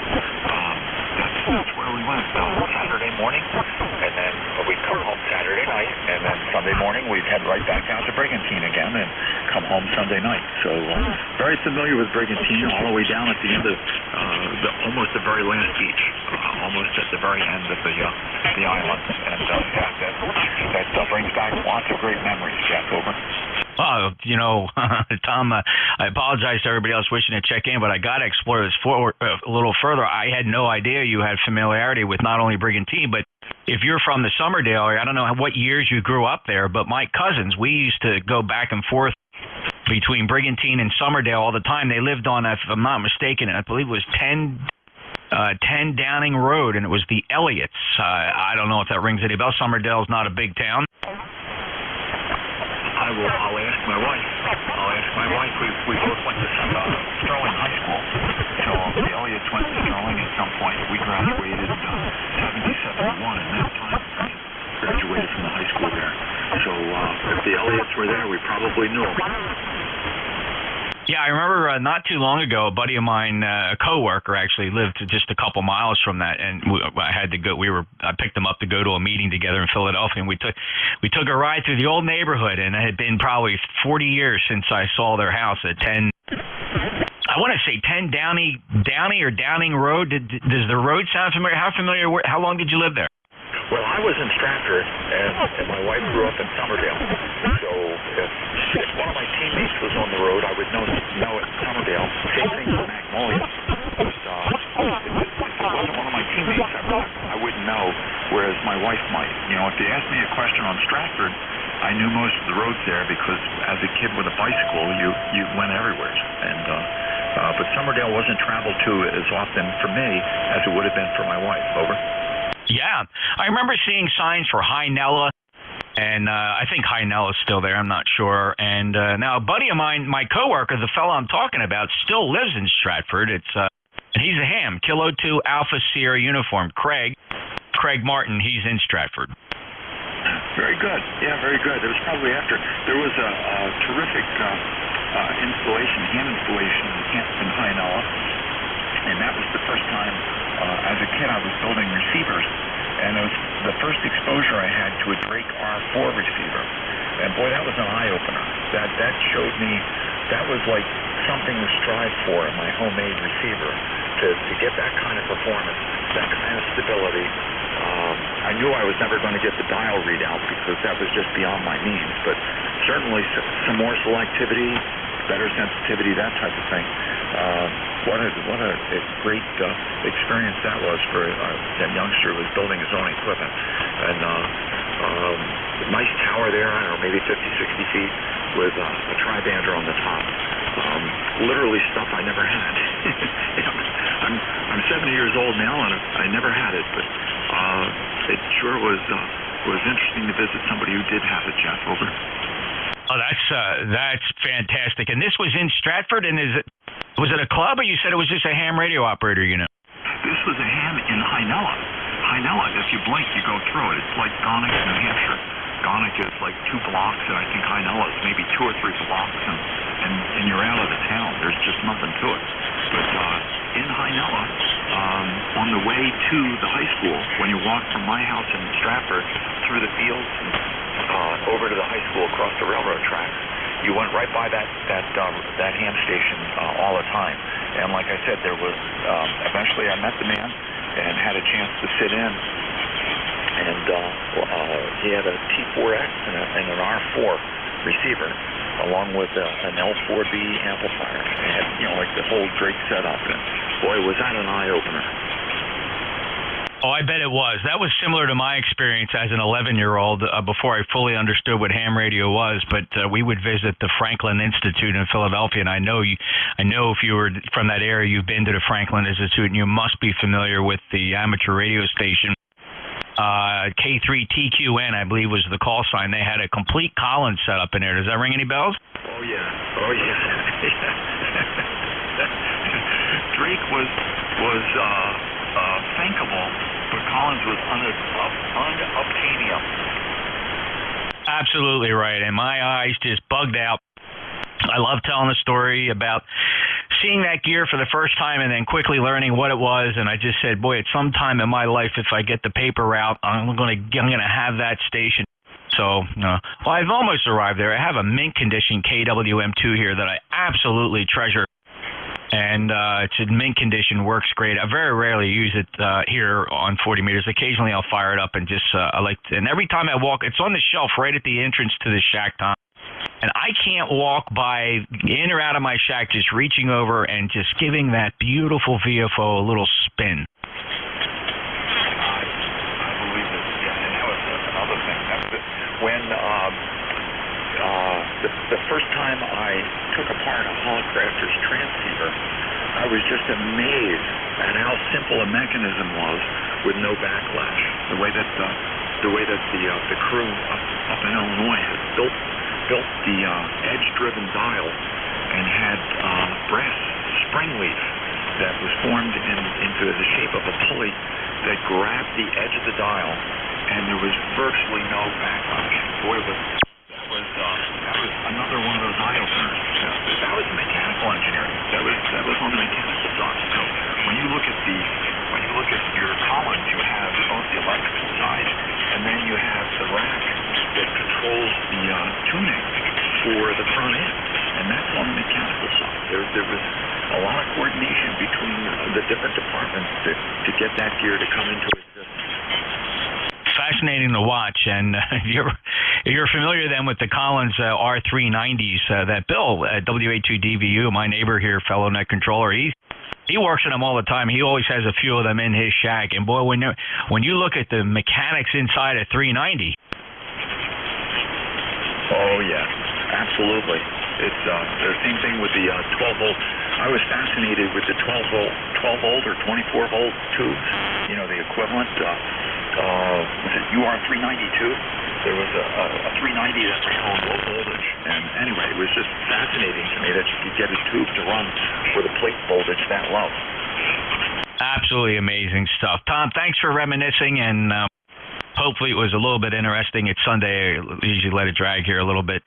That's where we went Saturday morning, and then we'd come home Saturday night, and then Sunday morning we'd head right back out to Brigantine again and come home Sunday night. So very familiar with Brigantine, all the way down at the end of almost the very last beach, almost at the very end of the island. And that brings back lots of great memories, Jeff. Over. Well, Tom, I apologize to everybody else wishing to check in, but I got to explore this a little further. I had no idea you had familiarity with not only Brigantine, but if you're from the Somerdale area, I don't know what years you grew up there, but my cousins, we used to go back and forth between Brigantine and Somerdale all the time. They lived on, if I'm not mistaken, I believe it was 10 Downing Road, and it was the Elliots. I don't know if that rings any bells. Somerdale is not a big town. I'll ask my wife. We both went to Sterling High School. So the Elliots went to Sterling at some point. We graduated in 70, 71, and that time graduated from the high school there. So if the Elliots were there, we probably knew them. Yeah, I remember not too long ago, a buddy of mine, a coworker, actually lived just a couple miles from that, and I had to go. I picked them up to go to a meeting together in Philadelphia, and we took a ride through the old neighborhood, and it had been probably 40 years since I saw their house at 10. I want to say 10 Downey or Downing Road. Does the road sound familiar? How long did you live there? Well, I was in Stratford, and my wife grew up in Somerdale. So if one of my teammates was on the road, I would know it Somerdale. Same thing with Magnolia. But if it wasn't one of my teammates, I wouldn't know, whereas my wife might. If you asked me a question on Stratford, I knew most of the roads there because as a kid with a bicycle, you went everywhere. But Somerdale wasn't traveled to as often for me as it would have been for my wife. Over. Yeah, I remember seeing signs for High Nella, and I think High Nella's still there. I'm not sure. And now a buddy of mine, my coworker, the fellow I'm talking about, still lives in Stratford. It's He's a ham. Kilo 2 Alpha Sierra uniform. Craig Martin. He's in Stratford. Very good. Yeah, very good. It was probably after. There was a terrific hand installation in Hyanella, and that was the first time as a kid I was building receivers, and it was the first exposure I had to a Drake R4 receiver, and boy, that was an eye-opener. That showed me that was like something to strive for in my homemade receiver, to get that kind of performance, that kind of stability. I knew I was never going to get the dial readout because that was just beyond my means, but certainly some more selectivity, better sensitivity, that type of thing. What a great experience that was for that youngster who was building his own equipment. And nice tower there, I don't know, maybe 50, 60 feet with a tri-bander on the top. Literally stuff I never had. I'm 70 years old now, and I never had it, but it sure was interesting to visit somebody who did have it, Jeff. Over. Oh, that's fantastic. And this was in Stratford, and was it a club, or you said it was just a ham radio operator unit? This was a ham in Hyanella. Hyanella, if you blink, you go through it. It's like Gonick, New Hampshire. Gonick is like 2 blocks, and I think Hyanella is maybe 2 or 3 blocks, and you're out of the town. There's just nothing to it. But in Hyanella, on the way to the high school, when you walk from my house in Stratford through the fields and over to the high school across the railroad tracks, you went right by that ham station all the time. And like I said, there was eventually I met the man and had a chance to sit in. And he had a T4X and an R4 receiver, along with an L4B amplifier. It had, like the whole Drake setup. And boy, was that an eye-opener. Oh, I bet it was. That was similar to my experience as an 11-year-old before I fully understood what ham radio was. But we would visit the Franklin Institute in Philadelphia, and I know if you were from that area, you've been to the Franklin Institute, and you must be familiar with the amateur radio station. K3TQN, I believe, was the call sign. They had a complete Collins set up in there. Does that ring any bells? Oh yeah. Drake was thinkable, but Collins was unobtainium. Absolutely right, and my eyes just bugged out. I love telling the story about seeing that gear for the first time and then quickly learning what it was, and I just said, boy, at some time in my life, if I get the paper route, I'm gonna have that station. So, well, I've almost arrived there. I have a mint condition KWM2 here that I absolutely treasure, and it's in mint condition, works great. I very rarely use it here on 40 meters. Occasionally, I'll fire it up and just and every time I walk, it's on the shelf right at the entrance to the shack, Tom. And I can't walk by in or out of my shack just reaching over and just giving that beautiful VFO a little spin. I believe it. Yeah, and that was another thing. That was when the first time I took apart a Holocrafter's transceiver, I was just amazed at how simple a mechanism was with no backlash. The way that the crew up in Illinois had built the edge-driven dial and had brass spring leaf that was formed into the shape of a pulley that grabbed the edge of the dial, and there was virtually no backlash. Boy, that was another one of those eye-openers. That was mechanical engineering. That was on the mechanical side. So when you look at your Collins, you have both the electrical side, and then you have the rack that controls the tuning for the front end, and that's on the mechanical side. There was a lot of coordination between the different departments to get that gear to come into existence. Fascinating to watch, and if you're familiar then with the Collins R390s that Bill at WA2DVU, my neighbor here, fellow net controller, he works on them all the time. He always has a few of them in his shack, and boy, when you look at the mechanics inside a 390. Oh yeah, absolutely. It's the same thing with the 12-volt. I was fascinated with the 12-volt or 24-volt tubes. The equivalent. Was it UR392? There was a 390 that ran on low voltage, and anyway, it was just fascinating to me that you could get a tube to run with a plate voltage that low. Absolutely amazing stuff. Tom, thanks for reminiscing, and hopefully it was a little bit interesting. It's Sunday. I usually let it drag here a little bit.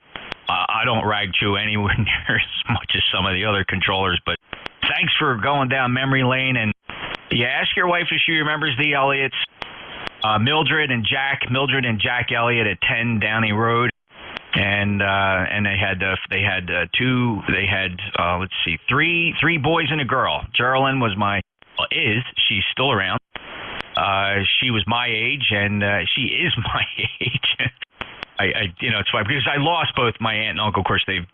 I don't rag chew anywhere near as much as some of the other controllers, but thanks for going down memory lane. And ask your wife if she remembers the Elliots. Mildred and Jack Elliott at 10 Downey Road, and they had three boys and a girl. Geraldine she's still around. She was my age, and she is my age. It's funny because I lost both my aunt and uncle. Of course, they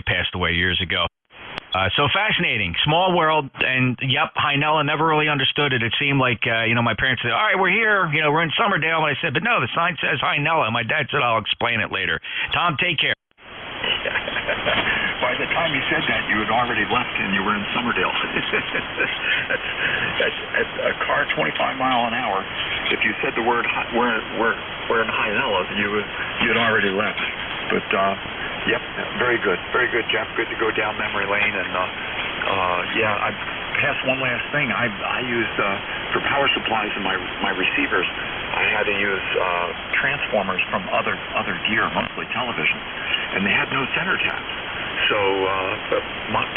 passed away years ago. So fascinating, small world, and Hynella never really understood it. It seemed like my parents said, "All right, we're here, we're in Summerdale," and I said, "But no, the sign says Hynella." And my dad said, "I'll explain it later." Tom, take care. By the time you said that, you had already left and you were in Summerdale. That's a car 25 mile an hour. If you said the word we're in Hynella, you had already left. But yep, very good, Jeff. Good to go down memory lane. And I passed one last thing. I used for power supplies in my receivers. I had to use transformers from other gear, mostly television, and they had no center taps. So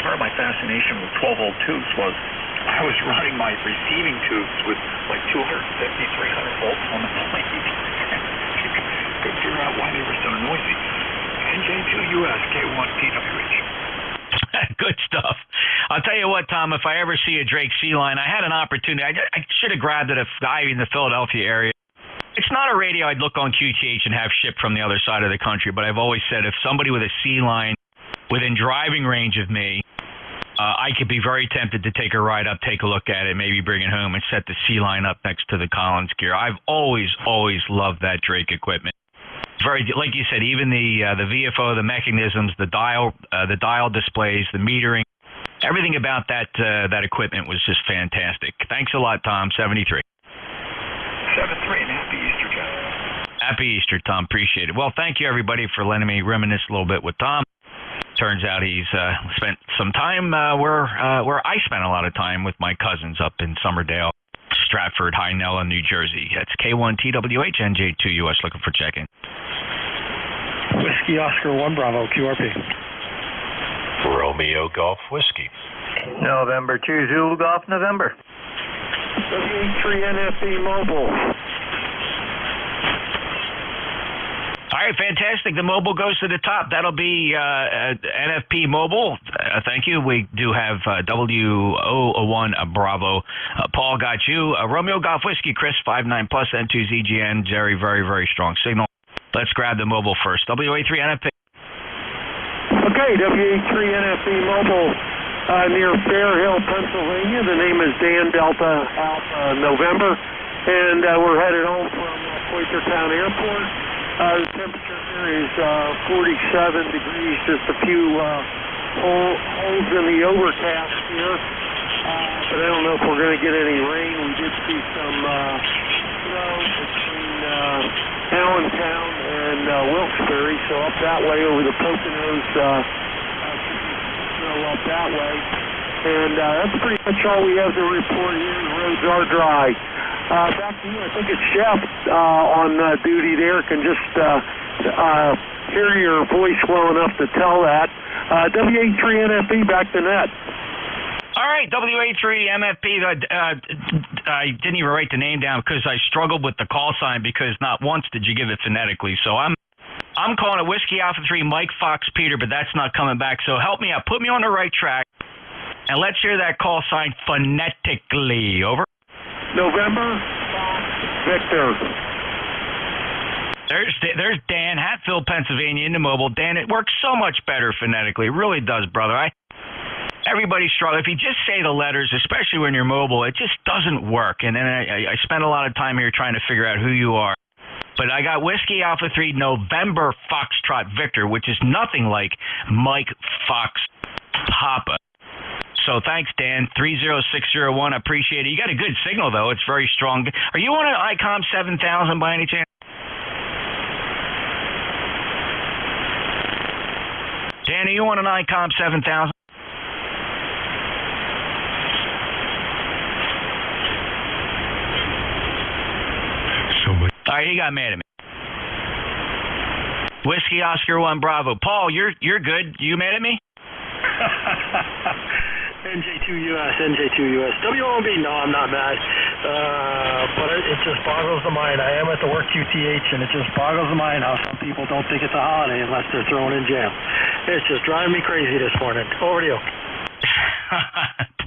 part of my fascination with 12-volt tubes was I was running my receiving tubes with like 250, 300 volts on the plate. Couldn't figure out why they were so noisy. NJ2US K1TWH. Good stuff. I'll tell you what, Tom, if I ever see a Drake C line, I had an opportunity. I should have grabbed it if I in the Philadelphia area. It's not a radio I'd look on QTH and have shipped from the other side of the country, but I've always said if somebody with a C line within driving range of me, I could be very tempted to take a ride up, take a look at it, maybe bring it home and set the C line up next to the Collins gear. I've always loved that Drake equipment. Very, like you said, even the VFO, the mechanisms, the dial displays, the metering, everything about that equipment was just fantastic. Thanks a lot, Tom. 73. 73, and happy Easter, Jeff. Happy Easter, Tom. Appreciate it. Well, thank you, everybody, for letting me reminisce a little bit with Tom. Turns out he's spent some time where I spent a lot of time with my cousins up in Summerdale, Stratford, Hynella, New Jersey. That's K1TWH, NJ2US, looking for check-in. Whiskey Oscar 1 Bravo, QRP. Romeo Golf Whiskey. November 2 Zulu Golf, November. W3NFB Mobile. All right, fantastic. The mobile goes to the top. That'll be NFP Mobile. Thank you. We do have W001 Bravo. Paul got you. Romeo Golf Whiskey, Chris, 59+, N2ZGN. Jerry, very, very strong signal. Let's grab the mobile first. WA3NFP. Okay, WA3NFB Mobile near Fair Hill, Pennsylvania. The name is Dan Delta Alpha November, and we're headed home from Quakertown Airport. The temperature here is 47 degrees, just a few holes in the overcast here. But I don't know if we're going to get any rain. We did see some snow between Allentown and Wilkes-Barre, so up that way over the Poconos, snow up that way. And that's pretty much all we have to report here. The roads are dry. Back to you. I think it's Jeff on duty there. Can just hear your voice well enough to tell that. WA3NFB back to net. All right, WA3MFP. I didn't even write the name down because I struggled with the call sign because not once did you give it phonetically. So I'm calling it Whiskey Alpha 3 Mike Fox Peter, but that's not coming back. So help me out. Put me on the right track, and let's hear that call sign phonetically. Over. November, Fox, Victor. There's Dan, Hatfield, Pennsylvania, in the mobile. Dan, it works so much better phonetically. It really does, brother. Everybody struggles. If you just say the letters, especially when you're mobile, it just doesn't work. And then I spent a lot of time here trying to figure out who you are. But I got Whiskey Alpha 3 November Foxtrot Victor, which is nothing like Mike Fox Papa. So thanks, Dan. 30601. I appreciate it. You got a good signal, though. It's very strong. Are you on an ICOM 7000 by any chance? Dan, are you on an ICOM 7000? right, he got mad at me. Whiskey Oscar 1 Bravo. Paul, you're good. You mad at me? NJ2US, WOMB, no, I'm not mad. But it just boggles the mind. I am at the work QTH, and it just boggles the mind how some people don't think it's a holiday unless they're thrown in jail. It's just driving me crazy this morning. Over to you.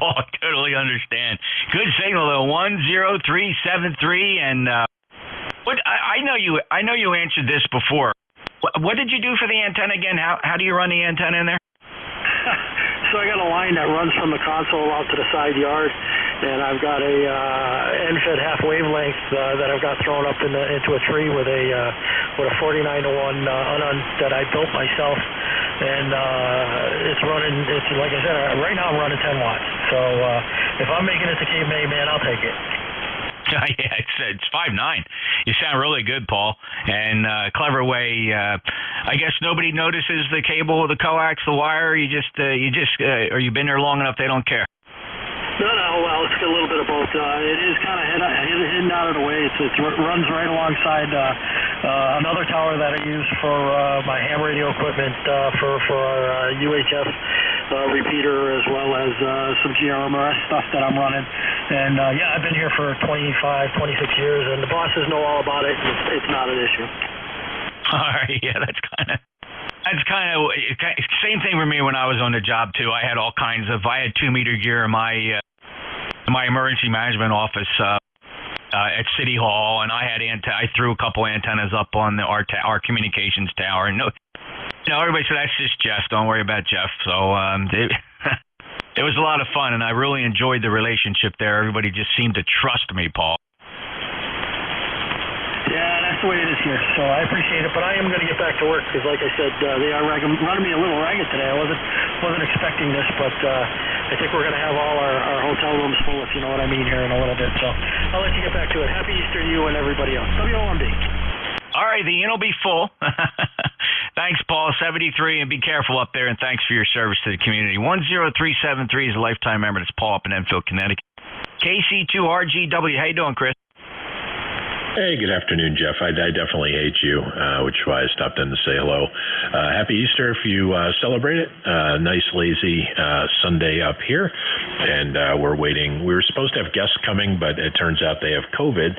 Paul, totally understand. Good signal though, 10373, and what I know you answered this before. What did you do for the antenna again? How do you run the antenna in there? So I got a line that runs from the console out to the side yard, and I've got a end-fed half wavelength that I've got thrown up into a tree with a 49-to-1 that I built myself, and it's running. It's like I said, right now I'm running 10 watts. So if I'm making it to Cape May, man, I'll take it. Yeah, it's 5'9". You sound really good, Paul. And clever way. I guess nobody notices the cable, the coax, the wire. You just, or you've been there long enough, they don't care. No, well, it's got a little bit of both. It is kind of hidden out of the way. It runs right alongside another tower that I use for my ham radio equipment for our UHF repeater, as well as some GRMRS stuff that I'm running. And yeah, I've been here for 25, 26 years, and the bosses know all about it. It's not an issue. All right, yeah, that's kind of same thing for me when I was on the job too. I had all kinds of. I had 2-meter gear in my emergency management office at City Hall, and I threw a couple antennas up on our communications tower. And everybody said, that's just Jeff. Don't worry about Jeff. So it was a lot of fun, and I really enjoyed the relationship there. Everybody just seemed to trust me, Paul. Yeah, that's the way it is here. So I appreciate it, but I am going to get back to work because, like I said, they are running me a little ragged today. I wasn't expecting this, but I think we're going to have all our hotel rooms full, if you know what I mean, here in a little bit. So I'll let you get back to it. Happy Easter to you and everybody else. WOMB. All right, the inn will be full. Thanks, Paul. 73, and be careful up there, and thanks for your service to the community. 10373 is a lifetime member. That's Paul up in Enfield, Connecticut. KC2RGW. How you doing, Chris? Hey, good afternoon, Jeff. I definitely hate you, which is why I stopped in to say hello. Happy Easter if you celebrate it. Nice, lazy Sunday up here, and we're waiting. We were supposed to have guests coming, but it turns out they have COVID,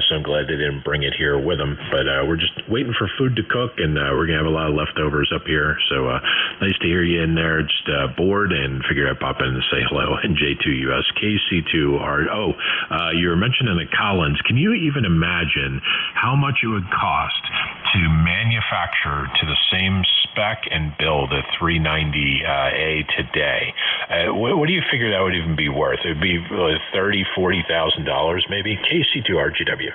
so I'm glad they didn't bring it here with them. But we're just waiting for food to cook, and we're going to have a lot of leftovers up here, so nice to hear you in there. Just bored and figured I'd pop in and say hello. NJ2US, KC2R. You were mentioning the Collins. Can you even imagine how much it would cost to manufacture to the same spec and build a 390A today? What do you figure that would even be worth? It would be $30,000-$40,000 maybe? KC2RGW.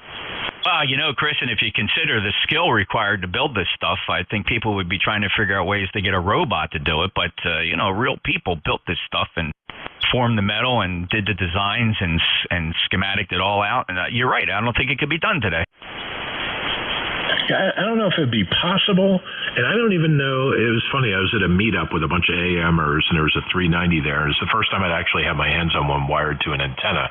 Chris, and if you consider the skill required to build this stuff, I think people would be trying to figure out ways to get a robot to do it. But, real people built this stuff and formed the metal and did the designs and schematiced it all out. And you're right. I don't think it could be done today. I don't know if it'd be possible, and I don't even know. It was funny. I was at a meetup with a bunch of AMers, and there was a 390 there. It was the first time I'd actually had my hands on one wired to an antenna.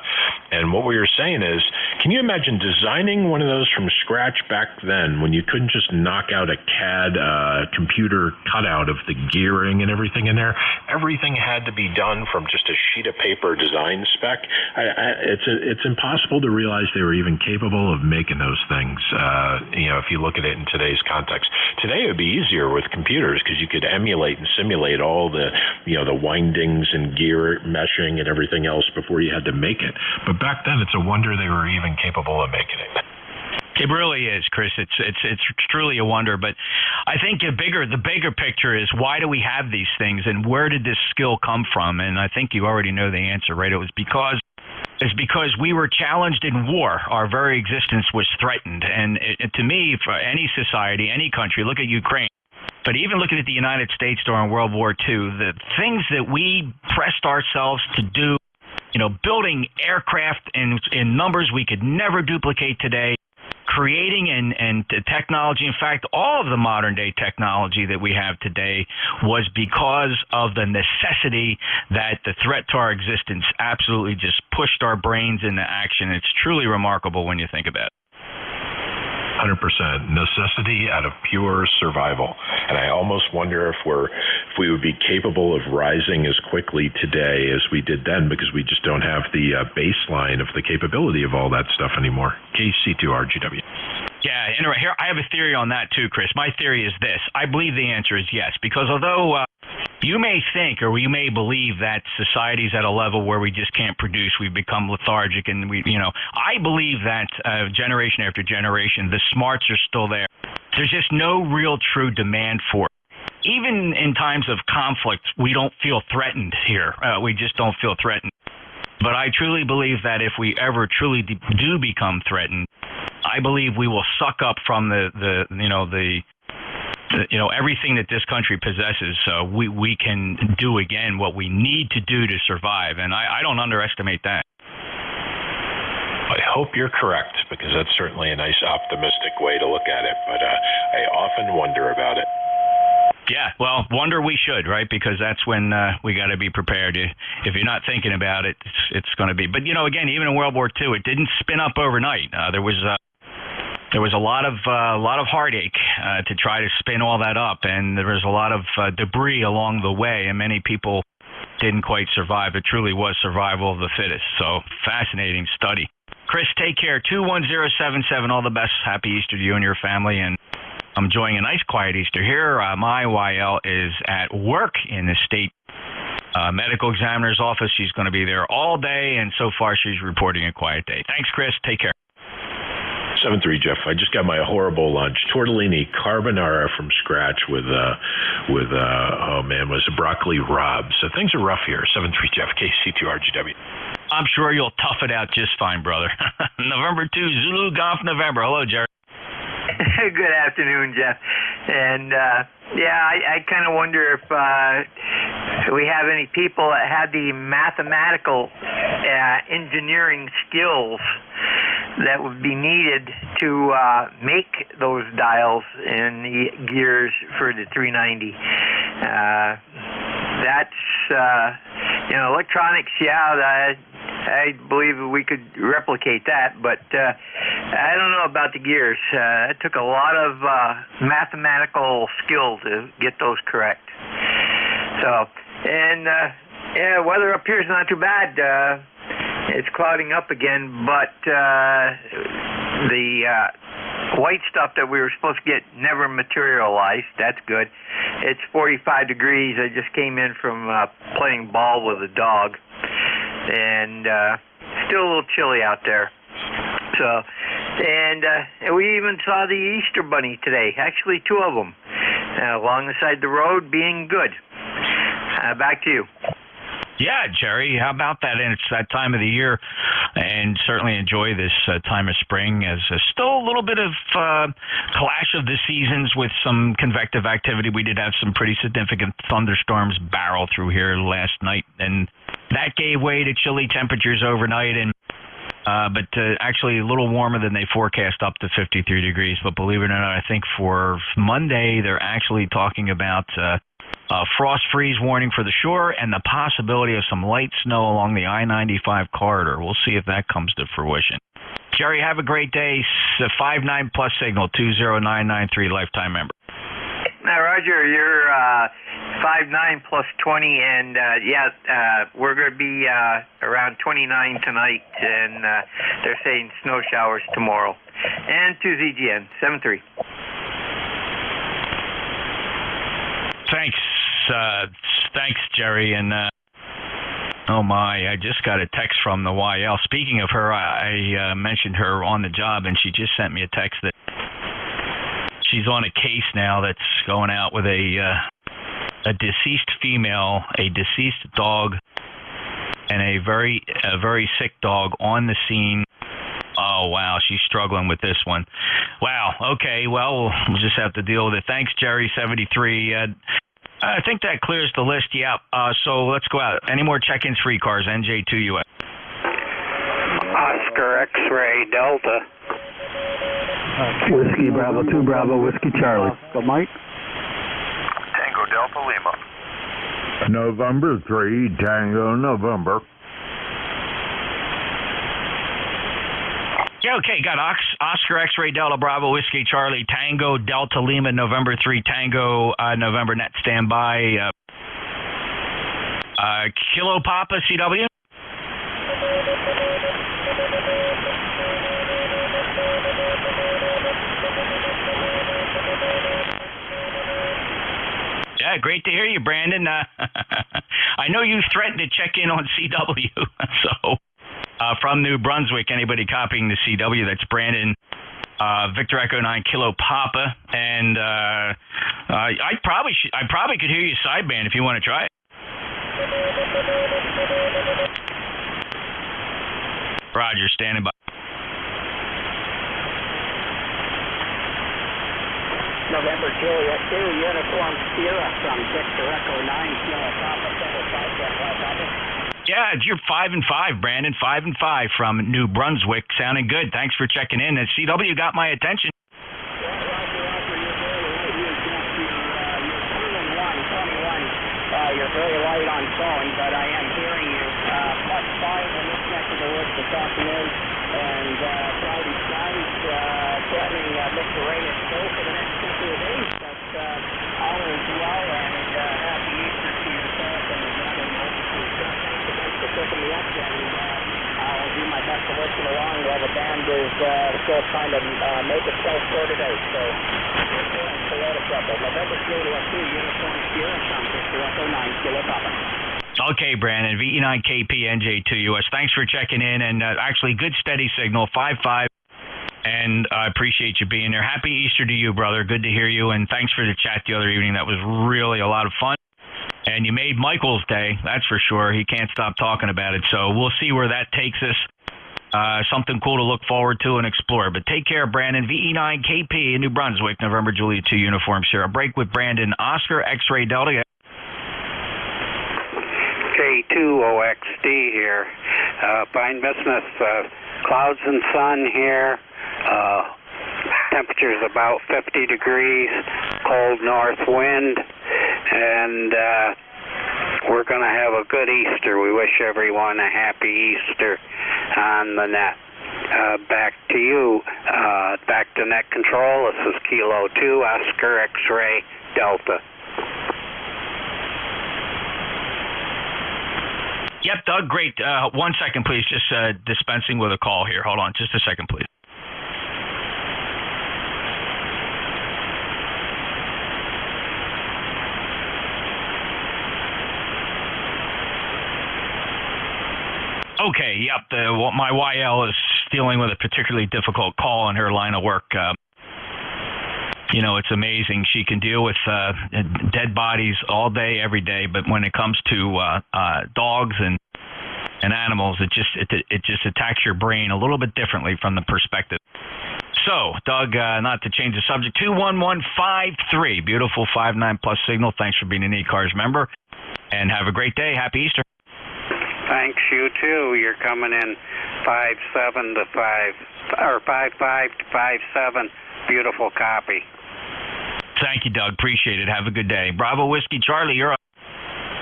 And what we were saying is, can you imagine designing one of those from scratch back then when you couldn't just knock out a CAD computer cutout of the gearing and everything in there? Everything had to be done from just a sheet of paper design spec. It's impossible to realize they were even capable of making those things. If you look at it in today's context. Today it would be easier with computers because you could emulate and simulate all the windings and gear meshing and everything else before you had to make it. But back then, it's a wonder they were even capable of making it. It really is, Chris. It's truly a wonder. But I think the bigger picture is, why do we have these things, and where did this skill come from? And I think you already know the answer, right? It's because we were challenged in war. Our very existence was threatened. And to me, for any society, any country, look at Ukraine, but even looking at the United States during World War II, the things that we pressed ourselves to do, building aircraft in numbers we could never duplicate today, creating and technology. In fact, all of the modern day technology that we have today was because of the necessity that the threat to our existence absolutely just pushed our brains into action. It's truly remarkable when you think about it. 100%. Necessity out of pure survival. And I almost wonder if we would be capable of rising as quickly today as we did then, because we just don't have the baseline of the capability of all that stuff anymore. KC2RGW. Yeah, and right here, I have a theory on that too, Chris. My theory is this. I believe the answer is yes, because although you may think or you may believe that society's at a level where we just can't produce, we've become lethargic, and I believe that generation after generation, the smarts are still there. There's just no real true demand for it. Even in times of conflict, we don't feel threatened here. We just don't feel threatened. But I truly believe that if we ever truly do become threatened, I believe we will suck up from everything that this country possesses. So we can do again what we need to do to survive, and I don't underestimate that. I hope you're correct, because that's certainly a nice optimistic way to look at it, but I often wonder about it. Yeah, well, wonder we should, right? Because that's when we got to be prepared. If you're not thinking about it, it's going to be. But again, even in World War II, it didn't spin up overnight. There was a lot of heartache to try to spin all that up, and there was a lot of debris along the way, and many people didn't quite survive. It truly was survival of the fittest. So fascinating study. Chris, take care. 21077. All the best. Happy Easter to you and your family, and I'm enjoying a nice quiet Easter here. My YL is at work in the state medical examiner's office. She's going to be there all day, and so far she's reporting a quiet day. Thanks, Chris. Take care. 7-3, Jeff. I just got my horrible lunch. Tortellini carbonara from scratch with was a broccoli rub. So things are rough here. 7-3, Jeff. KC2RGW. I'm sure you'll tough it out just fine, brother. November 2, Zulu Golf November. Hello, Jerry. Good afternoon, Jeff. And I kind of wonder if we have any people that have the mathematical engineering skills that would be needed to make those dials and the gears for the 390. That's electronics. Yeah, I believe we could replicate that, but I don't know about the gears. It took a lot of mathematical skill to get those correct. So, and weather up here is not too bad. It's clouding up again, but the white stuff that we were supposed to get never materialized. That's good. It's 45 degrees. I just came in from playing ball with a dog, and still a little chilly out there. So, and we even saw the Easter Bunny today. Actually, two of them along the side of the road, being good. Back to you. Yeah, Jerry, how about that? And it's that time of the year, and certainly enjoy this time of spring as still a little bit of clash of the seasons with some convective activity. We did have some pretty significant thunderstorms barrel through here last night, and that gave way to chilly temperatures overnight, and but actually a little warmer than they forecast, up to 53 degrees. But believe it or not, I think for Monday they're actually talking about frost freeze warning for the shore and the possibility of some light snow along the I-95 corridor. We'll see if that comes to fruition. Jerry, have a great day. 59 plus signal 20993 lifetime member. Now, Roger, you're 59 plus 20, and we're going to be around 29 tonight, and they're saying snow showers tomorrow. And 2ZGN 73. Thanks, Jerry. And oh my, I just got a text from the YL. Speaking of her, I mentioned her on the job, and she just sent me a text that she's on a case now that's going out with a deceased female, a deceased dog, and a very sick dog on the scene. Oh, wow, she's struggling with this one. Wow, okay, well, we'll just have to deal with it. Thanks, Jerry, 73. I think that clears the list, yeah. So let's go out. Any more check-ins for E-Cars, NJ2US? Oscar X-Ray Delta. Whiskey Bravo 2 Bravo Whiskey Charlie. Go Mike. Tango Delta Lima. November 3 Tango November. Yeah, okay, got Oscar X-Ray Delta Bravo Whiskey Charlie Tango Delta Lima November 3 Tango November net standby Kilo Papa CW. Yeah, great to hear you, Brandon. I know you threatened to check in on CW, so from New Brunswick, anybody copying the CW, that's Brandon, Victor Echo 9 Kilo Papa, and I probably could hear you sideband if you want to try it. Roger, standing by. November Juliet 2, Uniform Sierra from Victor Echo 9, Kilo Papa, 757. Yeah, you're 5 and 5, Brandon. 5 and 5 from New Brunswick. Sounding good. Thanks for checking in. And CW got my attention. You're very light on phone, but I am hearing you. Plus 5 in this neck of the woods this afternoon, and cloudy skies threatening Mr. Rain and snow for the next couple of days. But all is well, and happy Easter to yourself and the family. Thanks for picking me up, and I'll do my best to listen along while the band is still trying to make itself sorted out. So, it's a lot of trouble. November Juliet 2, Uniform Sierra from Victor Echo 9, Kilo Papa. Okay, Brandon, VE9KP NJ2US. Thanks for checking in, and actually good steady signal, 5-5, and I appreciate you being there. Happy Easter to you, brother. Good to hear you, and thanks for the chat the other evening. That was really a lot of fun, and you made Michael's day, that's for sure. He can't stop talking about it, so we'll see where that takes us. Something cool to look forward to and explore. But take care, Brandon. VE9KP in New Brunswick, November Juliet 2 Uniform Sierra. Break with Brandon. Oscar X-Ray Delta. K2OXD here. Fine business. Clouds and sun here. Temperature's about 50 degrees. Cold north wind. And we're going to have a good Easter. We wish everyone a happy Easter on the net. Back to you. Back to net control. This is Kilo 2, Oscar X-Ray Delta. Yep, Doug, great. 1 second, please. Just dispensing with a call here. Hold on just a second, please. Okay, yep. My YL is dealing with a particularly difficult call in her line of work. You know, it's amazing. She can deal with dead bodies all day, every day, but when it comes to dogs and animals, it just attacks your brain a little bit differently from the perspective. So, Doug, not to change the subject, 21153, beautiful 59 plus signal. Thanks for being an E-Cars member, and have a great day. Happy Easter. Thanks, you too. You're coming in 5-7 to 5, or 5-5 to 5-7. Beautiful copy. Thank you, Doug. Appreciate it. Have a good day. Bravo Whiskey Charlie, you're up.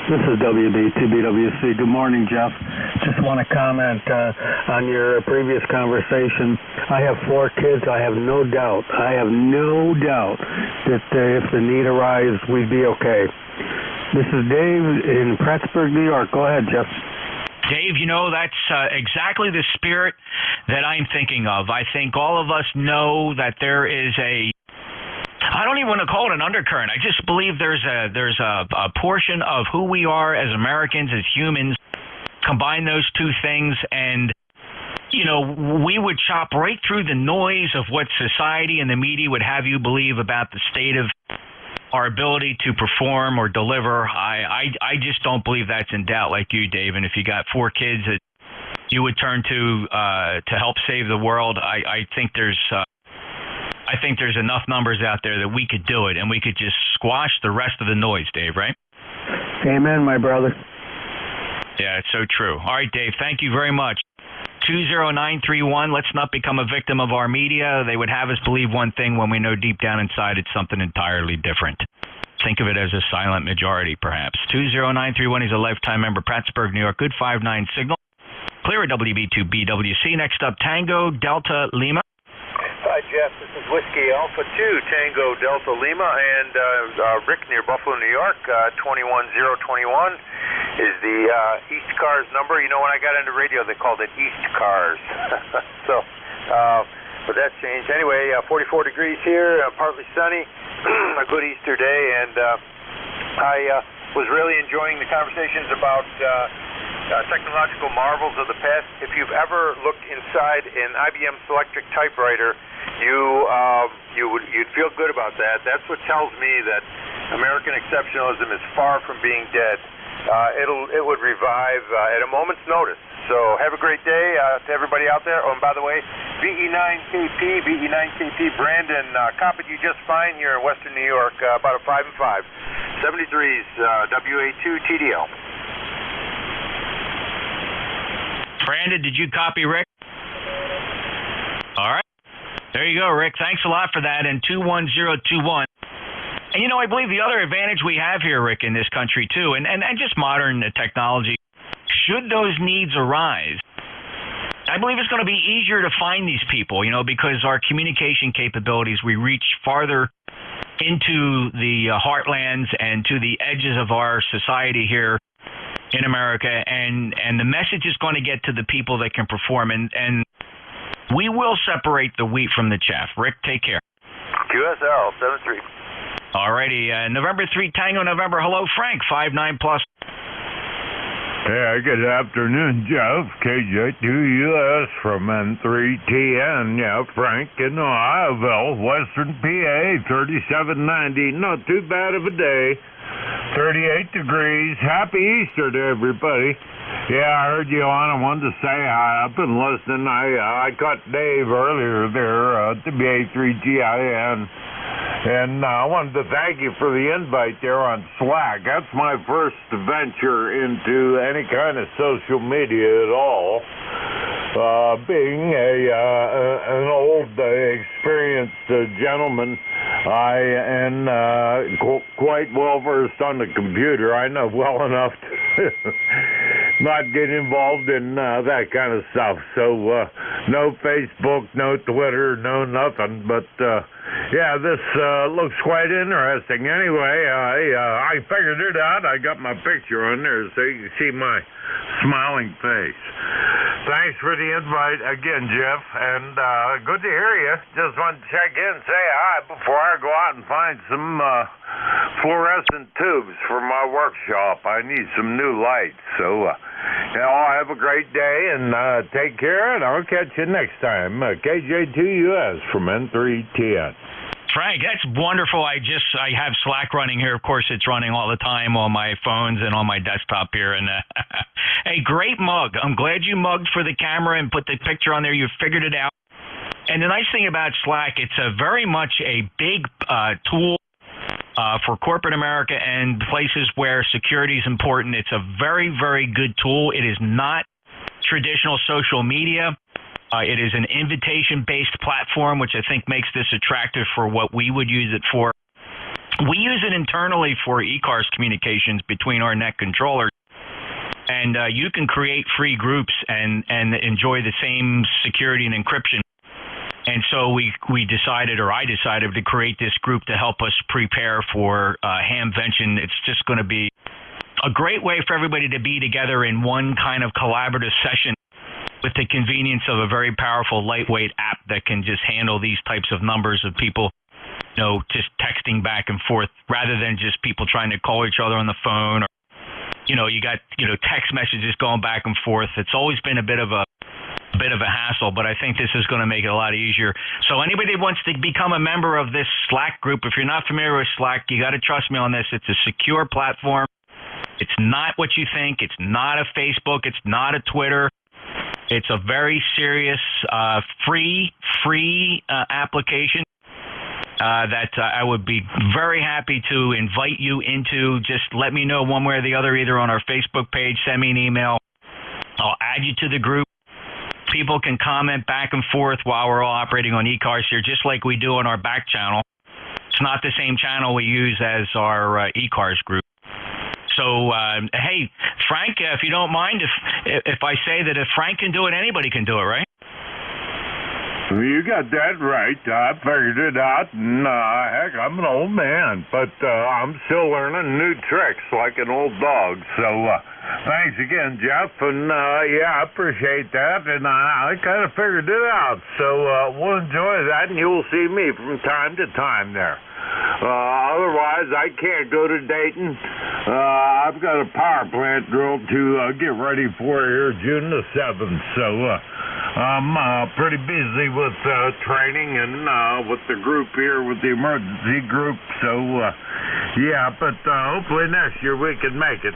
This is WB2BWC. Good morning, Jeff. Just want to comment on your previous conversation. I have 4 kids. I have no doubt that if the need arises, we'd be okay. This is Dave in Plattsburgh, New York. Go ahead, Jeff. Dave, you know, that's exactly the spirit that I'm thinking of. I think all of us know that there is I don't even want to call it an undercurrent. I just believe there's a portion of who we are as Americans, as humans. Combine those two things, and you know, we would chop right through the noise of what society and the media would have you believe about the state of our ability to perform or deliver. I just don't believe that's in doubt, like you, Dave. And if you got 4 kids that you would turn to help save the world, I think there's enough numbers out there that we could do it, and we could just squash the rest of the noise, Dave, right? Amen, my brother. Yeah, it's so true. All right, Dave, thank you very much. 20931, let's not become a victim of our media. They would have us believe one thing when we know deep down inside it's something entirely different. Think of it as a silent majority, perhaps. 20931, he's a lifetime member, Plattsburgh, New York. Good 5-9 signal. clear at WB2BWC. Next up, Tango Delta Lima. Hi, Jeff. This is Whiskey Alpha 2, Tango Delta Lima, and Rick near Buffalo, New York. 21021 is the East Cars number. You know, when I got into radio, they called it East Cars. So, but that's changed. Anyway, 44 degrees here, partly sunny, a good Easter day, and I was really enjoying the conversations about technological marvels of the past. If you've ever looked inside an IBM Selectric typewriter, you'd feel good about that. That's what tells me that American exceptionalism is far from being dead. It would revive at a moment's notice. So have a great day to everybody out there. Oh, and by the way, VE9KP, Brandon, copied you just fine here in Western New York, about a 5 and 5. 73's WA2 TDL. Brandon, did you copy Rick? All right. There you go, Rick. Thanks a lot for that. And 21021. And, you know, I believe the other advantage we have here, Rick, in this country, too, and just modern technology, should those needs arise, I believe it's going to be easier to find these people, you know, because our communication capabilities, we reach farther into the heartlands and to the edges of our society here in America, and the message is going to get to the people that can perform, and we will separate the wheat from the chaff. Rick, take care. QSL 73. All righty, November 3 Tango November. Hello, Frank, 59 plus. Yeah, good afternoon, Jeff. KJ2US from N3TN. Yeah, Frank in Ohioville, Western PA, 3790. Not too bad of a day. 38 degrees. Happy Easter to everybody. Yeah, I heard you on. I wanted to say hi. I've been listening. I caught Dave earlier there at the BA3GIN. And I wanted to thank you for the invite there on Slack. That's my first venture into any kind of social media at all. Being an old, experienced gentleman, I am quite well versed on the computer. I know well enough to not get involved in that kind of stuff. So no Facebook, no Twitter, no nothing. But yeah, this looks quite interesting. Anyway, I figured it out. I got my picture on there so you can see my smiling face. Thanks for the invite again, Jeff, and good to hear you. Just wanted to check in and say hi before I go out and find some fluorescent tubes for my workshop. I need some new lights. So, have a great day and take care, and I'll catch you next time. KJ2US from N3TN. Frank, that's wonderful. I have Slack running here. Of course, it's running all the time on my phones and on my desktop here. And a great mug. I'm glad you mugged for the camera and put the picture on there. You figured it out. And the nice thing about Slack, it's very much a big tool for corporate America and places where security is important. It's a very, very good tool. It is not traditional social media. It is an invitation-based platform, which I think makes this attractive for what we would use it for. We use it internally for eCars communications between our net controllers. And you can create free groups and enjoy the same security and encryption. And so I decided to create this group to help us prepare for Hamvention. It's just going to be a great way for everybody to be together in one kind of collaborative session, with the convenience of a very powerful, lightweight app that can just handle these types of numbers of people, you know, just texting back and forth rather than just people trying to call each other on the phone, or, you know, you got, you know, text messages going back and forth. It's always been a bit of a hassle, but I think this is going to make it a lot easier. So anybody that wants to become a member of this Slack group, if you're not familiar with Slack, you got to trust me on this. It's a secure platform. It's not what you think. It's not a Facebook. It's not a Twitter. It's a very serious, free application that I would be very happy to invite you into. Just let me know one way or the other, either on our Facebook page, send me an email. I'll add you to the group. People can comment back and forth while we're all operating on eCars here, just like we do on our back channel. It's not the same channel we use as our eCars group. So, hey, Frank, if you don't mind, if I say that if Frank can do it, anybody can do it, right? You got that right. I figured it out, and heck, I'm an old man, but I'm still learning new tricks like an old dog. So thanks again, Jeff, and yeah, I appreciate that, and I kind of figured it out. So we'll enjoy that, and you'll see me from time to time there. Otherwise, I can't go to Dayton. I've got a power plant drill to get ready for here June the 7th, so I'm pretty busy with training and with the group here, with the emergency group, so yeah, but hopefully next year we can make it.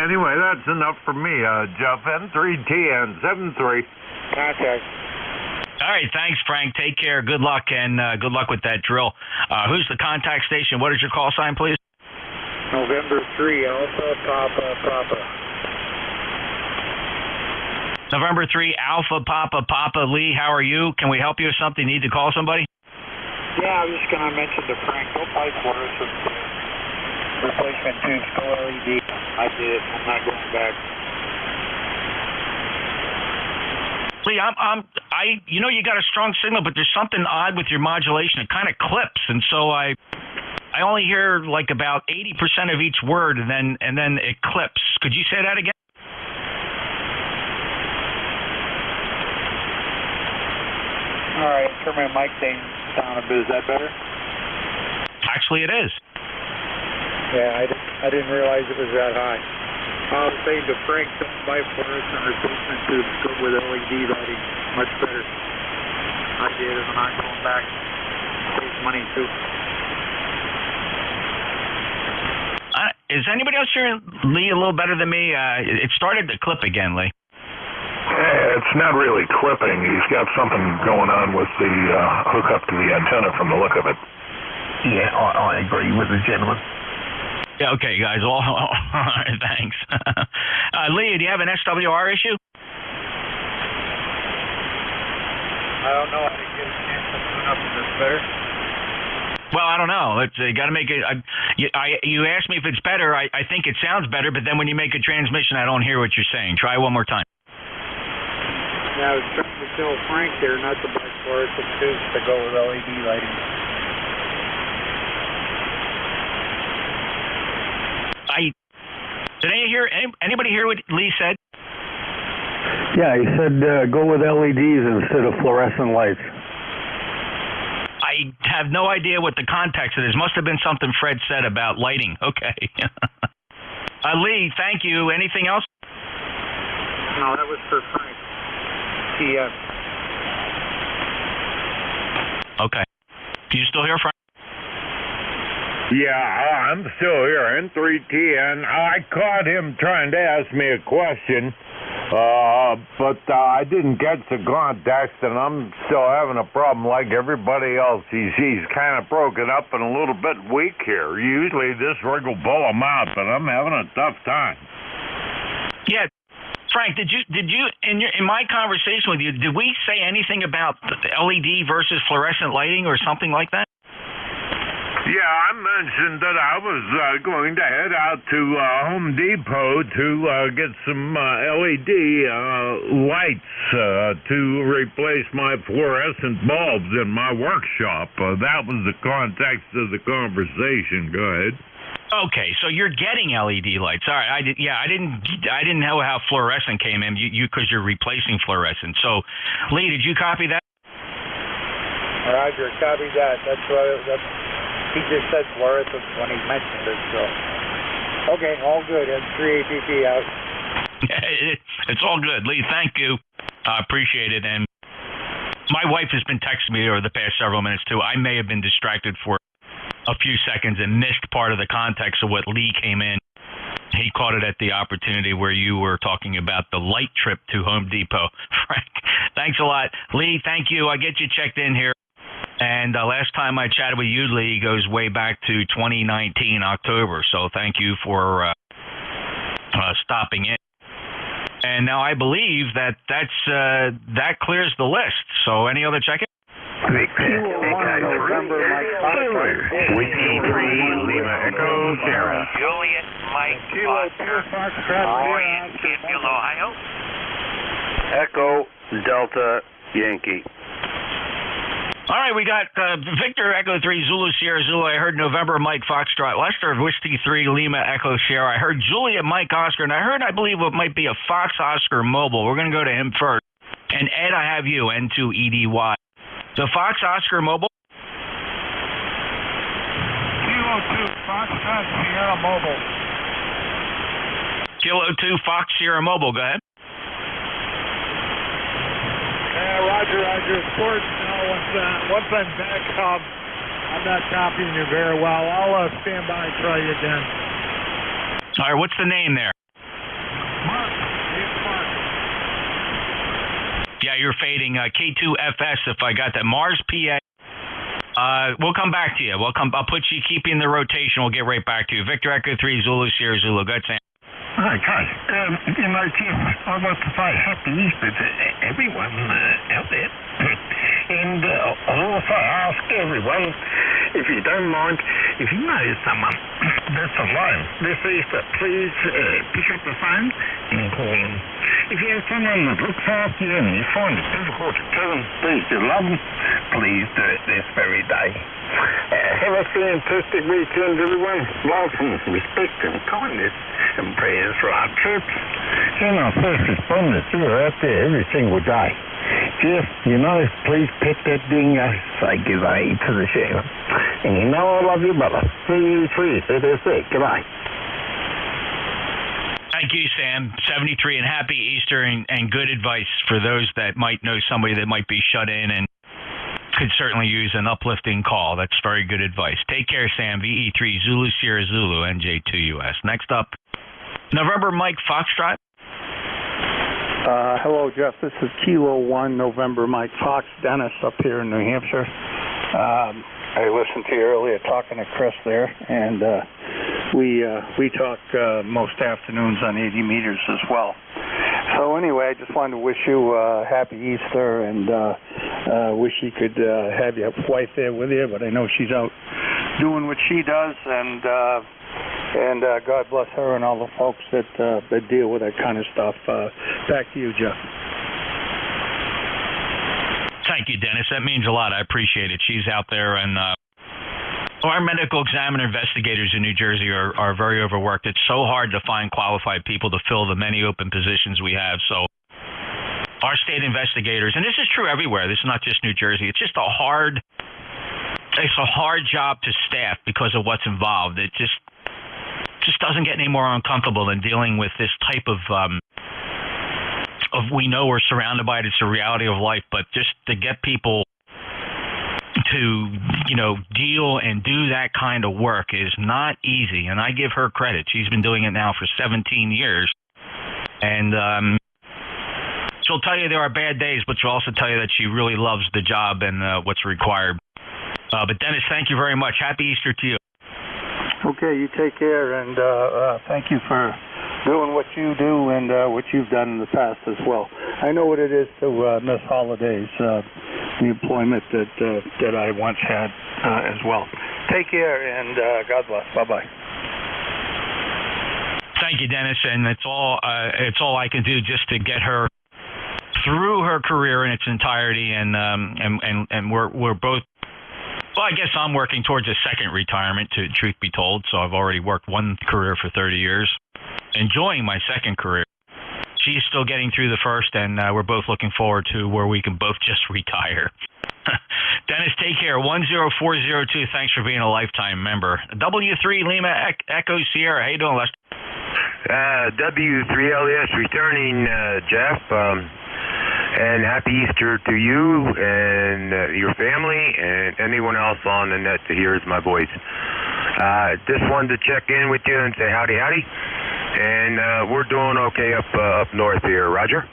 Anyway, that's enough for me, Jeff. N3TN73. Okay. All right, thanks, Frank. Take care. Good luck, and good luck with that drill. Who's the contact station? What is your call sign, please? November 3, Alpha Papa Papa. November 3, Alpha Papa Papa. Lee, how are you? Can we help you with something? Need to call somebody? Yeah, I was just going to mention to Frank, go buy for us some replacement tubes, go LED. I did. I'm not going back. Lee, you know, you got a strong signal, but there's something odd with your modulation. It kind of clips, and so I only hear like about 80% of each word, and then it clips. Could you say that again? All right, turn my mic down a bit. Is that better? Actually, it is. Yeah, I didn't realize it was that high. I was saying to Frank, don't buy fluorescent replacement tubes, go with LED lighting. Much better. I did, and I'm not going back. Saves money, too. Is anybody else hearing Lee a little better than me? It started to clip again, Lee. It's not really clipping. He's got something going on with the hookup to the antenna from the look of it. Yeah, I agree with the gentleman. Yeah, okay, guys. All right, thanks. Lee, do you have an SWR issue? I don't know. I didn't get a chance to tune up. Is this better? Well, I don't know. You got to make it. You asked me if it's better. I think it sounds better, but then when you make a transmission, I don't hear what you're saying. Try one more time. Yeah, I was trying to tell Frank there not to buy fluorescent tubes to go with LED lighting. Did anybody hear what Lee said? Yeah, he said go with LEDs instead of fluorescent lights. I have no idea what the context of this. Must have been something Fred said about lighting. Okay. Lee, thank you. Anything else? No, that was for Frank. Okay. Do you still hear Frank? Yeah, I'm still here, N3TN. I caught him trying to ask me a question, but I didn't get the context, and I'm still having a problem like everybody else. He's kind of broken up and a little bit weak here. Usually this rig will pull him out, but I'm having a tough time. Yeah. Frank, did you in my conversation with you, did we say anything about LED versus fluorescent lighting or something like that? Yeah, I mentioned that I was going to head out to Home Depot to get some LED lights to replace my fluorescent bulbs in my workshop. That was the context of the conversation. Go ahead. Okay, so you're getting LED lights. All right, I didn't know how fluorescent came in. You because you're replacing fluorescent. So, Lee, did you copy that? Roger, copy that. He just said fluorescent when he mentioned it. So, okay, all good. N3APP out. It's all good, Lee. Thank you. I appreciate it. And my wife has been texting me over the past several minutes too. I may have been distracted for a few seconds and missed part of the context of what Lee came in. He caught it at the opportunity where you were talking about the light trip to Home Depot. Frank, thanks a lot. Lee, thank you. I get you checked in here. And last time I chatted with you, Lee, goes way back to 2019, October. So thank you for stopping in. And now I believe that clears the list. So any other check-in? Whiskey 3, Lima Echo, Sierra. Juliet Mike Foxtrot, Orion, Canfield, Ohio. Echo Delta Yankee. All right, we got Victor Echo 3 Zulu Sierra Zulu. I heard November Mike Foxtrot. Lester Whiskey 3 Lima Echo Sierra. I heard Juliet Mike Oscar, and I heard, I believe, what might be a Fox Oscar Mobile. We're going to go to him first. And Ed, I have you, N2EDY. So Fox Oscar Mobile. Kilo 2 Foxtrot Sierra Mobile. Kilo 2 Fox Sierra Mobile. Go ahead. Roger. Sports. Once I'm back, I'm not copying you very well. I'll stand by and try you again. All right, what's the name there? Mark. Yeah, you're fading. K2FS, if I got that. Mars, PA. We'll come back to you. I'll put you, keep you in the rotation. We'll get right back to you. Victor Echo 3 Zulu Sierra Zulu. Go ahead, Sam. Hi, guys. I want to say Happy Easter to everyone out there. And I'll also ask everyone, if you don't mind, if you know someone that's alone this Easter, please pick up the phone and call them. If you have someone that looks after you and you find it difficult to tell them that you love them, please do it this very day. Have a fantastic weekend, everyone. Love and respect and kindness and prayers for our troops and our first responders who are out there every single day. Jeff, please pet that dingo. Say goodbye to the show. And I love you, brother. See you Tuesday. That's it. Goodbye. Thank you, Sam. 73 and happy Easter and good advice for those that might know somebody that might be shut in and could certainly use an uplifting call. That's very good advice. Take care, Sam. VE3 Zulu Sierra Zulu NJ2US. Next up, November Mike Foxtrot. Hello, Jeff. This is Kilo 1 November Mike Fox. Dennis up here in New Hampshire. I listened to you earlier talking to Chris there, and we talk most afternoons on 80 meters as well. So anyway, I just wanted to wish you a happy Easter, and wish you could have your wife there with you, but I know she's out doing what she does, and God bless her and all the folks that deal with that kind of stuff. Back to you, Jeff. Thank you, Dennis. That means a lot. I appreciate it. She's out there, and our medical examiner investigators in New Jersey are very overworked. It's so hard to find qualified people to fill the many open positions we have. So our state investigators, and this is true everywhere. This is not just New Jersey. It's just a hard job to staff because of what's involved. It just doesn't get any more uncomfortable than dealing with this type of we know we're surrounded by it. It's a reality of life, but just to get people to, deal and do that kind of work is not easy. And I give her credit. She's been doing it now for 17 years. And she'll tell you there are bad days, but she'll also tell you that she really loves the job and what's required. But Dennis, thank you very much. Happy Easter to you. Okay, you take care, and thank you for doing what you do and what you've done in the past as well. I know what it is to miss holidays, the employment that I once had as well. Take care, and God bless. Bye-bye. Thank you, Dennis, and it's all I can do just to get her through her career in its entirety, and we're both. Well, I guess I'm working towards a second retirement, truth be told. So I've already worked one career for 30 years, enjoying my second career. She's still getting through the first, and we're both looking forward to where we can both just retire. Dennis, take care. 10402, thanks for being a lifetime member. W3 Lima Echo Sierra, how you doing, Lester? W3LS returning, Jeff. And happy Easter to you and your family and anyone else on the net that hears my voice. Just wanted to check in with you and say howdy. And we're doing okay up north here. Roger?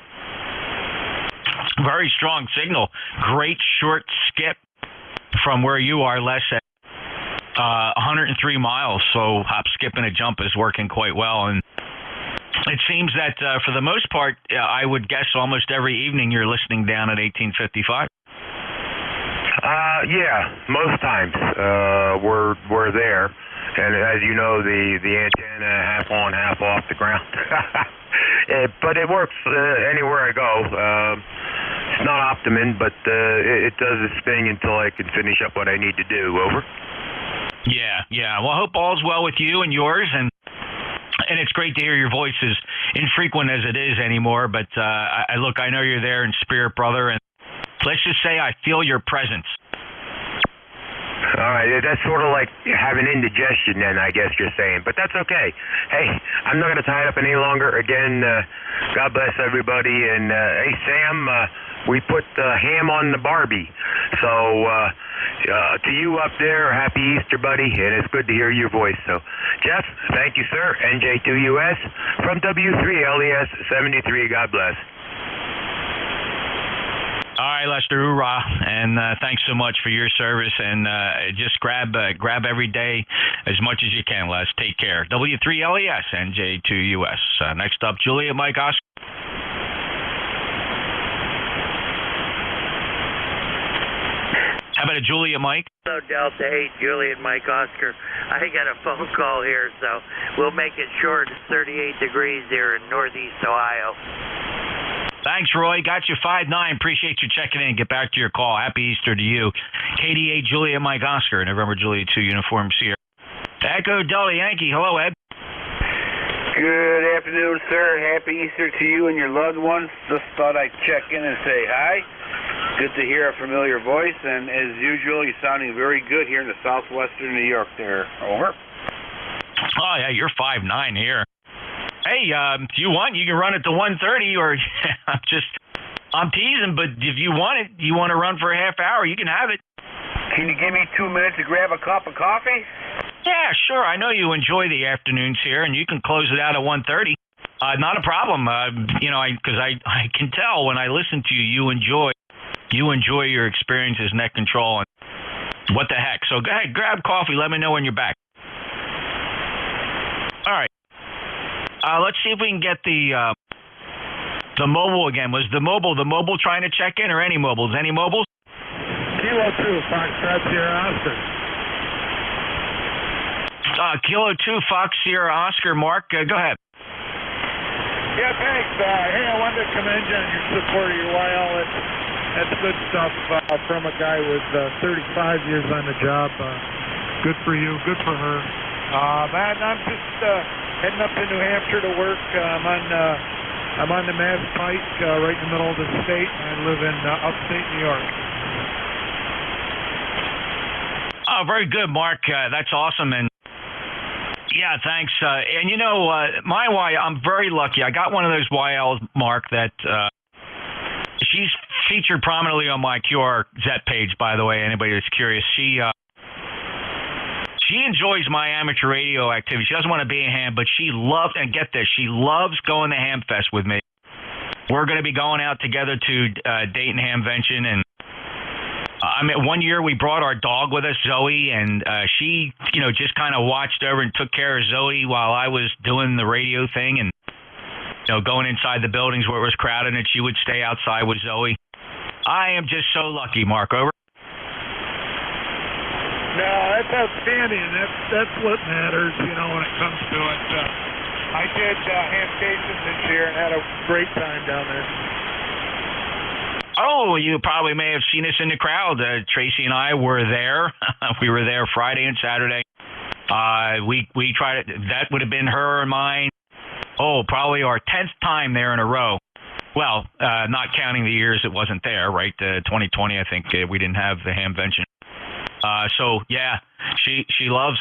Very strong signal. Great short skip from where you are, Les, at 103 miles. So hop, skip, and a jump is working quite well. And it seems that for the most part, I would guess almost every evening you're listening down at 1855. Yeah, most times we're there, and as you know, the antenna half on, half off the ground. But it works anywhere I go. It's not optimum, but it does its thing until I can finish up what I need to do. Over. Yeah. Well, I hope all's well with you and yours, and it's great to hear your voice, as infrequent as it is anymore. But I know you're there in spirit, brother, and let's just say I feel your presence. All right, that's sort of like having indigestion then, I guess you're saying. But that's okay. Hey, I'm not going to tie it up any longer. Again, God bless everybody. And, hey, Sam, we put ham on the Barbie. So to you up there, happy Easter, buddy. And it's good to hear your voice. So, Jeff, thank you, sir. NJ2US from W3LES 73. God bless. All right, Lester, hoorah, and thanks so much for your service, and just grab every day as much as you can, Les. Take care. W3LES, NJ2US. Next up, Juliet Mike Oscar. How about a Juliet Mike? Hello, Delta 8, Juliet Mike Oscar. I got a phone call here, so we'll make it short. It's 38 degrees here in Northeast Ohio. Thanks, Roy. Got you 5'9". Appreciate you checking in. Get back to your call. Happy Easter to you. KD8 Juliet Mike Oscar, November Juliet 2 uniform Sierra. Echo Delta Yankee. Hello, Ed. Good afternoon, sir. Happy Easter to you and your loved ones. Just thought I'd check in and say hi. Good to hear a familiar voice, and as usual, you're sounding very good here in the southwestern New York there. Over. Oh, yeah, you're 5'9" here. Hey, if you want, you can run it to 130, or I'm teasing, but if you want it, you want to run for a half hour, you can have it. Can you give me 2 minutes to grab a cup of coffee? Yeah, sure. I know you enjoy the afternoons here, and you can close it out at 1:30. Not a problem. Because I can tell when I listen to you, you enjoy your experience as net control, and what the heck. So go ahead, grab coffee. Let me know when you're back. All right. Let's see if we can get the mobile again. Was the mobile trying to check in, or any mobiles? Any mobiles? Kilo 2, Foxtrot Sierra Oscar. Kilo 2, Fox Sierra Oscar. Mark, go ahead. Yeah, thanks. Hey, I wanted to commend you on your support of your YL. That's good stuff from a guy with 35 years on the job. Good for you. Good for her. Man, I'm just heading up to New Hampshire to work. I'm on the Mass Pike, right in the middle of the state. I live in upstate New York. Oh, very good, Mark. That's awesome. And yeah, thanks. And my YL, I'm very lucky. I got one of those YLs, Mark, that she's featured prominently on my QRZ page, by the way, anybody that's curious. She enjoys my amateur radio activity. She doesn't want to be a ham, but she loves, and get this, she loves going to Hamfest with me. We're going to be going out together to Dayton Hamvention, and one year we brought our dog with us, Zoe, and she, just kind of watched over and took care of Zoe while I was doing the radio thing, and going inside the buildings where it was crowded, and she would stay outside with Zoe. I am just so lucky, Mark. Over. No, that's outstanding. That's what matters, when it comes to it. I did Hamcation this year and had a great time down there. Oh, you probably may have seen us in the crowd. Tracy and I were there. We were there Friday and Saturday. We tried it. That would have been her and mine. Oh, probably our 10th time there in a row. Well, not counting the years it wasn't there, right? 2020, I think we didn't have the Hamvention. So yeah, she loves.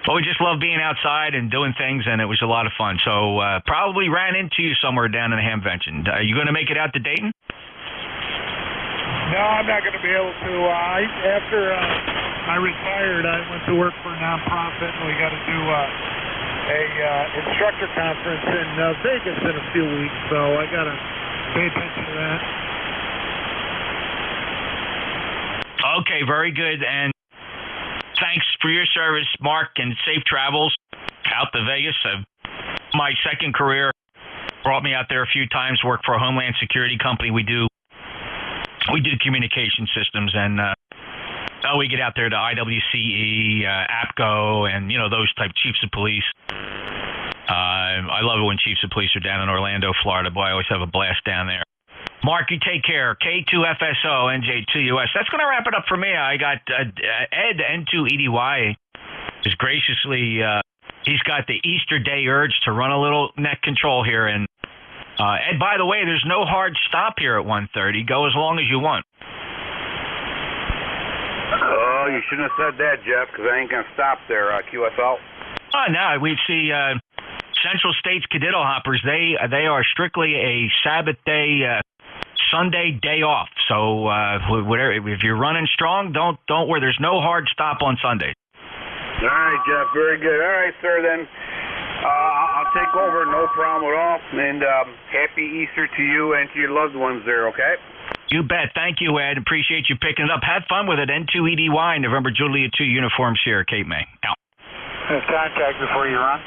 We just love being outside and doing things, and it was a lot of fun. So probably ran into you somewhere down in the Hamvention. Are you going to make it out to Dayton? No, I'm not going to be able to. After I retired, I went to work for a nonprofit, and we got to do a instructor conference in Vegas in a few weeks. So I got to pay attention to that. Okay, very good, and thanks for your service, Mark, and safe travels out to Vegas. My second career brought me out there a few times, worked for a Homeland Security company. We do we do communication systems, and we get out there to IWCE, APCO, and those type chiefs of police. I love it when chiefs of police are down in Orlando, Florida. Boy, I always have a blast down there. Mark, you take care. K2FSO, NJ2US. That's going to wrap it up for me. I got Ed, N2EDY, is graciously, he's got the Easter Day urge to run a little net control here. And Ed, by the way, there's no hard stop here at 1:30. Go as long as you want. Oh, you shouldn't have said that, Jeff, because I ain't going to stop there, QSL. Oh, no, we see Central States Cadiddle Hoppers. They are strictly a Sabbath day, Sunday day off. So whatever, if you're running strong, don't worry. There's no hard stop on Sunday. All right, Jeff, very good. All right, sir, then I'll take over, no problem at all. And happy Easter to you and to your loved ones there, okay? You bet. Thank you, Ed. Appreciate you picking it up. Have fun with it. N2EDY, November Juliet 2 Uniform Sierra, Cape May. Out. Contact before you run?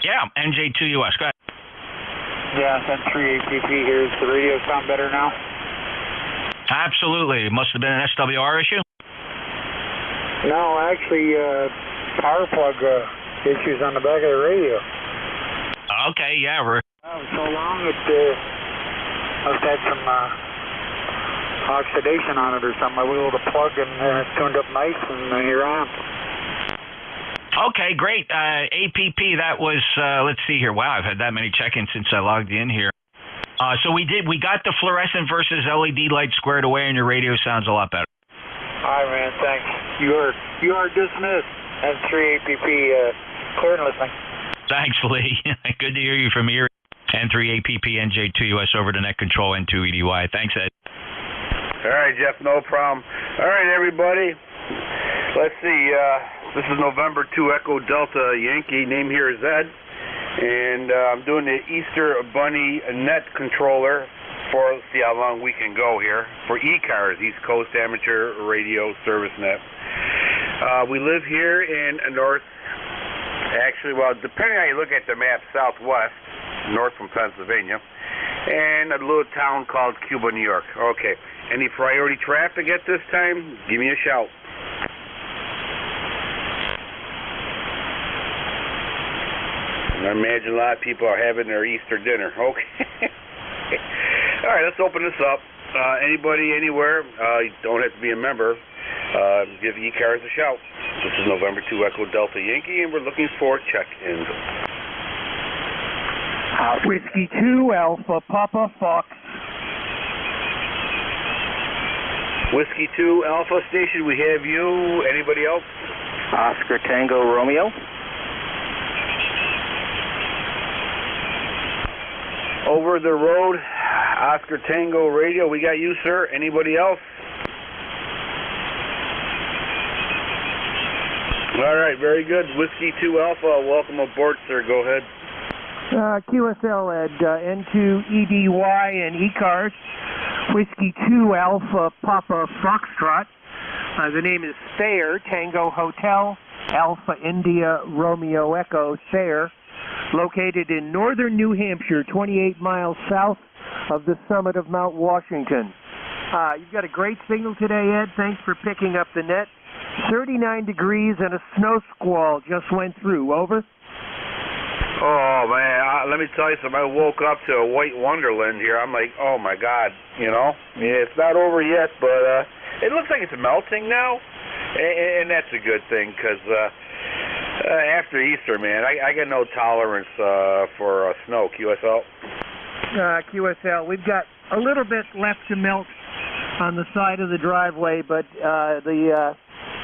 Yeah, NJ2US. Go ahead. Yeah, N3APP here. Does the radio sound better now? Absolutely. It must have been an SWR issue? No, actually, power plug issues on the back of the radio. Okay, yeah. We're so long it must have had some oxidation on it or something. I wiggled the plug and it tuned up nice, and you're on. Okay, great. APP, that was, let's see here. Wow, I've had that many check-ins since I logged in here. So we got the fluorescent versus LED light squared away, and your radio sounds a lot better. All right, man, thanks. You are dismissed. N3APP, clear and listening. Thanks, Lee. Good to hear you from here. N3APP, NJ2US over to net control, N2EDY. Thanks, Ed. All right, Jeff, no problem. All right, everybody. Let's see. This is November 2 Echo Delta Yankee. Name here is Ed. And I'm doing the Easter Bunny net controller for, let's see how long we can go here, for E-Cars, East Coast Amateur Radio Service Net. We live here in depending how you look at the map, southwest, north from Pennsylvania, and a little town called Cuba, New York. Okay. Any priority traffic at this time? Give me a shout. I imagine a lot of people are having their Easter dinner. Okay. All right, let's open this up. Anybody, anywhere, you don't have to be a member. Give E-Cars a shout. This is November 2 Echo Delta Yankee, and we're looking for check-ins. Whiskey 2 Alpha Papa Fox. Whiskey 2 Alpha Station, we have you. Anybody else? Oscar Tango Romeo. Over the road, Oscar Tango Radio, we got you, sir. Anybody else? All right, very good. Whiskey 2 Alpha, welcome aboard, sir. Go ahead. QSL at N2EDY and E-Cars. Whiskey 2 Alpha Papa Foxtrot. The name is Thayer, Tango Hotel, Alpha India Romeo Echo Thayer. Located in northern New Hampshire, 28 miles south of the summit of Mount Washington. You've got a great signal today, Ed. Thanks for picking up the net. 39 degrees and a snow squall just went through. Over. Oh, man, let me tell you something. I woke up to a white wonderland here. I'm like, oh, my God, Yeah, it's not over yet, but it looks like it's melting now, and that's a good thing, because after Easter, man, I got no tolerance for snow. QSL? QSL, we've got a little bit left to melt on the side of the driveway, but the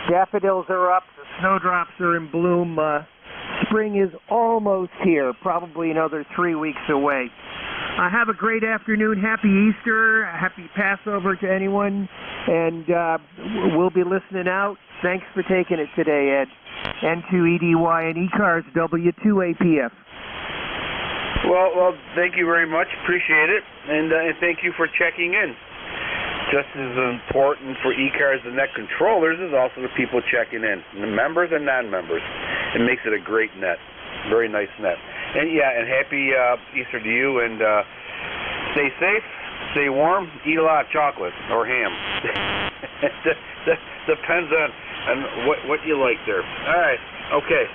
daffodils are up, the snowdrops are in bloom. Spring is almost here, probably another 3 weeks away. Have a great afternoon. Happy Easter. Happy Passover to anyone. And we'll be listening out. Thanks for taking it today, Ed. N2EDY and E-Cars, W2APF. Well, thank you very much. Appreciate it. And thank you for checking in. Just as important for E-Cars and net controllers is also the people checking in, the members and non-members. It makes it a great net. Very nice net. And yeah, and happy Easter to you, and stay safe, stay warm, eat a lot of chocolate or ham. Depends on what you like there. All right, okay.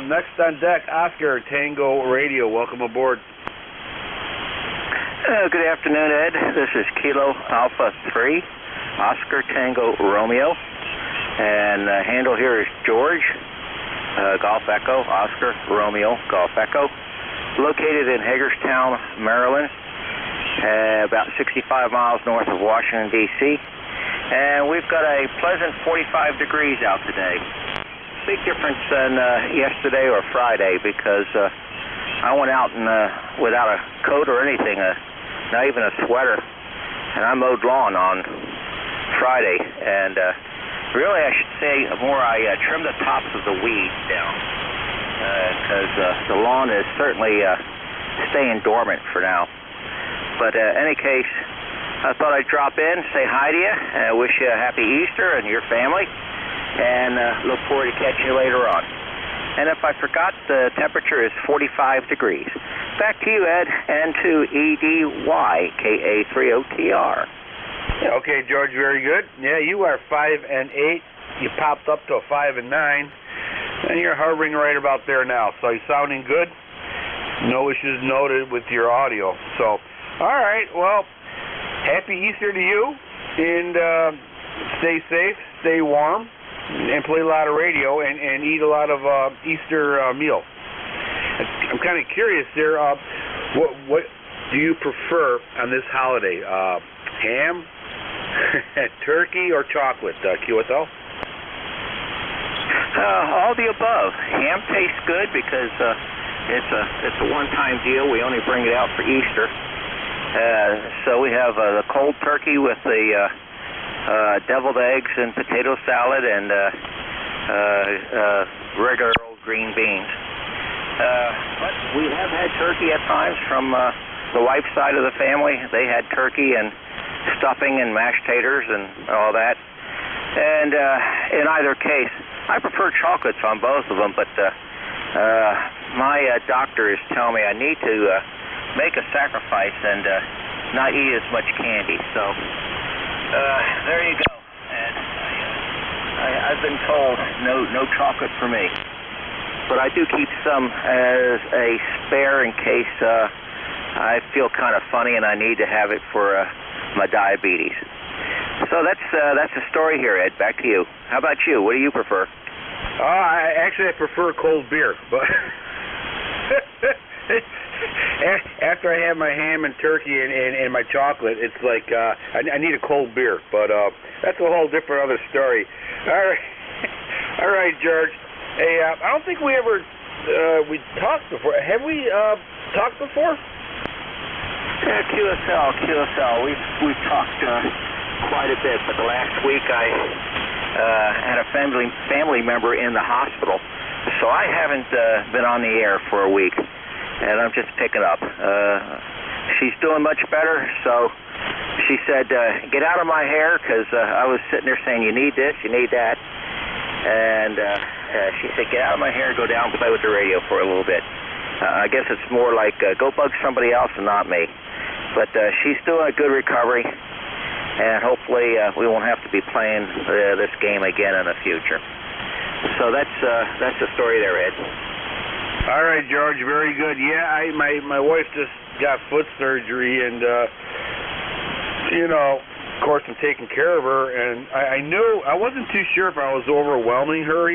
Next on deck, Oscar Tango Radio. Welcome aboard. Good afternoon, Ed. This is Kilo Alpha 3, Oscar Tango Romeo. And handle here is George, Golf Echo, Oscar Romeo, Golf Echo. Located in Hagerstown, Maryland, about 65 miles north of Washington, D.C. And we've got a pleasant 45 degrees out today. Big difference than yesterday or Friday, because I went out and without a coat or anything, not even a sweater, and I mowed lawn on Friday. And really, I should say more, I trimmed the tops of the weeds down, because the lawn is certainly staying dormant for now. But in any case, I thought I'd drop in, say hi to you, and wish you a happy Easter and your family, and look forward to catching you later on. And if I forgot, the temperature is 45 degrees. Back to you, Ed, and to EDYKA3OTR. Okay, George, very good. Yeah, you are 5 and 8. You popped up to a 5 and 9, and you're hovering right about there now. So you're sounding good. No issues noted with your audio. So, all right, well, happy Easter to you, and stay safe, stay warm, and play a lot of radio, and eat a lot of Easter meal. I'm kind of curious there. What do you prefer on this holiday? Ham, turkey, or chocolate? QSL? All the above. Ham tastes good because it's a one-time deal. We only bring it out for Easter. So we have the cold turkey with the deviled eggs and potato salad and regular old green beans. But we have had turkey at times from the wife's side of the family. They had turkey and stuffing and mashed taters and all that. And in either case, I prefer chocolates on both of them, but my doctor is telling me I need to make a sacrifice and not eat as much candy. So there you go. And I've been told no chocolate for me. But I do keep some as a spare in case I feel kind of funny and I need to have it for my diabetes. So that's the story here, Ed. Back to you. How about you? What do you prefer? I prefer cold beer, but after I have my ham and turkey and my chocolate, it's like I need a cold beer. But that's a whole different other story. All right, George. Hey, I don't think we ever we talked before. Have we talked before? Yeah, QSL. We've talked quite a bit, but the last week I had a family member in the hospital, so I haven't been on the air for a week, and I'm just picking up. She's doing much better, so she said, get out of my hair, because I was sitting there saying, you need this, you need that, and she said, get out of my hair and go down and play with the radio for a little bit. I guess it's more like go bug somebody else and not me. But she's doing a good recovery, and hopefully we won't have to be playing this game again in the future. So that's the story there, Ed. All right, George, very good. Yeah, my wife just got foot surgery, and of course I'm taking care of her, and I knew I wasn't too sure if I was overwhelming her,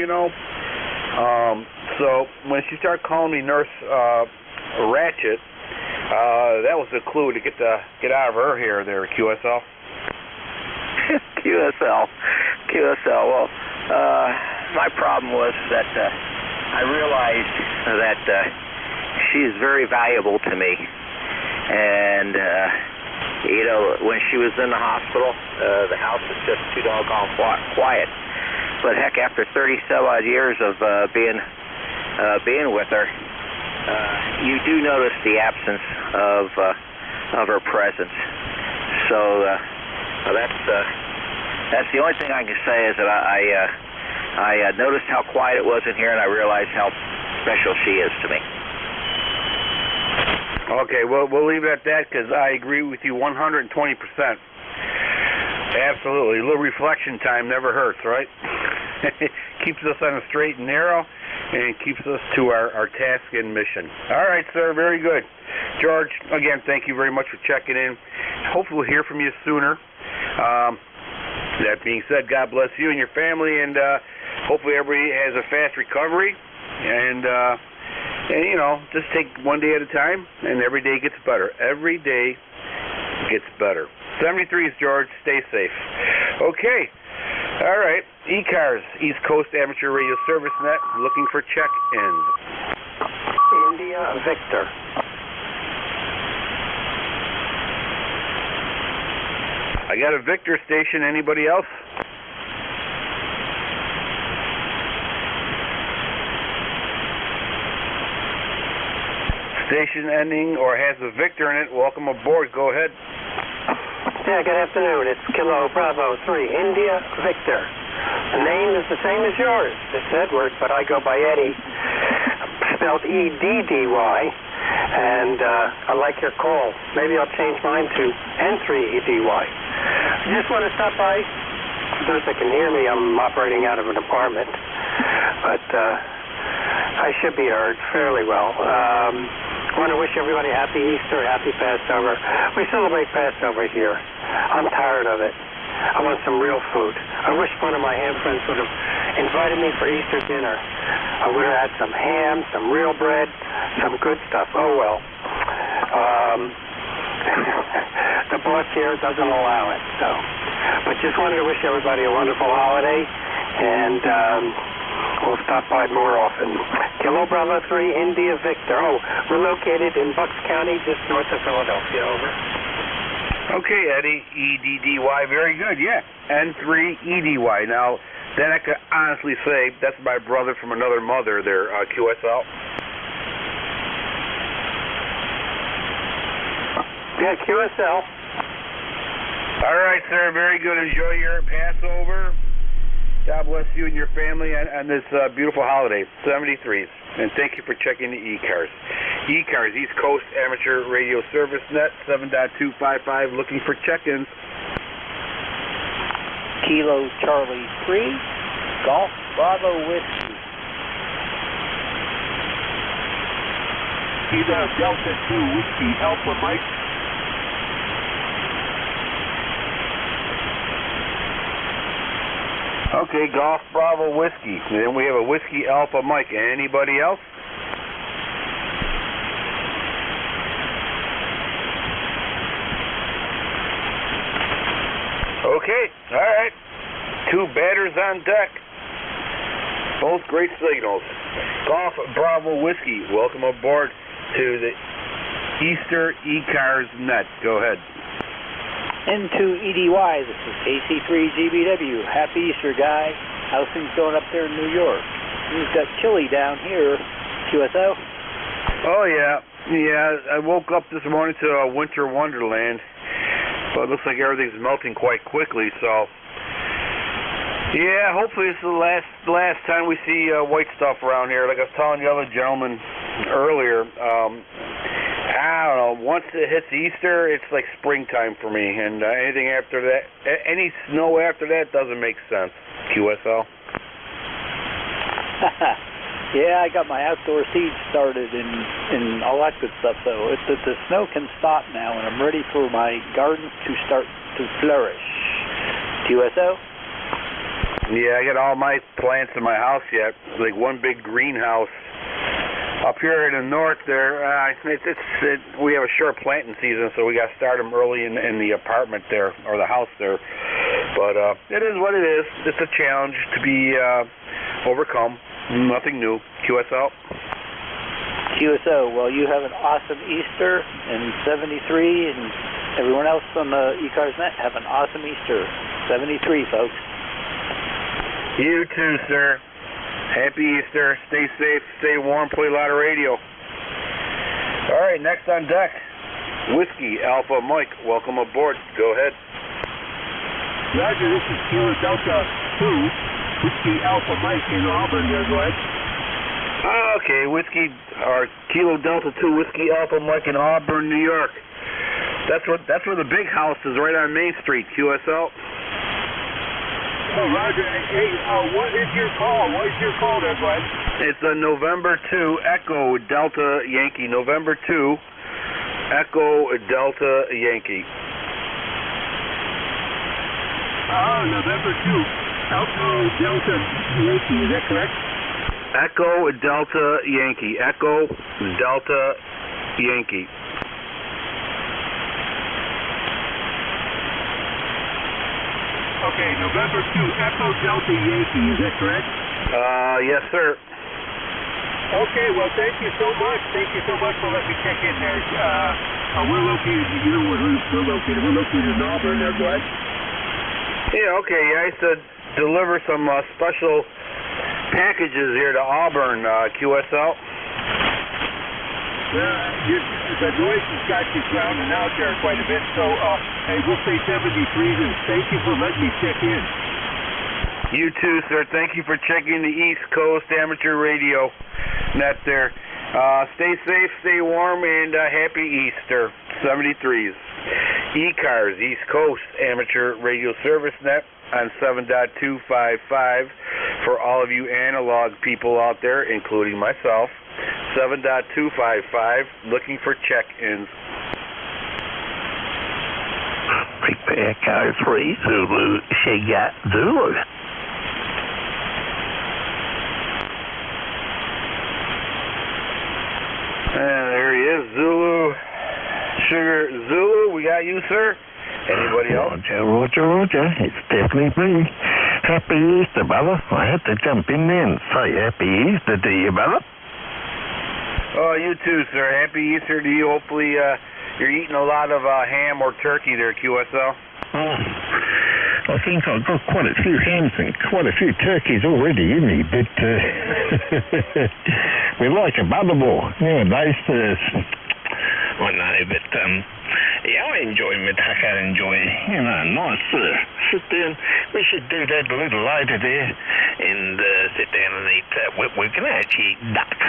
So when she started calling me Nurse Ratchet, that was a clue to get out of her hair there, QSL. QSL. Well, my problem was that I realized that she is very valuable to me, and when she was in the hospital, the house was just too doggone quiet. But heck, after 30-some-odd years of being with her, you do notice the absence of her presence. So that's the only thing I can say is that I noticed how quiet it was in here, and I realized how special she is to me. Okay, well, we'll leave it at that because I agree with you 120%. Absolutely. A little reflection time never hurts, right? Keeps us on a straight and narrow and keeps us to our task and mission. All right, sir. Very good. George, again, thank you very much for checking in. Hopefully we'll hear from you sooner. That being said, God bless you and your family, and hopefully everybody has a fast recovery. And you know, just take one day at a time, and every day gets better. Every day gets better. 73s, George. Stay safe. Okay. All right. E-Cars, East Coast Amateur Radio Service Net, looking for check-ins. India Victor. I got a Victor station. Anybody else? Station ending or has a Victor in it. Welcome aboard. Go ahead. Yeah, good afternoon. It's Kilo Bravo 3, India Victor. The name is the same as yours. It's Edward, but I go by Eddie, spelled E-D-D-Y, and I like your call. Maybe I'll change mine to N3-E-D-Y. I just want to stop by. For those that can hear me, I'm operating out of an apartment, but I should be heard fairly well. I want to wish everybody happy Easter, happy Passover. We celebrate Passover here. I'm tired of it. I want some real food. I wish one of my ham friends would have invited me for Easter dinner. I would have had some ham, some real bread, some good stuff. Oh, well. The boss here doesn't allow it. So, but just wanted to wish everybody a wonderful holiday, and we'll stop by more often. Kilo Bravo 3, India Victor. Oh, we're located in Bucks County, just north of Philadelphia. Over. Okay, Eddie, E-D-D-Y. Very good, yeah. N3-E-D-Y. Now, then I could honestly say that's my brother from another mother there, QSL. Yeah, QSL. All right, sir. Very good. Enjoy your Passover. God bless you and your family on this beautiful holiday, 73s. And thank you for checking the E-Cars. E-Cars, East Coast Amateur Radio Service Net, 7.255, looking for check-ins. Kilo Charlie 3, Golf Bravo Whiskey. Kilo Delta 2 Whiskey Alpha Mike. Okay, Golf Bravo Whiskey. Then we have a Whiskey Alpha Mike. Anybody else? Okay, all right. Two batters on deck. Both great signals. Golf Bravo Whiskey, welcome aboard to the Easter E-Cars Net. Go ahead. N2-EDY, this is KC3GBW. Happy Easter, guy. How's things going up there in New York? We've got chilly down here. QSO? Oh, yeah. Yeah, I woke up this morning to a winter wonderland, but it looks like everything's melting quite quickly, so... Yeah, hopefully it's the last time we see white stuff around here. Like I was telling the other gentleman earlier, I don't know, once it hits Easter, it's like springtime for me, and anything after that, any snow after that doesn't make sense. QSL? Yeah, I got my outdoor seeds started and all that good stuff, so the snow can stop now, and I'm ready for my gardens to start to flourish. QSO? Yeah, I got all my plants in my house yet. It's like one big greenhouse. Up here in the north there, we have a short planting season, so we got to start them early in the apartment there, or the house there. But it is what it is. It's a challenge to be overcome. Nothing new. QSL? QSO, well, you have an awesome Easter in 73, and everyone else on the E-Cars Net have an awesome Easter. 73, folks. You too, sir. Happy Easter. Stay safe, stay warm, play a lot of radio. All right, next on deck, Whiskey Alpha Mike. Welcome aboard. Go ahead. Roger, this is Kilo Delta 2, Whiskey Alpha Mike in Auburn. Go ahead. Okay, Whiskey, or Kilo Delta 2 Whiskey Alpha Mike in Auburn, New York. That's where the big house is, right on Main Street, QSL. Oh, Roger. Hey, what is your call? What is your call there, bud? It's a November 2 Echo Delta Yankee. November 2 Echo Delta Yankee. November 2 Echo Delta Yankee. Is that correct? Echo Delta Yankee. Echo Delta Yankee. Okay, November 2 Echo Delta Yankee. Is that correct? Yes, sir. Okay, well, thank you so much. Thank you so much for letting me check in there. We're located, you know where we're located. We're located in Auburn there, bud. Yeah, okay. I used to deliver some special packages here to Auburn, QSL. The noise has got you drowning out there quite a bit, so hey, we'll say 73, and thank you for letting me check in. You too, sir. Thank you for checking the East Coast Amateur Radio net there. Stay safe, stay warm, and happy Easter. 73s. E-Cars, East Coast Amateur Radio Service net on 7.255 for all of you analog people out there, including myself. 7.255, looking for check-ins. Echo 3 Zulu, Sugar Zulu. There he is, Zulu, Sugar Zulu. We got you, sir. Anybody else? Roger. It's definitely me. Happy Easter, brother. I had to jump in there and say Happy Easter to you, brother. Oh, you too, sir. Happy Easter to you. Hopefully you're eating a lot of ham or turkey there, QSL. I think I've got quite a few hams and quite a few turkeys already in me, but we like a butterball nowadays. I know, but yeah, I enjoy Mitaka, nice sit down. We should do that a little later there and sit down and eat. We're going to actually eat duck.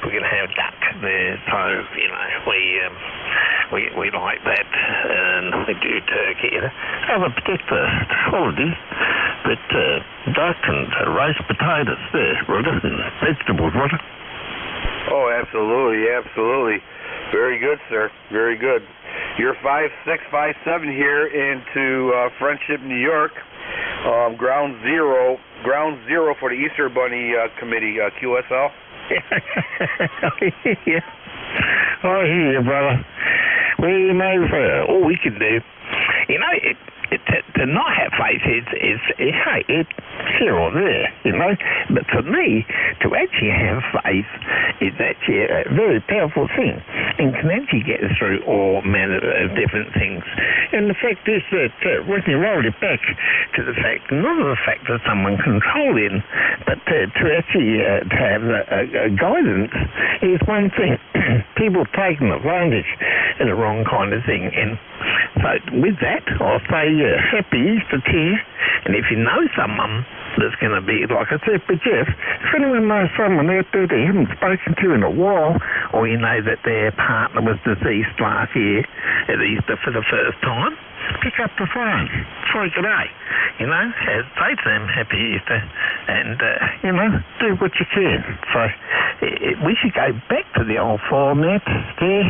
We're going to have duck there, so, we like that, and we do turkey, have a particular holiday, but duck and roast potatoes there, brother, and vegetables, brother. Oh, absolutely. Very good, sir. Very good. You're 5657 here into Friendship, New York. Ground zero for the Easter Bunny Committee, QSL. Yeah. I hear you, brother. Well, all we can do, to not have faith is here or there, But for me, to actually have faith is actually a very powerful thing and can actually get us through all manner of different things. And the fact is that when you roll it back to the fact, not of the fact that someone controlling, but to actually to have a guidance is one thing. People taking advantage of the wrong kind of thing. And so with that, I'll say Happy Easter to you. And if you know someone that's going to be, like I said, but Jeff, if anyone knows someone out there that you haven't spoken to in a while, or you know that their partner was deceased last year at Easter for the first time, pick up the phone. Say g'day. Say to them Happy Easter, and do what you can. So we should go back to the old format. There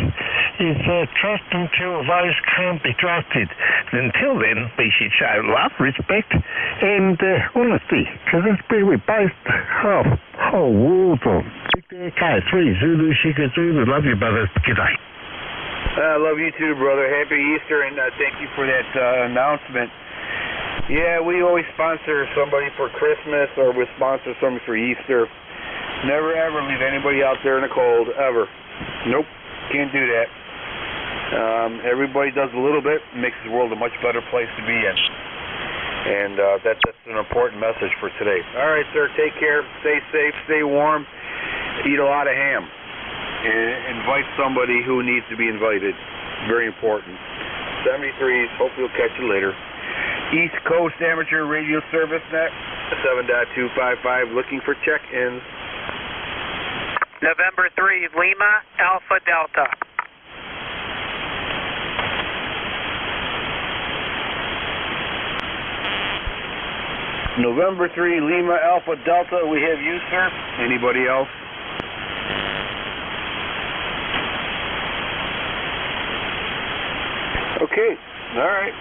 is trust until those can't be trusted. Until then, we should show love, respect, and honesty, because that's where we based whole world on. K3 Zulu Shika Zulu. Love you, brothers. G'day. I love you too, brother. Happy Easter, and thank you for that announcement. Yeah, we always sponsor somebody for Christmas, or we sponsor somebody for Easter. Never ever leave anybody out there in the cold, ever. Nope, can't do that. Everybody does a little bit, makes the world a much better place to be in. And that's an important message for today. All right, sir, take care, stay safe, stay warm, eat a lot of ham. And invite somebody who needs to be invited. Very important. 73s, hopefully we'll catch you later. East Coast Amateur Radio Service Net, 7.255, looking for check-ins. November 3 Lima Alpha Delta. November 3 Lima Alpha Delta, we have you, sir. Anybody else? Okay, all right.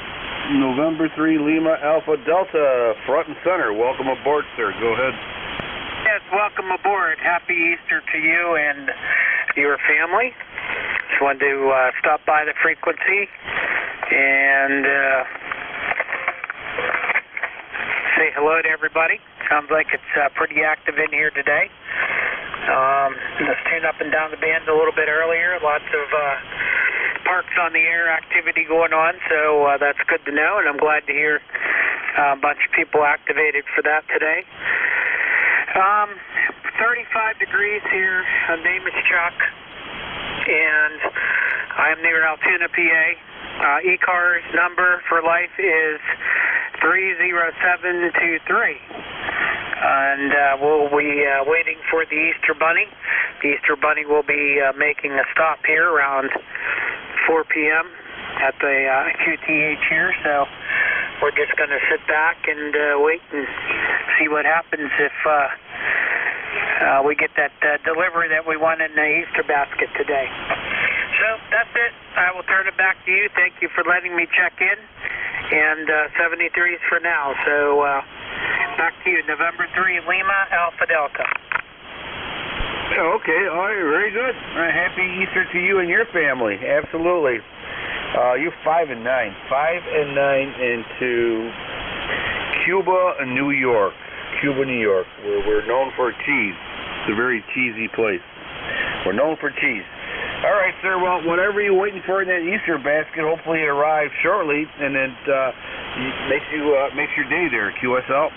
November 3 Lima Alpha Delta, front and center. Welcome aboard, sir. Go ahead. Yes, welcome aboard. Happy Easter to you and your family. Just wanted to stop by the frequency and say hello to everybody. Sounds like it's pretty active in here today. Just tuned up and down the band a little bit earlier. Lots of parks on the air activity going on, so that's good to know, and I'm glad to hear a bunch of people activated for that today. 35 degrees here. My name is Chuck, and I'm near Altoona, PA. E-Car's number for life is 30723. And we'll be waiting for the Easter Bunny. The Easter Bunny will be making a stop here around 4 p.m. at the QTH here, so we're just going to sit back and wait and see what happens if we get that delivery that we want in the Easter basket today. So that's it. I will turn it back to you. Thank you for letting me check in, and 73s for now. So back to you, November 3 Lima Alpha Delta. Okay, all right, very good. Happy Easter to you and your family. Absolutely. You're 5 and 9. 5 and 9 into Cuba and New York. Cuba, New York. We're known for cheese. It's a very cheesy place. We're known for cheese. All right, sir. Well, whatever you're waiting for in that Easter basket, hopefully it arrives shortly, and it makes your day there. QSL.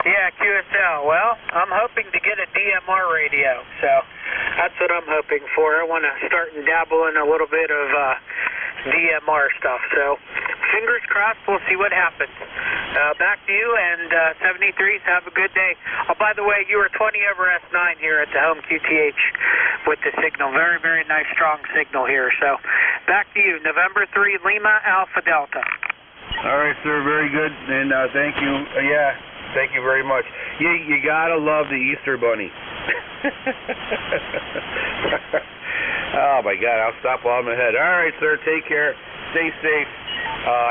Yeah, QSL. Well, I'm hoping to get a DMR radio, so that's what I'm hoping for. I want to start and dabble in a little bit of DMR stuff, so fingers crossed. We'll see what happens. Back to you, and 73s, have a good day. Oh, by the way, you were 20 over S9 here at the home QTH with the signal. Very, very nice, strong signal here. So back to you, November 3 Lima Alpha Delta. All right, sir, very good, and thank you. Thank you very much. You gotta love the Easter Bunny. Oh my God, I'll stop while I'm ahead. All right, sir, take care. Stay safe.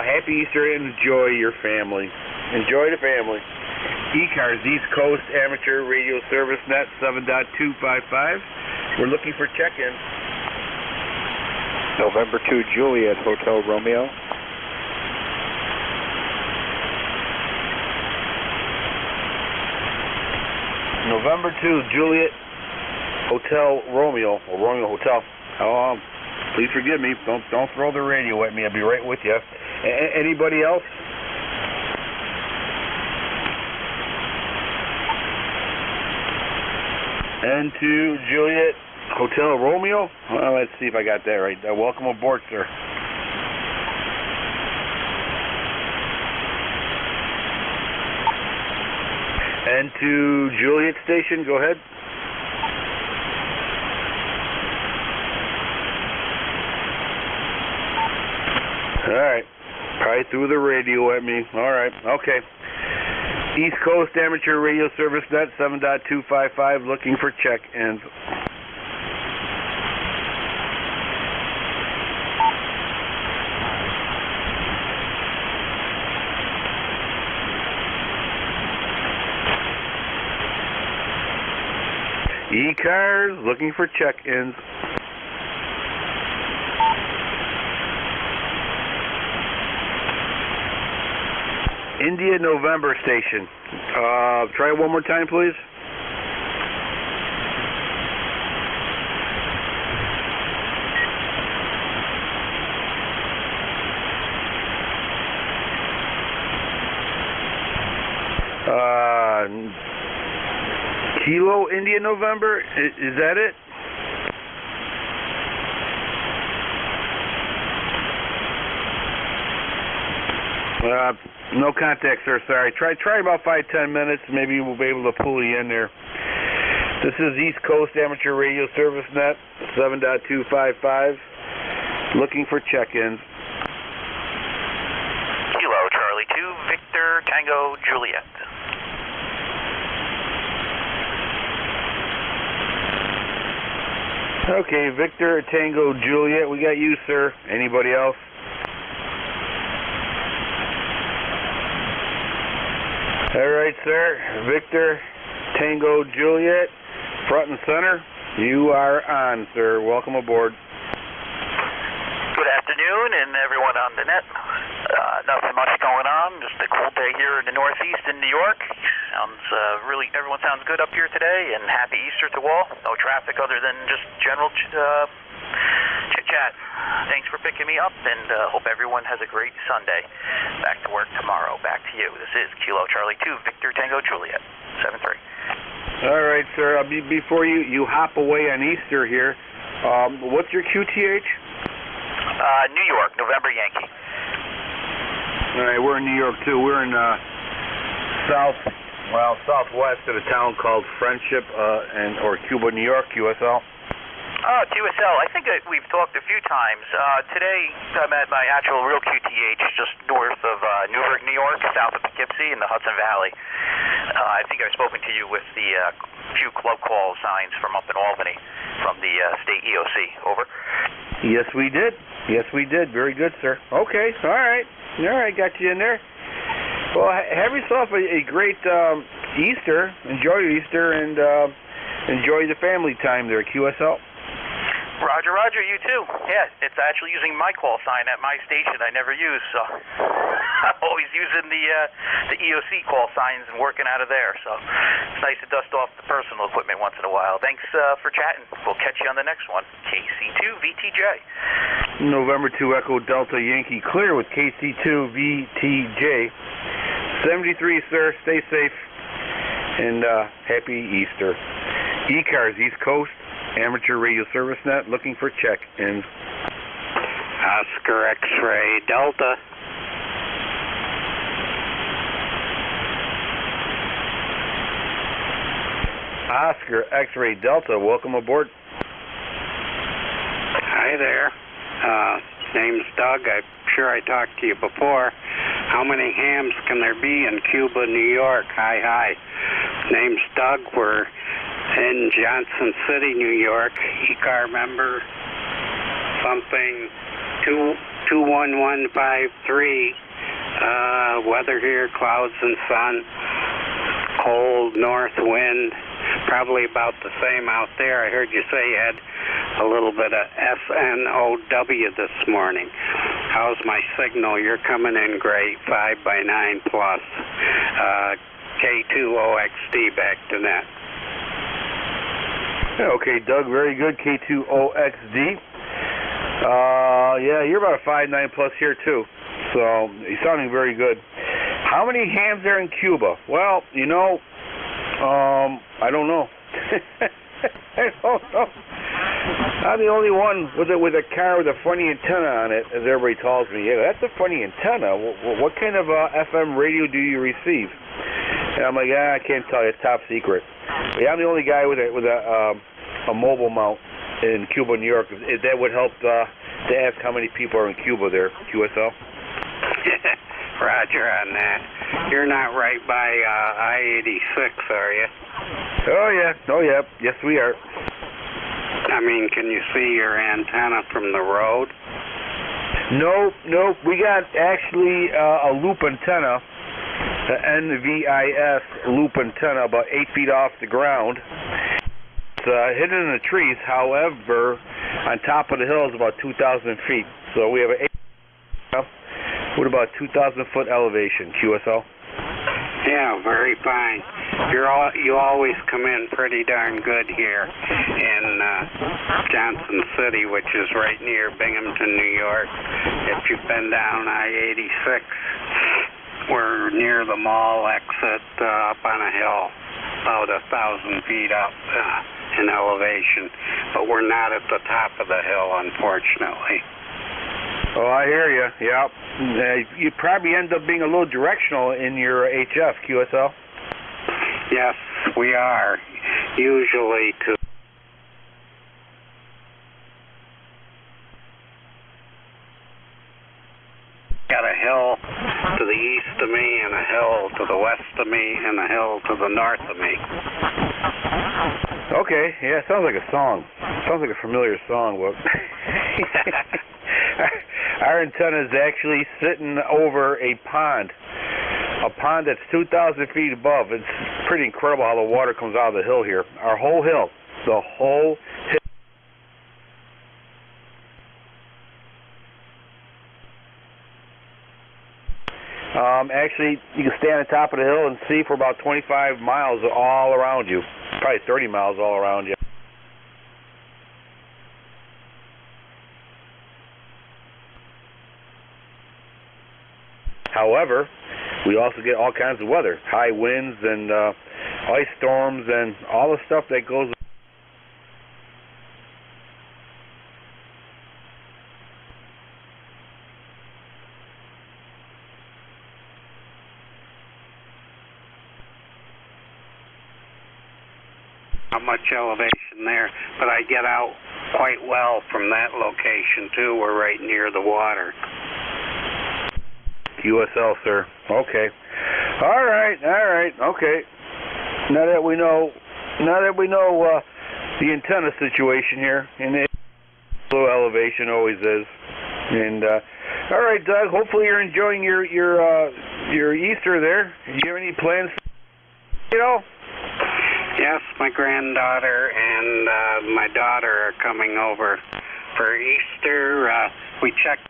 Happy Easter and enjoy your family. Enjoy the family. E-Cars, East Coast Amateur Radio Service Net 7.255. We're looking for check-in. November 2 Juliet Hotel Romeo. November 2, Juliet Hotel Romeo, or Romeo Hotel. Please forgive me. Don't throw the radio at me. I'll be right with you. Anybody else? N2 Juliet Hotel Romeo. Let's see if I got that right. Welcome aboard, sir. N2 Juliet Station, go ahead. All right. Probably threw the radio at me. All right. Okay. East Coast Amateur Radio Service Net 7.255, looking for check-ins. E-Cars, looking for check-ins. India November Station. Try it one more time, please. Kilo India November, is that it? No contact, sir. Sorry. Try about 5-10 minutes. Maybe we'll be able to pull you in there. This is East Coast Amateur Radio Service Net 7.255. Looking for check-ins. Kilo Charlie 2, Victor Tango Juliet. Okay, Victor Tango Juliet, we got you, sir. Anybody else? All right, sir. Victor Tango Juliet, front and center. You are on, sir. Welcome aboard. Good afternoon, and everyone on the net. Nothing much going on. Just a cool day here in the Northeast in New York. Everyone sounds good up here today, and happy Easter to all. No traffic other than just general chit-chat. Thanks for picking me up, and hope everyone has a great Sunday. Back to work tomorrow. Back to you. This is Kilo Charlie 2, Victor Tango Juliet, 7-3. All right, sir. Before you hop away on Easter here, what's your QTH? New York, November Yankee. All right, we're in New York, too. We're in southwest of a town called Friendship or Cuba, New York, QSL. QSL, I think we've talked a few times. Today, I'm at my actual real QTH just north of Newburgh, New York, south of Poughkeepsie in the Hudson Valley. I think I've spoken to you with the few club call signs from up in Albany from the state EOC. Over. Yes, we did. Yes, we did. Very good, sir. Okay, all right. All right, got you in there. Well, have yourself a great Easter. Enjoy your Easter and enjoy the family time there at QSL. Roger, you too. Yeah, it's actually using my call sign at my station I never use, so I'm always using the EOC call signs and working out of there, so it's nice to dust off the personal equipment once in a while. Thanks for chatting. We'll catch you on the next one. KC2VTJ. November 2 Echo Delta Yankee clear with KC2VTJ. 73, sir. Stay safe and happy Easter. E-Cars East Coast Amateur Radio Service Net, looking for check-ins. Oscar X-Ray Delta. Oscar X-Ray Delta, welcome aboard. Hi there. Name's Doug. I'm sure I talked to you before. How many hams can there be in Cuba, New York? Hi. Name's Doug. We're in Johnson City, New York. E-car member something 21153. Weather here, clouds and sun. Cold north wind. Probably about the same out there. I heard you say you had a little bit of SNOW this morning. How's my signal? You're coming in great. 5x9 plus. K2OXD back to net. Okay, Doug, very good. K2OXD. Yeah, you're about a 5.9 plus here, too. So, you're sounding very good. How many hams are in Cuba? Well, I don't know. I don't know. I'm the only one with a car with a funny antenna on it, as everybody tells me. Yeah, that's a funny antenna. What kind of FM radio do you receive? And I'm like, I can't tell you. It's top secret. But yeah, I'm the only guy with a mobile mount in Cuba, New York. If that would help to ask how many people are in Cuba there, QSL. Roger on that. You're not right by I-86, are you? Oh, yeah. Yes, we are. I mean, can you see your antenna from the road? No. We got actually a loop antenna, an NVIS loop antenna, about 8 feet off the ground. It's hidden in the trees. However, on top of the hill is about 2,000 feet. So we have an 8 with about 2,000-foot elevation, QSL. Yeah, very fine. You always come in pretty darn good here in Johnson City, which is right near Binghamton, New York. If you've been down I-86, we're near the mall exit up on a hill, about 1,000 feet up in elevation. But we're not at the top of the hill, unfortunately. Oh, I hear you. Yeah. You probably end up being a little directional in your HF, QSL. Yes, we are. usually to got a hill to the east of me and a hill to the west of me and a hill to the north of me. Okay, yeah, sounds like a song. Sounds like a familiar song, but our antenna is actually sitting over a pond that's 2,000 feet above. It's pretty incredible how the water comes out of the hill here. Our whole hill, the whole hill. Actually, you can stand on top of the hill and see for about 25 miles all around you. Probably 30 miles all around you. However, we also get all kinds of weather, high winds and ice storms and all the stuff that goes. Not much elevation there, but I get out quite well from that location too. We're right near the water. USL, sir. Okay. All right. Okay. Now that we know the antenna situation here, and the low elevation always is. And all right, Doug. Hopefully you're enjoying your Easter there. Do you have any plans? Yes, my granddaughter and my daughter are coming over for Easter. We checked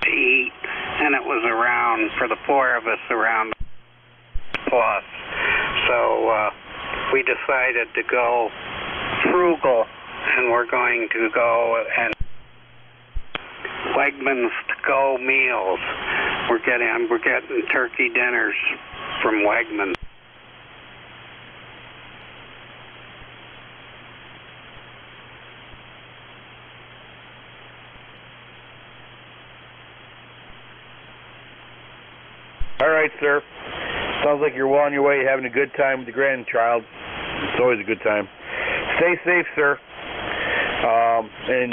to eat, and it was around, for the four of us, around plus. So we decided to go frugal, and we're going to go and Wegmans to-go meals. We're getting turkey dinners from Wegmans. All right, sir. Sounds like you're well on your way, having a good time with the grandchild. It's always a good time. Stay safe, sir. And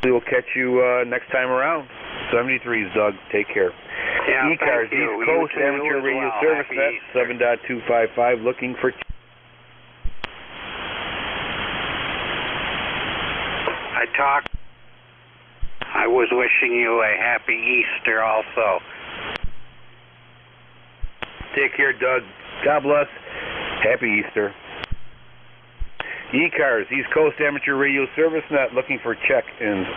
we will catch you next time around. 73s, Doug. Take care. Yeah, E-Cars, thank you. East Coast You too Amateur as Radio well. Service Happy Net, Easter. 7.255, looking for... I was wishing you a happy Easter also. Take care, Doug. God bless. Happy Easter. E-Cars, East Coast Amateur Radio Service Net, looking for check-ins.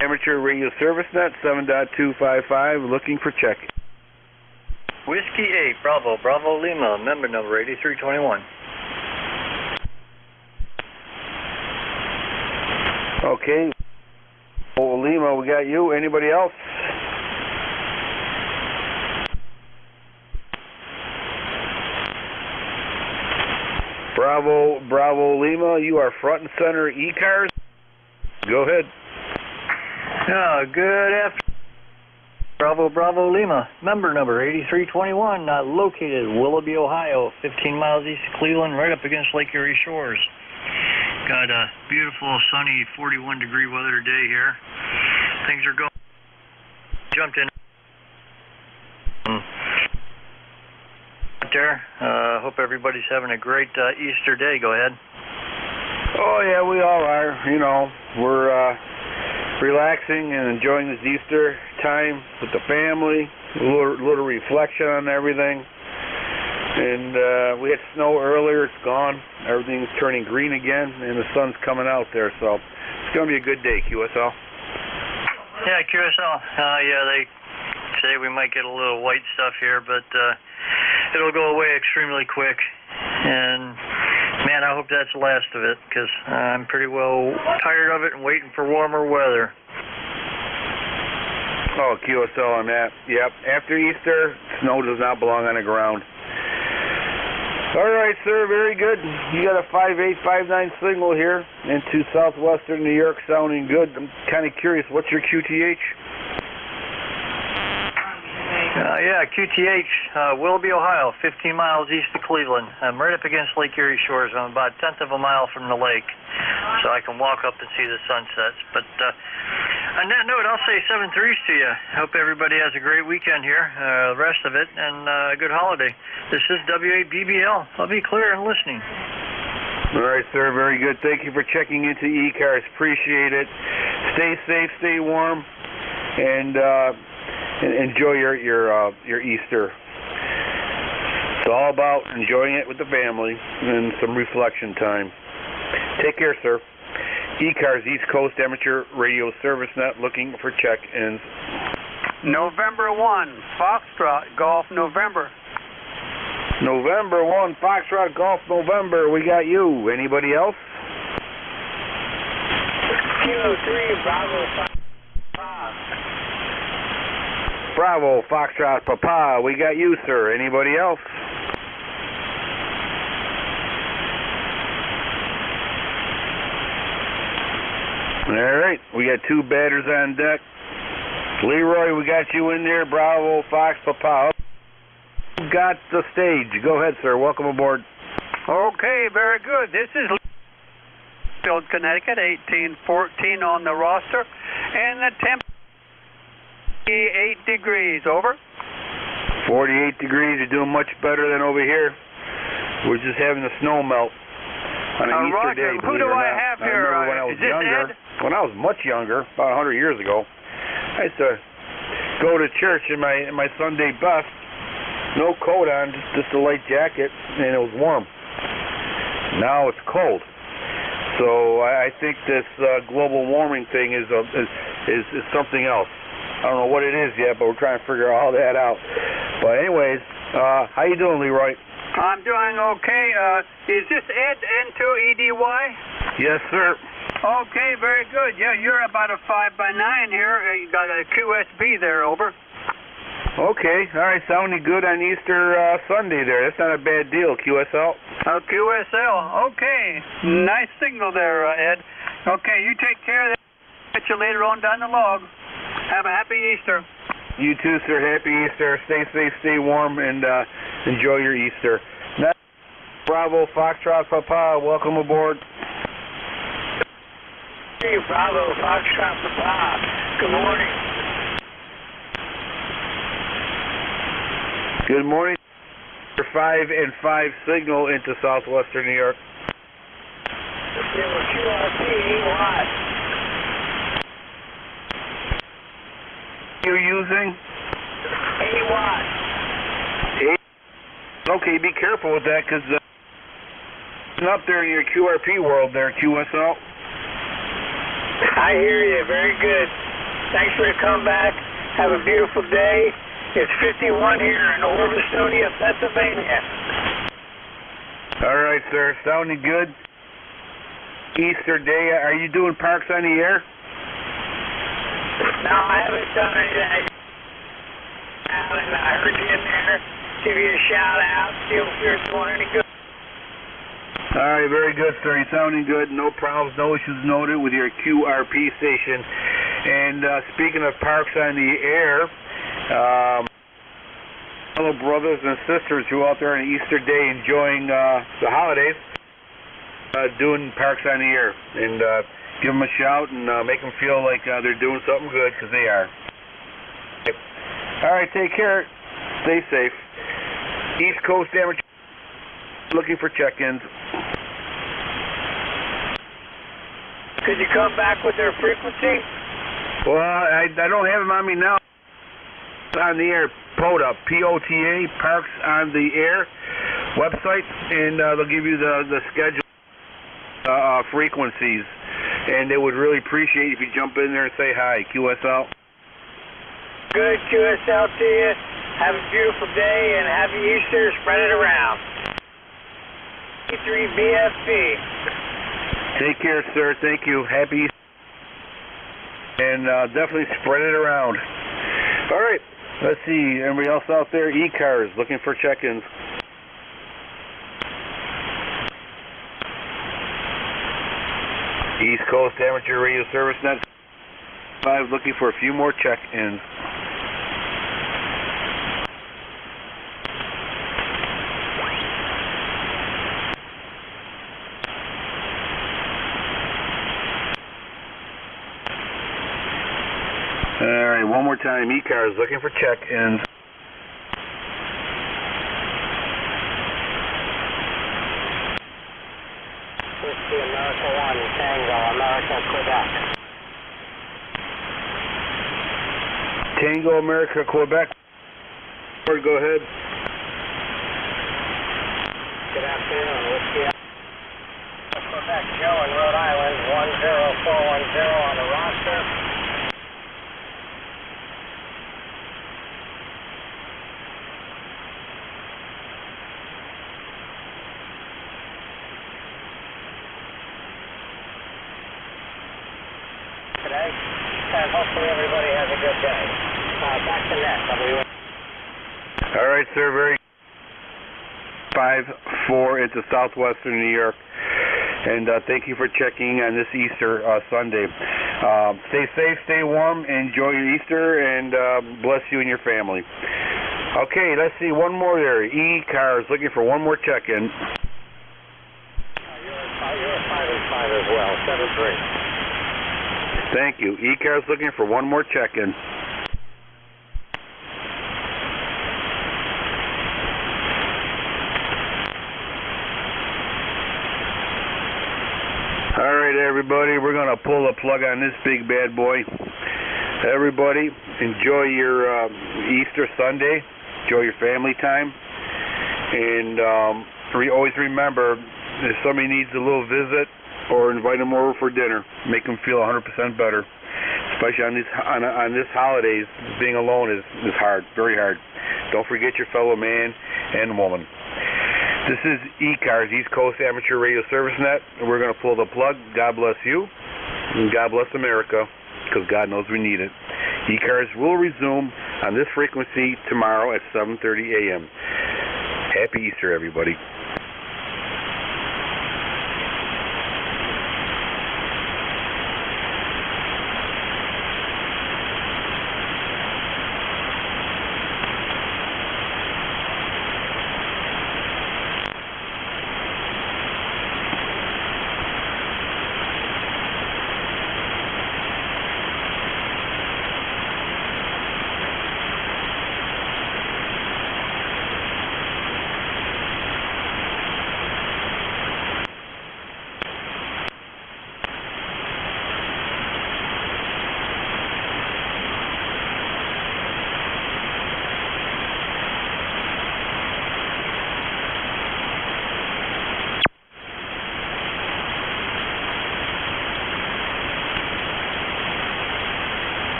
Amateur Radio Service Net, 7.255, looking for check. Whiskey 8, Bravo, Bravo Lima, member number 8321. Okay. Oh, Lima, we got you. Anybody else? Bravo Lima, you are front and center E-Cars. Go ahead. Good afternoon. Bravo Lima, member number 8321, located in Willoughby, Ohio, 15 miles east of Cleveland, right up against Lake Erie Shores. Got a beautiful, sunny, 41-degree weather today here. Things are going. Jumped in out there. Hope everybody's having a great Easter day. Go ahead. Oh, yeah, we all are. You know, we're relaxing and enjoying this Easter time with the family, a little reflection on everything. And we had snow earlier, it's gone. Everything's turning green again, and the sun's coming out there, so it's going to be a good day, QSL. Yeah, QSL. Yeah, they say we might get a little white stuff here, but it'll go away extremely quick. And, man, I hope that's the last of it, because I'm pretty well tired of it and waiting for warmer weather. Oh, QSL on that. Yep. After Easter, snow does not belong on the ground. All right, sir, very good. You got a 5859 signal here into southwestern New York, sounding good. I'm kind of curious, what's your QTH? Yeah, QTH, Willoughby, Ohio, 15 miles east of Cleveland. I'm right up against Lake Erie shores. I'm about a tenth of a mile from the lake, so I can walk up and see the sunsets. But on that note, I'll say 7-3 to you. Hope everybody has a great weekend here, the rest of it, and a good holiday. This is WABBL. I'll be clear and listening. All right, sir, very good. Thank you for checking into E-Cars. Appreciate it. Stay safe, stay warm, and enjoy your Easter. It's all about enjoying it with the family and some reflection time. Take care, sir. E-Cars, East Coast Amateur Radio Service Net, looking for check-ins. November 1, Foxtrot, Golf, November. November 1, Foxtrot, Golf, November. We got you. Anybody else? Kilo 3, Bravo, Bravo, Foxtrot, Papa. We got you, sir. Anybody else? All right, we got two batters on deck. Leroy, we got you in there. Bravo, Fox, Papa. Got the stage. Go ahead, sir. Welcome aboard. Okay, very good. This is Field, Connecticut, 1814 on the roster, and the temperature 48 degrees. Over. 48 degrees. You're doing much better than over here. We're just having the snow melt on an Easter Roger, day. who do I have I here? remember when I was Is this younger. Ed? When I was much younger, about 100 years ago, I used to go to church in my Sunday best, no coat on, just a light jacket, and it was warm. Now it's cold. So I think this global warming thing is something else. I don't know what it is yet, but we're trying to figure all that out. But anyways, how you doing, Leroy? I'm doing okay. Is this Ed, N2EDY? Yes, sir. Okay, very good. Yeah, you're about a 5x9 here. You got a QSB there, over. Okay, all right, sounding good on Easter Sunday there. That's not a bad deal, QSL. QSL, okay. Nice signal there, Ed. Okay, you take care of that. Catch you later on down the log. Have a happy Easter. You too, sir. Happy Easter. Stay safe, stay warm, and enjoy your Easter. Now, Bravo, Foxtrot, Papa, welcome aboard. Hey, Bravo, Foxtrot, Papa. Good morning. Good morning. 5 and 5 signal into southwestern New York. You're using? 80 watts. Okay, be careful with that, because up there in your QRP world there, QSL. I hear you. Very good. Thanks for the comeback. Have a beautiful day. It's 51 here in Orbistonia, Pennsylvania. All right, sir. Sounding good. Easter day. Are you doing Parks on the Air? No, I haven't done anything. I heard you in there. Give you a shout out. See if you're doing any good. All right, very good, sir. You're sounding good. No problems, no issues noted with your QRP station. And speaking of Parks on the Air, fellow brothers and sisters who are out there on Easter Day enjoying the holidays, doing Parks on the Air. And give them a shout and make them feel like they're doing something good, because they are. All right, take care. Stay safe. East Coast Amateur looking for check-ins. Could you come back with their frequency? Well, I don't have them on me now. On the Air, POTA, P-O-T-A, Parks on the Air website, and they'll give you the schedule frequencies. And they would really appreciate if you jump in there and say hi, QSL. Good, QSL to you. Have a beautiful day and happy Easter. Spread it around. 3BFP. Take care, sir. Thank you. Happy Easter. And definitely spread it around. All right. Let's see. Anybody else out there? E-Cars looking for check-ins. East Coast Amateur Radio Service Net 5, looking for a few more check-ins. Alright, one more time. E-Cars looking for check-ins. Whiskey America 1, Tango, America, Quebec. Tango, America, Quebec. Go ahead. Good afternoon. Whiskey Quebec, Joe in Rhode Island, 10410 on the roster. Today, and hopefully everybody has a good day. Back to net, All right, sir. Very 5-4 into southwestern New York. And thank you for checking on this Easter Sunday. Stay safe, stay warm, enjoy your Easter, and bless you and your family. Okay, let's see. One more there. E-Cars looking for one more check-in. You're 5-5 as well, 7-3. Thank you. E-Cars looking for one more check-in. All right, everybody, we're going to pull the plug on this big bad boy. Everybody, enjoy your Easter Sunday. Enjoy your family time. And always remember, if somebody needs a little visit, or invite them over for dinner, make them feel 100% better. Especially on this holidays, being alone is hard, very hard. Don't forget your fellow man and woman. This is E-Cars, East Coast Amateur Radio Service Net, and we're going to pull the plug. God bless you, and God bless America, because God knows we need it. E-Cars will resume on this frequency tomorrow at 7:30 a.m. Happy Easter, everybody.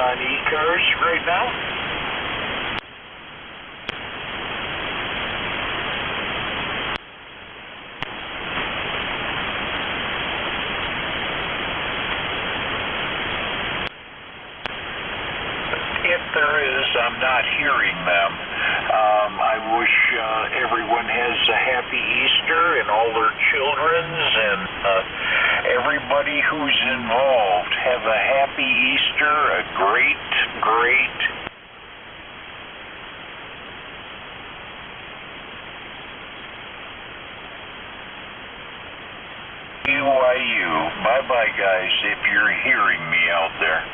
on e-cars right now? If there is, I'm not hearing them. I wish everyone has a happy Easter and all their children's and everybody who's involved. Have a happy Easter, a great, great UIU. Bye-bye, guys, if you're hearing me out there.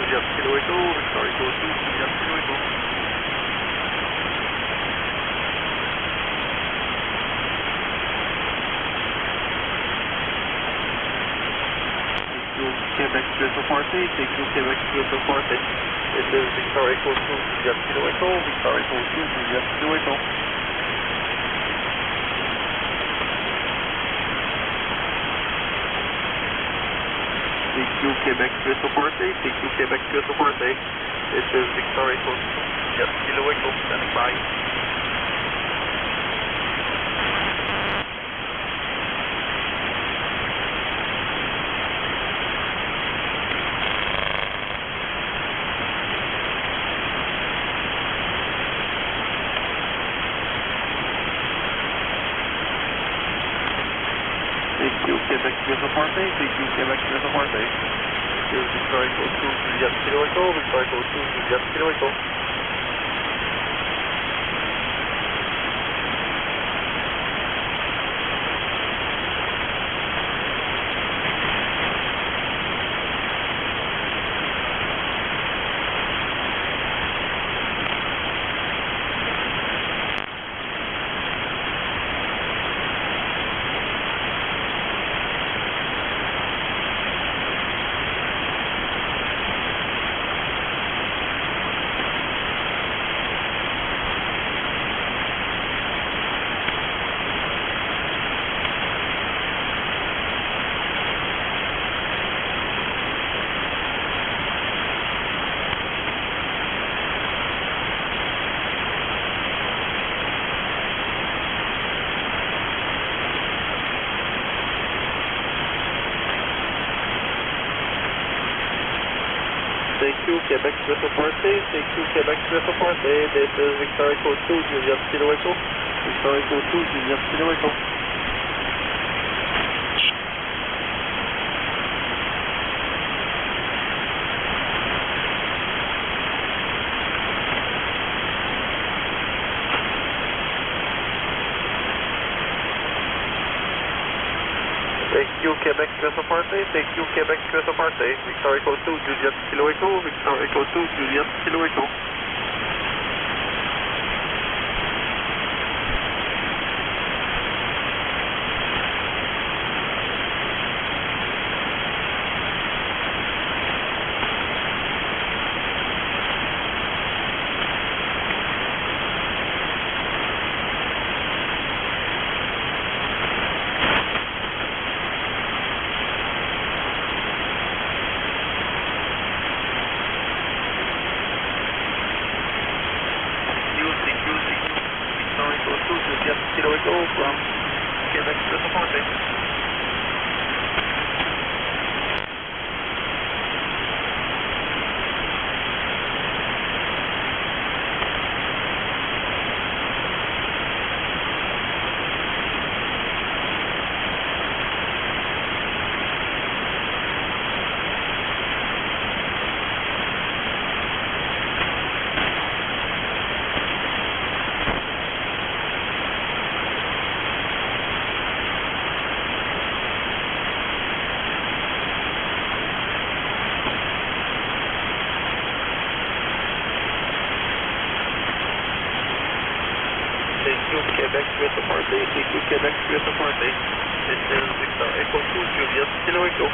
Juliet Kilo Echo, Victor Echo 2, Juliet Kilo Echo. Quebec Sueto Forte, take you Quebec Sueto Forte. This is Victor Echo 2, Juliet Kilo Echo, Victor Echo 2, Juliet Kilo Echo. Take you Quebec Sueto Forte, take you Quebec Sueto Forte. This is Victor Echo 2, Juliet Kilo Echo, standing by. Quebec Sueto Forte, take you Quebec Sueto Forte. This is Victor Echo 2, Juliet Kilo Echo, Victor Echo 2, Juliet Kilo Echo. Thank you, Quebec Sueto Forte. Thank you, Quebec Sueto Forte. This is Victor Echo 2, Juliet Kilo Echo. Victor Echo 2, Juliet Kilo Echo. Thank you, Quebec Sueto Forte. Thank you, Quebec Sueto Forte. Victor Echo 2, Juliet Kilo Echo. Victor Echo 2, Juliet Kilo Echo. Kilo Echo from Quebec Sueto Forte. Quebec Sueto Forte, take you Quebec Sueto Forte. This is Victor Echo 2, Juliet Kilo Echo.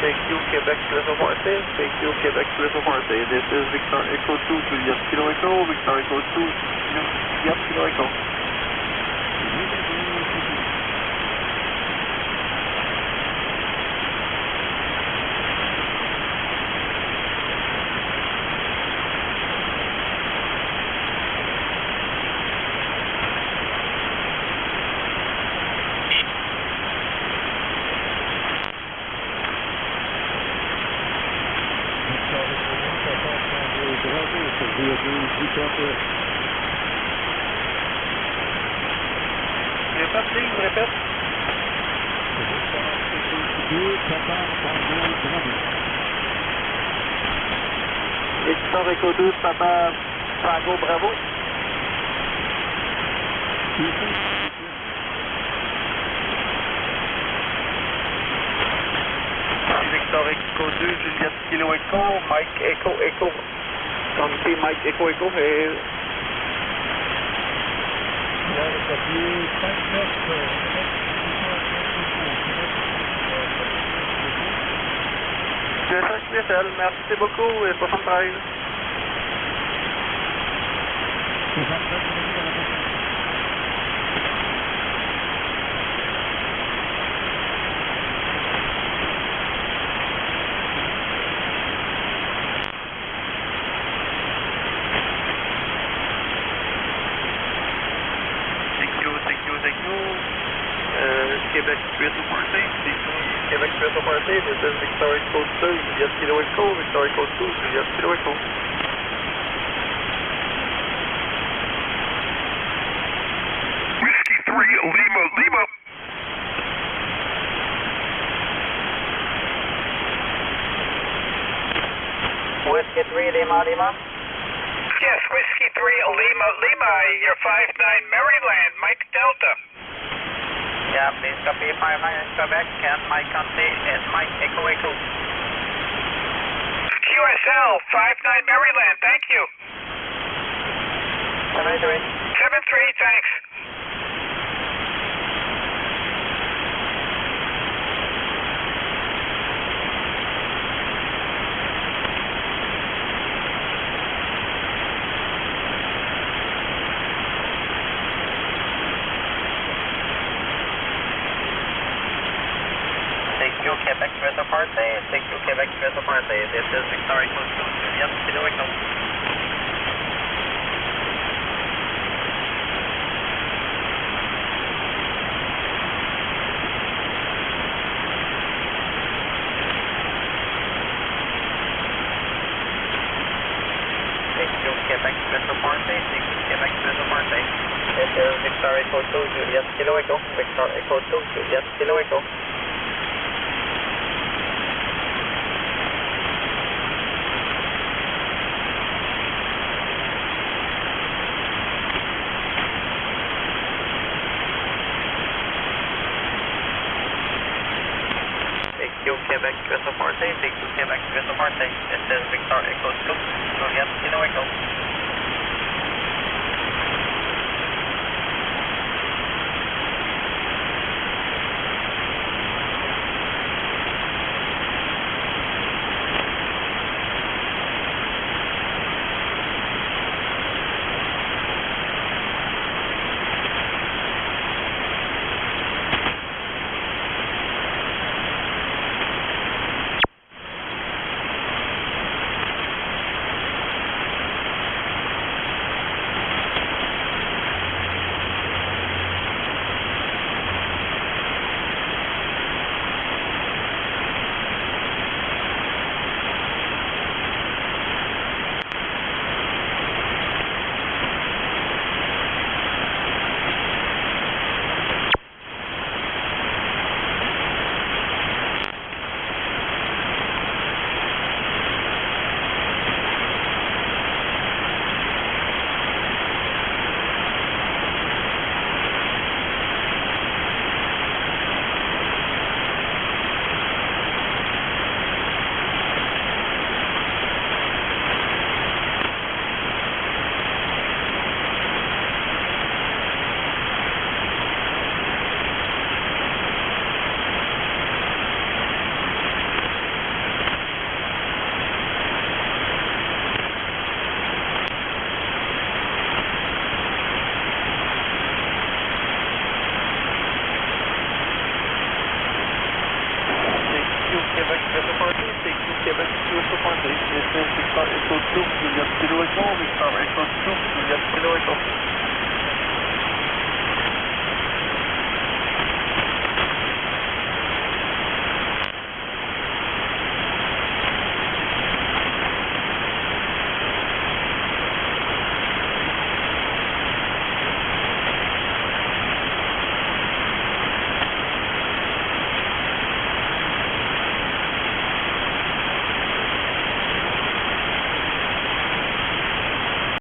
Thank you, Quebec Sueto Forte. Thank you, Quebec Sueto Forte. This is Victor Echo 2, Juliet Kilo Echo. Victor Echo 2, Juliet Kilo Echo. Répète. Victor Echo 2, Papa Tango Bravo. Victor Echo 2, Juliette Kilo Echo, Mike Echo Echo. Comité Mike Echo Echo et... QSL, merci beaucoup et 73. Thank you. Québec US Party. Québec US Party. This is Victoria Code 2, Juliette Kilo Echo, Victoria Code 2, Juliette Kilo Echo. Whiskey 3, Lima. Whiskey 3, Lima. Yes, Whiskey 3, Lima, you're 59 Maryland, Mike Delta. Yeah, please copy 59 Quebec, and my country is Mike Echo Echo. QSL, 59 Maryland, thank you. 73. 73, thanks. Quebec US Party, thank you Quebec US Party. This is Victoria Code 2, Juliette Kilo Echo. Thank you Quebec US Party, thank you Quebec US Party. This is Victoria Code 2, Juliette Kilo Echo, Victoria Code 2, Juliette Kilo Echo. Quebec US Party, thank you Quebec US Party. This is Victor Echo 2, Juliette Kilo Echo. Quebec US Party, this is Victor Echo 2, Juliette Kilo Echo, Victor Echo 2, Juliette Kilo Echo.